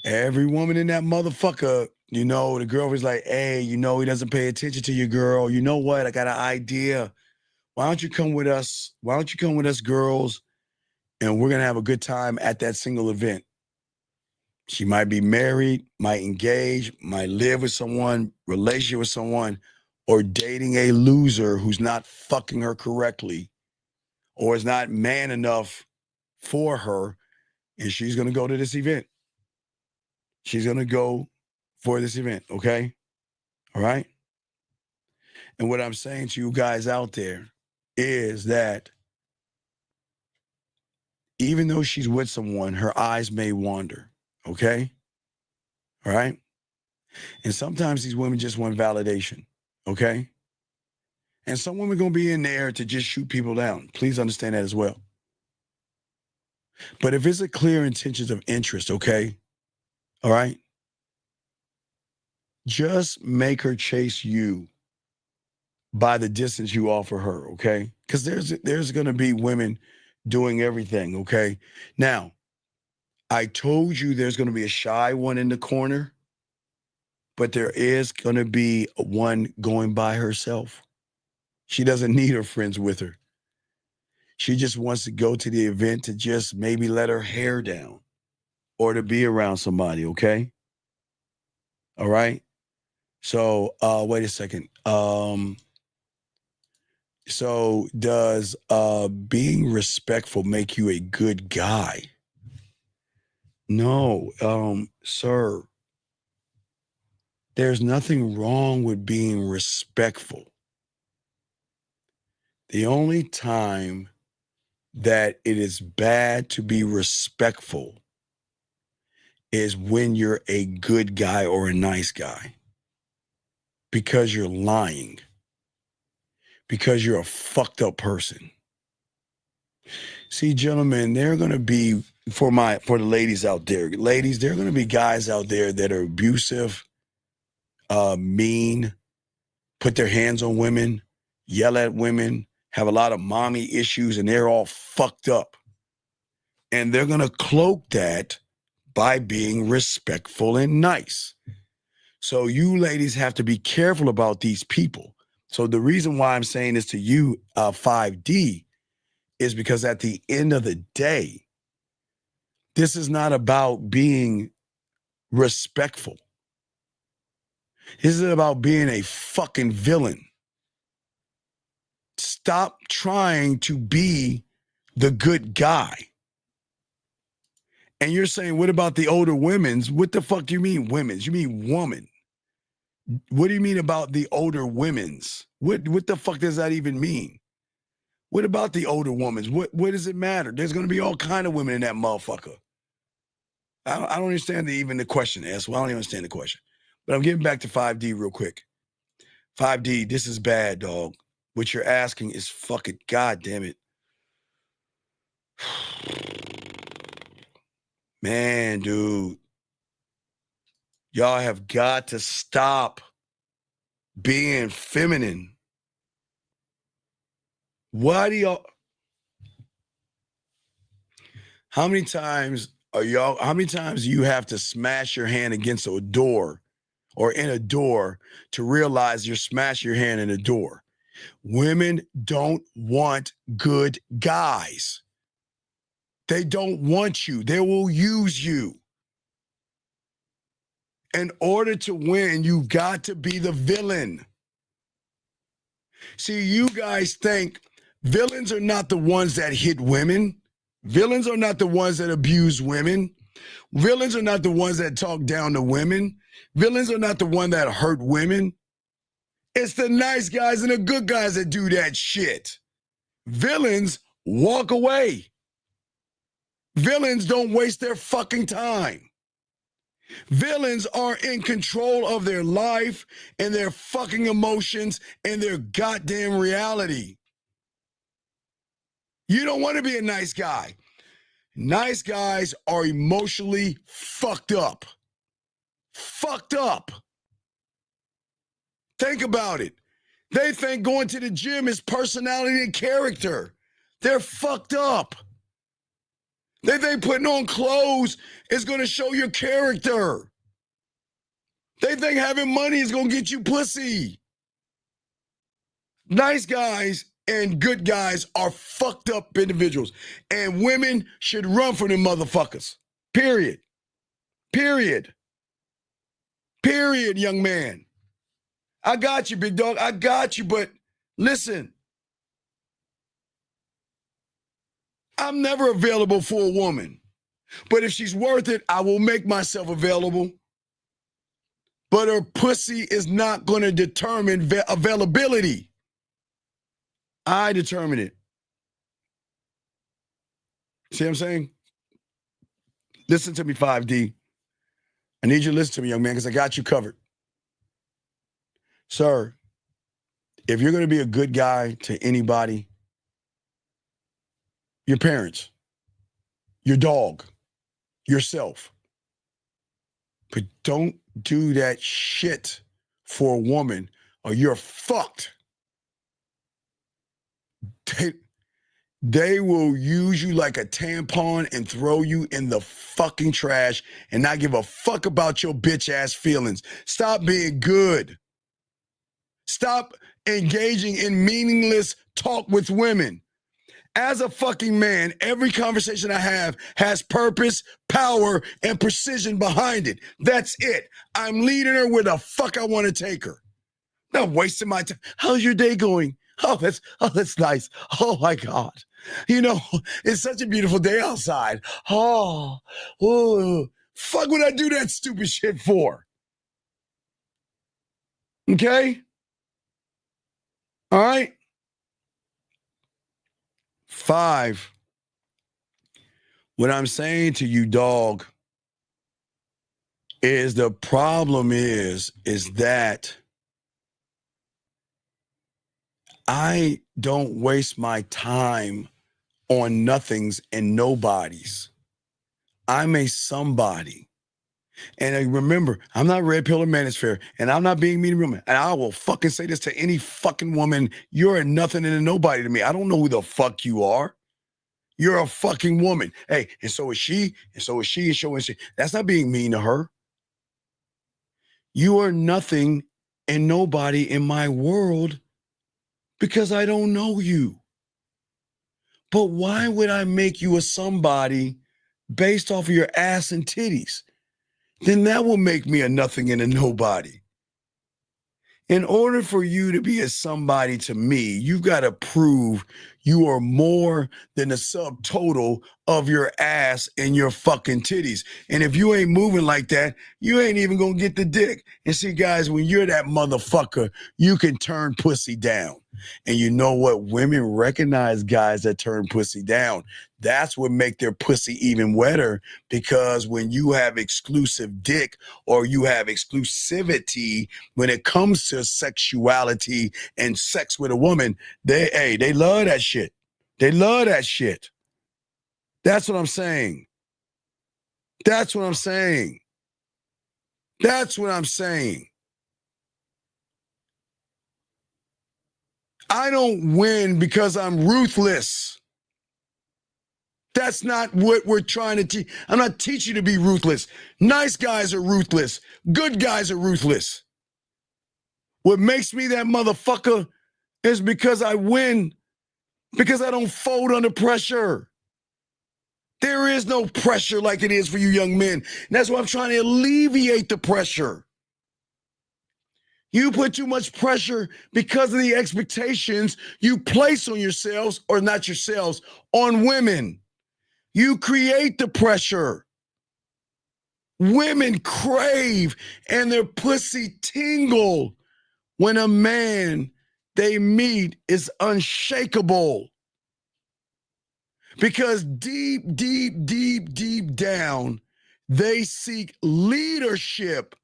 Speaker 7: Every woman in that motherfucker, the girlfriend's like, hey, he doesn't pay attention to your girl. You know what? I got an idea. Why don't you come with us? Why don't you come with us, girls? And we're going to have a good time at that single event. She might be married, might engage, might live with someone, relationship with someone, or dating a loser who's not fucking her correctly or is not man enough for her. And she's going to go to this event. She's going to go for this event, okay? All right? And what I'm saying to you guys out there is that even though she's with someone, her eyes may wander, okay? All right? And sometimes these women just want validation, okay? And some women going to be in there to just shoot people down. Please understand that as well. But if it's a clear intentions of interest, okay? All right? Just make her chase you by the distance you offer her, okay? Because there's going to be women doing everything, okay? Now, I told you there's going to be a shy one in the corner, but there is going to be one going by herself. She doesn't need her friends with her. She just wants to go to the event to just maybe let her hair down or to be around somebody, okay? All right? So, wait a second. So does being respectful make you a good guy? No, sir. There's nothing wrong with being respectful. The only time that it is bad to be respectful is when you're a good guy or a nice guy. Because you're lying. Because you're a fucked up person. See, gentlemen, they're going to be, for the ladies out there, ladies, there are going to be guys out there that are abusive, mean, put their hands on women, yell at women, have a lot of mommy issues, and they're all fucked up. And they're going to cloak that by being respectful and nice. So you ladies have to be careful about these people. So the reason why I'm saying this to you, 5D, is because at the end of the day, this is not about being respectful. This is about being a fucking villain. Stop trying to be the good guy. And you're saying, what about the older women's? What the fuck do you mean women's? You mean woman. What do you mean about the older women's? What the fuck does that even mean? What about the older women's? What does it matter? There's going to be all kind of women in that motherfucker. I don't understand even the question, asshole. I don't even understand the question. But I'm getting back to 5D real quick. 5D, this is bad, dog. What you're asking is fucking goddamn it. Man, dude. Y'all have got to stop being feminine. Why do y'all... How many times do you have to smash your hand against a door or in a door to realize you're smashing your hand in a door? Women don't want good guys. They don't want you. They will use you. In order to win, you got to be the villain. See, you guys think villains are not the ones that hit women. Villains are not the ones that abuse women. Villains are not the ones that talk down to women. Villains are not the one that hurt women. It's the nice guys and the good guys that do that shit. Villains walk away. Villains don't waste their fucking time. Villains are in control of their life and their fucking emotions and their goddamn reality. You don't want to be a nice guy. Nice guys are emotionally fucked up. Fucked up. Think about it. They think going to the gym is personality and character. They're fucked up. They think putting on clothes is going to show your character. They think having money is going to get you pussy. Nice guys and good guys are fucked up individuals. And women should run from them motherfuckers. Period. Period. Period, young man. I got you, big dog. I got you, but listen. I'm never available for a woman. But if she's worth it, I will make myself available. But her pussy is not going to determine availability. I determine it. See what I'm saying? Listen to me, 5D. I need you to listen to me, young man, because I got you covered. Sir, if you're going to be a good guy to anybody, your parents, your dog, yourself. But don't do that shit for a woman or you're fucked. They will use you like a tampon and throw you in the fucking trash and not give a fuck about your bitch ass feelings. Stop being good. Stop engaging in meaningless talk with women. As a fucking man, every conversation I have has purpose, power, and precision behind it. That's it. I'm leading her where the fuck I want to take her. Not wasting my time. How's your day going? Oh, that's nice. Oh my God. You know, it's such a beautiful day outside. Oh, fuck would I do that stupid shit for? Okay? All right? 5, what I'm saying to you, dog, is the problem is that I don't waste my time on nothings and nobodies. I'm a somebody. And remember, I'm not red pill or manosphere, and I'm not being mean to women. And I will fucking say this to any fucking woman. You're a nothing and a nobody to me. I don't know who the fuck you are. You're a fucking woman. Hey, and so is she, and so is she, and so is she. That's not being mean to her. You are nothing and nobody in my world because I don't know you. But why would I make you a somebody based off of your ass and titties? Then that will make me a nothing and a nobody. In order for you to be a somebody to me, you've got to prove you are more than the subtotal of your ass and your fucking titties. And if you ain't moving like that, you ain't even gonna get the dick. And see, guys, when you're that motherfucker, you can turn pussy down. And you know what? Women recognize guys that turn pussy down. That's what make their pussy even wetter, because when you have exclusive dick or you have exclusivity when it comes to sexuality and sex with a woman, they love that shit. They love that shit. That's what I'm saying. That's what I'm saying. That's what I'm saying. I don't win because I'm ruthless. That's not what we're trying to teach. I'm not teaching you to be ruthless. Nice guys are ruthless. Good guys are ruthless. What makes me that motherfucker is because I win, because I don't fold under pressure. There is no pressure like it is for you young men. And that's why I'm trying to alleviate the pressure. You put too much pressure because of the expectations you place on yourselves, or not yourselves, on women. You create the pressure. Women crave and their pussy tingle when a man they meet is unshakable. Because deep, deep, deep, deep down, they seek leadership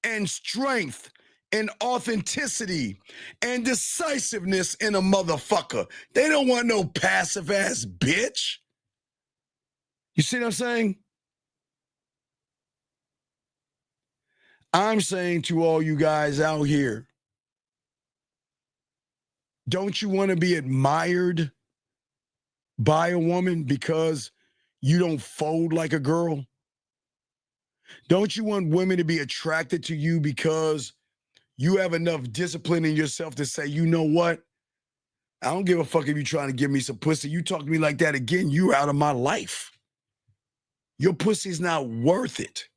Speaker 7: and strength and authenticity and decisiveness in a motherfucker. They don't want no passive ass bitch. You see what I'm saying? I'm saying to all you guys out here, don't you want to be admired by a woman because you don't fold like a girl? Don't you want women to be attracted to you because you have enough discipline in yourself to say, you know what? I don't give a fuck if you're trying to give me some pussy. You talk to me like that again, you're out of my life. Your pussy's not worth it.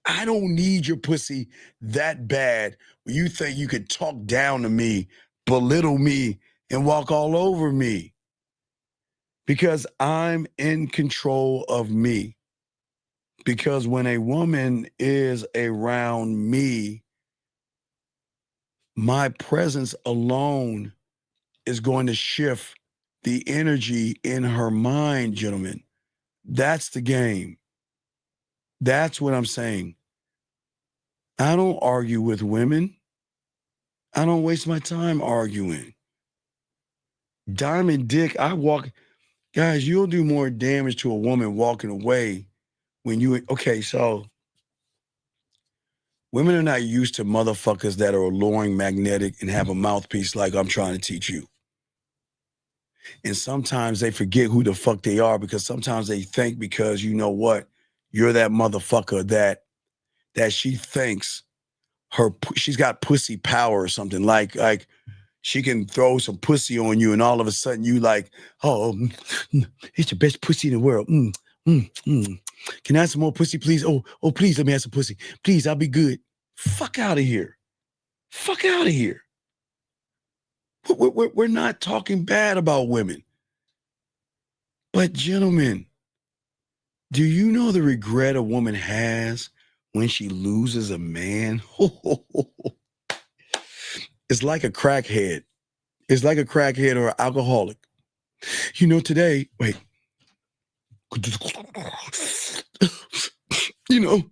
Speaker 7: I don't need your pussy that bad where you think you could talk down to me, belittle me, and walk all over me. Because I'm in control of me. Because when a woman is around me, my presence alone is going to shift the energy in her mind, gentlemen. That's the game. That's what I'm saying. I don't argue with women. I don't waste my time arguing. Diamond dick, guys, you'll do more damage to a woman walking away when okay, so women are not used to motherfuckers that are alluring, magnetic, and have a mouthpiece like I'm trying to teach you. And sometimes they forget who the fuck they are, because sometimes they think because you know what, you're that motherfucker that she thinks she's got pussy power or something, like she can throw some pussy on you and all of a sudden you like, oh, it's the best pussy in the world. Can I have some more pussy, please? Oh, please let me have some pussy. Please, I'll be good. Fuck out of here. Fuck out of here. We're not talking bad about women. But gentlemen, do you know the regret a woman has when she loses a man? It's like a crackhead. It's like a crackhead or an alcoholic. You know, today, wait. You know,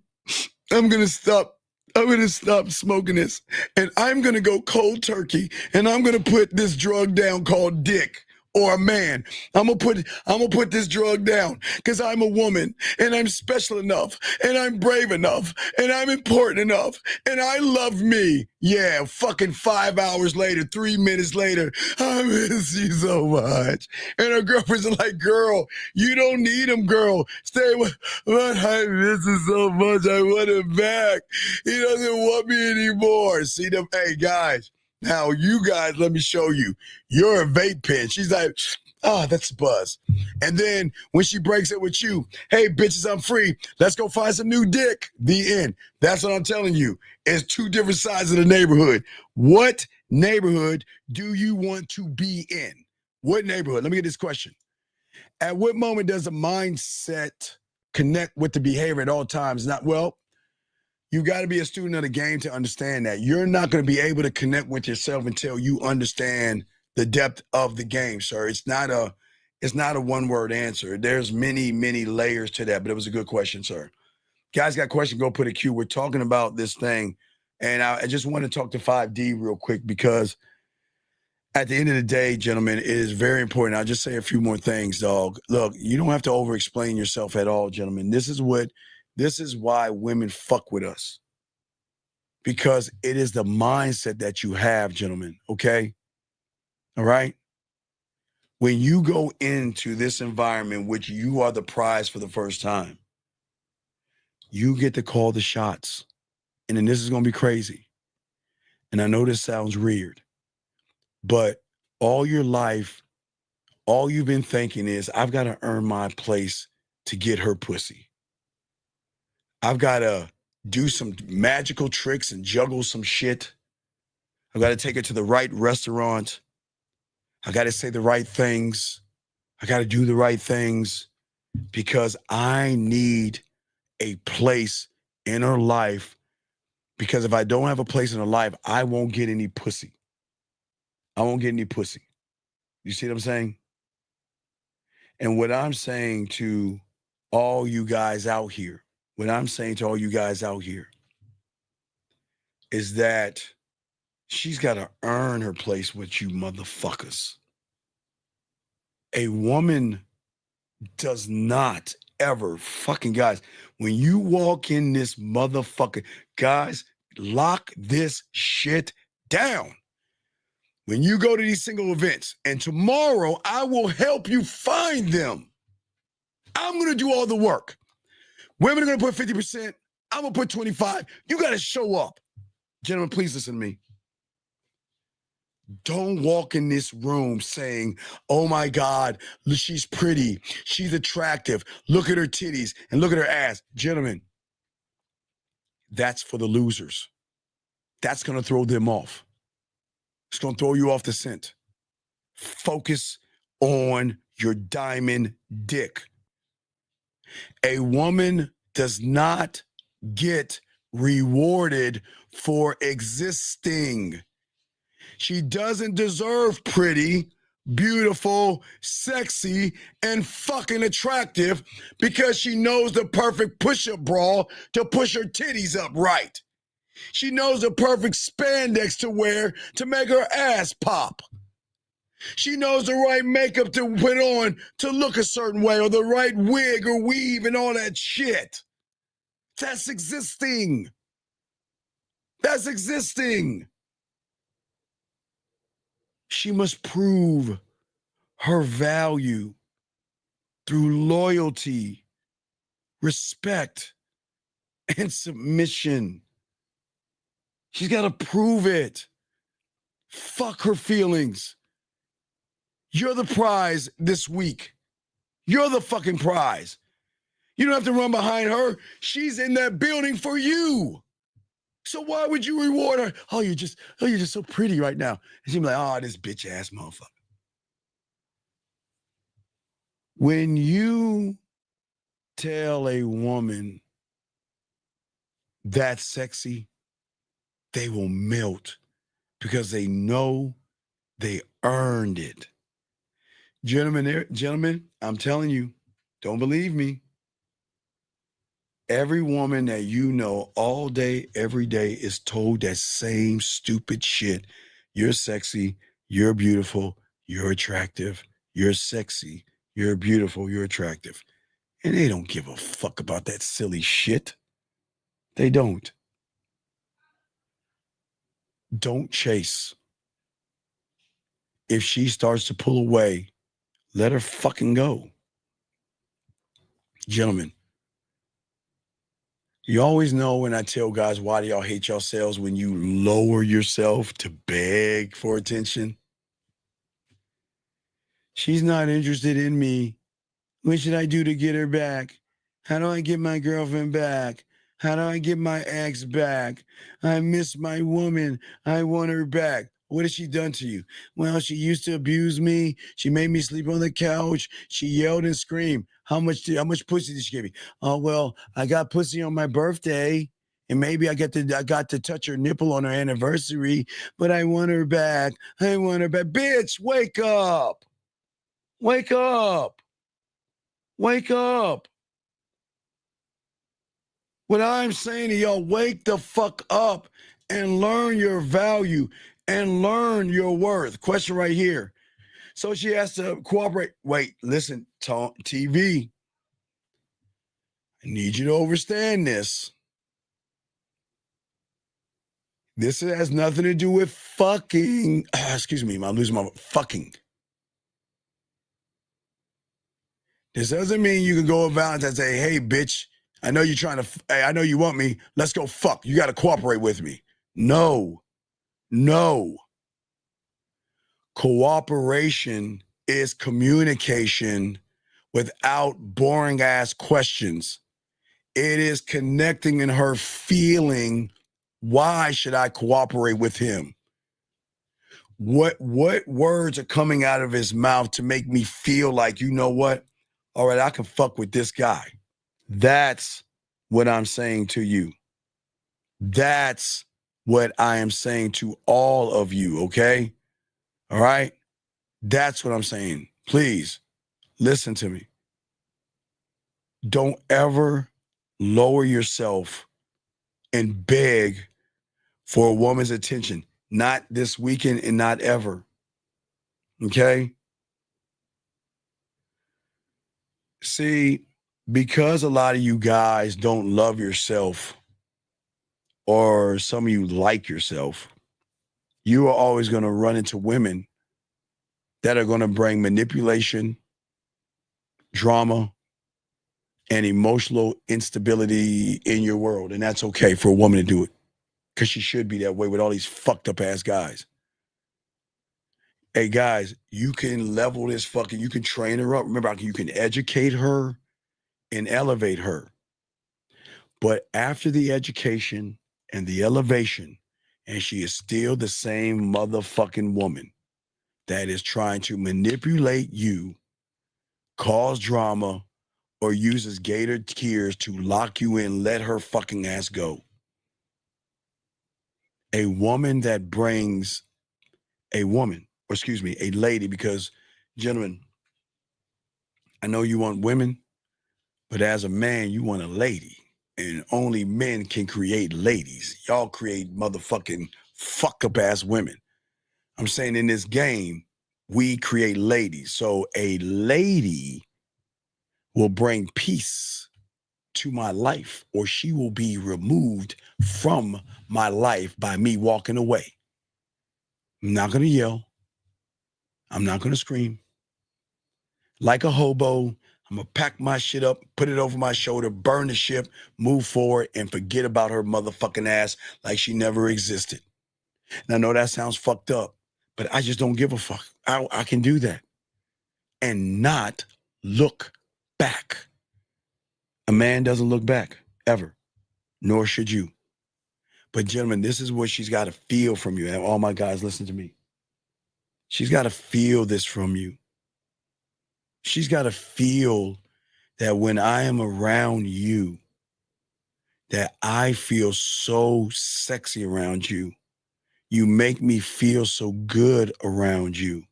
Speaker 7: I'm going to stop smoking this, and I'm going to go cold turkey, and I'm going to put this drug down called dick. Or a man. I'm gonna put this drug down because I'm a woman and I'm special enough and I'm brave enough and I'm important enough and I love me. Yeah, fucking 5 hours later, 3 minutes later, I miss you so much. And her girlfriend's like, girl, you don't need him, girl. Stay with, but I miss him so much. I want him back. He doesn't want me anymore. See them, hey guys. Now, you guys, let me show you. You're a vape pen. She's like, oh, that's a buzz. And then when she breaks it with you, hey, bitches, I'm free. Let's go find some new dick. The end. That's what I'm telling you. It's two different sides of the neighborhood. What neighborhood do you want to be in? What neighborhood? Let me get this question. At what moment does a mindset connect with the behavior at all times? Not, well, you got to be a student of the game to understand that. You're not going to be able to connect with yourself until you understand the depth of the game, sir. It's not a one-word answer. There's many, many layers to that, but it was a good question, sir. Guys got a question, go put a Q. We're talking about this thing, and I just want to talk to 5D real quick because at the end of the day, gentlemen, it is very important. I'll just say a few more things, dog. Look, you don't have to over-explain yourself at all, gentlemen. This is why women fuck with us. Because it is the mindset that you have, gentlemen, okay? All right? When you go into this environment, which you are the prize for the first time, you get to call the shots. And then this is going to be crazy. And I know this sounds weird, but all your life, all you've been thinking is, I've got to earn my place to get her pussy. I've got to do some magical tricks and juggle some shit. I've got to take her to the right restaurant. I got to say the right things. I got to do the right things because I need a place in her life. Because if I don't have a place in her life, I won't get any pussy. I won't get any pussy. You see what I'm saying? And what I'm saying to all you guys out here, is that she's got to earn her place with you motherfuckers. A woman does not ever, fucking guys, when you walk in this motherfucker, guys, lock this shit down. When you go to these single events, and tomorrow I will help you find them. I'm going to do all the work. Women are going to put 50%. I'm going to put 25. You got to show up. Gentlemen, please listen to me. Don't walk in this room saying, oh my God, she's pretty, she's attractive, look at her titties and look at her ass. Gentlemen, that's for the losers. That's going to throw them off. It's going to throw you off the scent. Focus on your diamond dick. A woman does not get rewarded for existing. She doesn't deserve pretty, beautiful, sexy, and fucking attractive because she knows the perfect push-up bra to push her titties up right. She knows the perfect spandex to wear to make her ass pop. She knows the right makeup to put on to look a certain way, or the right wig or weave and all that shit. That's existing. That's existing. She must prove her value through loyalty, respect, and submission. She's got to prove it. Fuck her feelings. You're the prize this week. You're the fucking prize. You don't have to run behind her. She's in that building for you. So why would you reward her? Oh, you're just so pretty right now. And she'd be like, oh, this bitch ass motherfucker. When you tell a woman that's sexy, they will melt because they know they earned it. Gentlemen, I'm telling you, don't believe me. Every woman that you know all day, every day is told that same stupid shit. You're sexy, you're beautiful, you're attractive, you're sexy, you're beautiful, you're attractive. And they don't give a fuck about that silly shit. They don't. Don't chase. If she starts to pull away, let her fucking go. Gentlemen, you always know when I tell guys, why do y'all hate yourselves when you lower yourself to beg for attention? She's not interested in me. What should I do to get her back? How do I get my girlfriend back? How do I get my ex back? I miss my woman. I want her back. What has she done to you? Well, she used to abuse me. She made me sleep on the couch. She yelled and screamed. How much pussy did she give me? Oh, well, I got pussy on my birthday. And maybe I got to touch her nipple on her anniversary, but I want her back. I want her back. Bitch, wake up. Wake up. Wake up. What I'm saying to y'all, wake the fuck up and learn your value and learn your worth. Question right here. So she has to cooperate. Wait, listen, TV. I need you to understand this. This has nothing to do with fucking. Excuse me, I'm losing my fucking. This doesn't mean you can go about and say, hey, bitch, I know you're trying to, hey, I know you want me. Let's go fuck. You got to cooperate with me. No. Cooperation is communication without boring ass questions. It is connecting in her feeling, why should I cooperate with him? What words are coming out of his mouth to make me feel like, you know what? All right, I can fuck with this guy. That's what I'm saying to you. That's what I am saying to all of you, okay? All right? That's what I'm saying. Please, listen to me. Don't ever lower yourself and beg for a woman's attention. Not this weekend and not ever. Okay? See, because a lot of you guys don't love yourself, or some of you like yourself, you are always going to run into women that are going to bring manipulation, drama, and emotional instability in your world. And that's okay for a woman to do it, because she should be that way with all these fucked up ass guys. Hey guys, you can level this you can train her up. Remember, you can educate her and elevate her. But after the education and the elevation, and she is still the same motherfucking woman that is trying to manipulate you, cause drama, or uses gator tears to lock you in, let her fucking ass go. A woman that brings a lady, because, gentlemen, I know you want women, but as a man, you want a lady. And only men can create ladies. Y'all create motherfucking fuck up ass women. I'm saying in this game, we create ladies. So a lady will bring peace to my life, or she will be removed from my life by me walking away. I'm not going to yell. I'm not going to scream. Like a hobo, I'm going to pack my shit up, put it over my shoulder, burn the ship, move forward, and forget about her motherfucking ass like she never existed. And I know that sounds fucked up, but I just don't give a fuck. I can do that and not look back. A man doesn't look back, ever, nor should you. But gentlemen, this is what she's got to feel from you. And all my guys, listen to me. She's got to feel this from you. She's got to feel that when I am around you, that I feel so sexy around you. You make me feel so good around you.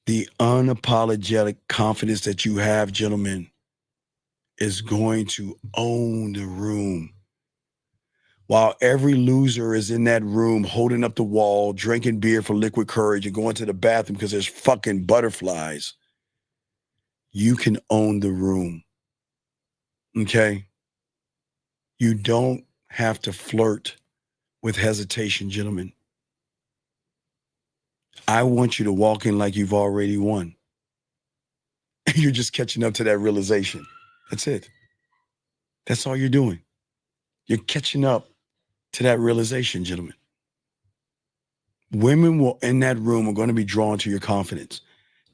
Speaker 7: The unapologetic confidence that you have, gentlemen, is going to own the room. While every loser is in that room holding up the wall, drinking beer for liquid courage and going to the bathroom because there's fucking butterflies, you can own the room. Okay? You don't have to flirt with hesitation, gentlemen. I want you to walk in like you've already won. You're just catching up to that realization. That's it. That's all you're doing. You're catching up to that realization, gentlemen. Women will in that room are going to be drawn to your confidence.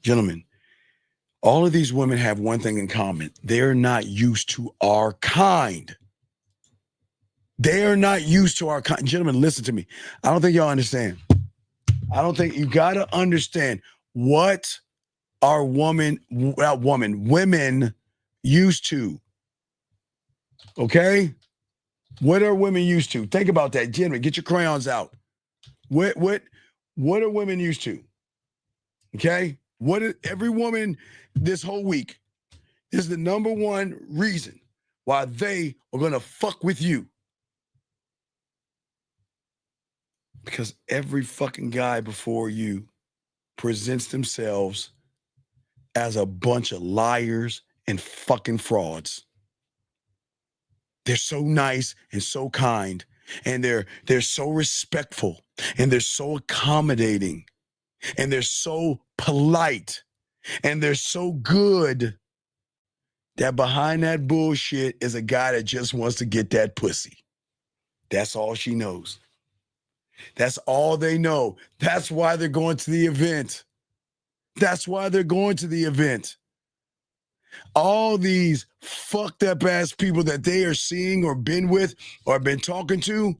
Speaker 7: Gentlemen, all of these women have one thing in common. They're not used to our kind. They are not used to our kind. Gentlemen, listen to me. I don't think y'all understand. I don't think you got to understand what are women used to. Okay? What are women used to? Think about that. Gentlemen, get your crayons out. What are women used to? Okay? Every woman this whole week is the number one reason why they are going to fuck with you. Because every fucking guy before you presents themselves as a bunch of liars and fucking frauds. They're so nice and so kind, and they're so respectful, and they're so accommodating, and they're so polite, and they're so good that behind that bullshit is a guy that just wants to get that pussy. That's all she knows. That's all they know. That's why they're going to the event. That's why they're going to the event. All these fucked up ass people that they are seeing or been with or been talking to,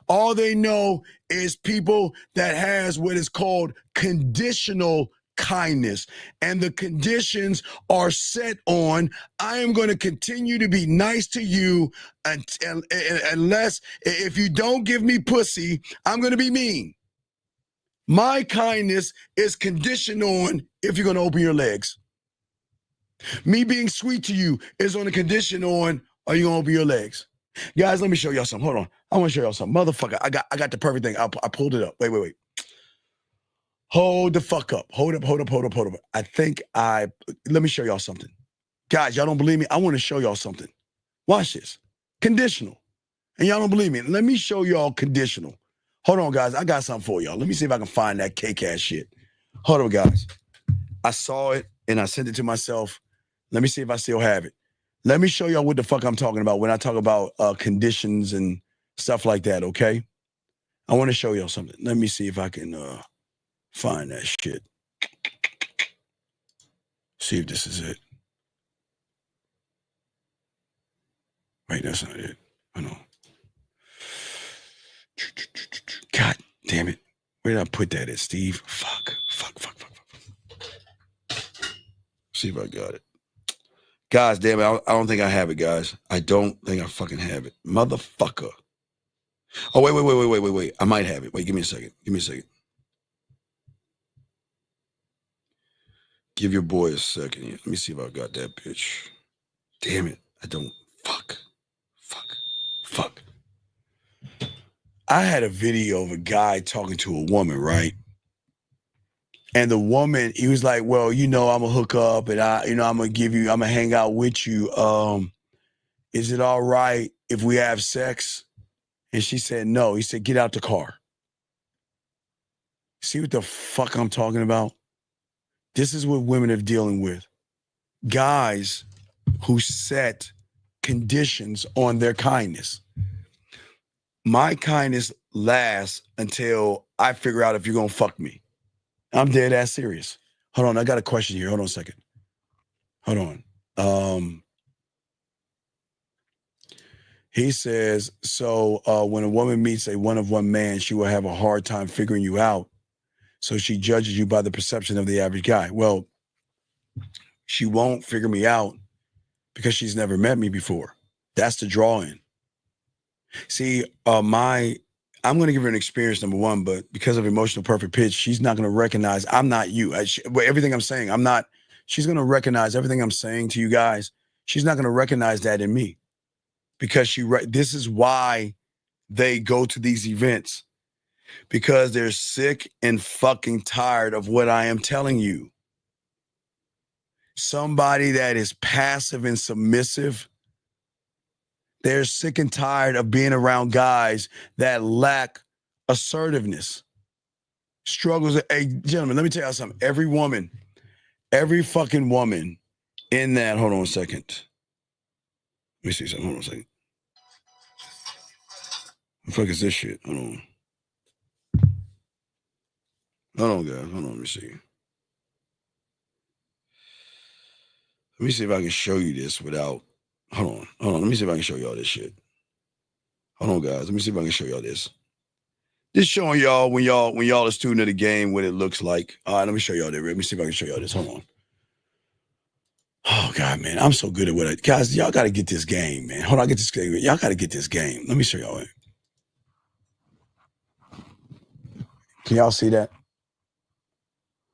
Speaker 7: all they know is people that has what is called conditional kindness. And the conditions are set on, I am going to continue to be nice to you unless, if you don't give me pussy, I'm going to be mean. My kindness is conditioned on if you're going to open your legs. Me being sweet to you is on a condition on, are you going to open your legs? Guys, let me show y'all something. Hold on. I want to show y'all something. Motherfucker, I got the perfect thing. I pulled it up. Wait. Hold the fuck up. Hold up. Let me show y'all something. Guys, y'all don't believe me? I want to show y'all something. Watch this. Conditional. And y'all don't believe me. Let me show y'all conditional. Hold on, guys. I got something for y'all. Let me see if I can find that cake-ass shit. Hold on, guys. I saw it, and I sent it to myself. Let me see if I still have it. Let me show y'all what the fuck I'm talking about when I talk about conditions and stuff like that, okay? I want to show y'all something. Let me see if I can find that shit. See if this is it. Wait, that's not it. I know. God damn it. Where did I put that at, Steve? Fuck. See if I got it. Guys, damn it. I don't think I have it, guys. I don't think I fucking have it. Motherfucker. Oh, wait. I might have it. Wait, give me a second. Give your boy a second here. Let me see if I got that bitch. Damn it. I don't. Fuck. I had a video of a guy talking to a woman, right? And the woman, he was like, well, I'm gonna hook up and I'm gonna hang out with you. Is it all right if we have sex? And she said, no. He said, get out the car. See what the fuck I'm talking about? This is what women are dealing with. Guys who set conditions on their kindness. My kindness lasts until I figure out if you're going to fuck me. I'm dead ass serious. Hold on, I got a question here. Hold on a second. Hold on. He says, so when a woman meets a one-of-one man, she will have a hard time figuring you out. So she judges you by the perception of the average guy. Well, she won't figure me out because she's never met me before. That's the draw-in. See, I I'm going to give her an experience, number one, but because of emotional perfect pitch, she's not going to recognize I'm not you. Everything I'm saying, I'm not. She's going to recognize everything I'm saying to you guys. She's not going to recognize that in me because this is why they go to these events, because they're sick and fucking tired of what I am telling you. Somebody that is passive and submissive, they're sick and tired of being around guys that lack assertiveness. Struggles. Hey, gentlemen, let me tell you something. Every fucking woman in that, hold on a second. Let me see something. Hold on a second. What the fuck is this shit? Hold on. Hold on, guys. Hold on. Let me see. Let me see if I can show you this without. Hold on. Let me see if I can show y'all this shit. Hold on, guys. Let me see if I can show y'all this. Just showing y'all when y'all a student of the game, what it looks like. All right, let me show y'all that. Let me see if I can show y'all this. Hold on. Oh God, man, I'm so good at what guys. Y'all got to get this game, man. Hold on, get this game. Y'all got to get this game. Let me show y'all it. Can y'all see that?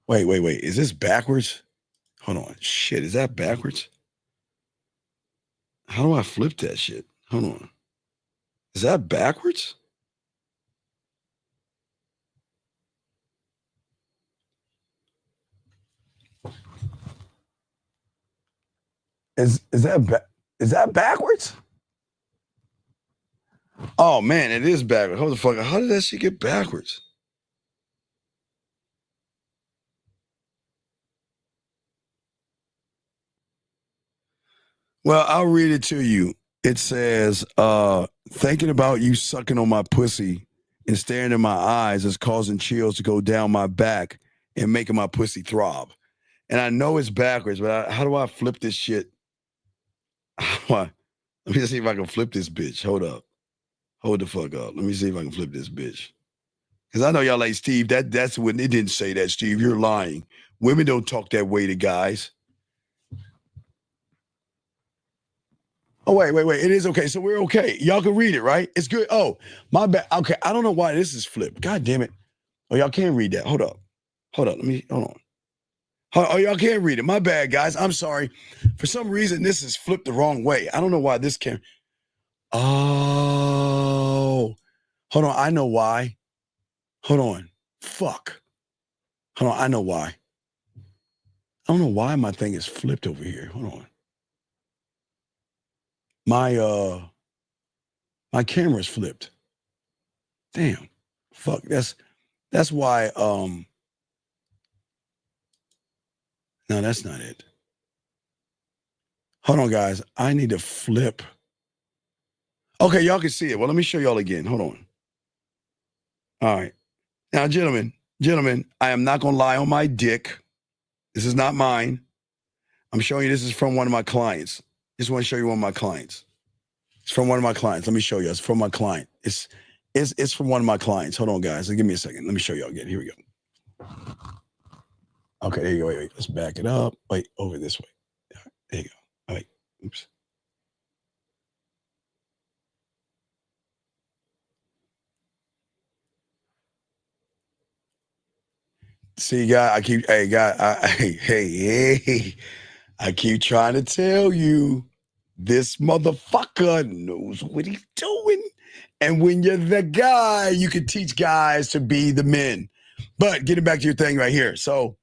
Speaker 7: Wait. Is this backwards? Hold on. Shit, is that backwards? How do I flip that shit? Hold on. Is that backwards? Is that backwards? Oh man, it is backwards. Hold the fuck. How did that shit get backwards? Well, I'll read it to you. It says, thinking about you sucking on my pussy and staring in my eyes is causing chills to go down my back and making my pussy throb. And I know it's backwards, but how do I flip this shit? Let me see if I can flip this bitch. Hold up. Hold the fuck up. Let me see if I can flip this bitch. Because I know y'all like, Steve, that's when it didn't say that, Steve. You're lying. Women don't talk that way to guys. Oh, wait. It is okay. So we're okay. Y'all can read it, right? It's good. Oh, my bad. Okay. I don't know why this is flipped. God damn it. Oh, y'all can't read that. Hold up. Hold on. Oh, y'all can't read it. My bad, guys. I'm sorry. For some reason, this is flipped the wrong way. I don't know why this can't. Oh. Hold on. I know why. Hold on. Fuck. Hold on. I know why. I don't know why my thing is flipped over here. Hold on. My camera's flipped. Damn. Fuck. That's why no, that's not it. Hold on, guys. I need to flip. Okay, y'all can see it. Well, let me show y'all again. Hold on. All right. Now, gentlemen, I am not gonna lie on my dick. This is not mine. I'm showing you this is from one of my clients. Just want to show you one of my clients. It's from one of my clients. Let me show you. It's from my client. It's from one of my clients. Hold on, guys. Give me a second. Let me show y'all again. Here we go. Okay, there you go. Wait. Let's back it up. Wait, over this way. There you go. All right. Oops. See, guy, I keep I keep trying to tell you, this motherfucker knows what he's doing. And when you're the guy, you can teach guys to be the men. But getting back to your thing right here. So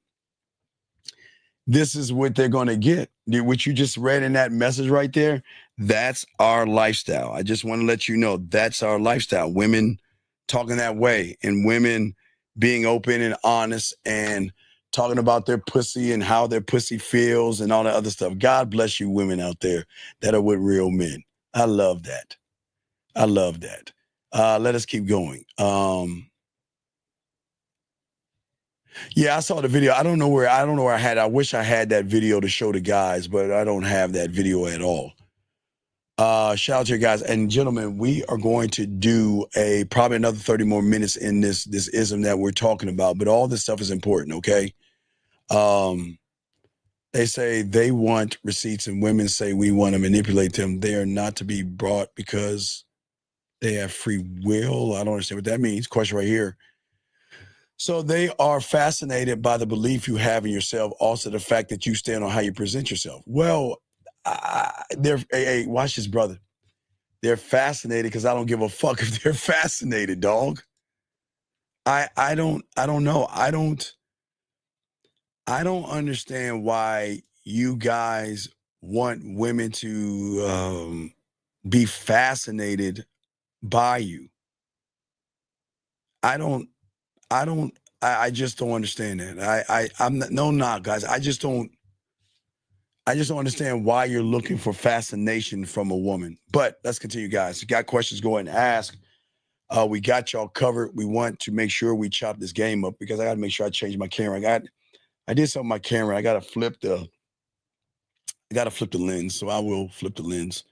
Speaker 7: this is what they're going to get. What you just read in that message right there, that's our lifestyle. I just want to let you know that's our lifestyle. Women talking that way and women being open and honest and talking about their pussy and how their pussy feels and all that other stuff. God bless you women out there that are with real men. I love that. Let us keep going. Yeah, I saw the video. I don't know where I had. I wish I had that video to show the guys, but I don't have that video at all. Shout out to you guys and gentlemen. We are going to do probably another 30 more minutes in this ism that we're talking about, but all this stuff is important, okay? They say they want receipts and women say we want to manipulate them. They are not to be brought because They have free will. I don't understand what that means. Question right here. So they are fascinated by the belief you have in yourself, also the fact that you stand on how you present yourself. Well, hey, watch this, brother. They're fascinated because I don't give a fuck if they're fascinated, dog. I don't know. I don't understand why you guys want women to be fascinated by you. I just don't understand that. I'm not, no knock, guys. I just don't understand why you're looking for fascination from a woman. But let's continue, guys. If you got questions, go ahead and ask. We got y'all covered. We want to make sure we chop this game up because I got to make sure I change my camera. I did something with my camera. I got to flip the lens. So I will flip the lens.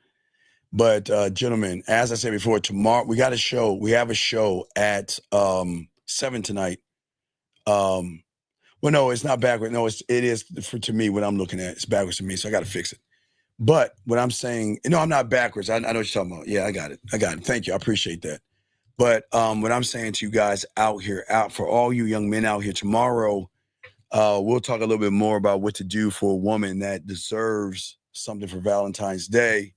Speaker 7: But gentlemen, as I said before, tomorrow we got a show. We have a show at 7 tonight. Well, no, it's not backwards. No, it is to me what I'm looking at. It's backwards to me, so I got to fix it. But what I'm saying, no, I'm not backwards. I know what you're talking about. Yeah, I got it. Thank you. I appreciate that. But what I'm saying to you guys out for all you young men out here, tomorrow, we'll talk a little bit more about what to do for a woman that deserves something for Valentine's Day.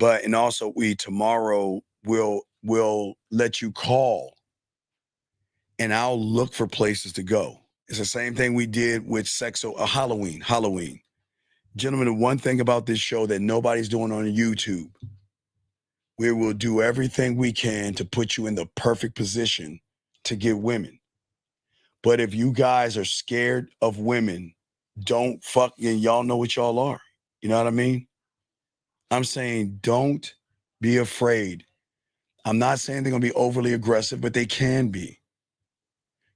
Speaker 7: And also tomorrow we'll let you call and I'll look for places to go. It's the same thing we did with Halloween. Gentlemen, the one thing about this show that nobody's doing on YouTube, we will do everything we can to put you in the perfect position to get women. But if you guys are scared of women, don't fuck, and y'all know what y'all are. You know what I mean? I'm saying don't be afraid. I'm not saying they're going to be overly aggressive, but they can be.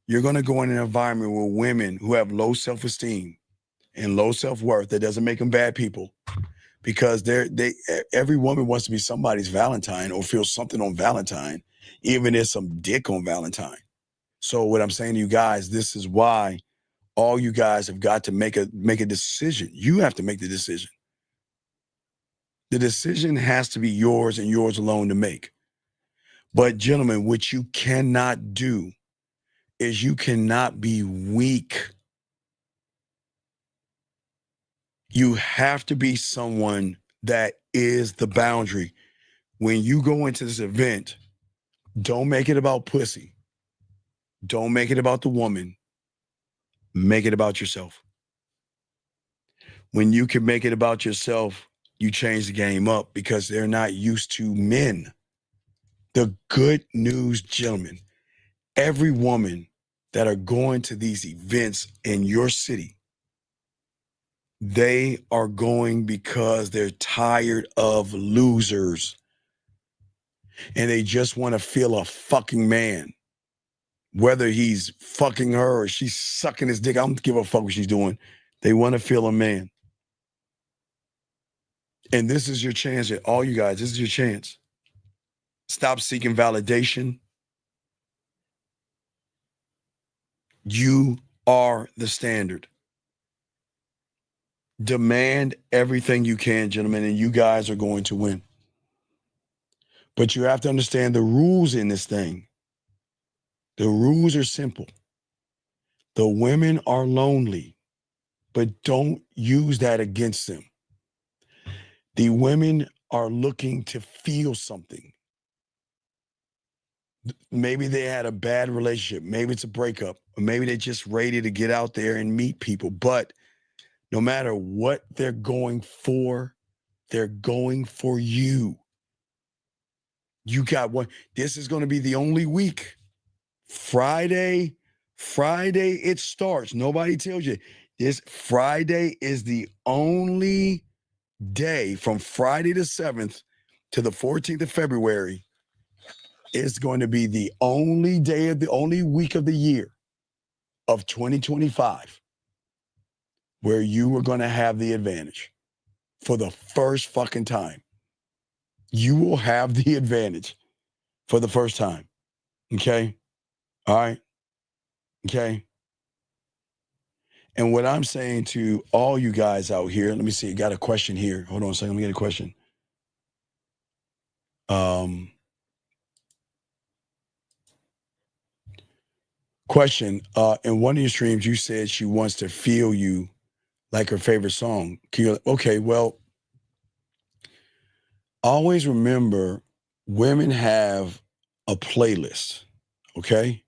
Speaker 7: You're going to go in an environment where women who have low self-esteem and low self-worth, that doesn't make them bad people, because every woman wants to be somebody's Valentine or feel something on Valentine, even if some dick on Valentine. So what I'm saying to you guys, this is why all you guys have got to make a decision. You have to make the decision. The decision has to be yours and yours alone to make. But gentlemen, what you cannot do is you cannot be weak. You have to be someone that is the boundary. When you go into this event, don't make it about pussy. Don't make it about the woman. Make it about yourself. When you can make it about yourself, you change the game up because they're not used to men. The good news, gentlemen, every woman that are going to these events in your city, they are going because they're tired of losers. And they just want to feel a fucking man. Whether he's fucking her or she's sucking his dick, I don't give a fuck what she's doing. They want to feel a man. And this is your chance, all you guys, this is your chance. Stop seeking validation. You are the standard. Demand everything you can, gentlemen, and you guys are going to win. But you have to understand the rules in this thing. The rules are simple. The women are lonely, but don't use that against them. The women are looking to feel something. Maybe they had a bad relationship. Maybe it's a breakup. Or maybe they're just ready to get out there and meet people. But no matter what they're going for you. You got one. This is going to be the only week. Friday it starts. Nobody tells you. This Friday is the only day from Friday the 7th to the 14th of February. It's going to be the only day of the only week of the year of 2025 where you are going to have the advantage for the first fucking time. You will have the advantage for the first time. Okay? All right? Okay? And what I'm saying to all you guys out here, let me see, got a question here. Hold on a second, let me get a question. Question, in one of your streams, you said she wants to feel you like her favorite song. Okay, well, always remember women have a playlist, okay?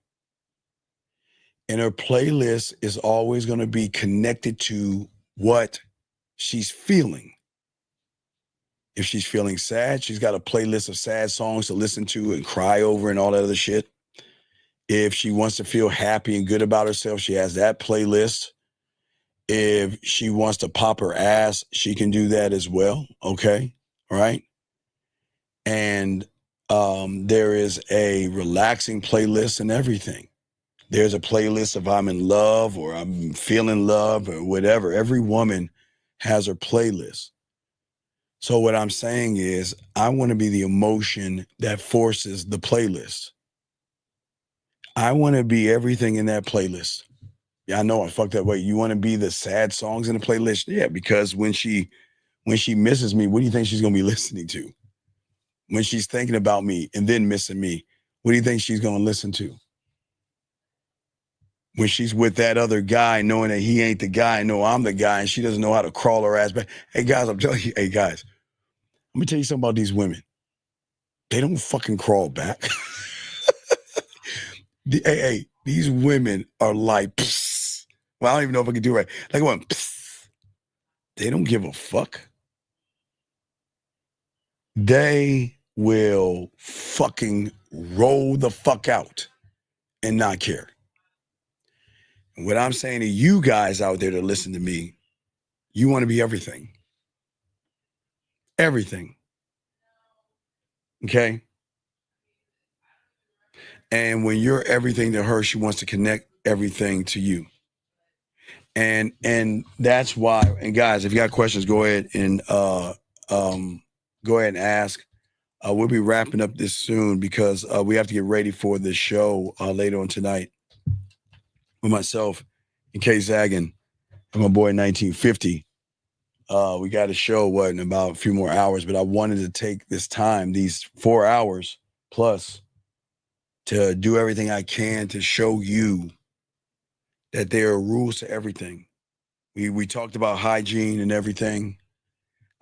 Speaker 7: And her playlist is always going to be connected to what she's feeling. If she's feeling sad, she's got a playlist of sad songs to listen to and cry over and all that other shit. If she wants to feel happy and good about herself, she has that playlist. If she wants to pop her ass, she can do that as well. Okay. All right. And there is a relaxing playlist and everything. There's a playlist if I'm in love or I'm feeling love or whatever. Every woman has her playlist. So what I'm saying is I want to be the emotion that forces the playlist. I want to be everything in that playlist. Yeah, I know I fucked that way. You want to be the sad songs in the playlist? Yeah, because when she misses me, what do you think she's going to be listening to? When she's thinking about me and then missing me, what do you think she's going to listen to? When she's with that other guy, knowing that he ain't the guy, no, I'm the guy, and she doesn't know how to crawl her ass back. Hey, guys, I'm telling you, hey, guys, let me tell you something about these women. They don't fucking crawl back. Hey, these women are like, psst. Well, I don't even know if I can do it right. Like, what? They don't give a fuck. They will fucking roll the fuck out and not care. And what I'm saying to you guys out there that listen to me, you want to be everything. Everything. Okay? And when you're everything to her, she wants to connect everything to you. And that's why, and guys, if you got questions, go ahead and ask. We'll be wrapping up this soon because we have to get ready for the show later on tonight with myself and Kay Zaggin and my boy 1950. We got a show, in about a few more hours, but I wanted to take this time, these 4 hours plus, to do everything I can to show you that there are rules to everything. We talked about hygiene and everything.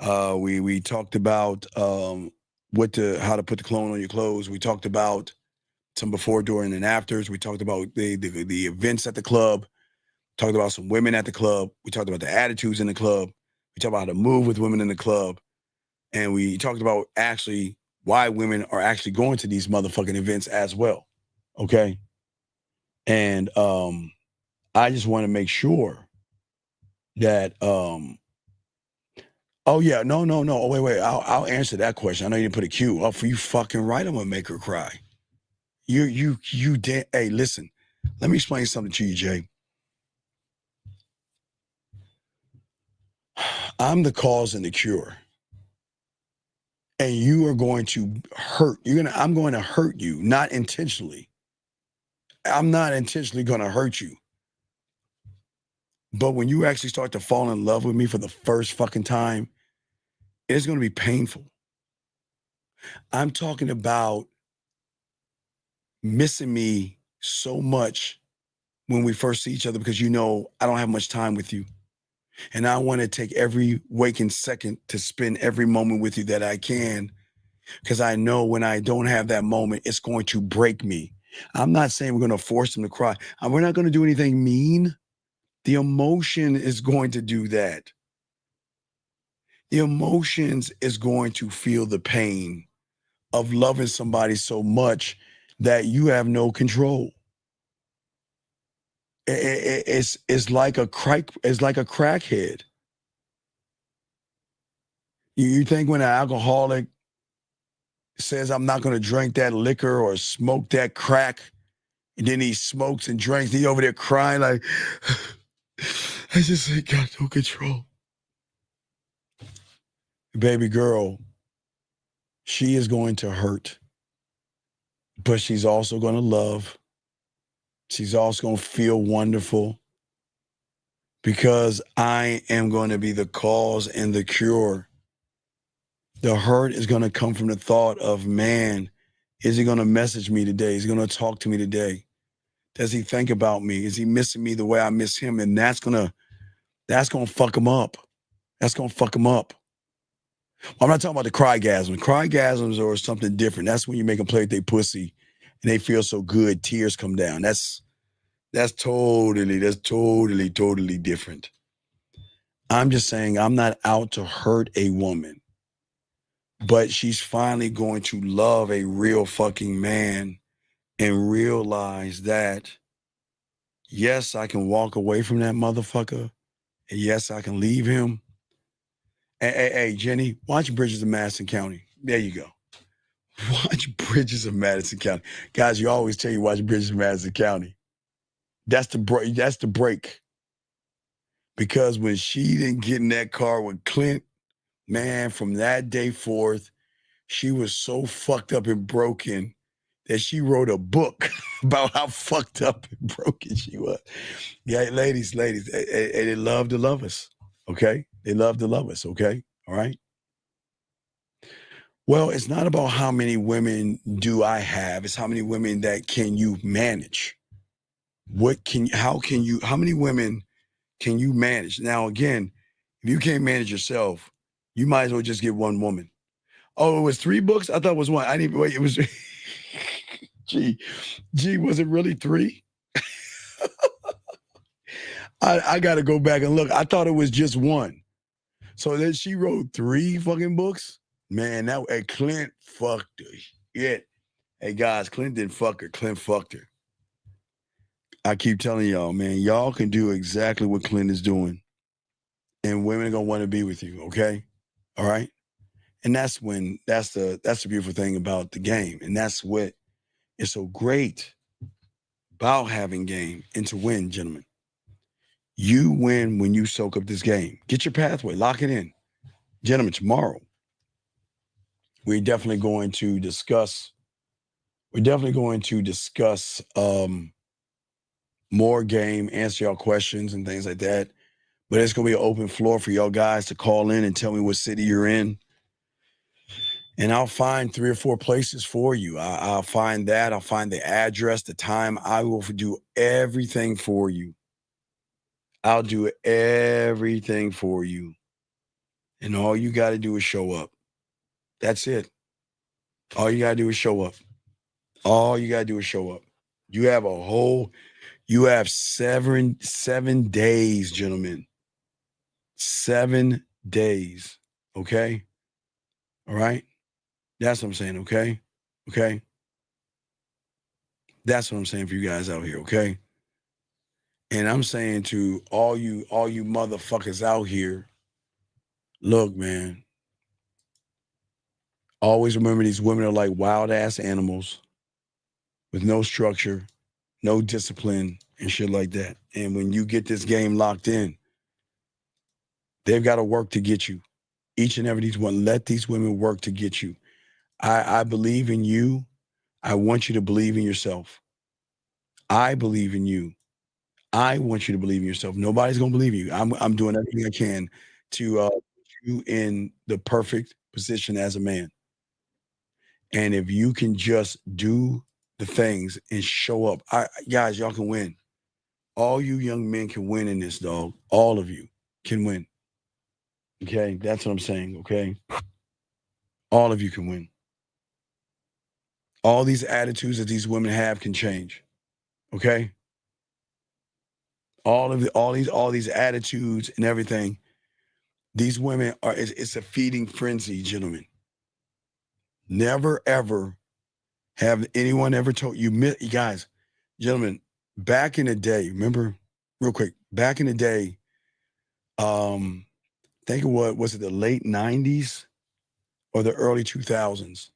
Speaker 7: We talked about how to put the cologne on your clothes. We talked about some before, during, and afters. We talked about the events at the club. Talked about some women at the club. We talked about the attitudes in the club. We talked about how to move with women in the club. And we talked about actually why women are actually going to these motherfucking events as well. Okay. And I just want to make sure that oh yeah, no. Oh, wait. I'll answer that question. I know you didn't put a Q. Oh, for you fucking right, I'm gonna make her cry. You hey, listen, let me explain something to you, Jay. I'm the cause and the cure. And you are going to hurt. I'm going to hurt you, not intentionally. I'm not intentionally gonna hurt you. But when you actually start to fall in love with me for the first fucking time, it's gonna be painful. I'm talking about missing me so much when we first see each other because I don't have much time with you. And I want to take every waking second to spend every moment with you that I can, because I know when I don't have that moment, it's going to break me. I'm not saying we're going to force them to cry. We're not going to do anything mean. The emotion is going to do that. The emotions is going to feel the pain of loving somebody so much that you have no control. It's like a crackhead. You think when an alcoholic says, I'm not going to drink that liquor or smoke that crack, and then he smokes and drinks, he over there crying like, I just ain't got no control. Baby girl, she is going to hurt, but she's also going to love. She's also going to feel wonderful, because I am going to be the cause and the cure. The hurt is going to come from the thought of, man, is he going to message me today? Is he going to talk to me today? Does he think about me? Is he missing me the way I miss him? And that's gonna fuck him up. That's gonna fuck him up. I'm not talking about the crygasms. Crygasms are something different. That's when you make them play with their pussy and they feel so good, tears come down. That's totally different. I'm just saying I'm not out to hurt a woman, but she's finally going to love a real fucking man and realize that, yes, I can walk away from that motherfucker, and yes, I can leave him. Hey, Jenny, watch Bridges of Madison County. There you go. Watch Bridges of Madison County. Guys, you always tell you watch Bridges of Madison County. That's the break. That's the break. Because when she didn't get in that car with Clint, man, from that day forth, she was so fucked up and broken that she wrote a book about how fucked up and broken she was. Yeah, ladies, they love to love us, okay? They love to love us, okay? All right? Well, it's not about how many women do I have. It's how many women that can you manage. How many women can you manage? Now, again, if you can't manage yourself, you might as well just get one woman. Oh, it was 3 books? I thought it was 1. I didn't even wait. It was, gee, was it really 3? I got to go back and look. I thought it was just 1. So then she wrote 3 fucking books? Man, Clint fucked her. Yeah. Hey, guys, Clint didn't fuck her. Clint fucked her. I keep telling y'all, man, y'all can do exactly what Clint is doing. And women are going to want to be with you, okay? All right? And that's the beautiful thing about the game. And that's what is so great about having game and to win, gentlemen. You win when you soak up this game. Get your pathway, lock it in. Gentlemen, tomorrow, we're definitely going to discuss more game, answer y'all questions and things like that. But it's going to be an open floor for y'all guys to call in and tell me what city you're in. And I'll find 3 or 4 places for you. I'll find that. I'll find the address, the time. I will do everything for you. I'll do everything for you. And all you got to do is show up. That's it. All you got to do is show up. All you got to do is show up. You have 7 days, gentlemen. 7 days. Okay? All right? That's what I'm saying, okay? Okay? That's what I'm saying for you guys out here, okay? And I'm saying to all you motherfuckers out here, look, man, always remember these women are like wild ass animals with no structure, no discipline, and shit like that. And when you get this game locked in, they've got to work to get you. Each and every these one, let these women work to get you. I believe in you. I want you to believe in yourself. I believe in you. I want you to believe in yourself. Nobody's gonna believe you. I'm doing everything I can to put you in the perfect position as a man. And if you can just do the things and show up, guys, y'all can win. All you young men can win in this, dog. All of you can win. Okay, that's what I'm saying. Okay, all of you can win. All these attitudes that these women have can change. Okay. All these attitudes and everything. These women it's a feeding frenzy, gentlemen. Never ever have anyone ever told you guys, gentlemen, back in the day, remember real quick, back in the day, think of what was it, the late 90s or the early 2000s?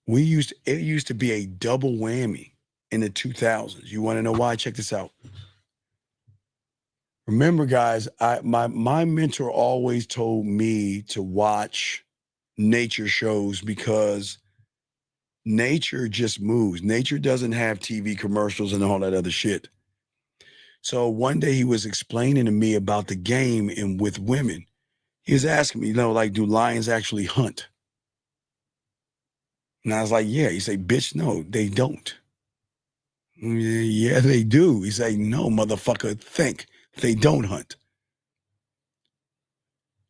Speaker 7: It used to be a double whammy in the 2000s. You want to know why? Check this out. Remember, guys, my mentor always told me to watch nature shows because nature just moves. Nature doesn't have TV commercials and all that other shit. So one day he was explaining to me about the game and with women. He was asking me, like, do lions actually hunt? And I was like, yeah. He said, bitch, no, they don't. Yeah, they do. He's like, no, motherfucker, think. They don't hunt.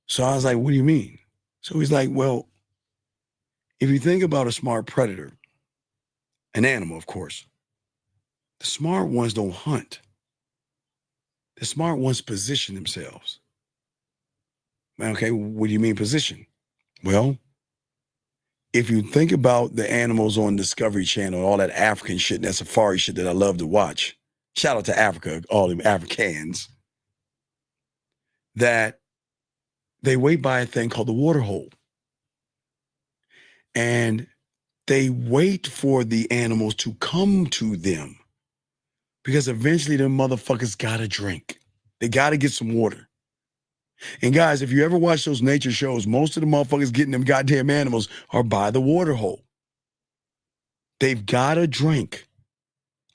Speaker 7: So I was like, what do you mean? So he's like, well, if you think about a smart predator, an animal, of course, the smart ones don't hunt. The smart ones position themselves. Okay, what do you mean position? Well, if you think about the animals on Discovery Channel, all that African shit, that safari shit that I love to watch, shout out to Africa, all them Africans, that they wait by a thing called the water hole. And they wait for the animals to come to them because eventually them motherfuckers gotta drink. They gotta get some water. And guys, if you ever watch those nature shows, most of the motherfuckers getting them goddamn animals are by the water hole. They've gotta drink.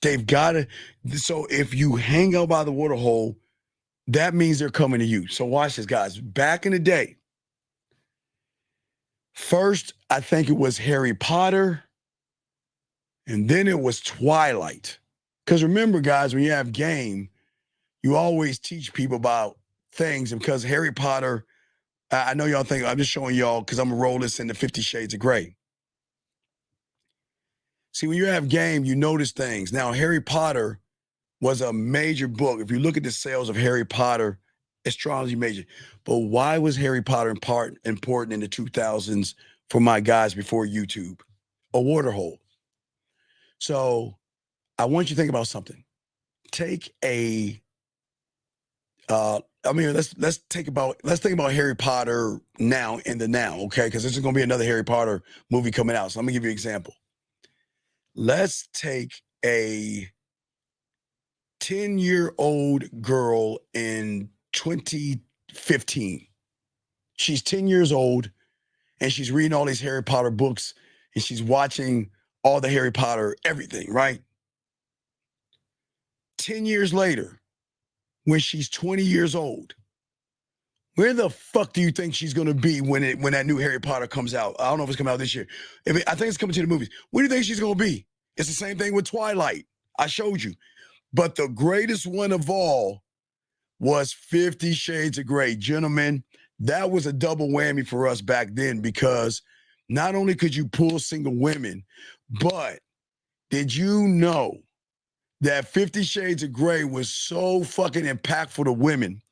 Speaker 7: They've gotta. So if you hang out by the water hole, that means they're coming to you. So watch this, guys. Back in the day, first, I think it was Harry Potter, and then it was Twilight. Because remember, guys, when you have game, you always teach people about things. And because Harry Potter, I know y'all think, I'm just showing y'all because I'm going to roll this into 50 Shades of Grey. See, when you have game, you notice things. Now, Harry Potter was a major book. If you look at the sales of Harry Potter, astrology major. But why was Harry Potter important in the 2000s for my guys before YouTube? A water hole. So I want you to think about something. Take a let's think about Harry Potter now in the now, okay? Because this is going to be another Harry Potter movie coming out. So let me give you an example. Let's take a 10-year-old girl in 2015. She's 10 years old, and she's reading all these Harry Potter books, and she's watching all the Harry Potter everything, right? 10 years later, when she's 20 years old, where the fuck do you think she's going to be when that new Harry Potter comes out? I don't know if it's coming out this year. I think it's coming to the movies. Where do you think she's going to be? It's the same thing with Twilight. I showed you. But the greatest one of all was 50 Shades of Grey. Gentlemen, that was a double whammy for us back then because not only could you pull single women, but did you know that 50 Shades of Grey was so fucking impactful to women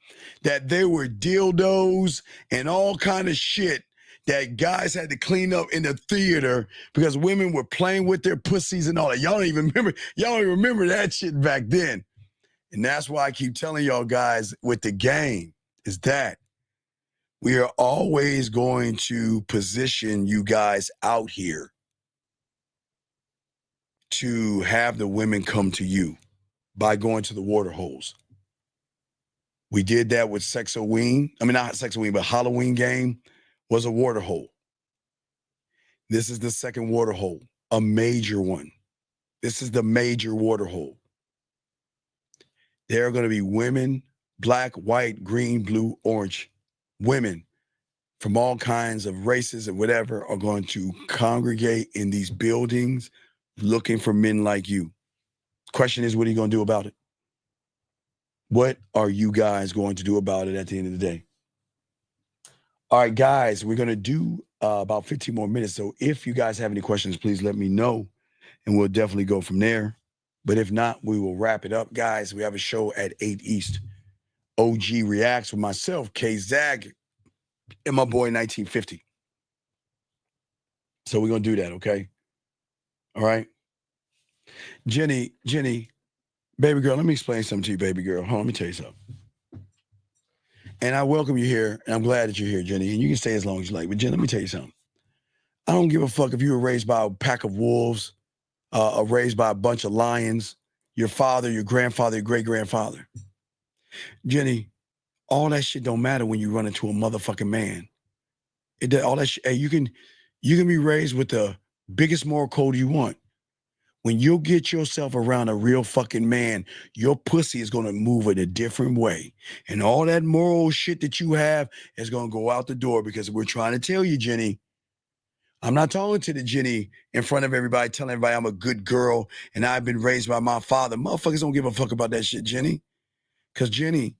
Speaker 7: that there were dildos and all kind of shit that guys had to clean up in the theater because women were playing with their pussies and all that. Y'all don't even remember that shit back then. And that's why I keep telling y'all guys with the game is that we are always going to position you guys out here to have the women come to you by going to the water holes. We did that with Sexoween. I mean, not Sexoween, but Halloween game was a water hole. This is the second water hole, a major one. This is the major water hole. There are going to be women, black, white, green, blue, orange, women from all kinds of races and whatever are going to congregate in these buildings looking for men like you. Question is, what are you going to do about it? What are you guys going to do about it at the end of the day? All right, guys, we're going to do about 15 more minutes. So if you guys have any questions, please let me know, and we'll definitely go from there. But if not, we will wrap it up. Guys, we have a show at 8 East. OG Reacts with myself, K-Zag, and my boy 1950. So we're going to do that, okay? All right? Jenny, baby girl, let me explain something to you, baby girl. Hold on, let me tell you something. And I welcome you here, and I'm glad that you're here, Jenny. And you can stay as long as you like. But Jenny, let me tell you something. I don't give a fuck if you were raised by a pack of wolves, or raised by a bunch of lions, your father, your grandfather, your great-grandfather. Jenny, all that shit don't matter when you run into a motherfucking man. All that shit, hey, you can be raised with the biggest moral code you want. When you get yourself around a real fucking man, your pussy is going to move in a different way. And all that moral shit that you have is going to go out the door because we're trying to tell you, Jenny, I'm not talking to the Jenny in front of everybody, telling everybody I'm a good girl and I've been raised by my father. Motherfuckers don't give a fuck about that shit, Jenny. Because Jenny,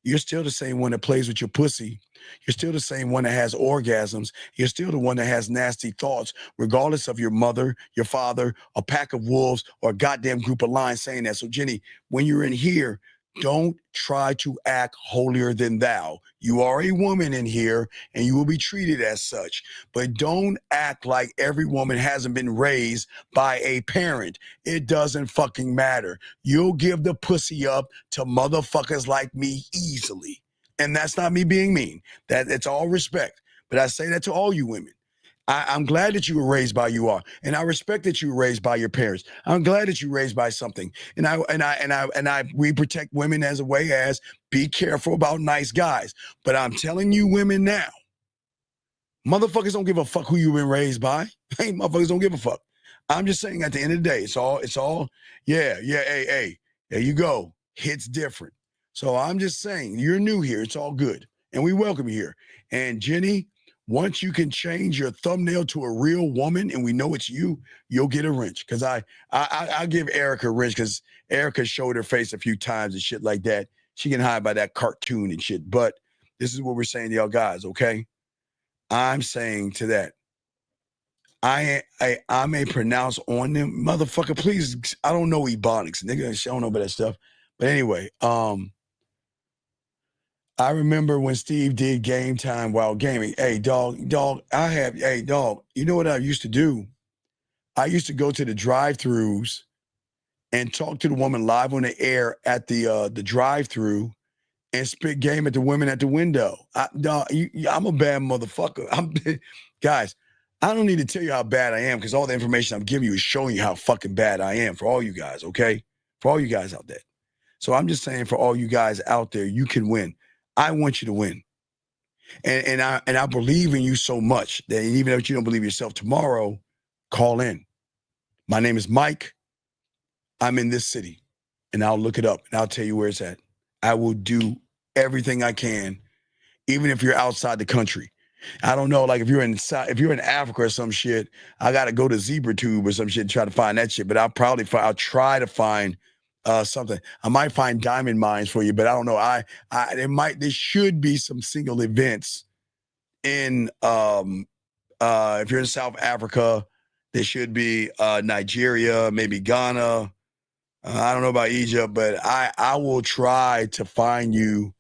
Speaker 7: you're still the same one that plays with your pussy. You're still the same one that has orgasms. You're still the one that has nasty thoughts, regardless of your mother, your father, a pack of wolves, or a goddamn group of lions saying that. So, Jenny, when you're in here, don't try to act holier than thou. You are a woman in here, and you will be treated as such. But don't act like every woman hasn't been raised by a parent. It doesn't fucking matter. You'll give the pussy up to motherfuckers like me easily. And that's not me being mean. It's all respect. But I say that to all you women. I'm glad that you were raised by you are, and I respect that you were raised by your parents. I'm glad that you were raised by something, we protect women as a way as be careful about nice guys. But I'm telling you, women now, motherfuckers don't give a fuck who you've been raised by. Hey, motherfuckers don't give a fuck. I'm just saying at the end of the day, it's all, hey, there you go. Hits different. So I'm just saying, you're new here. It's all good. And we welcome you here. And Jenny, once you can change your thumbnail to a real woman and we know it's you, you'll get a wrench. Because I give Erica a wrench because Erica showed her face a few times and shit like that. She can hide by that cartoon and shit. But this is what we're saying to y'all guys, okay? I'm saying to that, I may pronounce on them, motherfucker, please. I don't know ebonics, nigga. I don't know about that stuff. But anyway, I remember when Steve did Game Time while gaming. Hey, dog, you know what I used to do? I used to go to the drive-thrus and talk to the woman live on the air at the drive-thru and spit game at the women at the window. I'm a bad motherfucker. Guys, I don't need to tell you how bad I am because all the information I'm giving you is showing you how fucking bad I am for all you guys, okay? For all you guys out there. So I'm just saying for all you guys out there, you can win. I want you to win. And I believe in you so much that even if you don't believe yourself tomorrow, call in. My name is Mike. I'm in this city. And I'll look it up and I'll tell you where it's at. I will do everything I can, even if you're outside the country. I don't know, like if you're in Africa or some shit, I gotta go to ZebraTube or some shit and try to find that shit. But I'll try to find something. I might find diamond mines for you, but I don't know. There should be some single events in if you're in South Africa, there should be Nigeria, maybe Ghana. I don't know about Egypt, but I will try to find you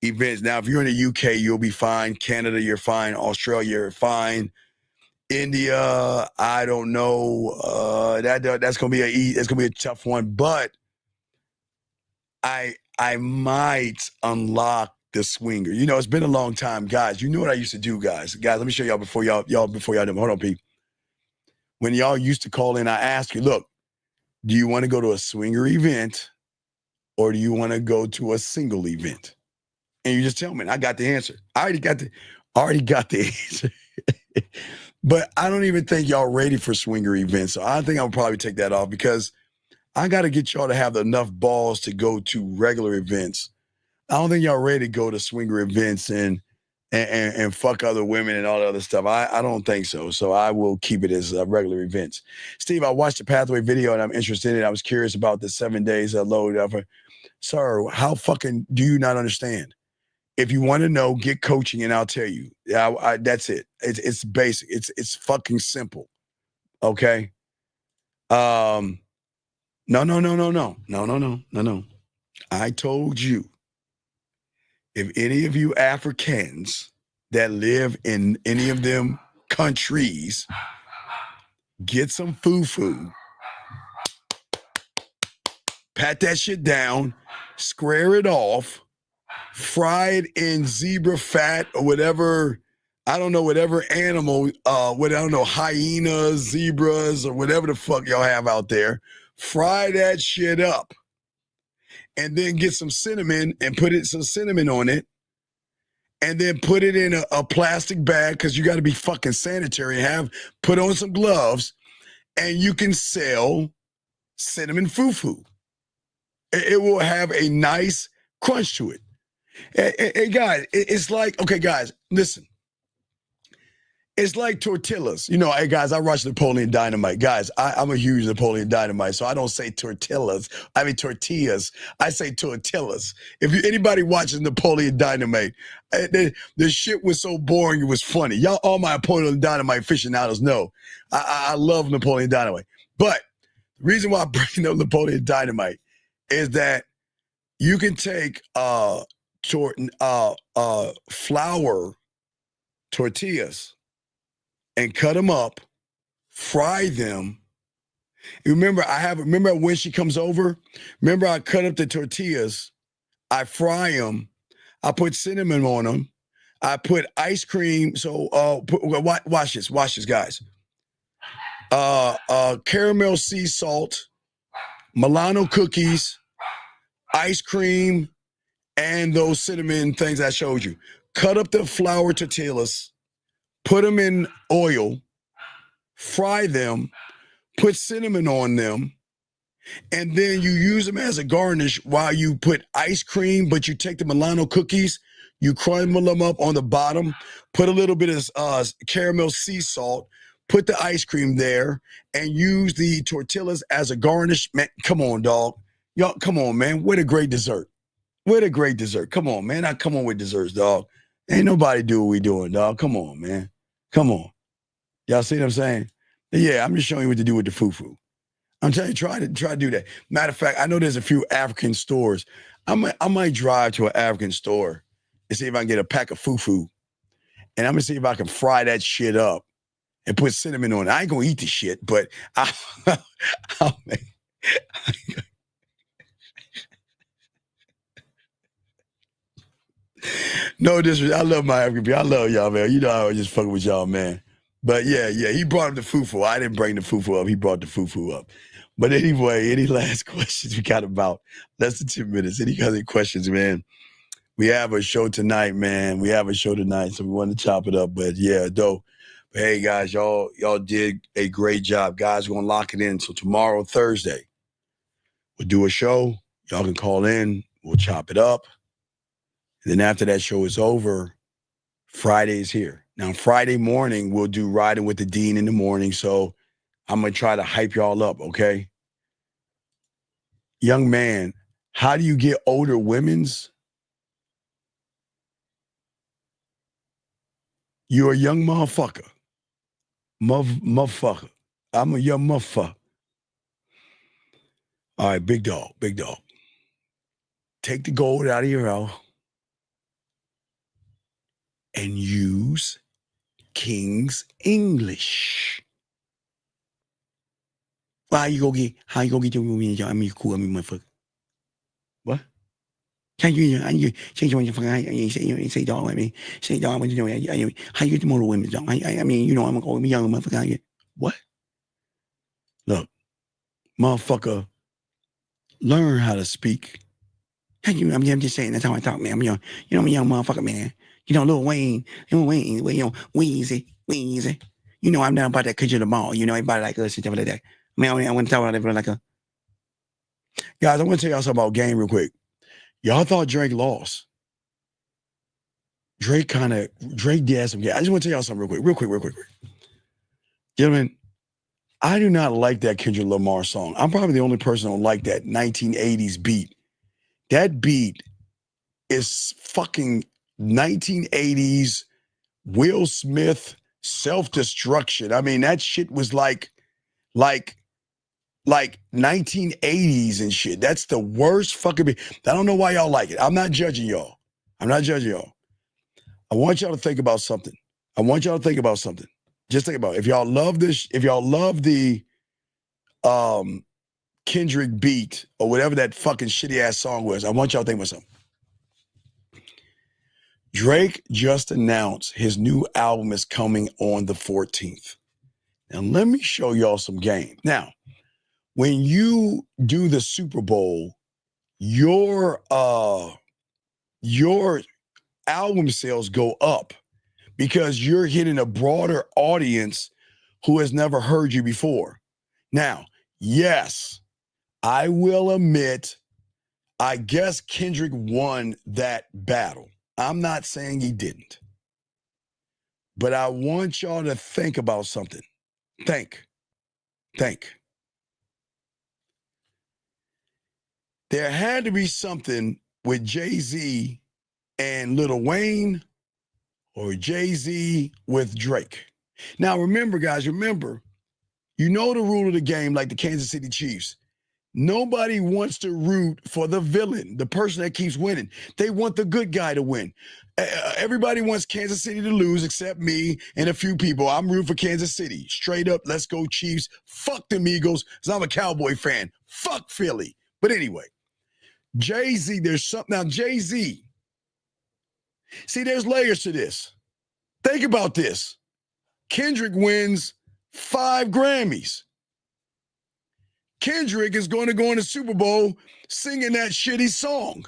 Speaker 7: events. Now, if you're in the UK, you'll be fine. Canada, you're fine. Australia, you're fine. India, I don't know. That's gonna be a tough one, but I might unlock the swinger. You know, it's been a long time, guys. You know what I used to do, guys. Guys, let me show y'all before y'all do. Hold on, Pete. When y'all used to call in, I asked you, look, do you want to go to a swinger event or do you want to go to a single event? And you just tell me, and I got the answer. I already got the answer. But I don't even think y'all ready for swinger events. So I think I'll probably take that off because I got to get y'all to have enough balls to go to regular events. I don't think y'all ready to go to swinger events and fuck other women and all the other stuff. I don't think so. So I will keep it as regular events. Steve, I watched the Pathway video and I'm interested in it. I was curious about the 7 days load of it. Sir, how fucking do you not understand? If you want to know, get coaching and I'll tell you. That's it. It's basic. It's fucking simple. Okay? No. I told you, if any of you Africans that live in any of them countries get some foo-foo, pat that shit down, square it off, fry it in zebra fat or whatever, I don't know, whatever animal, hyenas, zebras, or whatever the fuck y'all have out there, fry that shit up. And then get some cinnamon and put some cinnamon on it. And then put it in a plastic bag because you got to be fucking sanitary. Put on some gloves and you can sell cinnamon foo-foo. It will have a nice crunch to it. Hey, guys, it's like, okay, guys, listen. It's like tortillas. You know, hey, guys, I watch Napoleon Dynamite. Guys, I'm a huge Napoleon Dynamite, so I don't say tortillas. I mean tortillas. I say tortillas. If anybody watches Napoleon Dynamite, the shit was so boring, it was funny. Y'all, all my Napoleon Dynamite aficionados know. I love Napoleon Dynamite. But the reason why I'm bringing up Napoleon Dynamite is that you can take flour tortillas and cut them up, fry them. Remember when she comes over, remember I cut up the tortillas, I fry them, I put cinnamon on them, I put ice cream. So watch this, guys. Caramel sea salt, Milano cookies, ice cream, and those cinnamon things I showed you. Cut up the flour tortillas, put them in oil, fry them, put cinnamon on them, and then you use them as a garnish while you put ice cream, but you take the Milano cookies, you crumble them up on the bottom, put a little bit of caramel sea salt, put the ice cream there, and use the tortillas as a garnish. Man, come on, dog. Y'all, come on, man. What a great dessert. What a great dessert. Come on, man. I come on with desserts, dog. Ain't nobody do what we doing, dog. Come on, man. Come on. Y'all see what I'm saying? Yeah, I'm just showing you what to do with the fufu. I'm telling you, try to do that. Matter of fact, I know there's a few African stores. I might drive to an African store and see if I can get a pack of fufu. And I'm gonna see if I can fry that shit up and put cinnamon on it. I ain't gonna eat the shit, but I'll make. No disrespect. I love my African people. I love y'all, man. You know I was just fucking with y'all, man. But yeah, he brought up the fufu. I didn't bring the fufu up. He brought the fufu up. But anyway, any last questions? We got about less than 2 minutes. Any other questions, man? We have a show tonight, man. We have a show tonight, so we want to chop it up. But yeah, dope. But hey, guys, y'all did a great job. Guys, we're going to lock it in. So tomorrow, Thursday, we'll do a show. Y'all can call in. We'll chop it up. And then after that show is over, Friday is here. Now, Friday morning, we'll do Riding with the Dean in the morning. So I'm going to try to hype y'all up, okay? Young man, how do you get older women's? You're a young motherfucker. Motherfucker. I'm a young motherfucker. All right, big dog. Take the gold out of your mouth and use King's English. How you gonna get your woman? I mean, cool. I mean, motherfucker. What? Can you say dog? I mean, say dog. What you doing? How you get the motor women? Dog? I mean, you know, I'm gonna call me young motherfucker. What? Look, motherfucker, learn how to speak. I'm just saying that's how I talk, man. I'm young. You know, I'm a young motherfucker, man. You know, Lil Wayne, Weezy. You know, I'm down about that country of the ball. You know, everybody like us and stuff like that. I mean, I want to talk about everybody like a. Guys, I want to tell y'all something about game real quick. Y'all thought Drake lost. Drake did some game. I just want to tell y'all something real quick. Gentlemen, I do not like that Kendrick Lamar song. I'm probably the only person who don't like that 1980s beat. That beat is fucking 1980s Will Smith self-destruction. I mean, that shit was like 1980s and shit. That's the worst fucking beat. I don't know why y'all like it. I'm not judging y'all. I want y'all to think about something. Just think about it. If y'all love this, if y'all love the Kendrick beat or whatever that fucking shitty ass song was, I want y'all to think about something. Drake just announced his new album is coming on the 14th. Now, let me show y'all some game. Now, when you do the Super Bowl, your album sales go up because you're hitting a broader audience who has never heard you before. Now, yes, I will admit, I guess Kendrick won that battle. I'm not saying he didn't. But I want y'all to think about something. Think. There had to be something with Jay-Z and Lil Wayne or Jay-Z with Drake. Now, remember, guys, you know the rule of the game like the Kansas City Chiefs. Nobody wants to root for the villain, the person that keeps winning. They want the good guy to win. Everybody wants Kansas City to lose except me and a few people. I'm rooting for Kansas City. Straight up, let's go Chiefs. Fuck them Eagles, because I'm a Cowboy fan. Fuck Philly. But anyway, Jay-Z, there's something. Now, Jay-Z, see, there's layers to this. Think about this. Kendrick wins 5 Grammys. Kendrick is going to go in the Super Bowl singing that shitty song.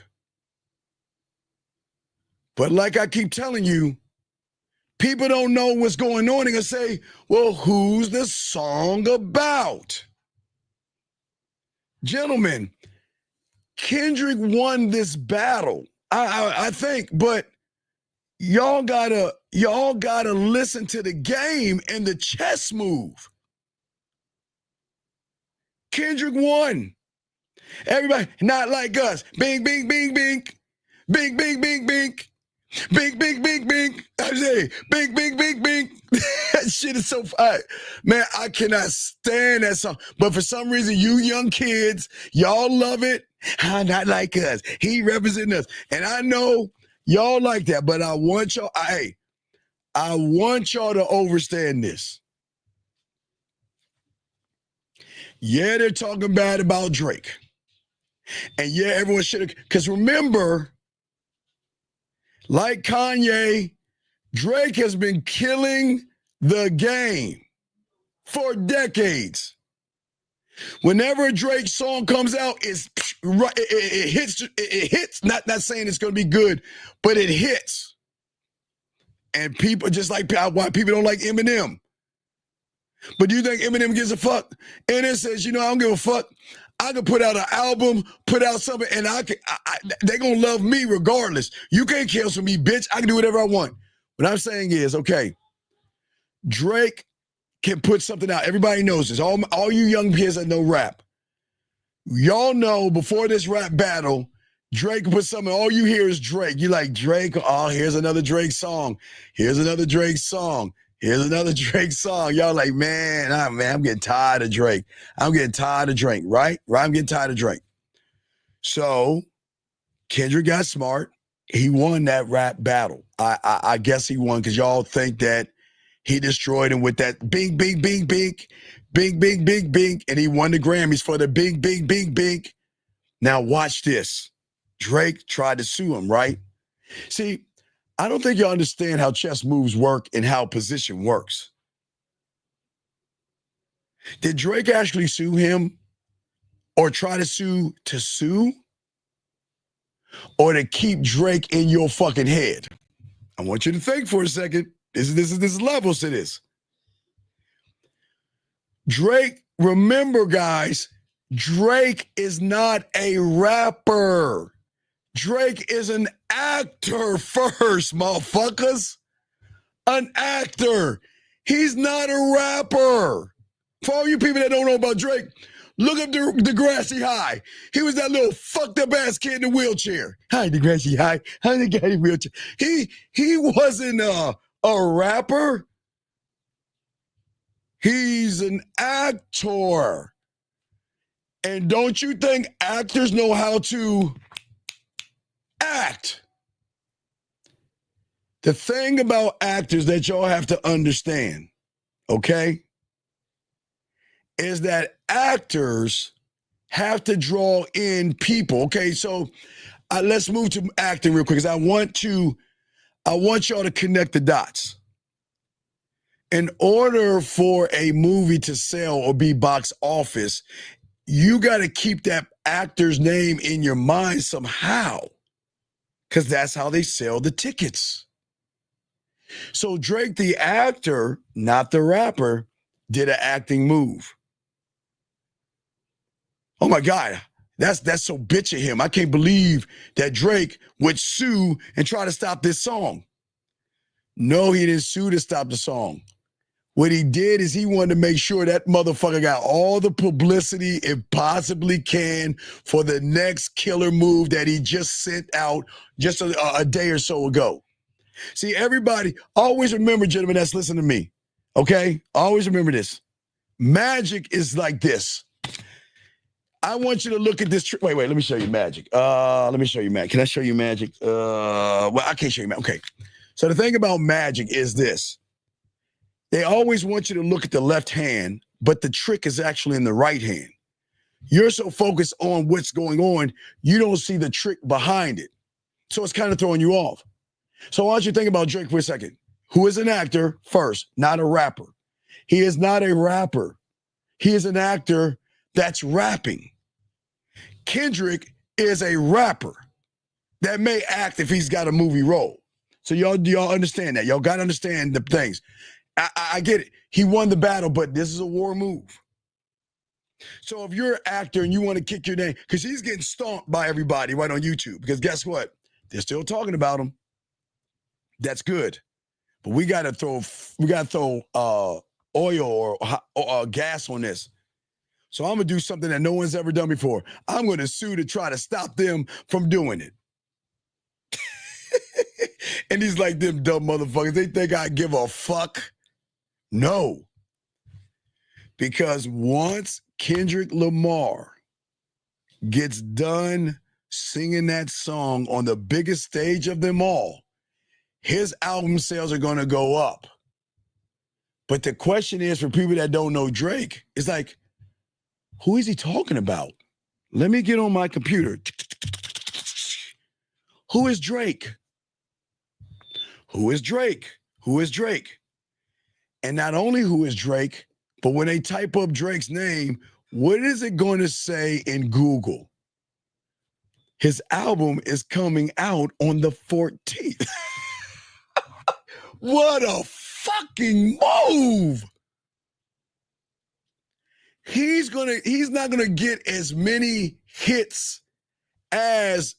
Speaker 7: But like I keep telling you, people don't know what's going on. They're going to say, well, who's the song about? Gentlemen, Kendrick won this battle, I think, but y'all gotta listen to the game and the chess move. Kendrick won. Everybody, not like us. Bing, bing, bing, bing. Bing, bing, bing, bing. Bing, bing, bing, bing. I say, bing, bing, bing, bing. That shit is so fire. Man, I cannot stand that song. But for some reason, you young kids, y'all love it. Not like us. He representing us. And I know y'all like that, but I want y'all, I want y'all to understand this. Yeah, they're talking bad about Drake. And yeah, everyone should have, because remember, like Kanye, Drake has been killing the game for decades. Whenever a Drake song comes out, it hits. Not saying it's going to be good, but it hits. And people, just like why people don't like Eminem. But do you think Eminem gives a fuck? And it says, I don't give a fuck. I could put out an album, put out something, and they're going to love me regardless. You can't cancel me, bitch. I can do whatever I want. What I'm saying is, okay, Drake can put something out. Everybody knows this. All you young kids that know rap. Y'all know before this rap battle, Drake put something, all you hear is Drake. You like, Drake, oh, here's another Drake song. Here's another Drake song. Here's another Drake song. Y'all like, man, I'm getting tired of Drake. I'm getting tired of Drake, right? I'm getting tired of Drake. So Kendrick got smart. He won that rap battle. I guess he won because y'all think that he destroyed him with that bing, bing, bing, bing, bing, bing, bing, bing, and he won the Grammys for the bing, bing, bing, bing. Now watch this. Drake tried to sue him, right? See, I don't think y'all understand how chess moves work and how position works. Did Drake actually sue him or try to sue, or to keep Drake in your fucking head? I want you to think for a second. This is levels to this. Drake, remember guys, Drake is not a rapper. Drake is an actor first, motherfuckers. An actor. He's not a rapper. For all you people that don't know about Drake, look up Degrassi High. He was that little fucked up ass kid in the wheelchair. Hi, Degrassi High. I'm the guy in the wheelchair. He wasn't a rapper. He's an actor. And don't you think actors know how to act? The thing about actors that y'all have to understand, okay, is that actors have to draw in people. Okay, so let's move to acting real quick because I want y'all to connect the dots. In order for a movie to sell or be box office, you got to keep that actor's name in your mind somehow, because that's how they sell the tickets. So Drake, the actor, not the rapper, did an acting move. Oh my God, that's so bitch of him. I can't believe that Drake would sue and try to stop this song. No, he didn't sue to stop the song. What he did is he wanted to make sure that motherfucker got all the publicity it possibly can for the next killer move that he just sent out just a day or so ago. See, everybody, always remember, gentlemen, that's listening to me, okay? Always remember this. Magic is like this. I want you to look at this. Wait, let me show you magic. Let me show you magic. Can I show you magic? Well, I can't show you magic. Okay. So the thing about magic is this. They always want you to look at the left hand, but the trick is actually in the right hand. You're so focused on what's going on, you don't see the trick behind it. So it's kind of throwing you off. So I want you to think about Drake for a second, who is an actor first, not a rapper. He is not a rapper. He is an actor that's rapping. Kendrick is a rapper that may act if he's got a movie role. So y'all understand that. Y'all got to understand the things. I get it. He won the battle, but this is a war move. So if you're an actor and you want to kick your name, because he's getting stomped by everybody right on YouTube, because guess what? They're still talking about him. That's good. But we got to throw oil or gas on this. So I'm going to do something that no one's ever done before. I'm going to sue to try to stop them from doing it. And he's like, them dumb motherfuckers, they think I give a fuck? No. Because once Kendrick Lamar gets done singing that song on the biggest stage of them all, his album sales are going to go up. But the question is, for people that don't know Drake, it's like, who is he talking about? Let me get on my computer. Who is Drake? Who is Drake? Who is Drake? And not only who is Drake, but when they type up Drake's name, what is it going to say in Google? His album is coming out on the 14th. What a fucking move! He's not gonna get as many hits as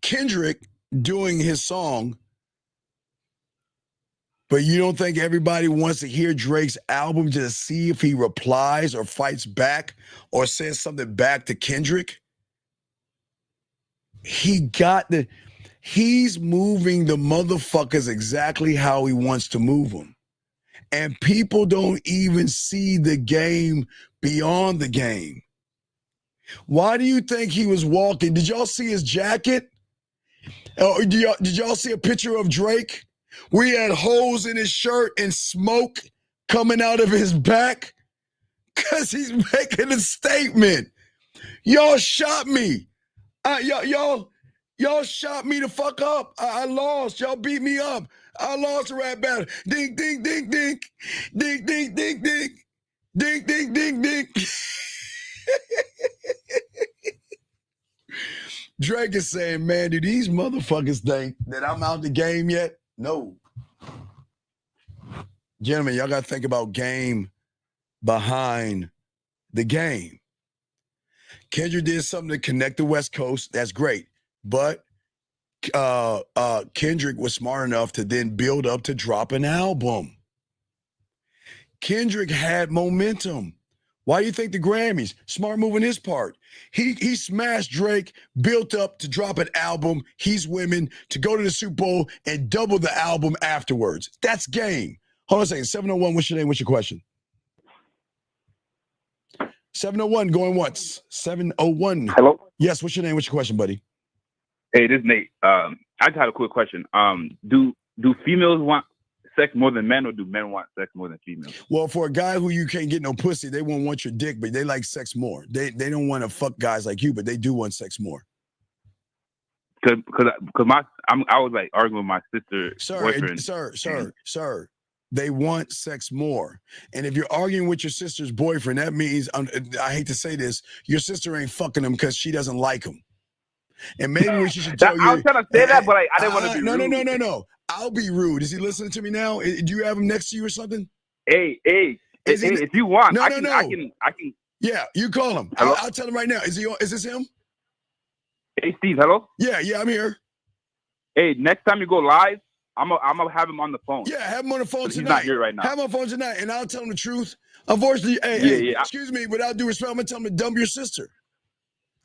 Speaker 7: Kendrick doing his song. But you don't think everybody wants to hear Drake's album to see if he replies or fights back or says something back to Kendrick? He's moving the motherfuckers exactly how he wants to move them. And people don't even see the game beyond the game. Why do you think he was walking? Did y'all see his jacket? Did y'all see a picture of Drake? Where he had holes in his shirt and smoke coming out of his back? Because he's making a statement. Y'all shot me. Y'all shot me the fuck up. I lost. Y'all beat me up. I lost a rap battle. Ding, ding, ding, ding. Ding, ding, ding, ding. Ding, ding, ding, ding. Drake is saying, man, do these motherfuckers think that I'm out the game yet? No. Gentlemen, y'all got to think about game behind the game. Kendrick did something to connect the West Coast. That's great. But Kendrick was smart enough to then build up to drop an album. Kendrick had momentum. Why do you think the Grammys? Smart move on his part. He smashed Drake, built up to drop an album, He's Women, to go to the Super Bowl and double the album afterwards. That's game. Hold on a second. 701, what's your name? What's your question? 701, going once. 701.
Speaker 4: Hello?
Speaker 7: Yes, what's your name? What's your question, buddy?
Speaker 4: Hey, this is Nate. I just had a quick question. Do females want sex more than men, or do men want sex more than females?
Speaker 7: Well, for a guy who you can't get no pussy, they won't want your dick, but they like sex more. They don't want to fuck guys like you, but they do want sex more.
Speaker 4: Cause I was like arguing with my sister boyfriend.
Speaker 7: Sir, they want sex more. And if you're arguing with your sister's boyfriend, that means, I hate to say this, your sister ain't fucking him because she doesn't like him. And maybe we should tell you.
Speaker 4: I was trying to say that, but I didn't want to be rude.
Speaker 7: No. I'll be rude. Is he listening to me now? Do you have him next to you or something?
Speaker 4: Hey, if you want,
Speaker 7: No.
Speaker 4: I can.
Speaker 7: Yeah, you call him. I'll tell him right now. Is this him?
Speaker 4: Hey, Steve, hello?
Speaker 7: Yeah, I'm here.
Speaker 4: Hey, next time you go live, I'm gonna have him on the phone.
Speaker 7: Yeah, have him on the phone
Speaker 4: He's
Speaker 7: tonight.
Speaker 4: not here right now.
Speaker 7: Have him on the phone tonight, and I'll tell him the truth. Unfortunately, hey, excuse me, without due respect, I'm gonna tell him to dump your sister.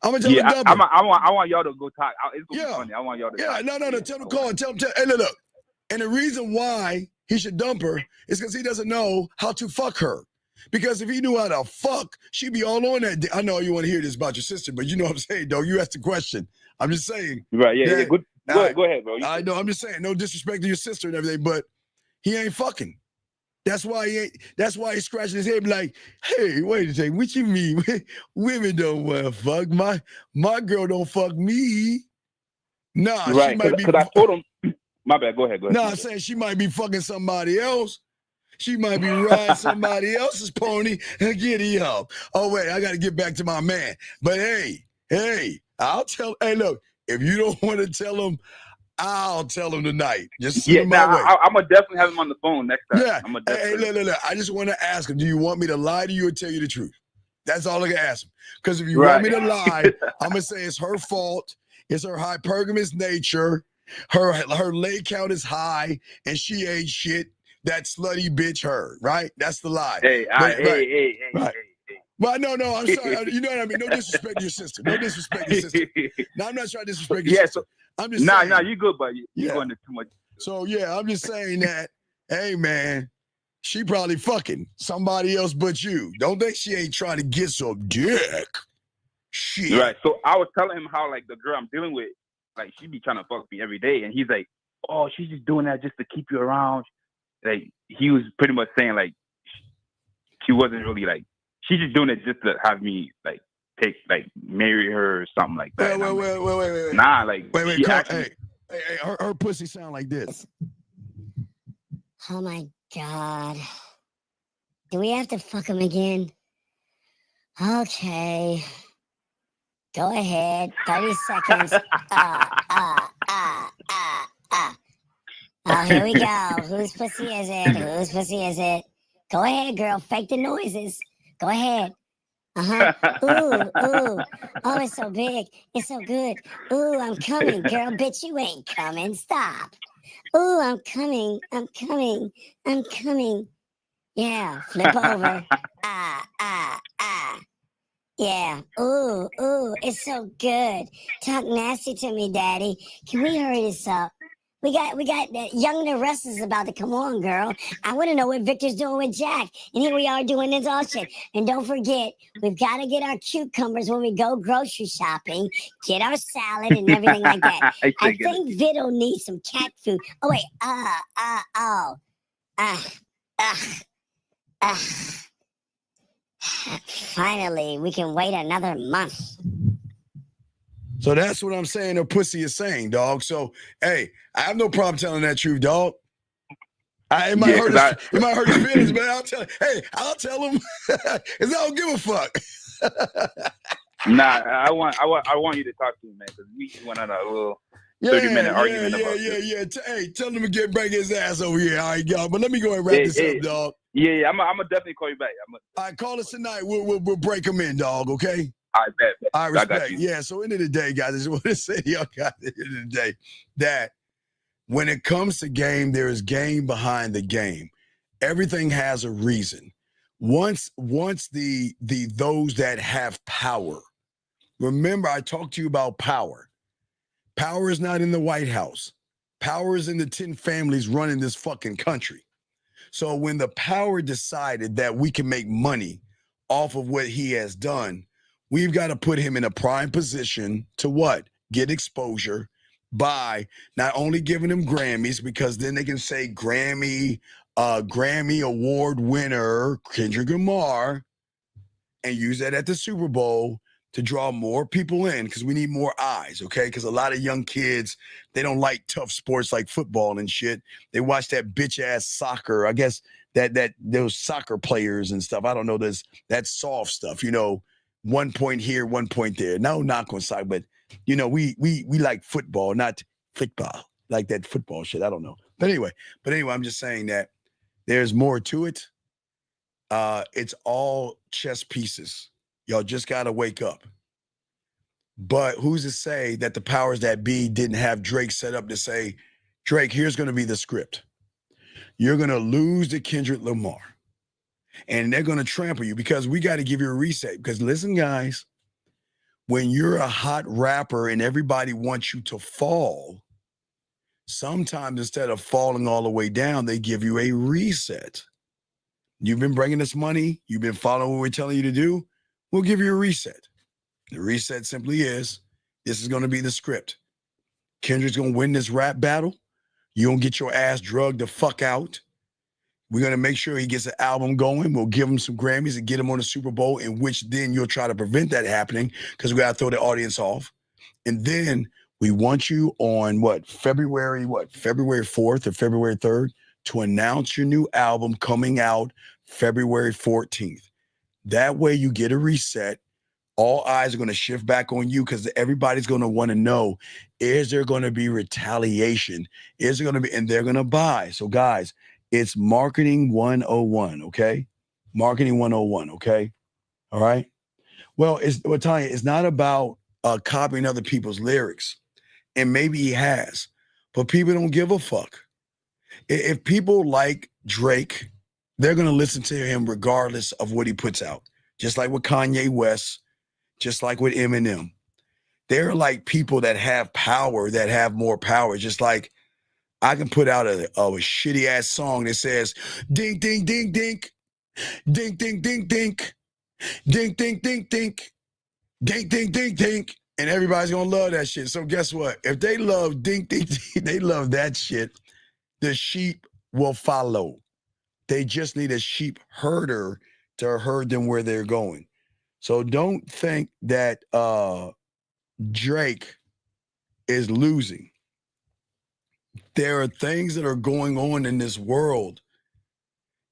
Speaker 7: I'm gonna tell him to dump her.
Speaker 4: I want y'all to go talk. It's gonna be funny. I want y'all to.
Speaker 7: Yeah, no. Tell him to call and tell him. Hey, look. And the reason why he should dump her is because he doesn't know how to fuck her. Because if he knew how to fuck, she'd be all on that. I know you want to hear this about your sister, but you know what I'm saying, dog. You asked the question. I'm just saying.
Speaker 4: Right, yeah. Go ahead, bro.
Speaker 7: I know, I'm just saying, no disrespect to your sister and everything, but he ain't fucking. That's why he's scratching his head like, hey, wait a second, what you mean? Women don't want to fuck. My girl don't fuck me. Nah,
Speaker 4: right,
Speaker 7: she might be.
Speaker 4: Because I told him. My bad. Go ahead.
Speaker 7: Nah, I'm saying she might be fucking somebody else. She might be riding somebody else's pony and giddy up. Oh, wait, I got to get back to my man. But hey, I'll tell. Hey, look, if you don't want to tell him, I'll tell him tonight. Just send him my way.
Speaker 4: I'm going to definitely have him on the phone next time.
Speaker 7: Yeah. Hey, look. I just want to ask him, do you want me to lie to you or tell you the truth? That's all I can ask him. Because if you want me to lie, I'm going to say it's her fault. It's her hypergamous nature. Her leg count is high, and she ain't shit. That slutty bitch her, right? That's the lie.
Speaker 4: Hey.
Speaker 7: Well, no, I'm sorry. You know what I mean? No disrespect to your sister. No disrespect to your sister. No, I'm not trying to disrespect your sister. I'm just saying.
Speaker 4: Nah, you good, but you're going to too much.
Speaker 7: So, yeah, I'm just saying that, hey, man, she probably fucking somebody else but you. Don't think she ain't trying to get some dick. Shit.
Speaker 4: Right. So I was telling him how, like, the girl I'm dealing with, like, she be trying to fuck me every day. And he's like, oh, she's just doing that just to keep you around. Like, he was pretty much saying, like, she wasn't really, like, she's just doing it just to have me, like, marry her or something like that.
Speaker 7: Wait.
Speaker 4: Nah, like,
Speaker 7: wait. Hey, her pussy sound like this.
Speaker 6: Oh, my God. Do we have to fuck him again? Okay. Go ahead. 30 seconds. Oh, here we go. Whose pussy is it? Go ahead, girl. Fake the noises. Go ahead. Ooh. Oh, it's so big. It's so good. Ooh, I'm coming. Girl, bitch, you ain't coming. Stop. Ooh, I'm coming. Yeah, flip over. Yeah. Ooh, it's so good. Talk nasty to me, daddy. Can we hurry this up? We got that Young and the Restless about to come on, girl. I want to know what Victor's doing with Jack. And here we are doing this all shit. And don't forget, we've got to get our cucumbers when we go grocery shopping. Get our salad and everything like that. I think Vito needs some cat food. Oh, wait. Finally, we can wait another month.
Speaker 7: So that's what I'm saying her pussy is saying, dog. So, hey, I have no problem telling that truth, dog. It might hurt his feelings, but I'll tell him. Because I don't give a fuck.
Speaker 4: Nah, I want you to talk to him, man, because we went on a little 30-minute argument about this.
Speaker 7: Hey, tell him to bring his ass over here. All right, y'all. But let me go and wrap this up, dog.
Speaker 4: Yeah, I'm gonna definitely call you back.
Speaker 7: All right, call us tonight. We'll break him in, dog, okay?
Speaker 4: I bet.
Speaker 7: I respect. Yeah, so end of the day, guys, I just want to say to y'all guys at the end of the day that when it comes to game, there is game behind the game. Everything has a reason. Once the those that have power, remember I talked to you about power. Power is not in the White House. Power is in the 10 families running this fucking country. So when the power decided that we can make money off of what he has done, we've got to put him in a prime position to what? Get exposure by not only giving him Grammys, because then they can say Grammy award winner Kendrick Lamar and use that at the Super Bowl to draw more people in, because we need more eyes, okay? Because a lot of young kids, they don't like tough sports like football and shit. They watch that bitch-ass soccer. I guess that those soccer players and stuff, I don't know, that soft stuff, 1 point here, 1 point there. No knock on side, but, we like football, not football, like that football shit. I don't know. But anyway, I'm just saying that there's more to it. It's all chess pieces. Y'all just got to wake up. But who's to say that the powers that be didn't have Drake set up to say, Drake, here's going to be the script. You're going to lose to Kendrick Lamar. And they're going to trample you because we got to give you a reset. Because listen, guys, when you're a hot rapper and everybody wants you to fall, sometimes instead of falling all the way down, they give you a reset. You've been bringing us money. You've been following what we're telling you to do. We'll give you a reset. The reset simply is, this is going to be the script. Kendrick's going to win this rap battle. You're going to get your ass drugged the fuck out. We're going to make sure he gets an album going. We'll give him some Grammys and get him on the Super Bowl, in which then you'll try to prevent that happening because we got to throw the audience off. And then we want you on February 4th or February 3rd to announce your new album coming out February 14th. That way you get a reset. All eyes are going to shift back on you because everybody's going to want to know, is there going to be retaliation? Is there going to be, and they're going to buy. So guys, it's marketing 101, okay? Marketing 101, okay? All right? Well, we're telling you, it's not about copying other people's lyrics. And maybe he has, but people don't give a fuck. If people like Drake, they're going to listen to him regardless of what he puts out. Just like with Kanye West, just like with Eminem. They're like people that have power, that have more power. Just like I can put out a shitty ass song that says, ding, ding, ding, ding, ding, ding, ding, ding, ding, ding, ding, ding, ding, ding, ding, ding. And everybody's going to love that shit. So guess what? If they love ding, ding, ding, they love that shit, the sheep will follow. They just need a sheep herder to herd them where they're going. So don't think that Drake is losing. There are things that are going on in this world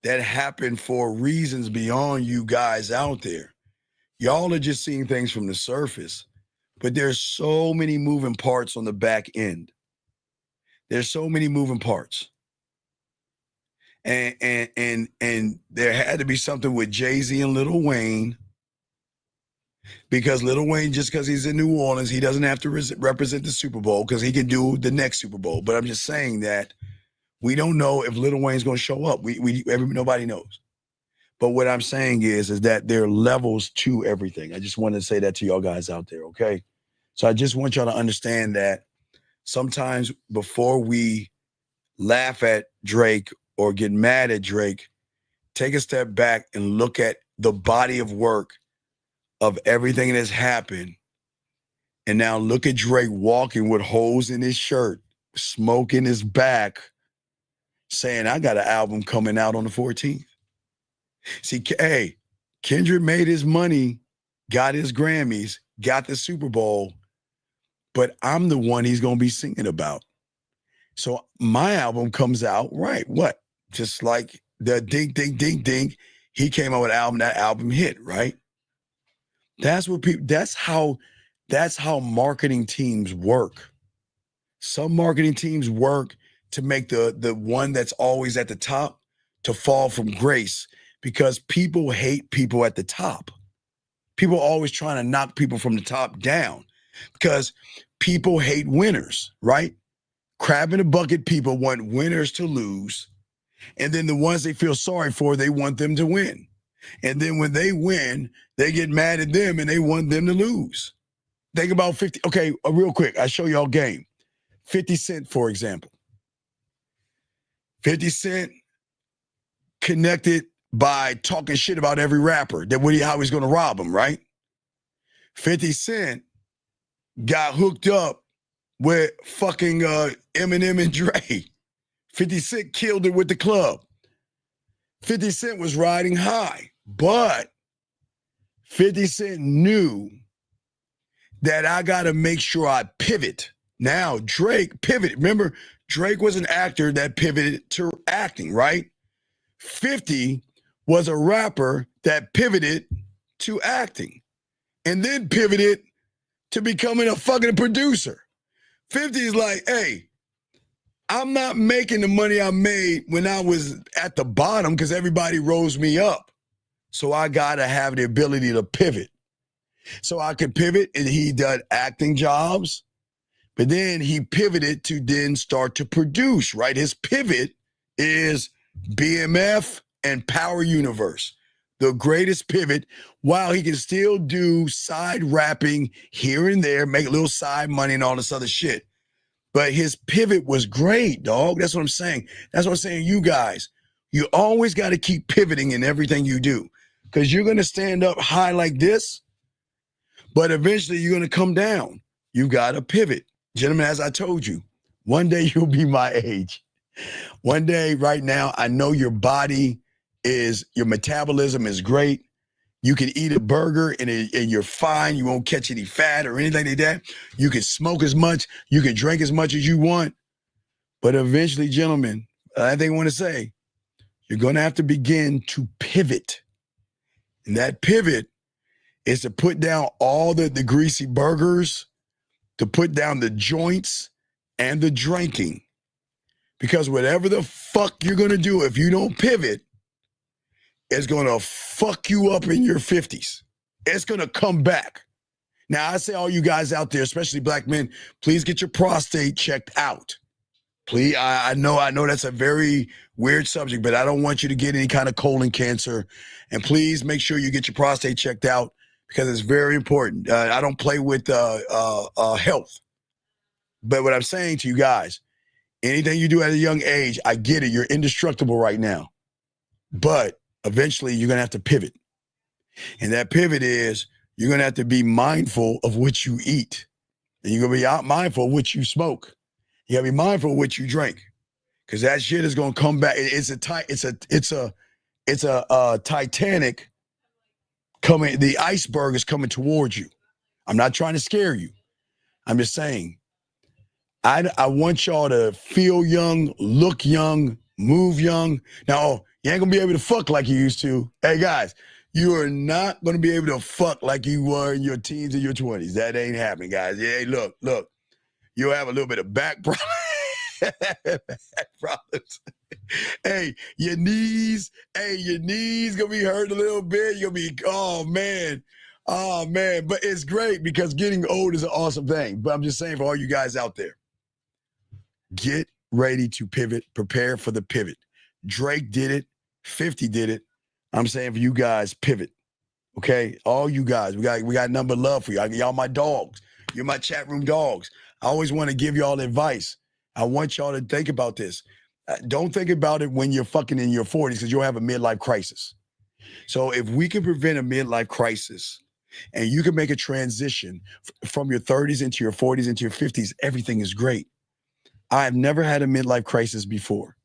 Speaker 7: that happen for reasons beyond you guys out there. Y'all are just seeing things from the surface, but there's so many moving parts on the back end. There's so many moving parts. And there had to be something with Jay-Z and Lil Wayne, because Lil Wayne, just because he's in New Orleans, he doesn't have to represent the Super Bowl because he can do the next Super Bowl. But I'm just saying that we don't know if Lil Wayne's going to show up. Nobody knows. But what I'm saying is that there are levels to everything. I just wanted to say that to y'all guys out there, okay? So I just want y'all to understand that sometimes before we laugh at Drake or get mad at Drake, take a step back and look at the body of work of everything that's happened. And now look at Drake walking with holes in his shirt, smoke in his back, saying, I got an album coming out on the 14th. See, hey, Kendrick made his money, got his Grammys, got the Super Bowl, but I'm the one he's going to be singing about. So my album comes out, right, what? Just like the ding, ding, ding, ding. He came out with an album, that album hit, right? That's what people, that's how marketing teams work. Some marketing teams work to make the one that's always at the top to fall from grace, because people hate people at the top. People are always trying to knock people from the top down because people hate winners, right? Crab in a bucket people want winners to lose. And then the ones they feel sorry for, they want them to win. And then when they win, they get mad at them and they want them to lose. Think about 50. Okay, real quick, I show y'all game. 50 Cent, for example. 50 Cent connected by talking shit about every rapper, how he's going to rob them, right? 50 Cent got hooked up with fucking Eminem and Dre. 50 Cent killed it with the club. 50 Cent was riding high, but 50 Cent knew that I got to make sure I pivot. Now, Drake pivoted. Remember, Drake was an actor that pivoted to acting, right? 50 was a rapper that pivoted to acting and then pivoted to becoming a fucking producer. 50 is like, hey, I'm not making the money I made when I was at the bottom because everybody rose me up. So I got to have the ability to pivot. So I could pivot, and he did acting jobs, But then he pivoted to then start to produce, right? His pivot is BMF and Power Universe, the greatest pivot, while he can still do side rapping here and there, make a little side money and all this other shit. But his pivot was great, dog. That's what I'm saying. That's what I'm saying, you guys. You always got to keep pivoting in everything you do, because you're going to stand up high like this, but eventually you're going to come down. You got to pivot. Gentlemen, as I told you, one day you'll be my age. One day, right now, I know your body is, your metabolism is great. You can eat a burger and you're fine. You won't catch any fat or anything like that. You can smoke as much. You can drink as much as you want. But eventually, gentlemen, I think I want to say, you're going to have to begin to pivot. And that pivot is to put down all the greasy burgers, to put down the joints and the drinking. Because whatever the fuck you're going to do, if you don't pivot, it's going to fuck you up in your 50s. It's going to come back. Now, I say all you guys out there, especially black men, please get your prostate checked out. Please, I know that's a very weird subject, but I don't want you to get any kind of colon cancer. And please make sure you get your prostate checked out, because it's very important. I don't play with health. But what I'm saying to you guys, anything you do at a young age, I get it. You're indestructible right now. But eventually you're going to have to pivot. And that pivot is, you're going to have to be mindful of what you eat. And you're going to be mindful of what you smoke. You got to be mindful of what you drink. Because that shit is going to come back. It's a Titanic coming. The iceberg is coming towards you. I'm not trying to scare you. I'm just saying, I want y'all to feel young, look young, move young. Now, you ain't gonna be able to fuck like you used to. Hey guys, you are not gonna be able to fuck like you were in your teens and your 20s. That ain't happening, guys. Hey, look. You'll have a little bit of back problems. Hey, your knees gonna be hurting a little bit. You'll be, oh man. But it's great, because getting old is an awesome thing. But I'm just saying, for all you guys out there, get ready to pivot. Prepare for the pivot. Drake did it. 50 did it. I'm saying for you guys, pivot. Okay? All you guys, we got number love for you. Y'all my dogs. You're my chat room dogs. I always want to give y'all advice. I want y'all to think about this. Don't think about it when you're fucking in your 40s, because you'll have a midlife crisis. So if we can prevent a midlife crisis, and you can make a transition from your 30s into your 40s into your 50s, everything is great. I've never had a midlife crisis before.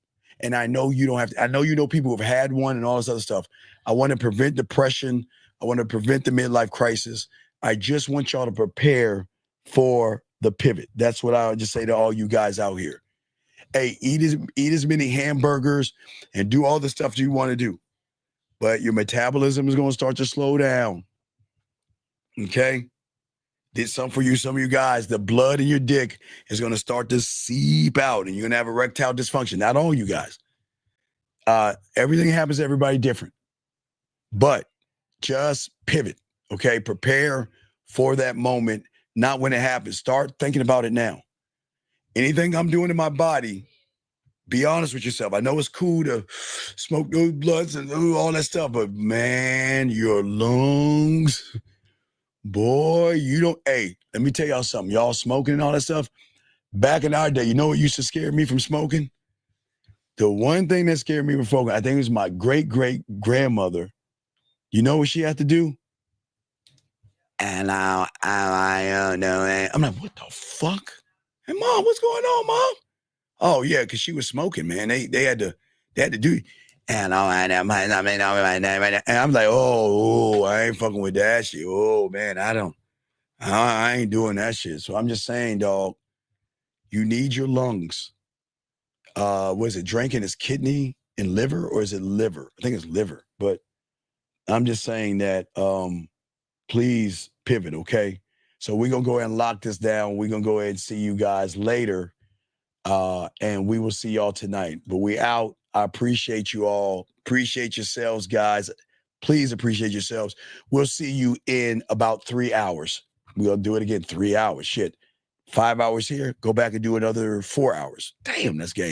Speaker 7: And I know you don't have to. I know you know people who've had one and all this other stuff. I want to prevent depression. I want to prevent the midlife crisis. I just want y'all to prepare for the pivot. That's what I would just say to all you guys out here. Hey, eat as many hamburgers and do all the stuff you want to do. But your metabolism is going to start to slow down. Okay? Did something for you, some of you guys. The blood in your dick is going to start to seep out, and you're going to have erectile dysfunction. Not all you guys. Everything happens to everybody different. But just pivot, okay? Prepare for that moment, not when it happens. Start thinking about it now. Anything I'm doing in my body, be honest with yourself. I know it's cool to smoke those blunts and all that stuff, but man, your lungs... Boy, you don't, hey, let me tell y'all something. Y'all smoking and all that stuff. Back in our day, you know what used to scare me from smoking? The one thing that scared me from smoking, I think it was my great-great-grandmother. You know what she had to do? And I don't know. I'm like, what the fuck? Hey, Mom, what's going on, Mom? Oh, yeah, because she was smoking, man. They had to do. And I'm like, oh, I ain't fucking with that shit. Oh, man, I ain't doing that shit. So I'm just saying, dog, you need your lungs. Was it drinking his kidney and liver, or is it liver? I think it's liver. But I'm just saying that please pivot, okay? So we're going to go ahead and lock this down. We're going to go ahead and see you guys later. And we will see y'all tonight. But we out. I appreciate you all. Appreciate yourselves, guys. Please appreciate yourselves. We'll see you in about 3 hours. We'll do it again, 3 hours. Shit. 5 hours here, go back and do another 4 hours. Damn, that's game.